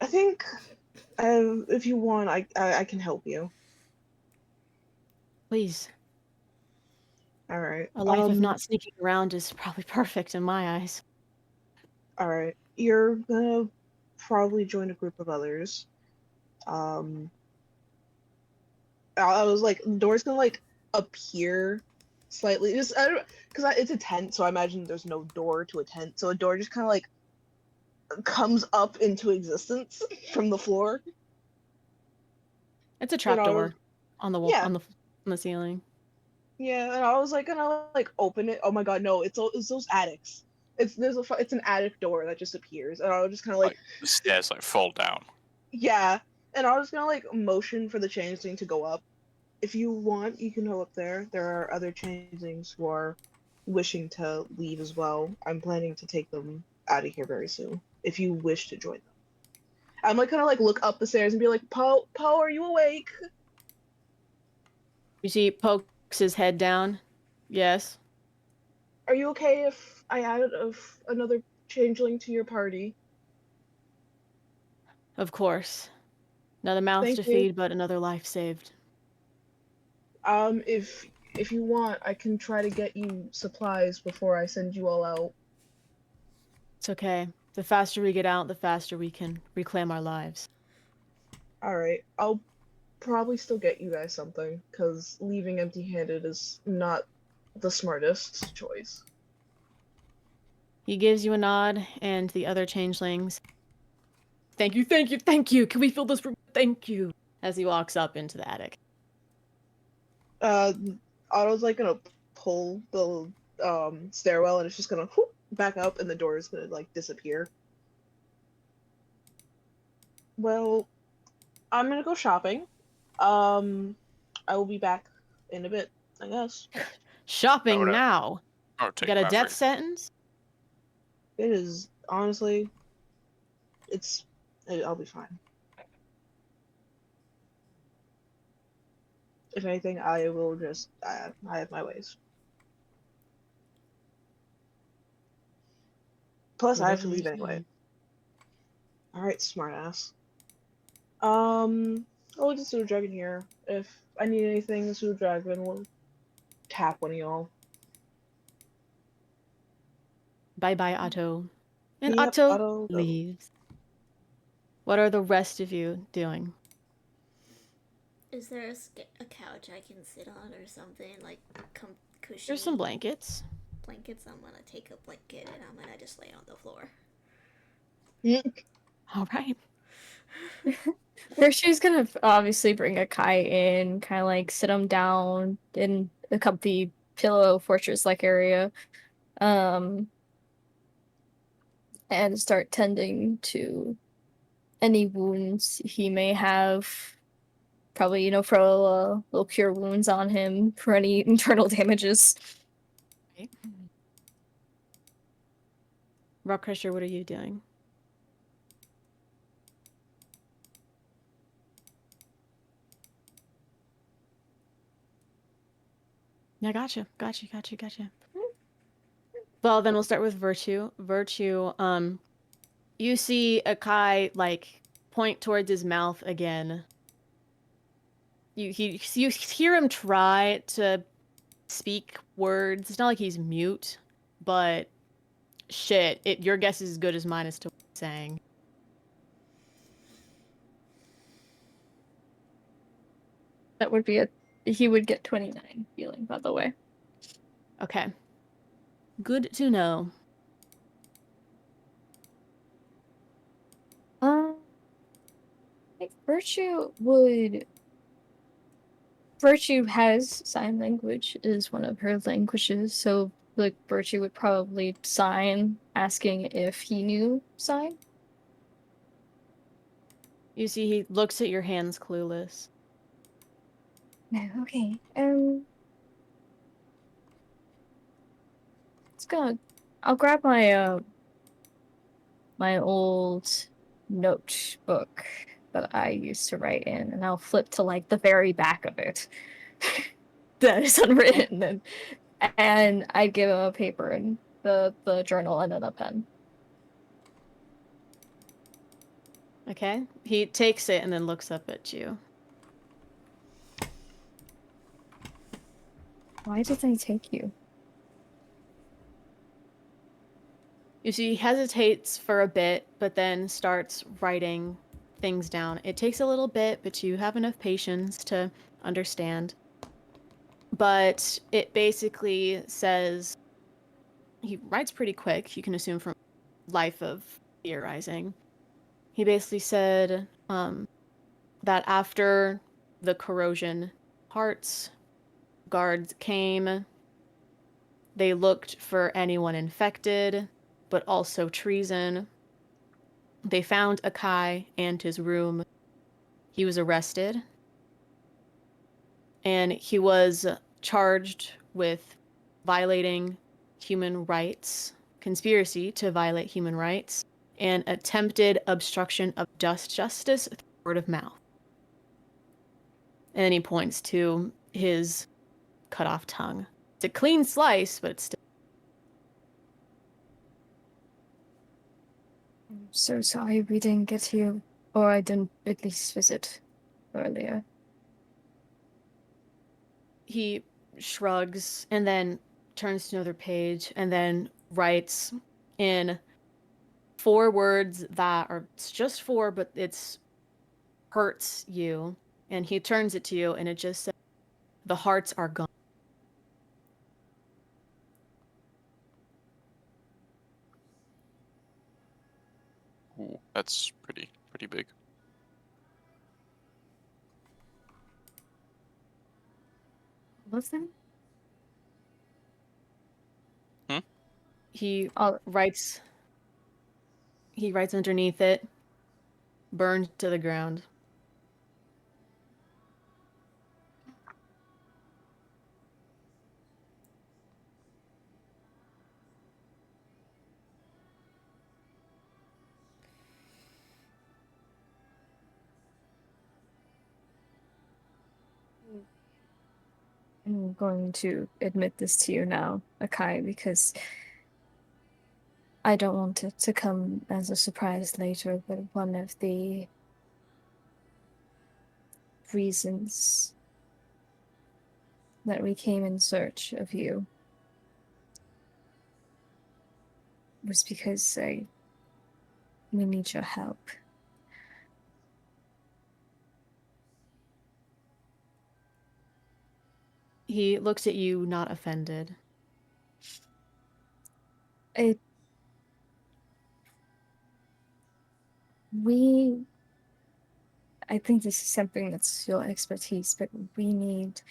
I think, if you want, I can help you. Please. All right. A life of not sneaking around is probably perfect in my eyes. All right. You're gonna probably join a group of others. I was like, the door's gonna like appear slightly. Just I don't because it's a tent, so I imagine there's no door to a tent. So a door just kind of like comes up into existence from the floor. It's a You know, trapdoor on the wall, yeah. on the ceiling. Yeah, and I was like gonna like open it. Oh my god, no! It's those attics. It's an attic door that just appears, and I was just kind of like The stairs like fall down. yeah, and I was gonna like motion for the changeling to go up. If you want, you can go up there. There are other changelings who are wishing to leave as well. I'm planning to take them out of here very soon. If you wish to join them, I'm like gonna like look up the stairs and be like, Poe, are you awake? You see, pokes his head down. Yes. Are you okay if I added another changeling to your party? Of course. Another mouth Thank to you. feed, but another life saved. If you want, I can try to get you supplies before I send you all out. It's okay. The faster we get out, the faster we can reclaim our lives. All right, I'll probably still get you guys something, because leaving empty-handed is not the smartest choice. He gives you a nod, and the other changelings. Thank you, thank you, thank you! Can we fill this room? Thank you! As he walks up into the attic. Otto's like gonna pull the stairwell, and it's just gonna whoop back up, and the door is gonna like disappear. Well, I'm gonna go shopping. I will be back in a bit, I guess. Shopping would, now! I would You take got a death Maverick. sentence? It is honestly, I'll be fine. If anything, I will just I have my ways. Plus, I have to leave anyway. All right, smartass. I'll leave the Pseudo Dragon here. If I need anything, the Pseudo Dragon will tap one of y'all. Bye-bye, Otto. And Yep, Otto Otto goes. leaves. What are the rest of you doing? Is there a couch I can sit on or something like cushiony There's some blankets. blankets? I'm gonna take a blanket and I'm gonna just lay on the floor. All right. She's gonna obviously bring Akai in, kind of like sit him down in a comfy pillow fortress-like area, um, and start tending to any wounds he may have. Probably, throw a little cure wounds on him for any internal damages. Okay. Rock Crusher, what are you doing? Yeah, gotcha. Well, then we'll start with Virtue. Virtue, you see Akai, like, point towards his mouth again. You hear him try to speak words. It's not like he's mute, but shit, your guess is as good as mine as to what he's saying. That would be he would get 29 healing, by the way. Okay. Good to know. Like Virtue has sign language is one of her languages, so like Virtue would probably sign asking if he knew sign. You see, he looks at your hands clueless. No, okay. I'll grab my old notebook that I used to write in, and I'll flip to like the very back of it that is unwritten, and I give him a paper and the journal and then a pen. Okay? He takes it and then looks up at you. Why did they take you? You see, he hesitates for a bit, but then starts writing things down. It takes a little bit, but you have enough patience to understand. But it basically says, he writes pretty quick, you can assume from life of theorizing. He basically said that after the corrosion, Hearts guards came. They looked for anyone infected, but also treason. They found Akai and his room. He was arrested. And he was charged with violating human rights, conspiracy to violate human rights, and attempted obstruction of justice through word of mouth. And then he points to his cut off tongue. It's a clean slice, but it's still. I'm so sorry we didn't get here, or I didn't at least visit earlier. He shrugs and then turns to another page and then writes in 4 words that are, it's just 4, but it's hurts you. And he turns it to you and it just says, the hearts are gone. Ooh, that's pretty big. What's that? He Oh, writes underneath it, burned to the ground. I'm going to admit this to you now, Akai, because I don't want it to come as a surprise later, but one of the reasons that we came in search of you was because we need your help. He looks at you, not offended. We I think this is something that's your expertise, but we need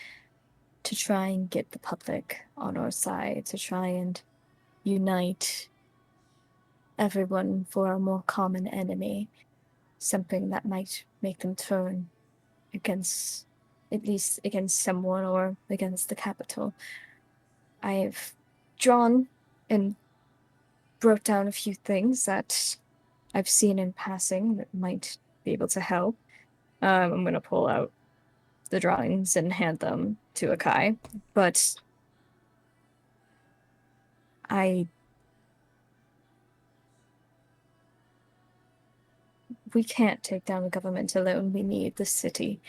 to try and get the public on our side, to try and unite everyone for a more common enemy, something that might make them turn against, at least against someone or against the capital. I've drawn and wrote down a few things that I've seen in passing that might be able to help. I'm gonna pull out the drawings and hand them to Akai, but we can't take down the government alone. We need the city.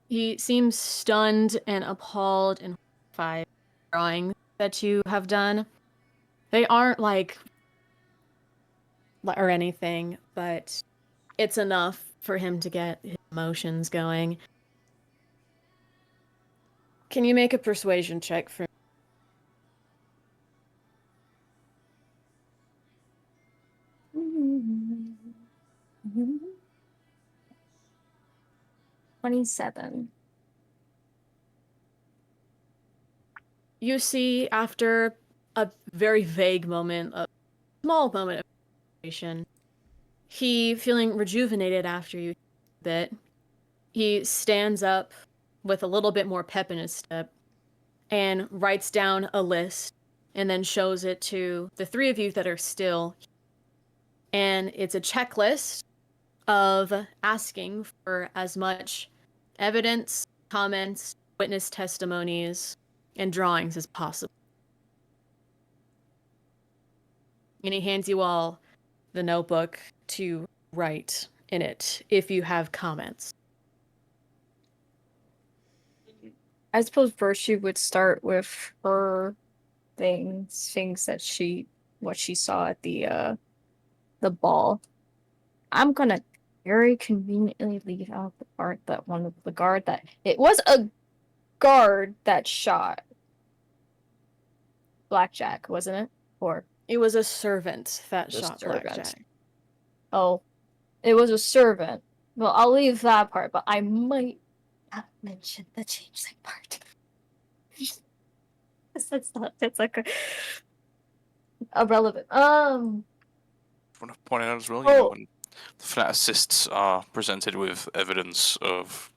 He seems stunned and appalled and horrified by the drawings that you have done. They aren't like or anything, but it's enough for him to get his emotions going. Can you make a persuasion check for 27. You see, after a very vague moment, a small moment of frustration, he, feeling rejuvenated after you a bit, he stands up with a little bit more pep in his step and writes down a list and then shows it to the three of you that are still. And it's a checklist of asking for as much evidence, comments, witness testimonies, and drawings as possible. And he hands you all the notebook to write in it if you have comments. I suppose Virtue would start with her things that what she saw at the ball. I'm gonna very conveniently leave out the part that one of the guard that it was a guard that shot Blackjack, wasn't it? Or It was a servant that The shot servant. Blackjack. oh, it was a servant. Well, I'll leave that part, but I might not mention the changeling part. It's like irrelevant. I want to point out as well, Oh. when the fanaticists are presented with evidence of,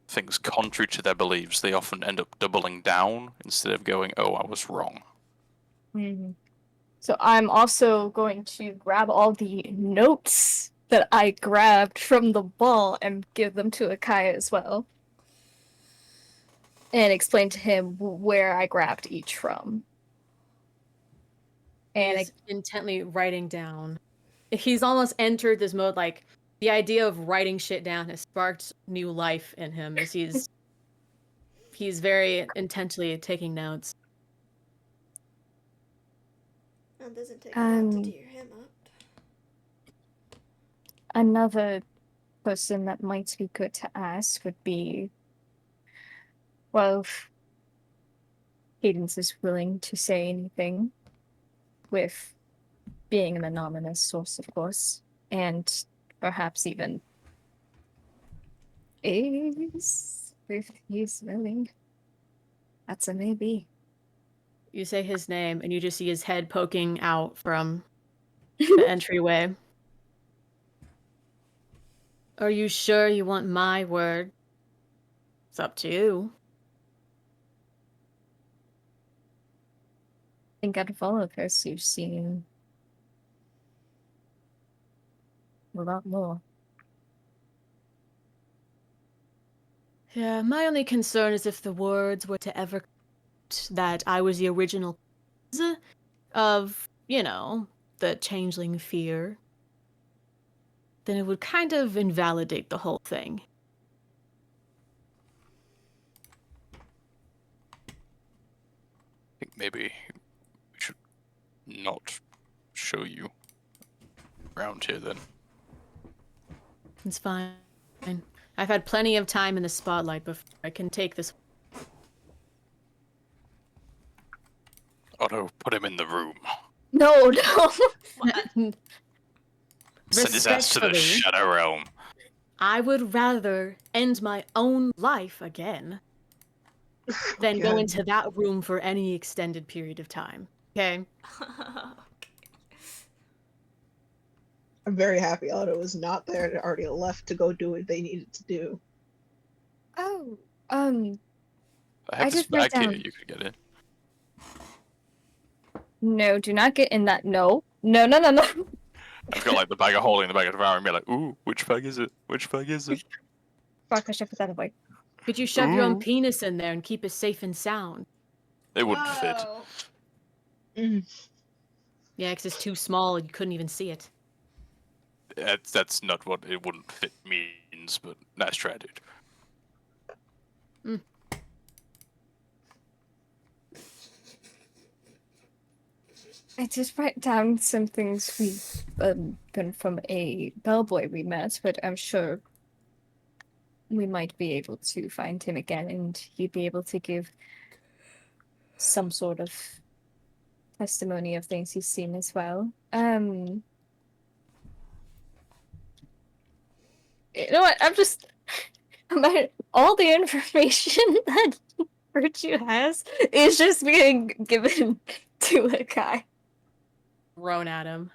things contrary to their beliefs, they often end up doubling down instead of going, "Oh, I was wrong." Mhm. So I'm also going to grab all the notes that I grabbed from the ball and give them to Akai as well. And explain to him where I grabbed each from. And He's intently writing down. He's almost entered this mode, like, the idea of writing shit down has sparked new life in him as he's very intently taking notes. It doesn't take a lot to Um, tear him up. another person that might be good to ask would be, well, if Cadence is willing to say anything, with being an anonymous source, of course, and perhaps even Ace, if he's willing. That's a maybe. You say his name, and you just see his head poking out from the entryway. Are you sure you want my word? It's up to you. I think out of all of us, you've seen a lot more. Yeah, my only concern is if the words were to ever that I was the original cause of, the changeling fear, then it would kind of invalidate the whole thing. I think maybe we should not show you around here then. It's fine. I've had plenty of time in the spotlight before. I can take this. Otto, put him in the room. No, no. Send his ass to the Respectfully, Shadow Realm. I would rather end my own life again than go Again. into that room for any extended period of time. Okay? I'm very happy Otto was not there and already left to go do what they needed to do. Oh, I have I this just wrote bag here down- you could get in. no, do not get in that. No, no, no, no, no. I've got like the bag of holding, the bag of devouring. Be like, ooh, which bag is it? Which bag is it? Fuck, I should put that away. Could you shove your own Ooh. penis in there and keep it safe and sound? It wouldn't fit. Whoa. Mm. Yeah, because it's too small and you couldn't even see it. That's not what it wouldn't fit means, but nice try, dude. I just write down some things we've been from a bellboy we met, but I'm sure we might be able to find him again and he'd be able to give some sort of testimony of things he's seen as well. You know what? About all the information that Virtue has is just being given to a guy. Thrown at him.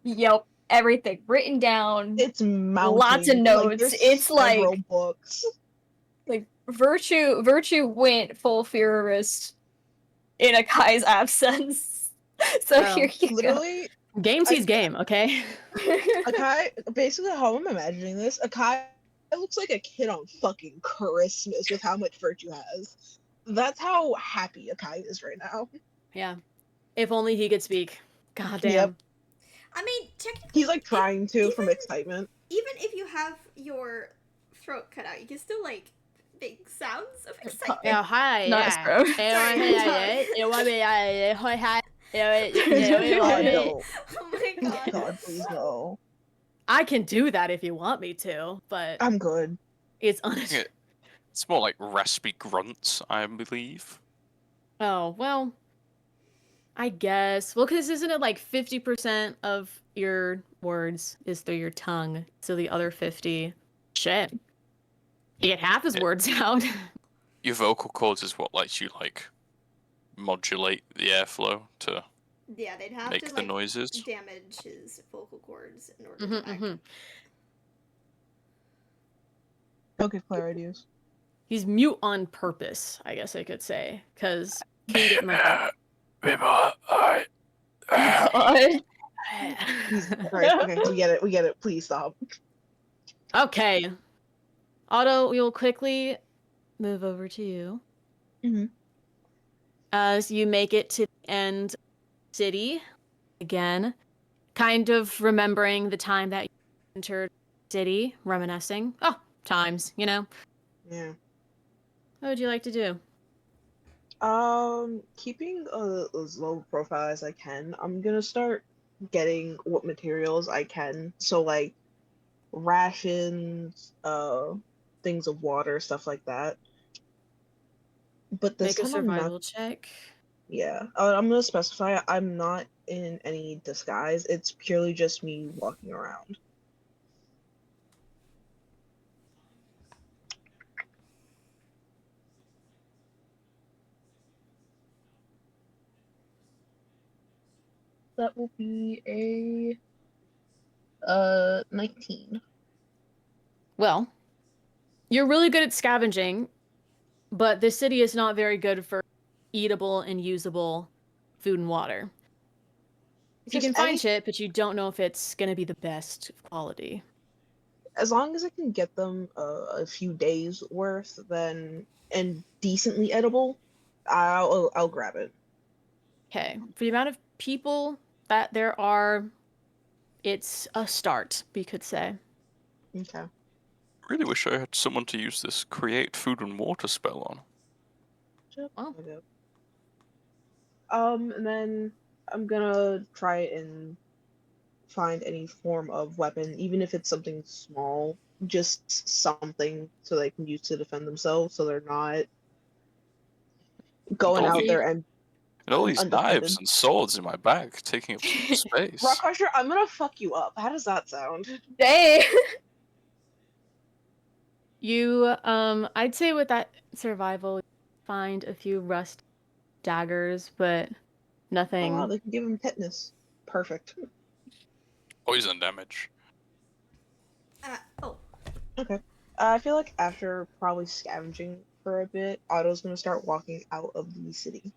Yep, everything written down. It's mounting. Lots of Like, notes. there's It's like several books. Virtue went full Führerist in Akai's absence. So Well, here you Literally, Game sees game, okay? go. Akai, basically how I'm imagining this, Akai looks like a kid on fucking Christmas with how much virtue has. That's how happy Akai is right now. Yeah. If only he could speak. God damn. Yep. I mean, technically, He's like trying to from even- excitement. even if you have your throat cut out, you can still like make sounds of excitement. Yeah, hi. Nice, Yeah. bro. Oh my god. God, please no. I can do that if you want me to, but I'm good. it's Yeah. It's more like raspy grunts, I believe. Oh, well, I guess. Well, because isn't it like 50% of your words is through your tongue, so the other 50, shit. You get half his Yeah. words out. Your vocal cords is what lets you like modulate the airflow to Yeah, they'd have make to the like noises. damage his vocal cords in order Mhm, to act. mhm. Don't get clear ideas. He's mute on purpose, I guess I could say, because he didn't like that. God. Jesus Christ. Okay, we get it. Please stop. Okay. Otto, we will quickly move over to you. Mhm. As you make it to the end city again, kind of remembering the time that you entered city, reminiscing. Oh, times, you know. Yeah. What would you like to do? Keeping as low profile as I can, I'm gonna start getting what materials I can. So like rations, things of water, stuff like that. But this Make a time I'm not. survival check. Yeah, I'm gonna specify I'm not in any disguise. It's purely just me walking around. That will be a 19. Well, you're really good at scavenging, but this city is not very good for eatable and usable food and water. You Just can find any- shit, but you don't know if it's gonna be the best quality. As long as I can get them a few days worth, then and decently edible, I'll grab it. Okay, for the amount of people that there are, it's a start, we could say. Okay. Really wish I had someone to use this create food and water spell on. Oh. Okay. And then I'm gonna try and find any form of weapon, even if it's something small, just something so they can use to defend themselves, so they're not going out Doggy. there and And all these undefended. knives and swords in my bag, taking up so much space. Rock Crusher, I'm gonna fuck you up. How does that sound? Dang. You, I'd say with that survival, you find a few rust daggers, but Oh nothing. wow, they can give him tetanus. Perfect. Poison damage. Oh, Okay. I feel like after probably scavenging for a bit, Otto's gonna start walking out of the city.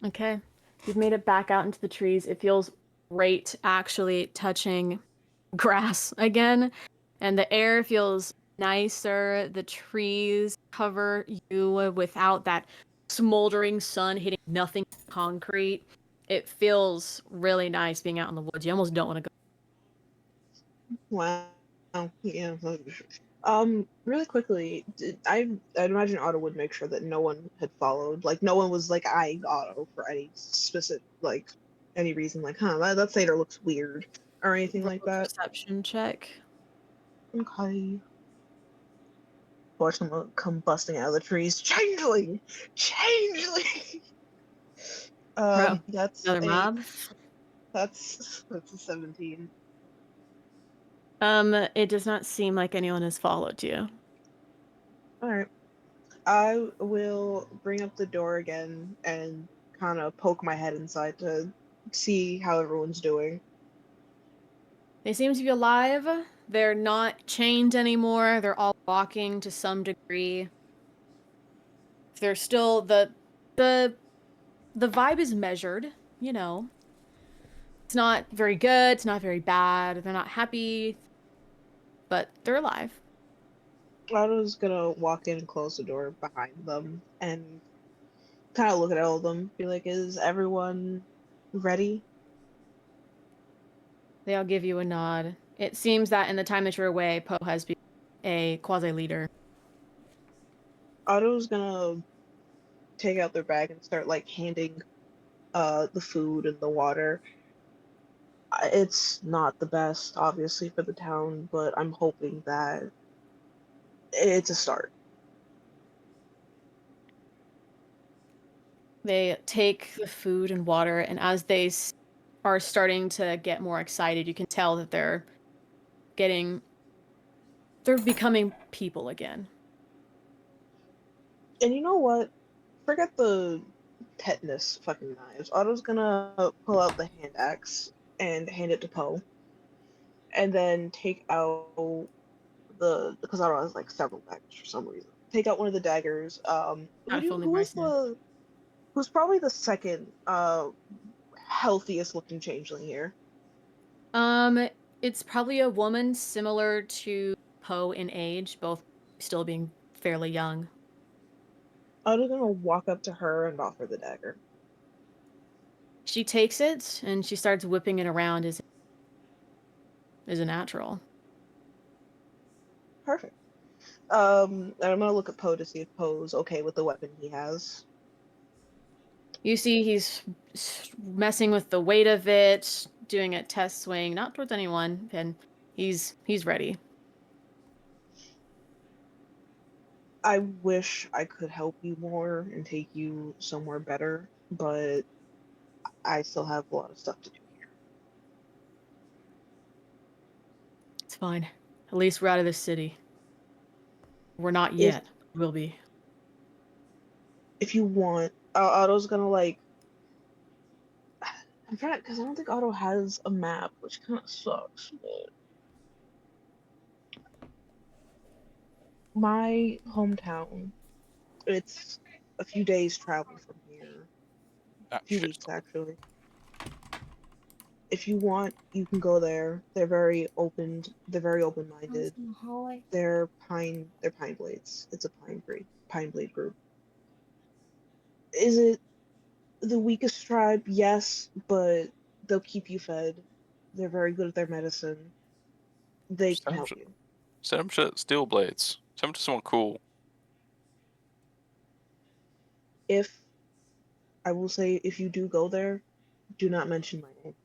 Okay. You've made it back out into the trees. It feels great actually touching grass again, and the air feels nicer. The trees cover you without that smoldering sun hitting nothing but concrete. It feels really nice being out in the woods. You almost don't want to go. Wow. Yeah. Really quickly, I'd imagine Otto would make sure that no one had followed. Like no one was like eyeing Otto for any specific any reason. Like, that satyr looks weird or anything Roll like a that. perception check. Okay. Of course, I'm gonna come busting out of the trees. Changeling! Changeling! Bro, That's another a mob. that's a 17. It does not seem like anyone has followed you. Alright. I will bring up the door again and kind of poke my head inside to see how everyone's doing. They seem to be alive. They're not chained anymore. They're all walking to some degree. They're still the vibe is measured, you know. It's not very good, it's not very bad. They're not happy, but they're alive. Otto's gonna walk in and close the door behind them and kind of look at all of them, be like, is everyone ready? They all give you a nod. It seems that in the time that you're away, Poe has become a quasi-leader. Otto's gonna take out their bag and start handing the food and the water. It's not the best, obviously, for the town, but I'm hoping that it's a start. They take the food and water, and as they are starting to get more excited, you can tell that they're becoming people again. And you know what? Forget the tetanus fucking knives. Otto's gonna pull out the hand axe and hand it to Poe, and then take out because Otto has several daggers for some reason. Take out one of the daggers. Not if only Who's Bryce knew. who's probably the second healthiest looking changeling here? It's probably a woman similar to Poe in age, both still being fairly young. Otto's gonna walk up to her and offer the dagger. She takes it and she starts whipping it around as a natural. Perfect. And I'm gonna look at Poe to see if Poe's okay with the weapon he has. You see he's messing with the weight of it, doing a test swing, not towards anyone, and he's ready. I wish I could help you more and take you somewhere better, but I still have a lot of stuff to do here. It's fine. At least we're out of this city. We're not yet. We'll be. If you want, Otto's gonna I'm trying because I don't think Otto has a map, which kind of sucks. But my hometown, it's a few days travel from here, Ah, a few shit. weeks actually. If you want, you can go there. They're very open. They're very open-minded. They're pine blades. It's a pine blade group. Is it the weakest tribe? Yes, but they'll keep you fed. They're very good at their medicine. They can help you. Send him to Steel Blades. Send him to someone cool. If I will say, if you do go there, do not mention my name.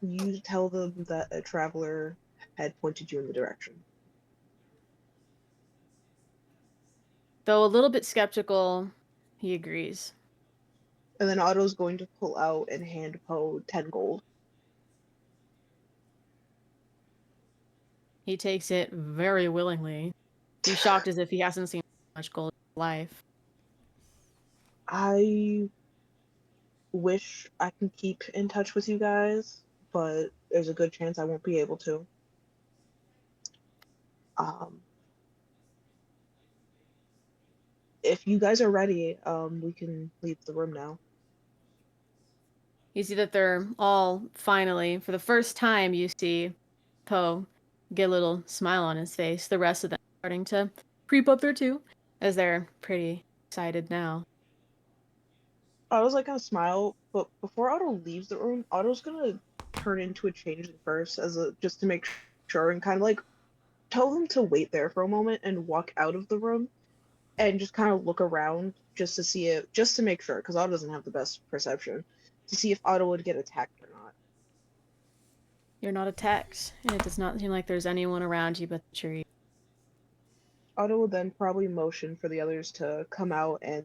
You tell them that a traveler had pointed you in the direction. Though a little bit skeptical, He agrees. And then Otto's going to pull out and hand Poe 10 gold. He takes it very willingly. He's shocked as if he hasn't seen much gold in his life. I wish I can keep in touch with you guys, but there's a good chance I won't be able to. Um, if you guys are ready, we can leave the room now. You see that they're all finally, for the first time, you see Poe get a little smile on his face. The rest of them starting to creep up there too, as they're pretty excited now. Otto's like gonna smile, but before Otto leaves the room, Otto's gonna turn into a changeling first, just to make sure and kind of like tell them to wait there for a moment and walk out of the room and just kind of look around just to see it, just to make sure, because Otto doesn't have the best perception, to see if Otto would get attacked or not. You're not attacked, and it does not seem like there's anyone around you but the tree. Otto would then probably motion for the others to come out and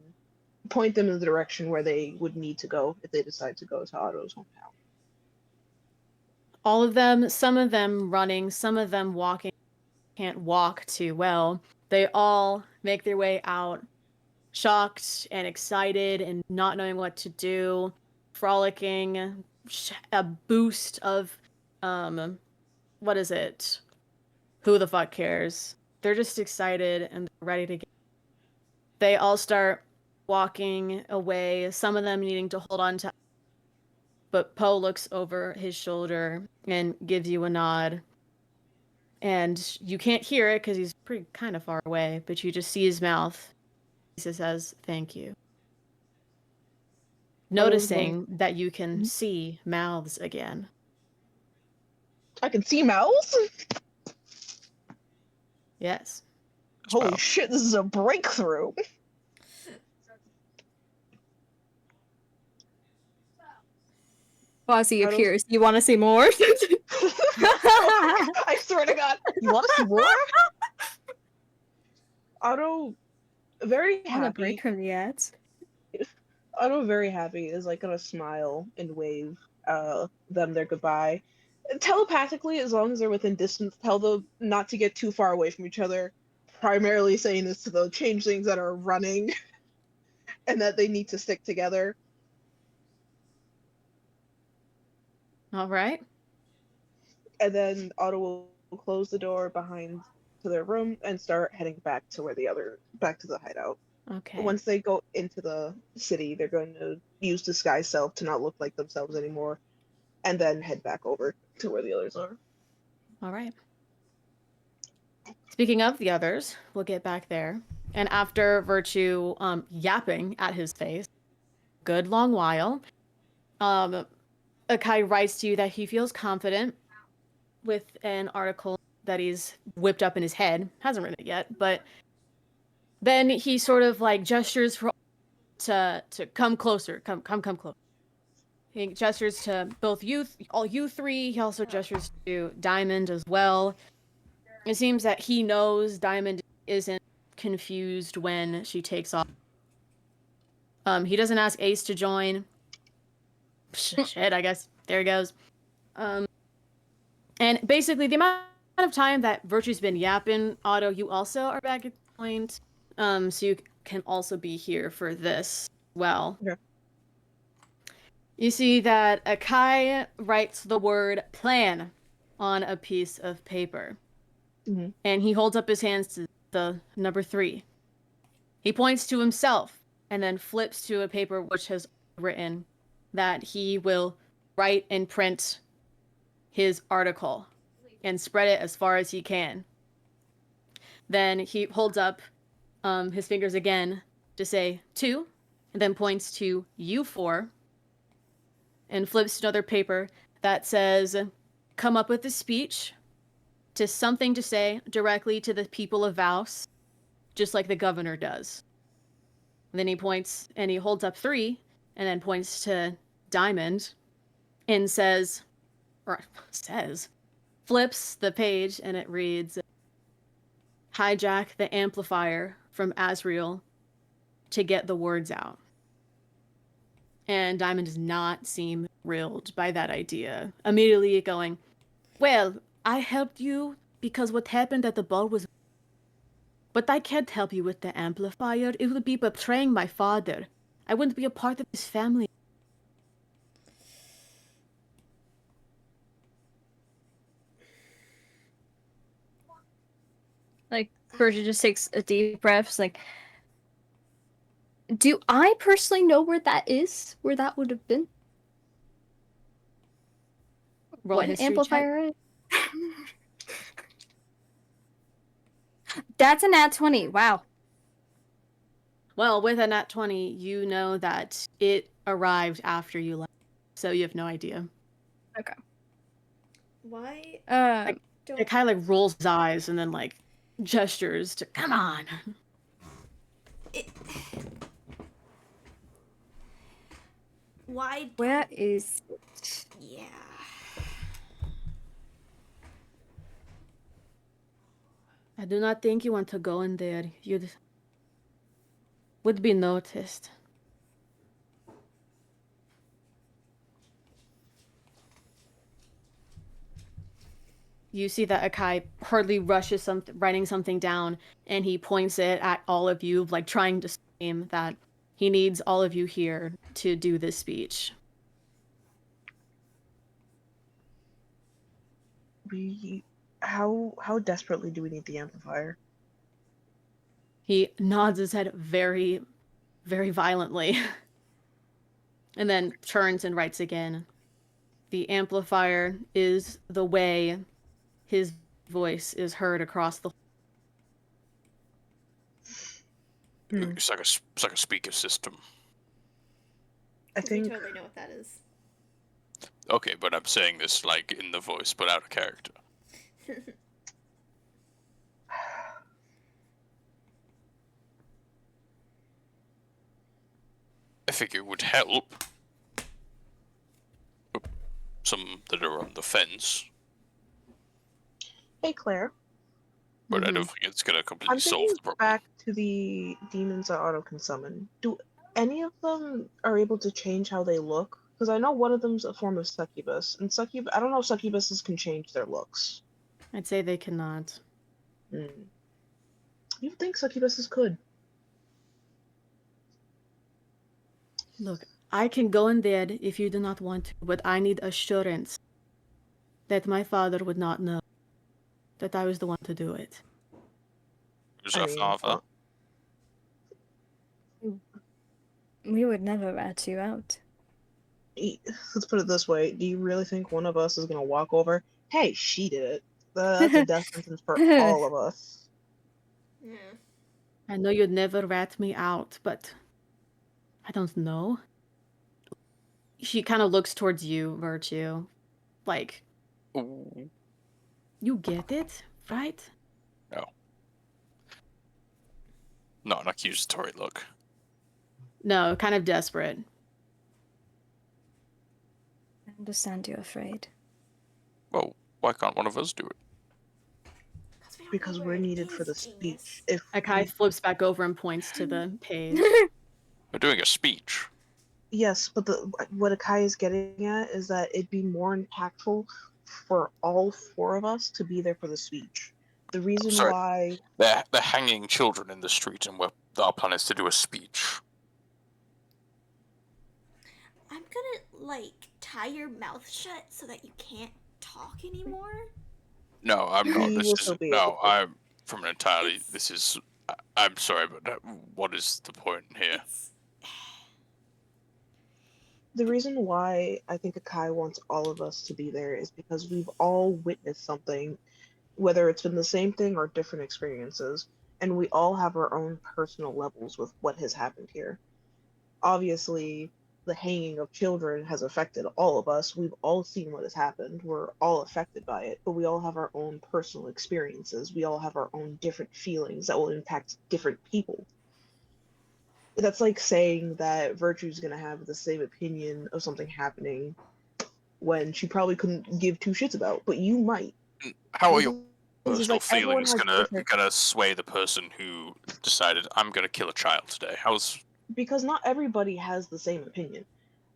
point them in the direction where they would need to go if they decide to go to Otto's hometown. All of them, some of them running, some of them walking, can't walk too well. They all make their way out, shocked and excited and not knowing what to do, frolicking, a boost of, what is it? Who the fuck cares? They're just excited and ready to get. They all start walking away, some of them needing to hold on to. But Poe looks over his shoulder and gives you a nod. And you can't hear it because he's pretty kind of far away, but you just see his mouth. He says, "Thank you." Otto's going, Noticing that you can Mhm. see mouths again. I can see mouths? Yes. Holy Smile. shit, this is a breakthrough. Bossy Otto's- appears. You want to see more? I swear to God. You want to see more? Otto, very On a happy. break from the ads. Otto, very happy, is like gonna smile and wave them their goodbye. Telepathically, as long as they're within distance, tell them not to get too far away from each other. Primarily saying this to the changelings that are running and that they need to stick together. All right. And then Otto will close the door behind to their room and start heading back to back to the hideout. Okay. Once they go into the city, they're going to use disguise self to not look like themselves anymore, and then head back over to where the others are. All right. Speaking of the others, we'll get back there. And after Virtue yapping at his face, good long while, Akai writes to you that he feels confident with an article that he's whipped up in his head. Hasn't written it yet, but then he sort of like gestures for to come closer, come close. He gestures to both all you three. He also gestures to Diamond as well. It seems that he knows Diamond isn't confused when she takes off. He doesn't ask Ace to join. Shit, I guess there he goes. And basically, the amount of time that Virtue's been yapping, Otto, you also are back at the point. So you can also be here for this. Well, Okay. You see that Akai writes the word plan on a piece of paper. Mm-hmm. And he holds up his hands to the number 3. He points to himself and then flips to a paper which has written that he will write and print his article and spread it as far as he can. Then he holds up his fingers again to say 2, and then points to you 4 and flips to another paper that says, come up with a speech to something to say directly to the people of Vaus, just like the governor does. And then he points and he holds up 3 and then points to Diamond and flips the page and it reads, hijack the amplifier from Asriel to get the words out. And Diamond does not seem thrilled by that idea. Immediately going, well, I helped you because what happened at the ball was... But I can't help you with the amplifier. It would be betraying my father. I wouldn't be a part of his family. Like, Virgin just takes a deep breath. It's like, do I personally know where that is? Where that would have been? Roll What a an history check. amplifier is? That's a nat 20. Wow. Well, with a nat 20, you know that it arrived after you left. So you have no idea. Why Um, don't It kind of like rolls his eyes and then like gestures to, come on. it... Why where don't... is... Yeah. I do not think you want to go in there. You would be noticed. You see that Akai hardly rushes writing something down, and he points it at all of you, like trying to scream that he needs all of you here to do this speech. How desperately do we need the amplifier? He nods his head very, very violently, and then turns and writes again. The amplifier is the way his voice is heard across the... It's like a speaker system. I We think totally know what that is. Okay, but I'm saying this like in the voice, but out of character. I think it would help. Some that are on the fence, Hey Claire, but I Mhm. don't think it's gonna completely I'm solve thinking the problem. back to the demons that Otto can summon. Do any of them are able to change how they look? Because I know one of them's a form of succubus, and I don't know if succubuses can change their looks. I'd say they cannot. You'd think succubuses could. Look, I can go in there if you do not want to, but I need assurance that my father would not know that I was the one to do it. Who's I our mean, father? we would never rat you out. Let's put it this way: do you really think one of us is gonna walk over? Hey, she did it. That's a death sentence for all of us. Yeah. I know you'd never rat me out, but I don't know. She kind of looks towards you, Virtue. Like, Ooh. you get it, right? Not an accusatory look. No, kind of desperate. I understand you're afraid. Well, why can't one of us do it? We don't know Because where we're it needed is, for the genius. speech. If Akai flips back over and points to the page. We're doing a speech. yes, but what Akai is getting at is that it'd be more impactful for all four of us to be there for the speech. The reason sorry. why They're hanging children in the street, and our plan is to do a speech. I'm gonna, like, tie your mouth shut so that you can't talk anymore. No, I'm not. he This will is still be no. able to. I'm from an entirely. It's- This is. I'm sorry, but what is the point here? It's... The reason why I think Akai wants all of us to be there is because we've all witnessed something, whether it's been the same thing or different experiences, and we all have our own personal levels with what has happened here. Obviously, the hanging of children has affected all of us. We've all seen what has happened. We're all affected by it, but we all have our own personal experiences. We all have our own different feelings that will impact different people. That's like saying that Virtue's gonna have the same opinion of something happening when she probably couldn't give two shits about, but you might. How are This your is just personal like everyone feelings has gonna different. sway the person who decided I'm gonna kill a child today? How's because not everybody has the same opinion.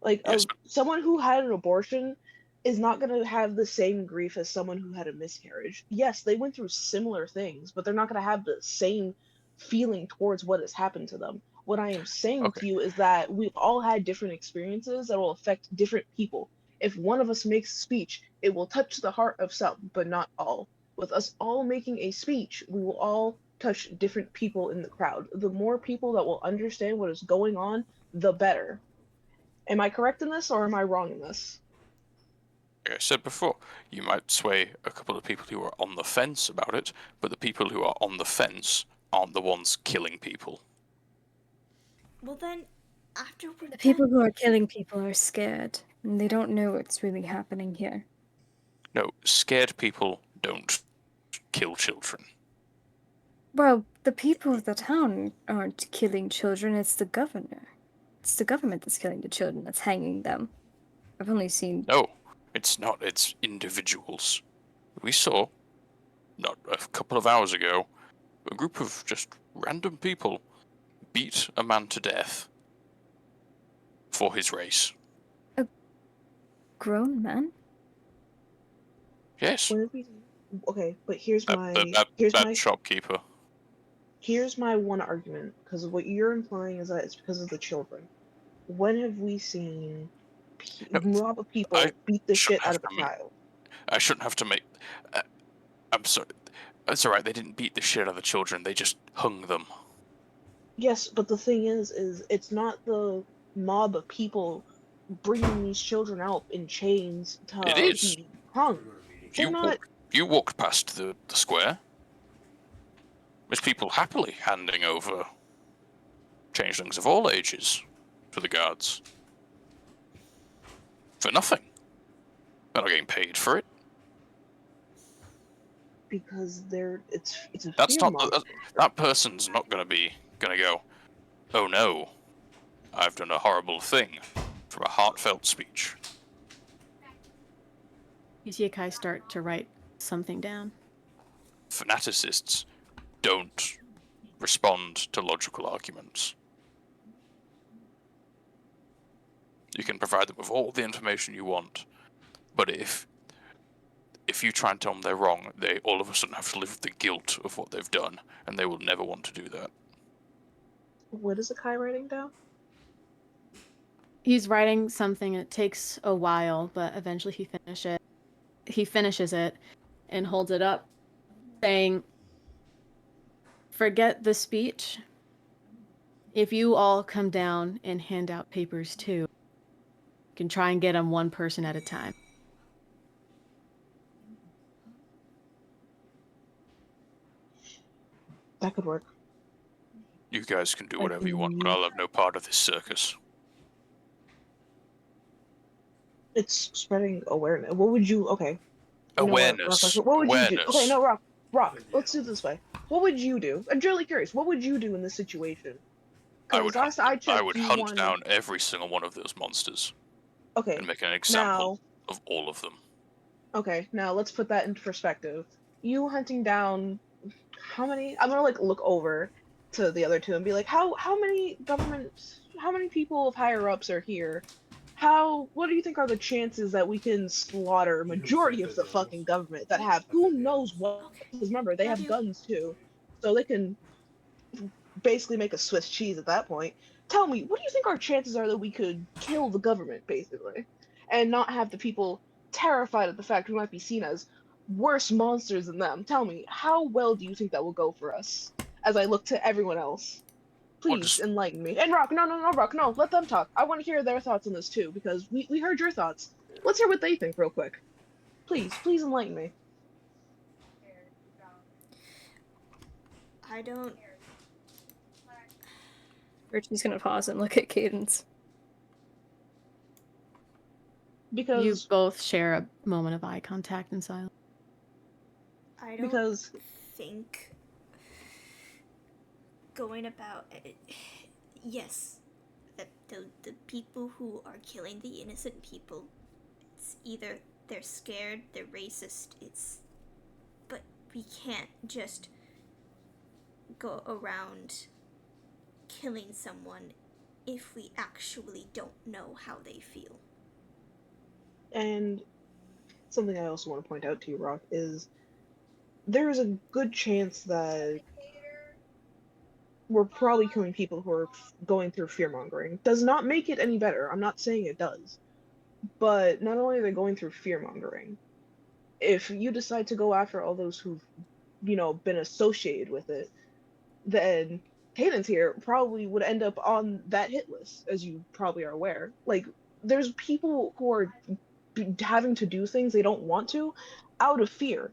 Like, Yes, someone who had an abortion is not going to have the same grief as someone who had a miscarriage. Yes, they went through similar things, but they're not going to have the same feeling towards what has happened to them. What I am saying okay. to you is that we've all had different experiences that will affect different people. If one of us makes a speech, it will touch the heart of some, but not all. With us all making a speech, we will all touch different people in the crowd. The more people that will understand what is going on, the better. Am I correct in this or am I wrong in this? Like I said before, you might sway a couple of people who are on the fence about it, but the people who are on the fence aren't the ones killing people. Well then, after we're The done. people who are killing people are scared, and they don't know what's really happening here. No, scared people don't kill children. Well, the people of the town aren't killing children, it's the governor. It's the government that's killing the children, that's hanging them. I've only seen. No, it's not. It's individuals. We saw, not a couple of hours ago, a group of just random people beat a man to death for his race. Grown men? Yes, What did we do? Okay, but here's that, my that, that, here's that my shopkeeper. here's my one argument, because what you're implying is that it's because of the children. When have we seen No, mob of I people beat the shit shouldn't out have of a to. child? I shouldn't have to make. Uh, I'm sorry. It's alright. They didn't beat the shit out of the children. They just hung them. Yes, but the thing is it's not the mob of people bringing these children out in chains It to is. be hung. They're You not. walked. You walked past the square. There's people happily handing over changelings of all ages to the guards for nothing. They're not getting paid for it. Because it's a That's fear not. monger. That person's not gonna go. Oh no, I've done a horrible thing from a heartfelt speech. You see Akai start to write something down. Fanaticists don't respond to logical arguments. You can provide them with all the information you want, but if you try and tell them they're wrong, they all of a sudden have to live with the guilt of what they've done, and they will never want to do that. What is Akai writing down? He's writing something. It takes a while, but eventually he finishes it and holds it up, saying, "Forget the speech. If you all come down and hand out papers too, you can try and get them one person at a time." That could work. You guys can do I whatever you want, but can. I'll have no part of this circus. It's spreading awareness. What would you? Okay. You know what, Rock? Awareness. What would you do? Okay, Awareness. no, Rock. Let's do it this way. What would you do? I'm really curious. What would you do in this situation? I Because would last hunt, I I checked, would you hunt wanted. down every single one of those monsters Okay. and make an Now, example of all of them. okay. Now let's put that into perspective. You hunting down how many? I'm gonna like look over to the other two and be like, how many government, how many people of higher ups are here? What do you think are the chances that we can slaughter majority of the fucking government that have who knows what? Okay. Because remember, they Love have you. guns too, so they can basically make a Swiss cheese at that point. Tell me, what do you think our chances are that we could kill the government, basically, and not have the people terrified at the fact we might be seen as worse monsters than them? Tell me, how well do you think that will go for us? As I look to everyone else, Well, please just enlighten me. And Rock, no, Rock, no, let them talk. I want to hear their thoughts on this too, because we heard your thoughts. Let's hear what they think real quick. Please enlighten me. I don't. Virtue's gonna pause and look at Cadence. You Because both share a moment of eye contact in silence. I don't because think going about it. Yes, the people who are killing the innocent people, it's either they're scared, they're racist. But we can't just go around killing someone if we actually don't know how they feel? And something I also want to point out to you, Rock, is there is a good chance that we're probably killing people who are going through fear mongering. Does not make it any better. I'm not saying it does. But not only are they going through fear mongering, if you decide to go after all those who've, been associated with it, then Cadence here probably would end up on that hit list, as you probably are aware. Like, there's people who are having to do things they don't want to out of fear.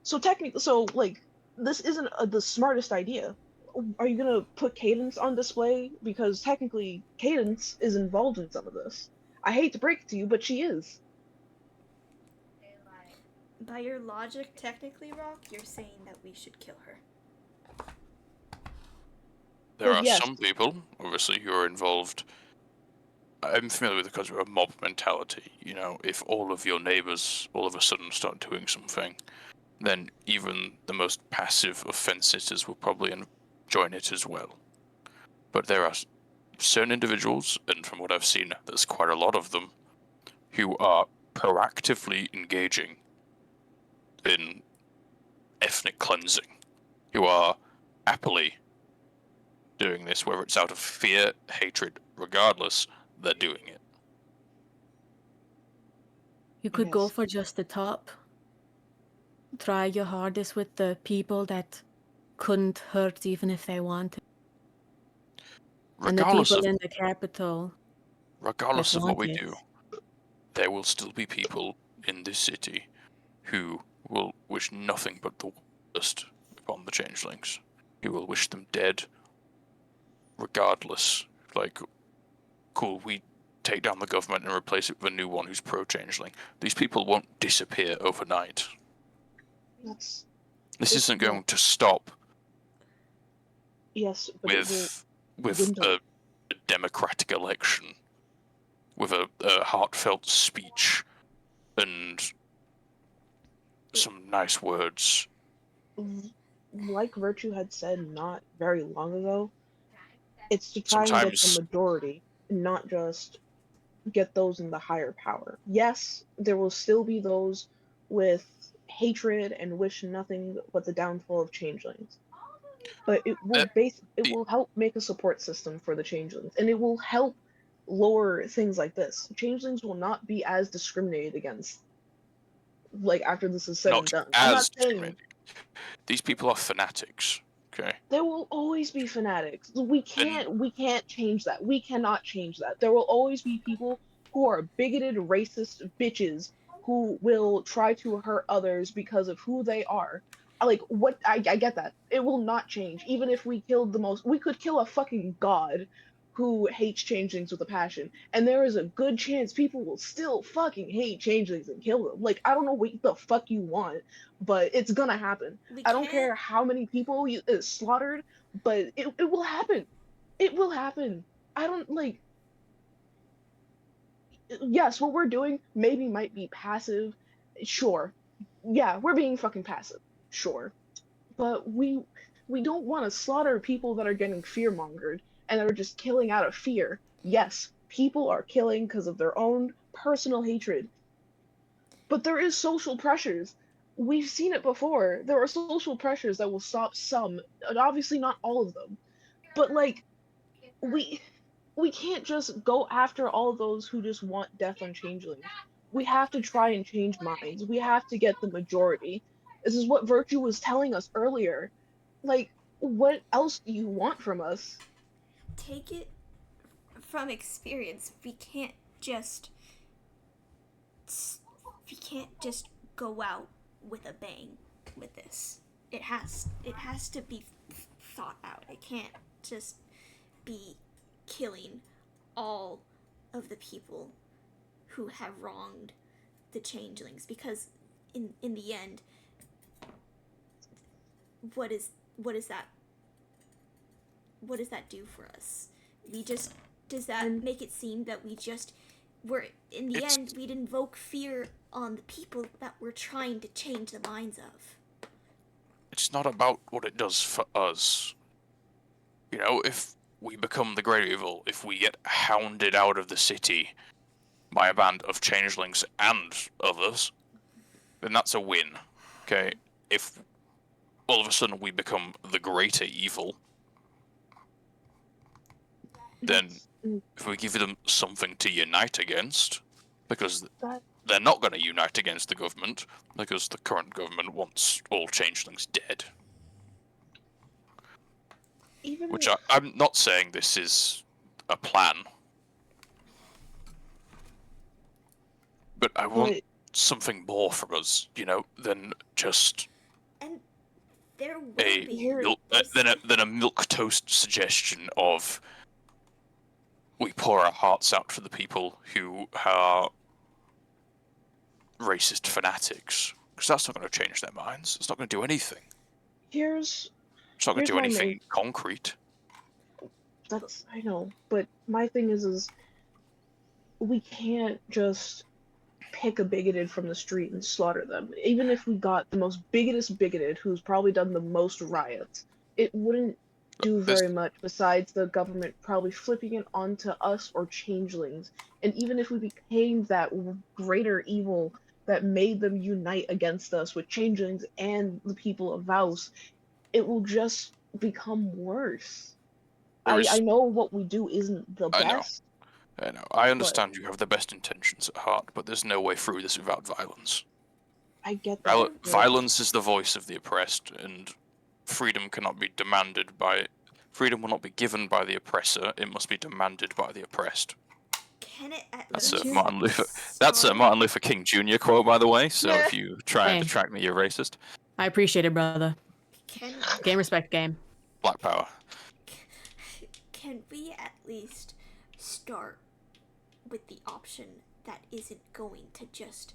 So technically, like, this isn't the smartest idea. Are you gonna put Cadence on display? Because technically, Cadence is involved in some of this. I hate to break it to you, but she is. By your logic, technically, Rock, you're saying that we should kill her. There Well, are yes. some people, obviously, who are involved. I'm familiar with the concept of mob mentality. If all of your neighbors all of a sudden start doing something, then even the most passive of fence sitters will probably join it as well. But there are certain individuals, and from what I've seen, there's quite a lot of them, who are proactively engaging in ethnic cleansing, who are happily doing this, whether it's out of fear, hatred, regardless, they're doing it. You could go Yes. for just the top. Try your hardest with the people that couldn't hurt even if they wanted. And the Regardless people of in the capital that what we wanted. do, there will still be people in this city who will wish nothing but the worst upon the changelings, who will wish them dead regardless. Like, cool, we take down the government and replace it with a new one who's pro-changeling. These people won't disappear overnight. That's This it's isn't the- going to stop yes, but it will with dwindle. a democratic election, with a heartfelt speech and some nice words. Like Virtue had said not very long ago, it's to try and get the Sometimes majority, not just get those in the higher power. Yes, there will still be those with hatred and wish nothing but the downfall of changelings. But it the will help make a support system for the changelings, and it will help lower things like this. Changelings will not be as discriminated against, like, after this is said and not done. I'm not as saying discriminating. These people are fanatics. Okay, there will always be fanatics. and We can't change that. We cannot change that. There will always be people who are bigoted, racist bitches who will try to hurt others because of who they are. Like, what, I get that. It will not change. Even if we killed we could kill a fucking god who hates changelings with a passion, and there is a good chance people will still fucking hate changelings and kill them. Like, I don't know what the fuck you want, but it's gonna happen. We I don't can't. care how many people is slaughtered, but it will happen. It will happen. I don't like. Yes, what we're doing maybe might be passive. Sure. Yeah, we're being fucking passive. Sure. But we don't want to slaughter people that are getting fear-mongered and that are just killing out of fear. Yes, people are killing because of their own personal hatred. But there is social pressures. We've seen it before. There are social pressures that will stop some, and obviously not all of them. But like, we we can't just go after all those who just want death on changelings. We have to try and change minds. We have to get the majority. This is what Virtue was telling us earlier. Like, what else do you want from us? Take it from experience. Just we can't just go out with a bang with this. It has to be thought out. It can't just be killing all of the people who have wronged the changelings, because in the end, what is that what does that do for us? We just Does that And make it seem that we're in the it's end we'd invoke fear on the people that we're trying to change the minds of? it's not about what it does for us. If we become the great evil, if we get hounded out of the city by a band of changelings and others, then that's a win. Okay? If all of a sudden we become the greater evil, then if we give them something to unite against, because they're not going to unite against the government, because the current government wants all changelings dead. Even Which I'm not saying this is a plan, but I want something more from us, than just And there will a be. than a milk toast suggestion of we pour our hearts out for the people who are racist fanatics, because that's not going to change their minds. It's not going to do anything. Here's It's not going to do my anything main- concrete. I know, but my thing is we can't just pick a bigoted from the street and slaughter them. Even if we got the most bigoted who's probably done the most riots, it wouldn't do very much besides the government probably flipping it onto us or changelings. And even if we became that greater evil that made them unite against us with changelings and the people of Vaus, it will just become worse. I know what we do isn't the best. I know. I understand you have the best intentions at heart, but there's no way through this without violence. I get that. Violence is the voice of the oppressed, and freedom cannot be demanded by... Freedom will not be given by the oppressor, it must be demanded by the oppressed. Can it at That's least a Martin Luther King Jr. quote, by the way, so if you try and detract me, you're racist. I appreciate it, brother. Game respect game. Black power. Can we at least start with the option that isn't going to just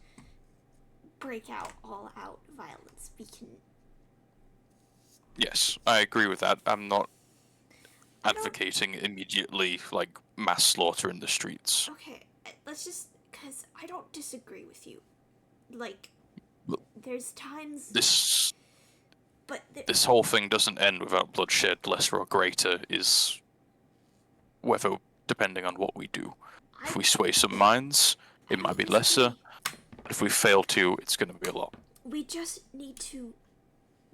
break out all out violence? We can... Yes, I agree with that. I'm not advocating immediately, mass slaughter in the streets. Okay, let's just... Because I don't disagree with you. There's times... This whole thing doesn't end without bloodshed. Lesser or greater is whether, depending on what we do. If we sway some minds, it might be lesser. But if we fail to, it's going to be a lot. We just need to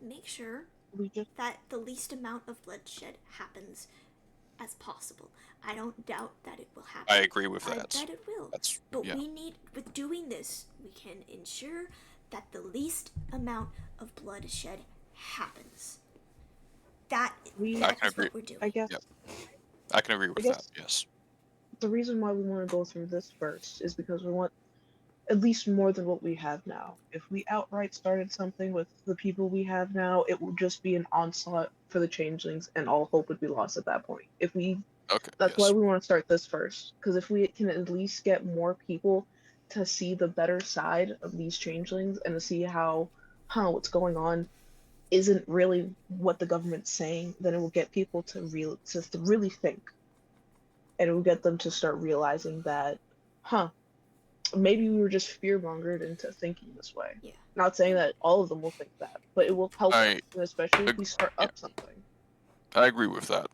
make sure that the least amount of bloodshed happens as possible. I don't doubt that it will happen. I agree with that. I bet it will. We need, with doing this, we can ensure that the least amount of bloodshed happens. That is what we're doing. I guess. Yep. I can agree with that, yes. The reason why we want to go through this first is because we want at least more than what we have now. If we outright started something with the people we have now, it will just be an onslaught for the changelings, and all hope would be lost at that point. That's why we want to start this first, because if we can at least get more people to see the better side of these changelings and to see how, what's going on isn't really what the government's saying, then it will get people to really think, and it will get them to start realizing that, maybe we were just fear-mongered into thinking this way. Yeah. Not saying that all of them will think that, but it will help us, and especially if we start up something. I agree with that.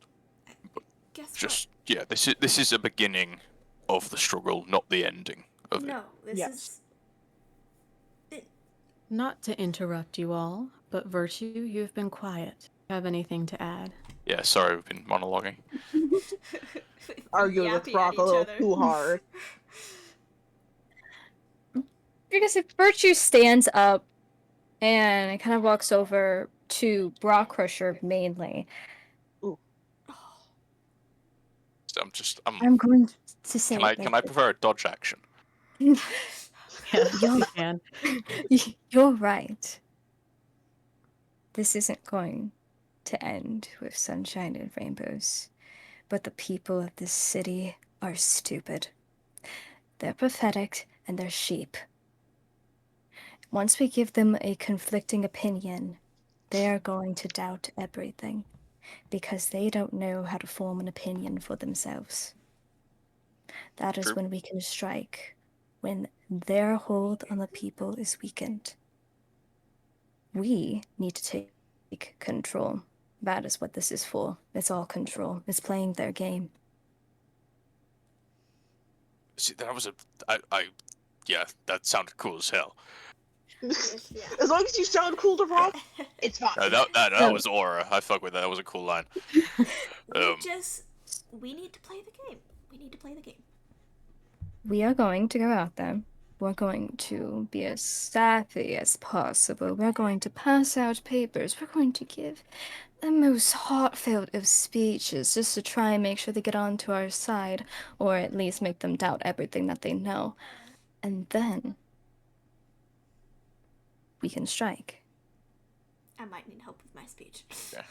But Guess this is a beginning of the struggle, not the ending of it. No, this is... Not to interrupt you all, but Virtue, you've been quiet. Have anything to add? Yeah, sorry, we've been monologuing. Arguing with Brock a little too hard. Because if Virtue stands up and kind of walks over to Brock Crusher mainly. Ooh. I'm going to say... Can I prefer a dodge action? You're right. This isn't going to end with sunshine and rainbows, but the people of this city are stupid. They're pathetic and they're sheep. Once we give them a conflicting opinion, they are going to doubt everything, because they don't know how to form an opinion for themselves. That is when we can strike, when their hold on the people is weakened. We need to take control, That is what this is for. It's all control. It's playing their game. See, that was yeah, that sounded cool as hell. Yes, yeah. As long as you sound cool to Rob, it's fine. That was aura. I fuck with that. That was a cool line. We need to play the game. We need to play the game. We are going to go out there. We're going to be as sappy as possible. We're going to pass out papers. We're going to give the most heartfelt of speeches just to try and make sure they get onto our side, or at least make them doubt everything that they know. And then we can strike. I might need help with my speech. Yeah.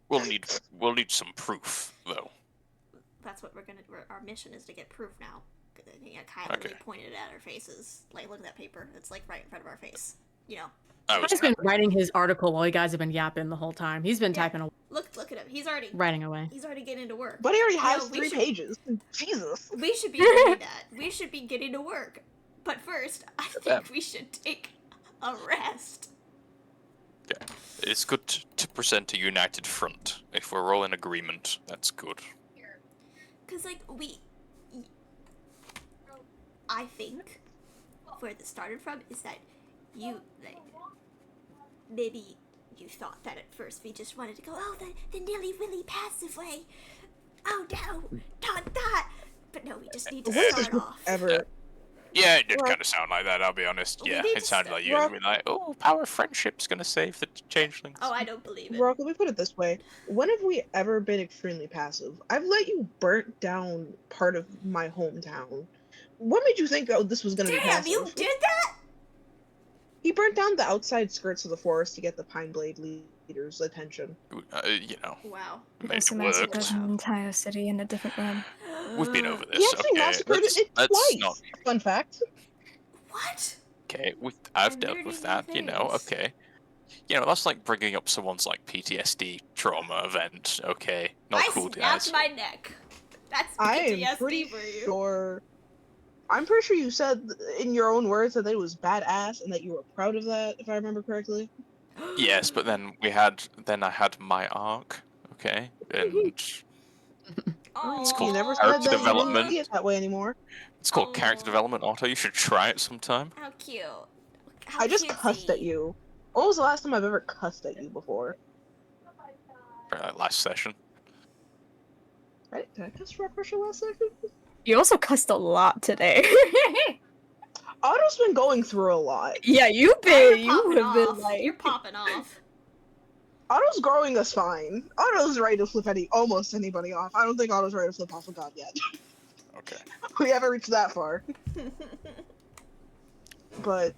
We'll need some proof though. That's what our mission is to get proof now. Kai Okay. really pointed it at our faces. Like, look at that paper. It's like right in front of our face. You know. He's been writing his article while you guys have been yapping the whole time. He's been typing away, Look at him. He's already writing away. He's already getting to work. But he already You has know, 3 pages. Jesus. We should be doing that. We should be getting to work. But first, I think we should take a rest. Yeah, it's good to present a united front. If we're all in agreement, that's good. Cause like I think where this started from is that you maybe you thought that at first we just wanted to go, oh, the nilly-willy passive way. Oh no, not that. But no, we just need to start off. Yeah, it did kind of sound like that, I'll be honest. We Yeah, need it to sounded start- like you were like, oh, power of friendship's gonna save the changelings. Oh, I don't believe it. Rock, let me put it this way. When have we ever been extremely passive? I've let you burnt down part of my hometown. What made you think this was going to be Damn, passive? you did that? He burnt down the outside skirts of the forest to get the Pine Blade leader's attention. You know, Wow. it worked. an entire city in a different realm. We've been over He this. actually Okay, massacred it let's twice. not. Fun fact. What? Okay, I've I'm dealt learning with new that. You know, things. okay. You know, that's like bringing up someone's like PTSD trauma event. Okay, not I cool, snapped guys. my neck. That's I PTSD am pretty for you. sure. I'm pretty sure you said in your own words that it was badass and that you were proud of that, if I remember correctly. Yes, but then I had my arc. Okay, and Oh, You never said character that you didn't development. see it that way anymore. It's called character development, Otto. You should try it sometime. How cute. How I just cussed at cutesy. you. When was the last time I've ever cussed at you before? Last session. Right? Did I cuss for last second? You also cussed a lot today. Otto's been going through a lot. Yeah, you've Oh, you're been. You popping have been off. like. You're popping off. Otto's growing a spine. Otto's ready to flip almost anybody off. I don't think Otto's ready to flip off a god yet. Okay. We haven't reached that far. But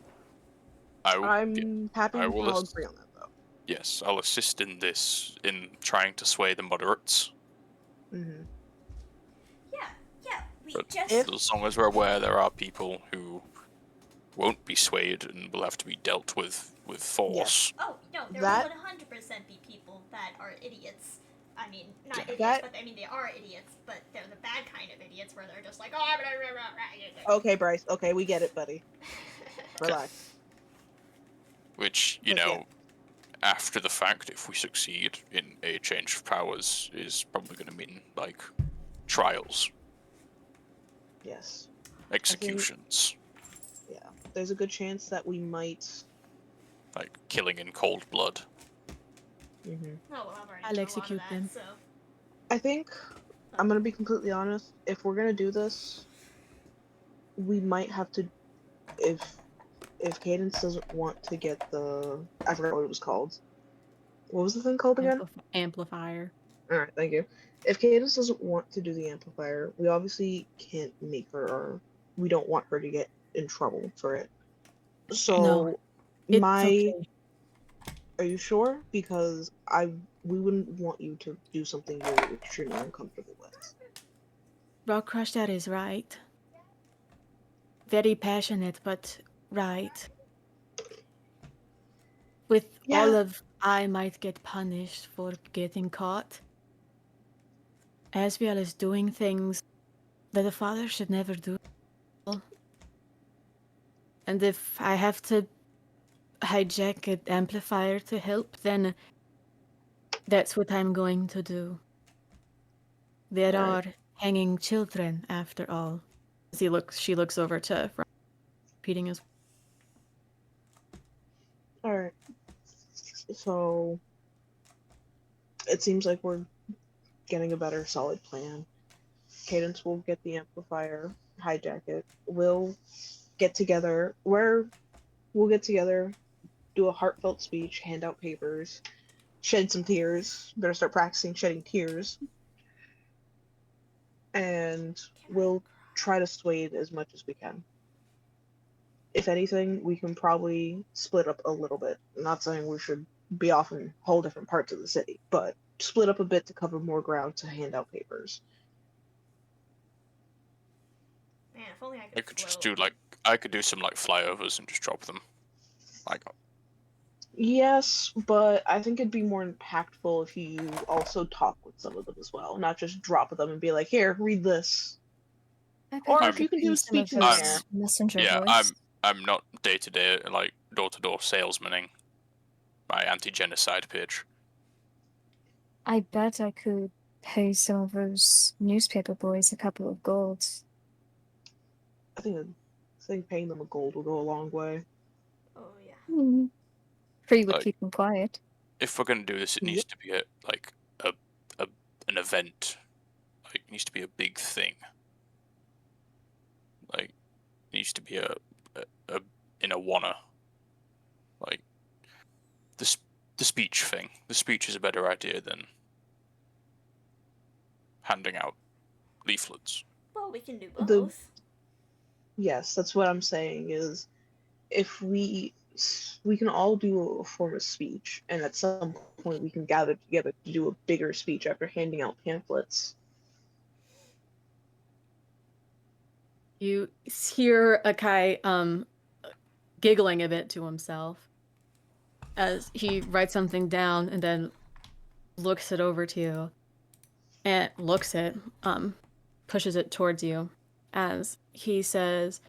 I'm happy we can all agree on that, though. Yes, I'll assist in trying to sway the moderates. Mm-hmm. Yeah. We But just. as long as we're aware there are people who won't be swayed and will have to be dealt with force. Oh no, there That- will 100% be people that are idiots. I mean, not Yeah. idiots, That- but I mean they are idiots, but they're the bad kind of idiots where they're just like, oh, blah, blah, blah, blah. Okay, Bryce. Okay, we get it, buddy. Relax. Which, you But know, after the fact, if we succeed in a change of powers, is probably going to mean, like, trials, Yes. executions, Yeah. There's a good chance that we might. like killing in cold blood. Mm-hmm. Oh, well, I've already I'll done execute a lot of them. that, so. I think I'm gonna be completely honest. If we're gonna do this, we might have to. If Cadence doesn't want to get I forgot what it was called. What was the thing called again? Amplifier. Alright, thank you. If Cadence doesn't want to do the amplifier, we obviously can't make her, or we don't want her to get in trouble for it. So, No, It's okay. are you sure? Because we wouldn't want you to do something you're extremely uncomfortable with. Rock Crush, that is right. Very passionate, but right. With all Yeah. of I might get punished for getting caught, as well as doing things that a father should never do. And if I have to hijack an amplifier to help, then That's what I'm going to do. There Alright. are hanging children, after all. As she looks over to Frost, repeating his. Alright. So it seems like we're getting a better solid plan. Cadence will get the amplifier, hijack it. We'll get together. We'll get together, do a heartfelt speech, hand out papers, shed some tears. Better start practicing shedding tears. And we'll try to sway it as much as we can. If anything, we can probably split up a little bit. I'm not saying we should be off in whole different parts of the city, but split up a bit to cover more ground to hand out papers. Man, if only I I could could just float. do I could do some like flyovers and just drop them. Like Yes, but I think it'd be more impactful if you also talk with some of them as well, not just drop them and be like, "Here, read this." I Or bet if you you could can do a use some of speech in the I'm air. his messenger yeah, voice. I'm not day to day like door to door salesmaning my anti-genocide pitch. I bet I could pay some of those newspaper boys a couple of golds. I think paying them a gold will go a long way. Oh yeah. Hmm. Free would Like- keep them quiet. If we're gonna do this, it needs to be a an event. Like it needs to be a big thing. Like it needs to be a in a wanna. Like the speech thing. The speech is a better idea than handing out leaflets. Well, we can do The- both. Yes, that's what I'm saying is if we can all do a form of speech, and at some point we can gather together to do a bigger speech after handing out pamphlets. You hear Akai giggling a bit to himself as he writes something down and then looks it over to you and pushes it towards you as he says,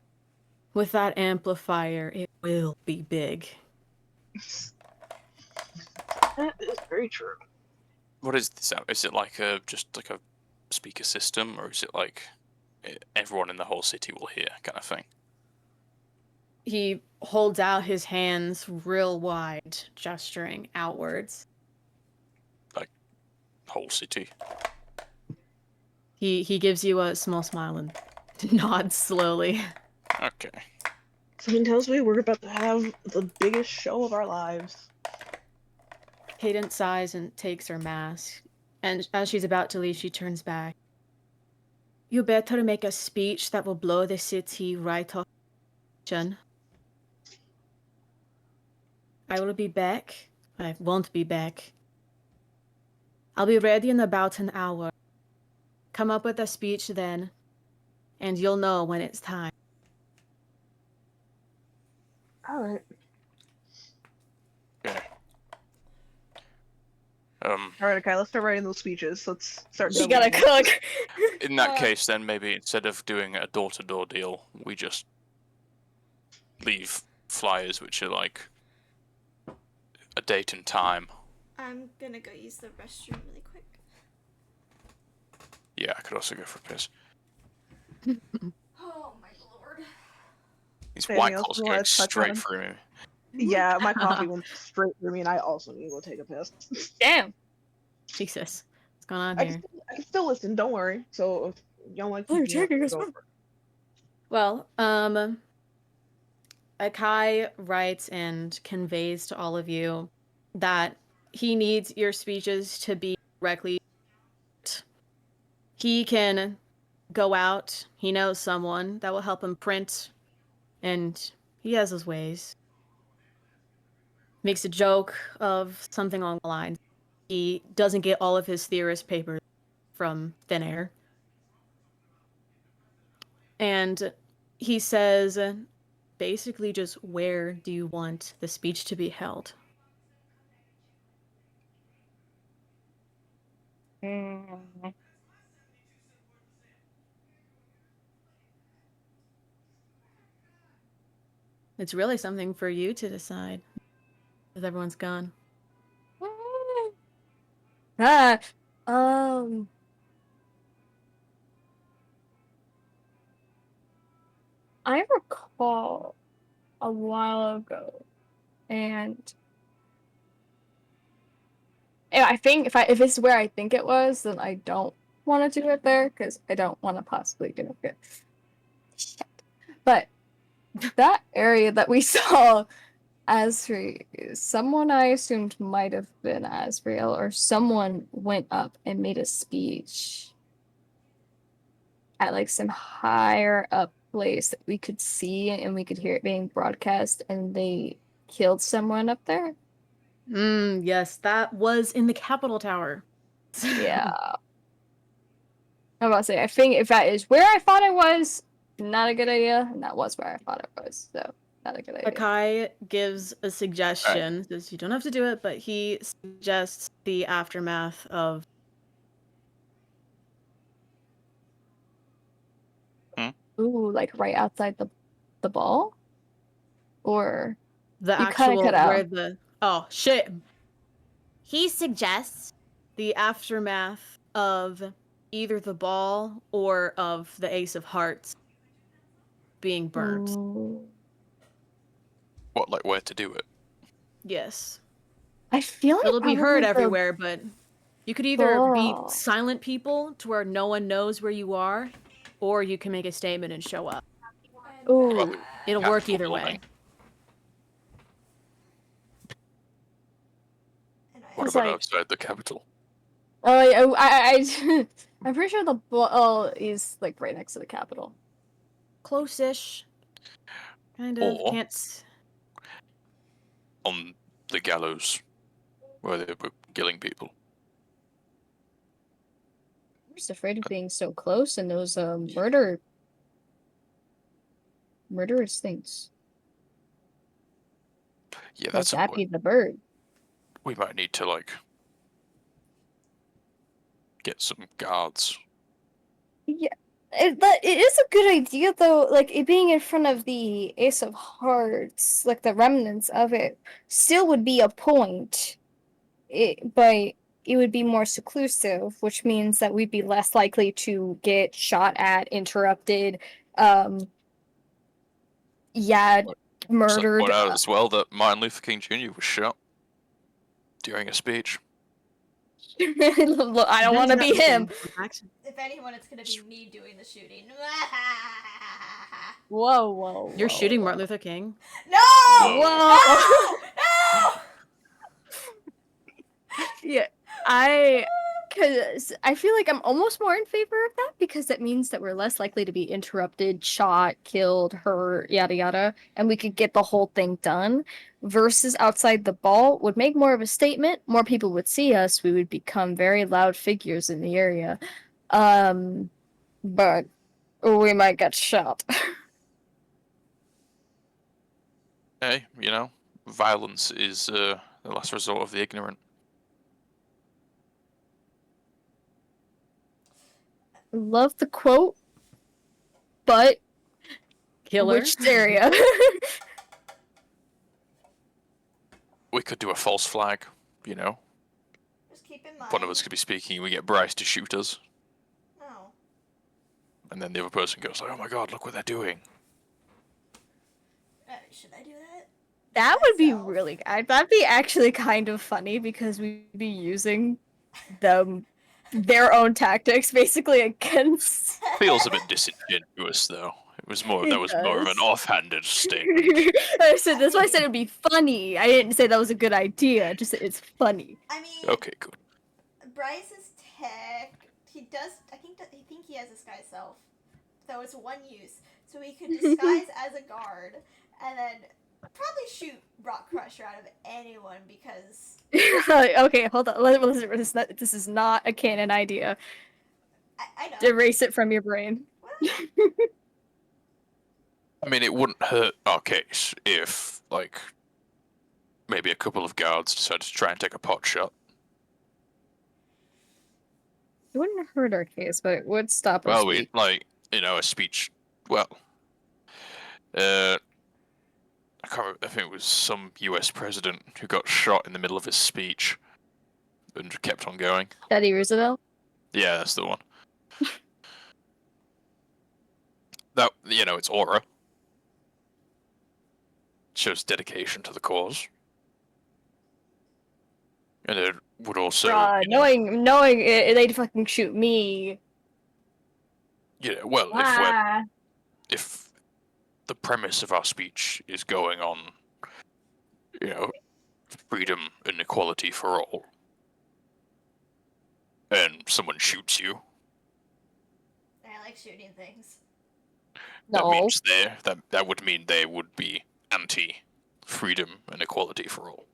with that amplifier, it will be big. That is very true. What is this? Is it like just like a speaker system, or is it like everyone in the whole city will hear kind of thing? He holds out his hands real wide, gesturing outwards. Whole city. He gives you a small smile and nods slowly. Okay. Something tells me we're about to have the biggest show of our lives. Cadence sighs and takes her mask, and as she's about to leave, she turns back. You better make a speech that will blow the city right off. I will be back. I won't be back. I'll be ready in about an hour. Come up with a speech then, and you'll know when it's time. Alright. Okay. Alright, okay, let's start writing those speeches. Let's start She doubling gotta up. cook. In that case, then maybe instead of doing a door-to-door deal, we just leave flyers which are like a date and time. I'm gonna go use the restroom really quick. Yeah, I could also go for a piss. Oh my lord. These Anything white else claws you going wanna touch straight on? through me. Yeah, my coffee went straight through me, and I also need to go take a piss. Damn. Jesus, what's going on I here? can still listen, don't worry. So if you don't like Oh, you're keep me up, taking us go home. for it. Well, Akai writes and conveys to all of you that he needs your speeches to be directly. He can go out. He knows someone that will help him print, and he has his ways. Makes a joke of something along the lines. He doesn't get all of his theorist papers from thin air. And he says, basically, just where do you want the speech to be held? Mm. It's really something for you to decide, because everyone's gone. Ah, um, I recall a while ago, and I think if it's where I think it was, then I don't want to do it there because I don't want to possibly get shit. But that area that we saw Asriel, someone I assumed might have been Asriel, or someone went up and made a speech at like some higher up place that we could see and we could hear it being broadcast, and they killed someone up there. Yes, that was in the Capitol Tower. Yeah. I'm about to say, I think if that is where I thought it was, not a good idea, and that was where I thought it was, so not a good idea. Akai gives a suggestion. Says you don't have to do it, but he suggests the aftermath of Ooh, like right outside the ball? Or the you kind of cut actual where out. the oh shit. He suggests the aftermath of either the ball or of the Ace of Hearts being burnt. Ooh. What, like where to do it? Yes. I feel like It'll be heard probably everywhere, but you could either be ball. silent people to where no one knows where you are, or you can make a statement and show up. Ooh. Well, It'll work Capitol either building. way. And I What It's about like- outside the capital? Oh, yeah, I'm pretty sure the ball is like right next to the Capitol. Close-ish. Kind of. Or- Can't. On the gallows, where they were killing people. I'm just afraid of being so close and those murderous things. Yeah, Like that's a Zappy point. the bird. We might need to, like, get some guards. Yeah, it is a good idea though. Like it being in front of the Ace of Hearts, like the remnants of it, still would be a point. But it would be more seclusive, which means that we'd be less likely to get shot at, interrupted, yeah, Let's murdered. point out as well that Martin Luther King Jr. was shot during a speech. Look, I don't want to be him. if anyone, it's gonna be me doing the shooting. Whoa! You're shooting Martin Luther King? No! Whoa! No! Yeah, because I feel like I'm almost more in favor of that because that means that we're less likely to be interrupted, shot, killed, hurt, yada yada, and we could get the whole thing done. Versus outside the ball would make more of a statement. More people would see us. We would become very loud figures in the area. But we might get shot. Hey, you know, violence is the last resort of the ignorant. Love the quote, but Killer? which area? We could do a false flag, you know. Just keep in mind. One of us could be speaking and we get Bryce to shoot us. No. And then the other person goes like, oh my god, look what they're doing. Should I do that? That would be Myself? really good. That'd be actually kind of funny because we'd be using their own tactics basically against. Feels a bit disingenuous though. That was more of an does. offhanded statement. I said that's why I said it'd be funny. I didn't say that was a good idea. Just that it's funny. I mean, Okay, good. Bryce's tech. He does. I think he has disguise self, though it's one use. So he could disguise as a guard, and then probably shoot Rock Crusher out of anyone because. Okay, hold on. This is not a canon idea. I know. Erase it from your brain. Well, I mean, it wouldn't hurt our case if, like, maybe a couple of guards decided to try and take a pot shot. It wouldn't hurt our case, but it would stop us. Well, like, you know, a speech. Well, I can't remember. I think it was some U.S. president who got shot in the middle of his speech. and kept on going. Teddy Roosevelt. Yeah, that's the one. That, its aura shows dedication to the cause. And it would also, knowing they'd fucking shoot me. well, if the premise of our speech is going on, freedom and equality for all, and someone shoots you, I like shooting things. that No. means that would mean they would be anti-freedom and equality for all.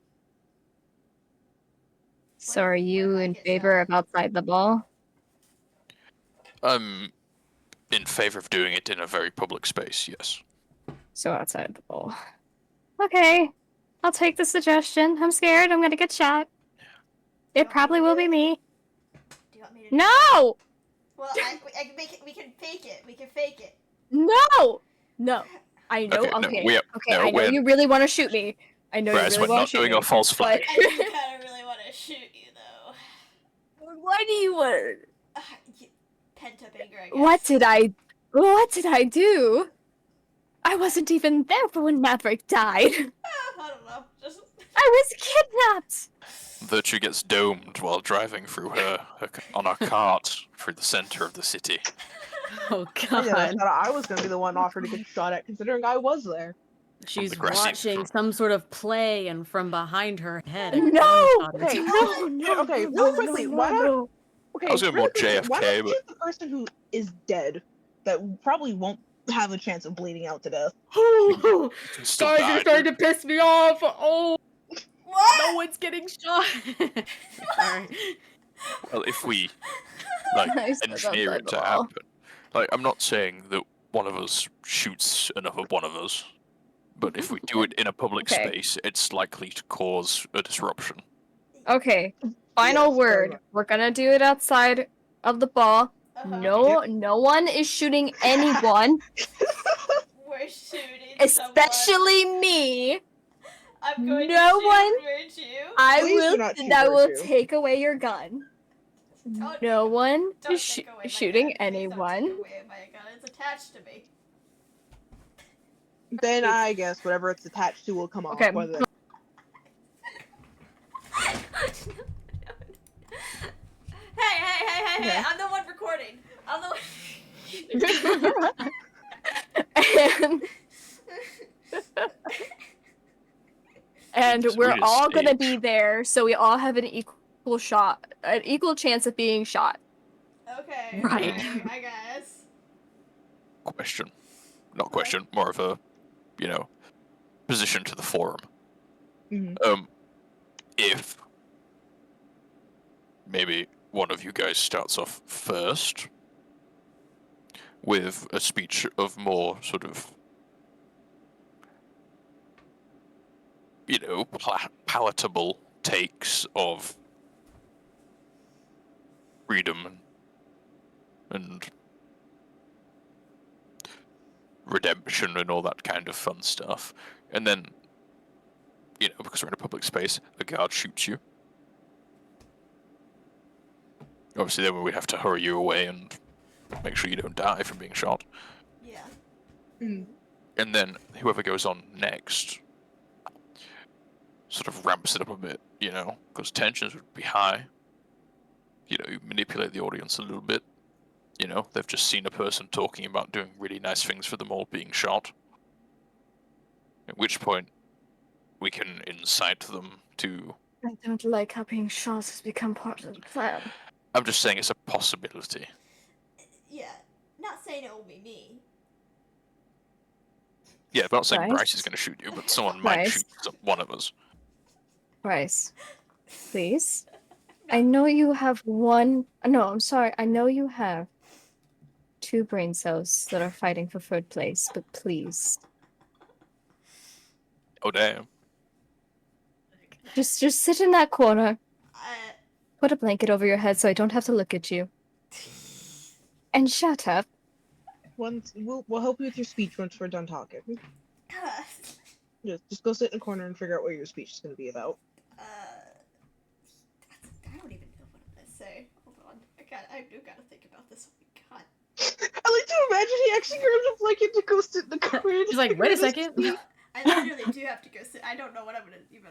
So are you in favor of outside the ball? I'm in favor of doing it in a very public space, yes. So outside the ball. Okay. I'll take the suggestion. I'm scared. I'm gonna get shot. It probably will be me. Do you want me to do it? No! Well, I can make it. We can fake it. We can fake it. No! No. I know. Okay, Okay. no, I know we're- you really want to shoot me. I know Bryce, you we're really want not to shoot doing me. a false flag. I do kind of really want to shoot you, though. Why do you want? Pent up anger, I guess. What did I do? I wasn't even there for when Maverick died. I don't know. Just. I was kidnapped. Virtue gets domed while driving through on a cart through the center of the city. Oh Yeah, god. that's what I was gonna be the one offered to get shot at, considering I was there. She's aggressive. watching some sort of play, and from behind her head, a No! gunshot is- Okay, okay, no, real quickly, why not? no. Okay, I was going real more quickly, why JFK, not but- shoot the person who is dead that probably won't have a chance of bleeding out to death? Oh, Still guys, died, you're starting dude. to piss me off. Oh, What? no one's getting shot. Sorry. Well, if we I said engineer outside it the to ball. happen, I'm not saying that one of us shoots another one of us, but if we do it in a public Okay. space, it's likely to cause a disruption. Okay. Final Yes, very word. much. We're gonna do it outside of the ball. Uh-huh. No one is shooting anyone, We're shooting especially me. I'm going no to shoot one- Virtue. Please do not shoot I will Virtue. take away your gun. Don't- No one Don't is take away my shooting gun. Please don't anyone. take away my gun. It's attached to me. Then I guess whatever it's attached to will come off. Okay. Whether Hey, Okay. I'm the one recording. I'm the one. and Just we're read a all gonna stage. be there, so we all have an equal chance of being shot. Okay. Right. Okay, I guess. Question. Not question, more of a, position to the forum. Mhm. If maybe one of you guys starts off first with a speech of more sort of, palatable takes of freedom and redemption and all that kind of fun stuff. And then, because we're in a public space, a guard shoots you. Obviously, then we'd have to hurry you away and make sure you don't die from being shot. Yeah. Mm. And then whoever goes on next sort of ramps it up a bit, because tensions would be high. You manipulate the audience a little bit. They've just seen a person talking about doing really nice things for them all being shot. At which point, we can incite them to... I don't like how being shot has become part of the plan. I'm just saying it's a possibility. Yeah. Not saying it will be me. Yeah, I'm not saying Bryce? Bryce is going to shoot you, but someone might Bryce? shoot one of us. Bryce, please. I know you have one. No, I'm sorry. I know you have 2 brain cells that are fighting for 3rd place, but please, Oh, damn. just sit in that corner. Uh, Put a blanket over your head so I don't have to look at you. And shut up. We'll help you with your speech once we're done talking. Just go sit in a corner and figure out what your speech is going to be about. I don't do gotta think about this. Oh my god. I like to imagine he actually grabs a blanket to go sit in the corner. She's like, wait a second. No, I literally do have to go sit. I don't know what I'm gonna even.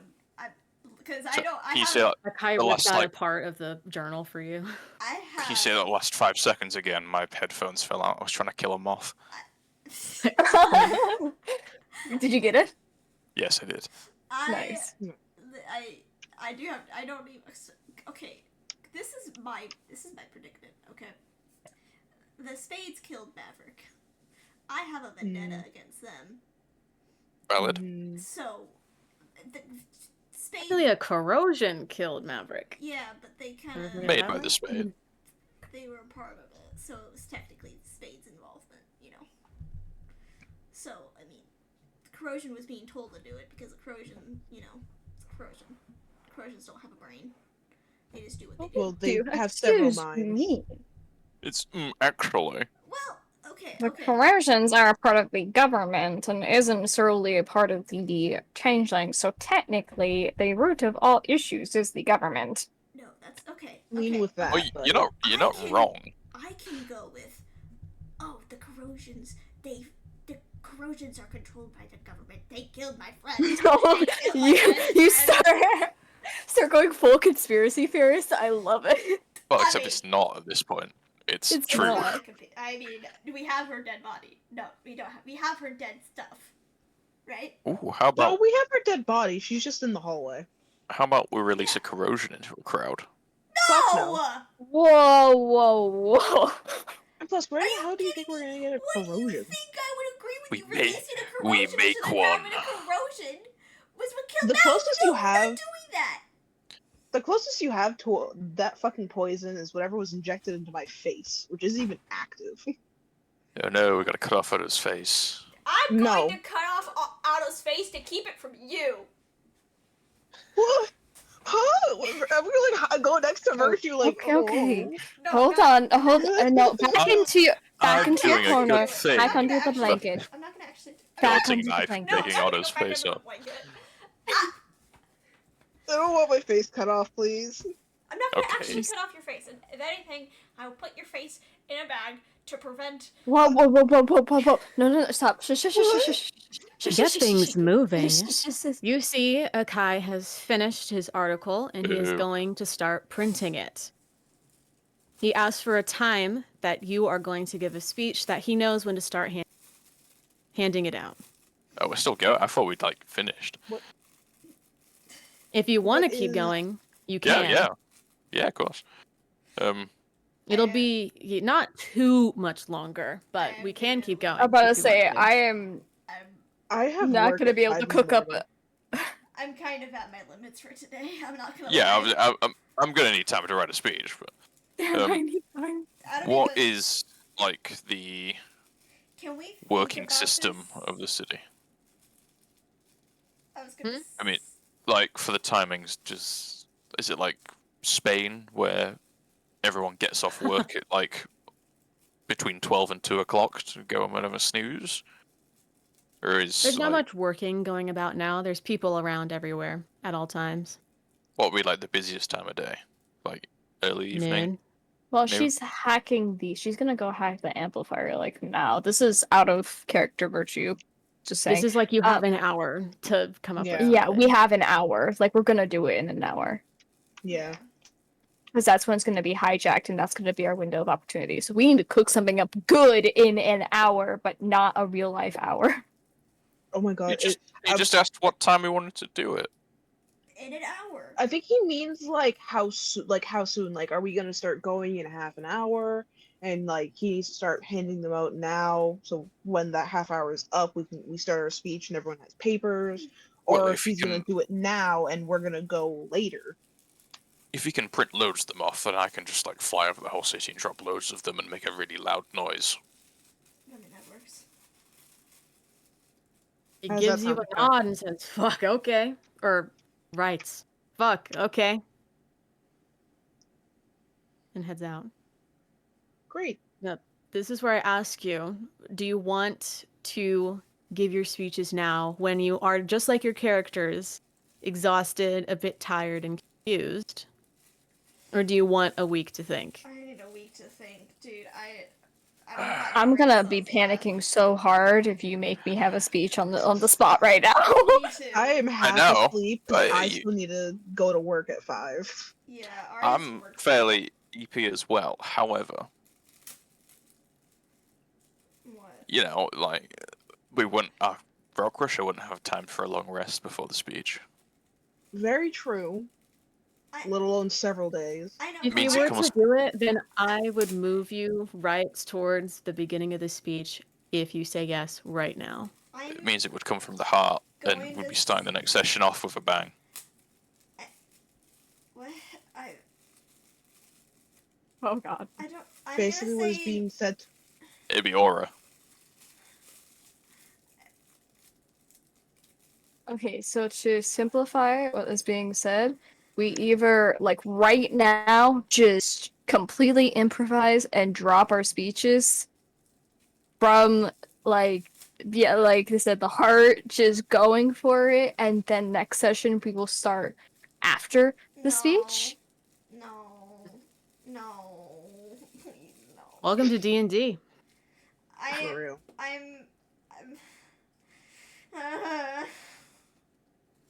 Because I So, don't. I can you have. say that? Akai The ripped last, out a like- part of the journal for you. I Can you say have. that last 5 seconds again? My headphones fell out. I was trying to kill a moth. Did you get it? Yes, I did. Nice. I do have. I don't even. Okay, this is my predicament. Okay, the Spades killed Maverick. I have a vendetta against them. Valid. Mhm. So, the Spades. Actually, a corrosion killed Maverick. Yeah, but they kind of Made by the Spade. they were a part of it, so it was technically Spade's involvement, you know. So, I mean, corrosion was being told to do it because of corrosion, you know, it's corrosion. Corrosions don't have a brain. They just do what they do. Well, they have several Excuse minds. me. It's actually. Well, okay, The okay. corrosions are a part of the government and isn't solely a part of the changeling, so technically the root of all issues is the government. No, that's okay. Lean Okay. with that. Oh, but- you're not I can- wrong. I can go with, oh, the corrosions are controlled by the government. They killed my friend. No, They killed my you friend's start going full conspiracy theorist. I love it. Well, I except mean- it's not at this point. It's It's true. not. I mean, do we have her dead body? No, we don't have. We have her dead stuff, right? Ooh, how No, about we have her dead body. She's just in the hallway. we release a corrosion into a crowd? Fuck No! no. Whoa, whoa, whoa. And plus, where Are the you hell do you think kidding we're me? gonna get a What do you corrosion? think I would agree with We you make- releasing a we corrosion make into the ground when a one. corrosion was what killed The Mal? closest No, you we're have- not doing that. The closest you have to that fucking poison is whatever was injected into my face, which isn't even active. Oh no, we gotta cut off Odo's face. I'm No. going to cut off Otto's face to keep it from you. What? Huh? I'm gonna like go next to Virtue, like. Okay. No, Hold no, on, hold no, back I'm- into I'm into your doing a good corner, thing. back I'm under gonna the actually- blanket. I'm not gonna actually. Back Melting under the knife blanket. No, taking I'm gonna Otto's go back face under the off. blanket. I don't want my face cut off, please. I'm not gonna Okay. actually cut off your face, and if anything, I will put your face in a bag to prevent. Whoa, whoa, whoa, whoa, whoa, whoa, whoa. No, stop. Shush, shush, shush, shush, shush, shush, Get shush, things shush. moving. Shush, shush, shush. You see, Akai has finished his article and he is Ew. going to start printing it. He asked for a time that you are going to give a speech that he knows when to start handing it out. Oh, we're still going. I thought we'd like finished. If you want to What keep is- going, you Yeah, can. yeah, of course. It'll be not too much longer, but we can keep going. I'm about to if you say, want to. I am I have not work gonna at be able 5 to in the cook up. morning. I'm kind of at my limits for today. I'm not gonna Yeah, lie. I'm gonna need time to write a speech. But I need time. I don't what even, is like the Can we think working about system this? of the city? I was gonna. I mean, like for the timings, just is it like Spain where everyone gets off work at like between 12 and 2 o'clock to go and have a snooze? Or is There's not like, much working going about now. There's people around everywhere at all times. what would be like the busiest time of day? Like early evening? Noon. Well, Maybe- she's hacking she's gonna go hack the amplifier like now. This is out of character virtue. Just saying. This is like you have an hour to come up Yeah. with. Yeah, something. we have an hour. Like we're gonna do it in an hour. Yeah. Because that's when it's gonna be hijacked and that's gonna be our window of opportunity. So we need to cook something up good in an hour, but not a real life hour. Oh my god. You just asked what time we wanted to do it. In an hour. I think he means like how soon. Like, are we gonna start going in half an hour? And like he needs to start handing them out now. So when that half hour is up, we start our speech and everyone has papers. Or Well, if if you he's gonna can- do it now and we're gonna go later. If you can print loads of them off, then I can just like fly over the whole city and drop loads of them and make a really loud noise. I mean, that works. He How does that gives you a sound? nod and says, "Fuck, okay," or writes, "Fuck, okay," and heads out. Great. This is where I ask you, do you want to give your speeches now when you are just like your characters, exhausted, a bit tired and confused? Or do you want a week to think? I need a week to I'm gonna be panicking so hard if you make me have a speech on the spot right now. Me too. I am half know, asleep because but I still need to go to work at 5. Yeah, ours I'm works. fairly EP as well. However, What? you know, like we wouldn't. Rock Rusher wouldn't have time for a long rest before the speech. Very true. I, Let alone several days. I know. If but you Means it were comes- to do it, then I would move you right towards the beginning of the speech if you say yes right now. I'm It means it would come from the heart, going and we'd to be starting the next session off with a bang. What? I Oh god. don't. I'm Basically, gonna what is say. being said. It'd be aura. Okay, so to simplify what is being said, we either like right now just completely improvise and drop our speeches from like like I said, the heart just going for it, and then next session we will start after the speech. No. Please no. Welcome to D&D. For real. I'm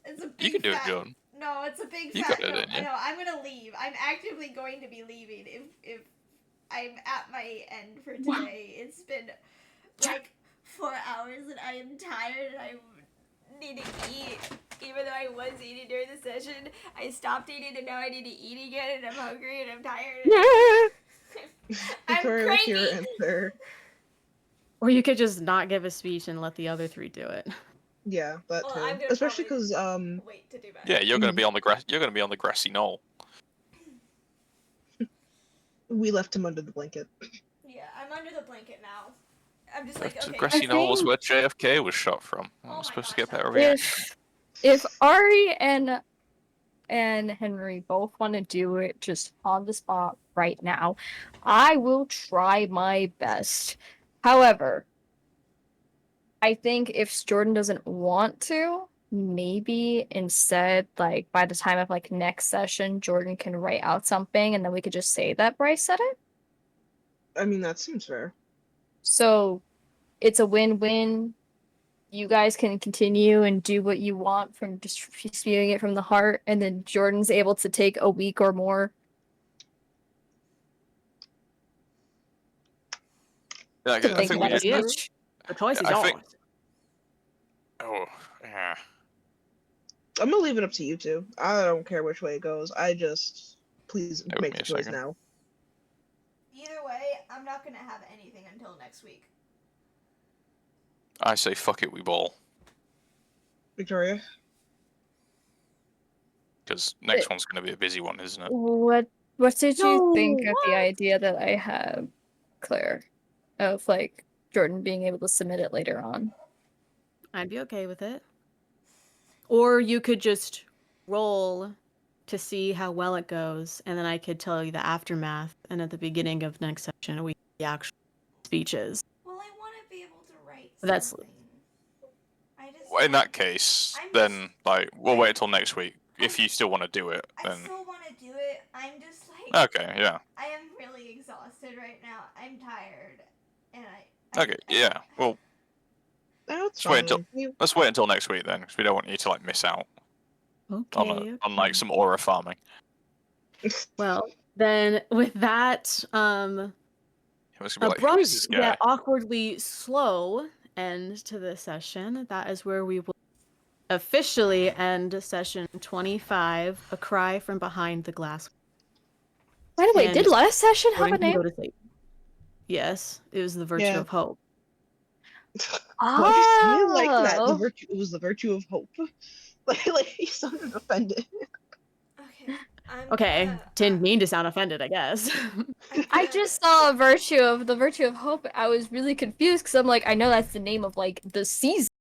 it's a big You can do it, fat- Jordan. No, it's a big You fat got it no. in you. No, I'm gonna leave. I'm actively going to be leaving if I'm at my end for today. It's been like 4 hours and I am tired and I need to eat. Even though I was eating during the session, I stopped eating and now I need to eat again and I'm hungry and I'm tired. I'm Victoria, what's your cranky. answer? Or you could just not give a speech and let the other three do it. Yeah, that Well, too. I'm gonna Especially probably because wait to do that. Yeah, you're gonna be on the grass. You're gonna be on the grassy knoll. we left him under the blanket. Yeah, I'm under the blanket now. I'm just like, The okay. grassy knoll was think- where JFK was shot from. Oh I'm my supposed to gosh, get that better was- reaction. If Ari and Henry both want to do it just on the spot right now, I will try my best. However, I think if Jordyn doesn't want to, maybe instead, like by the time of like next session, Jordyn can write out something and then we could just say that Bryce said it. I mean, that seems fair. So it's a win-win. You guys can continue and do what you want from just spewing it from the heart, and then Jordyn's able to take a week or more. Yeah, To I think think we about just. it. Yes. The choice is I yours. think- Oh, yeah. I'm gonna leave it up to you two. I don't care which way it goes. I just please Give make me the a choice second. now. Either way, I'm not gonna have anything until next week. I say fuck it, we ball. Victoria. Because next one's gonna be a busy one, isn't it? What did you No, think of the what? idea that I have, Claire, of like Jordyn being able to submit it later on? I'd be okay with it. Or you could just roll to see how well it goes, and then I could tell you the aftermath, and at the beginning of next session, we the actual speeches. Well, I want to be able to write That's- something. I just. Well, in that case, I'm then like we'll I- wait until next week. If I- you still want to do it, I then still want to do it. I'm just like. okay, yeah, I am really exhausted right now. I'm tired, and I okay, yeah. Well, That's Just wait fine. until- You- let's wait until next week then, because we don't want you to like miss out Okay. on like some aura farming. Well, then with that, It's gonna be like, who abrupt is this guy? yet awkwardly slow end to the session, that is where we will officially end session 25, A Cry from Behind the Glass. By the way, And did last session have a Jordyn can name? go to sleep. Yes, it was the virtue Yeah. of hope. Why'd you say it like that? Oh. It was the virtue of hope. like you sounded offended. Okay. I'm Okay, gonna, didn't mean to sound offended, I guess. I just saw the virtue of hope. I was really confused because I'm like, I know that's the name of like the season.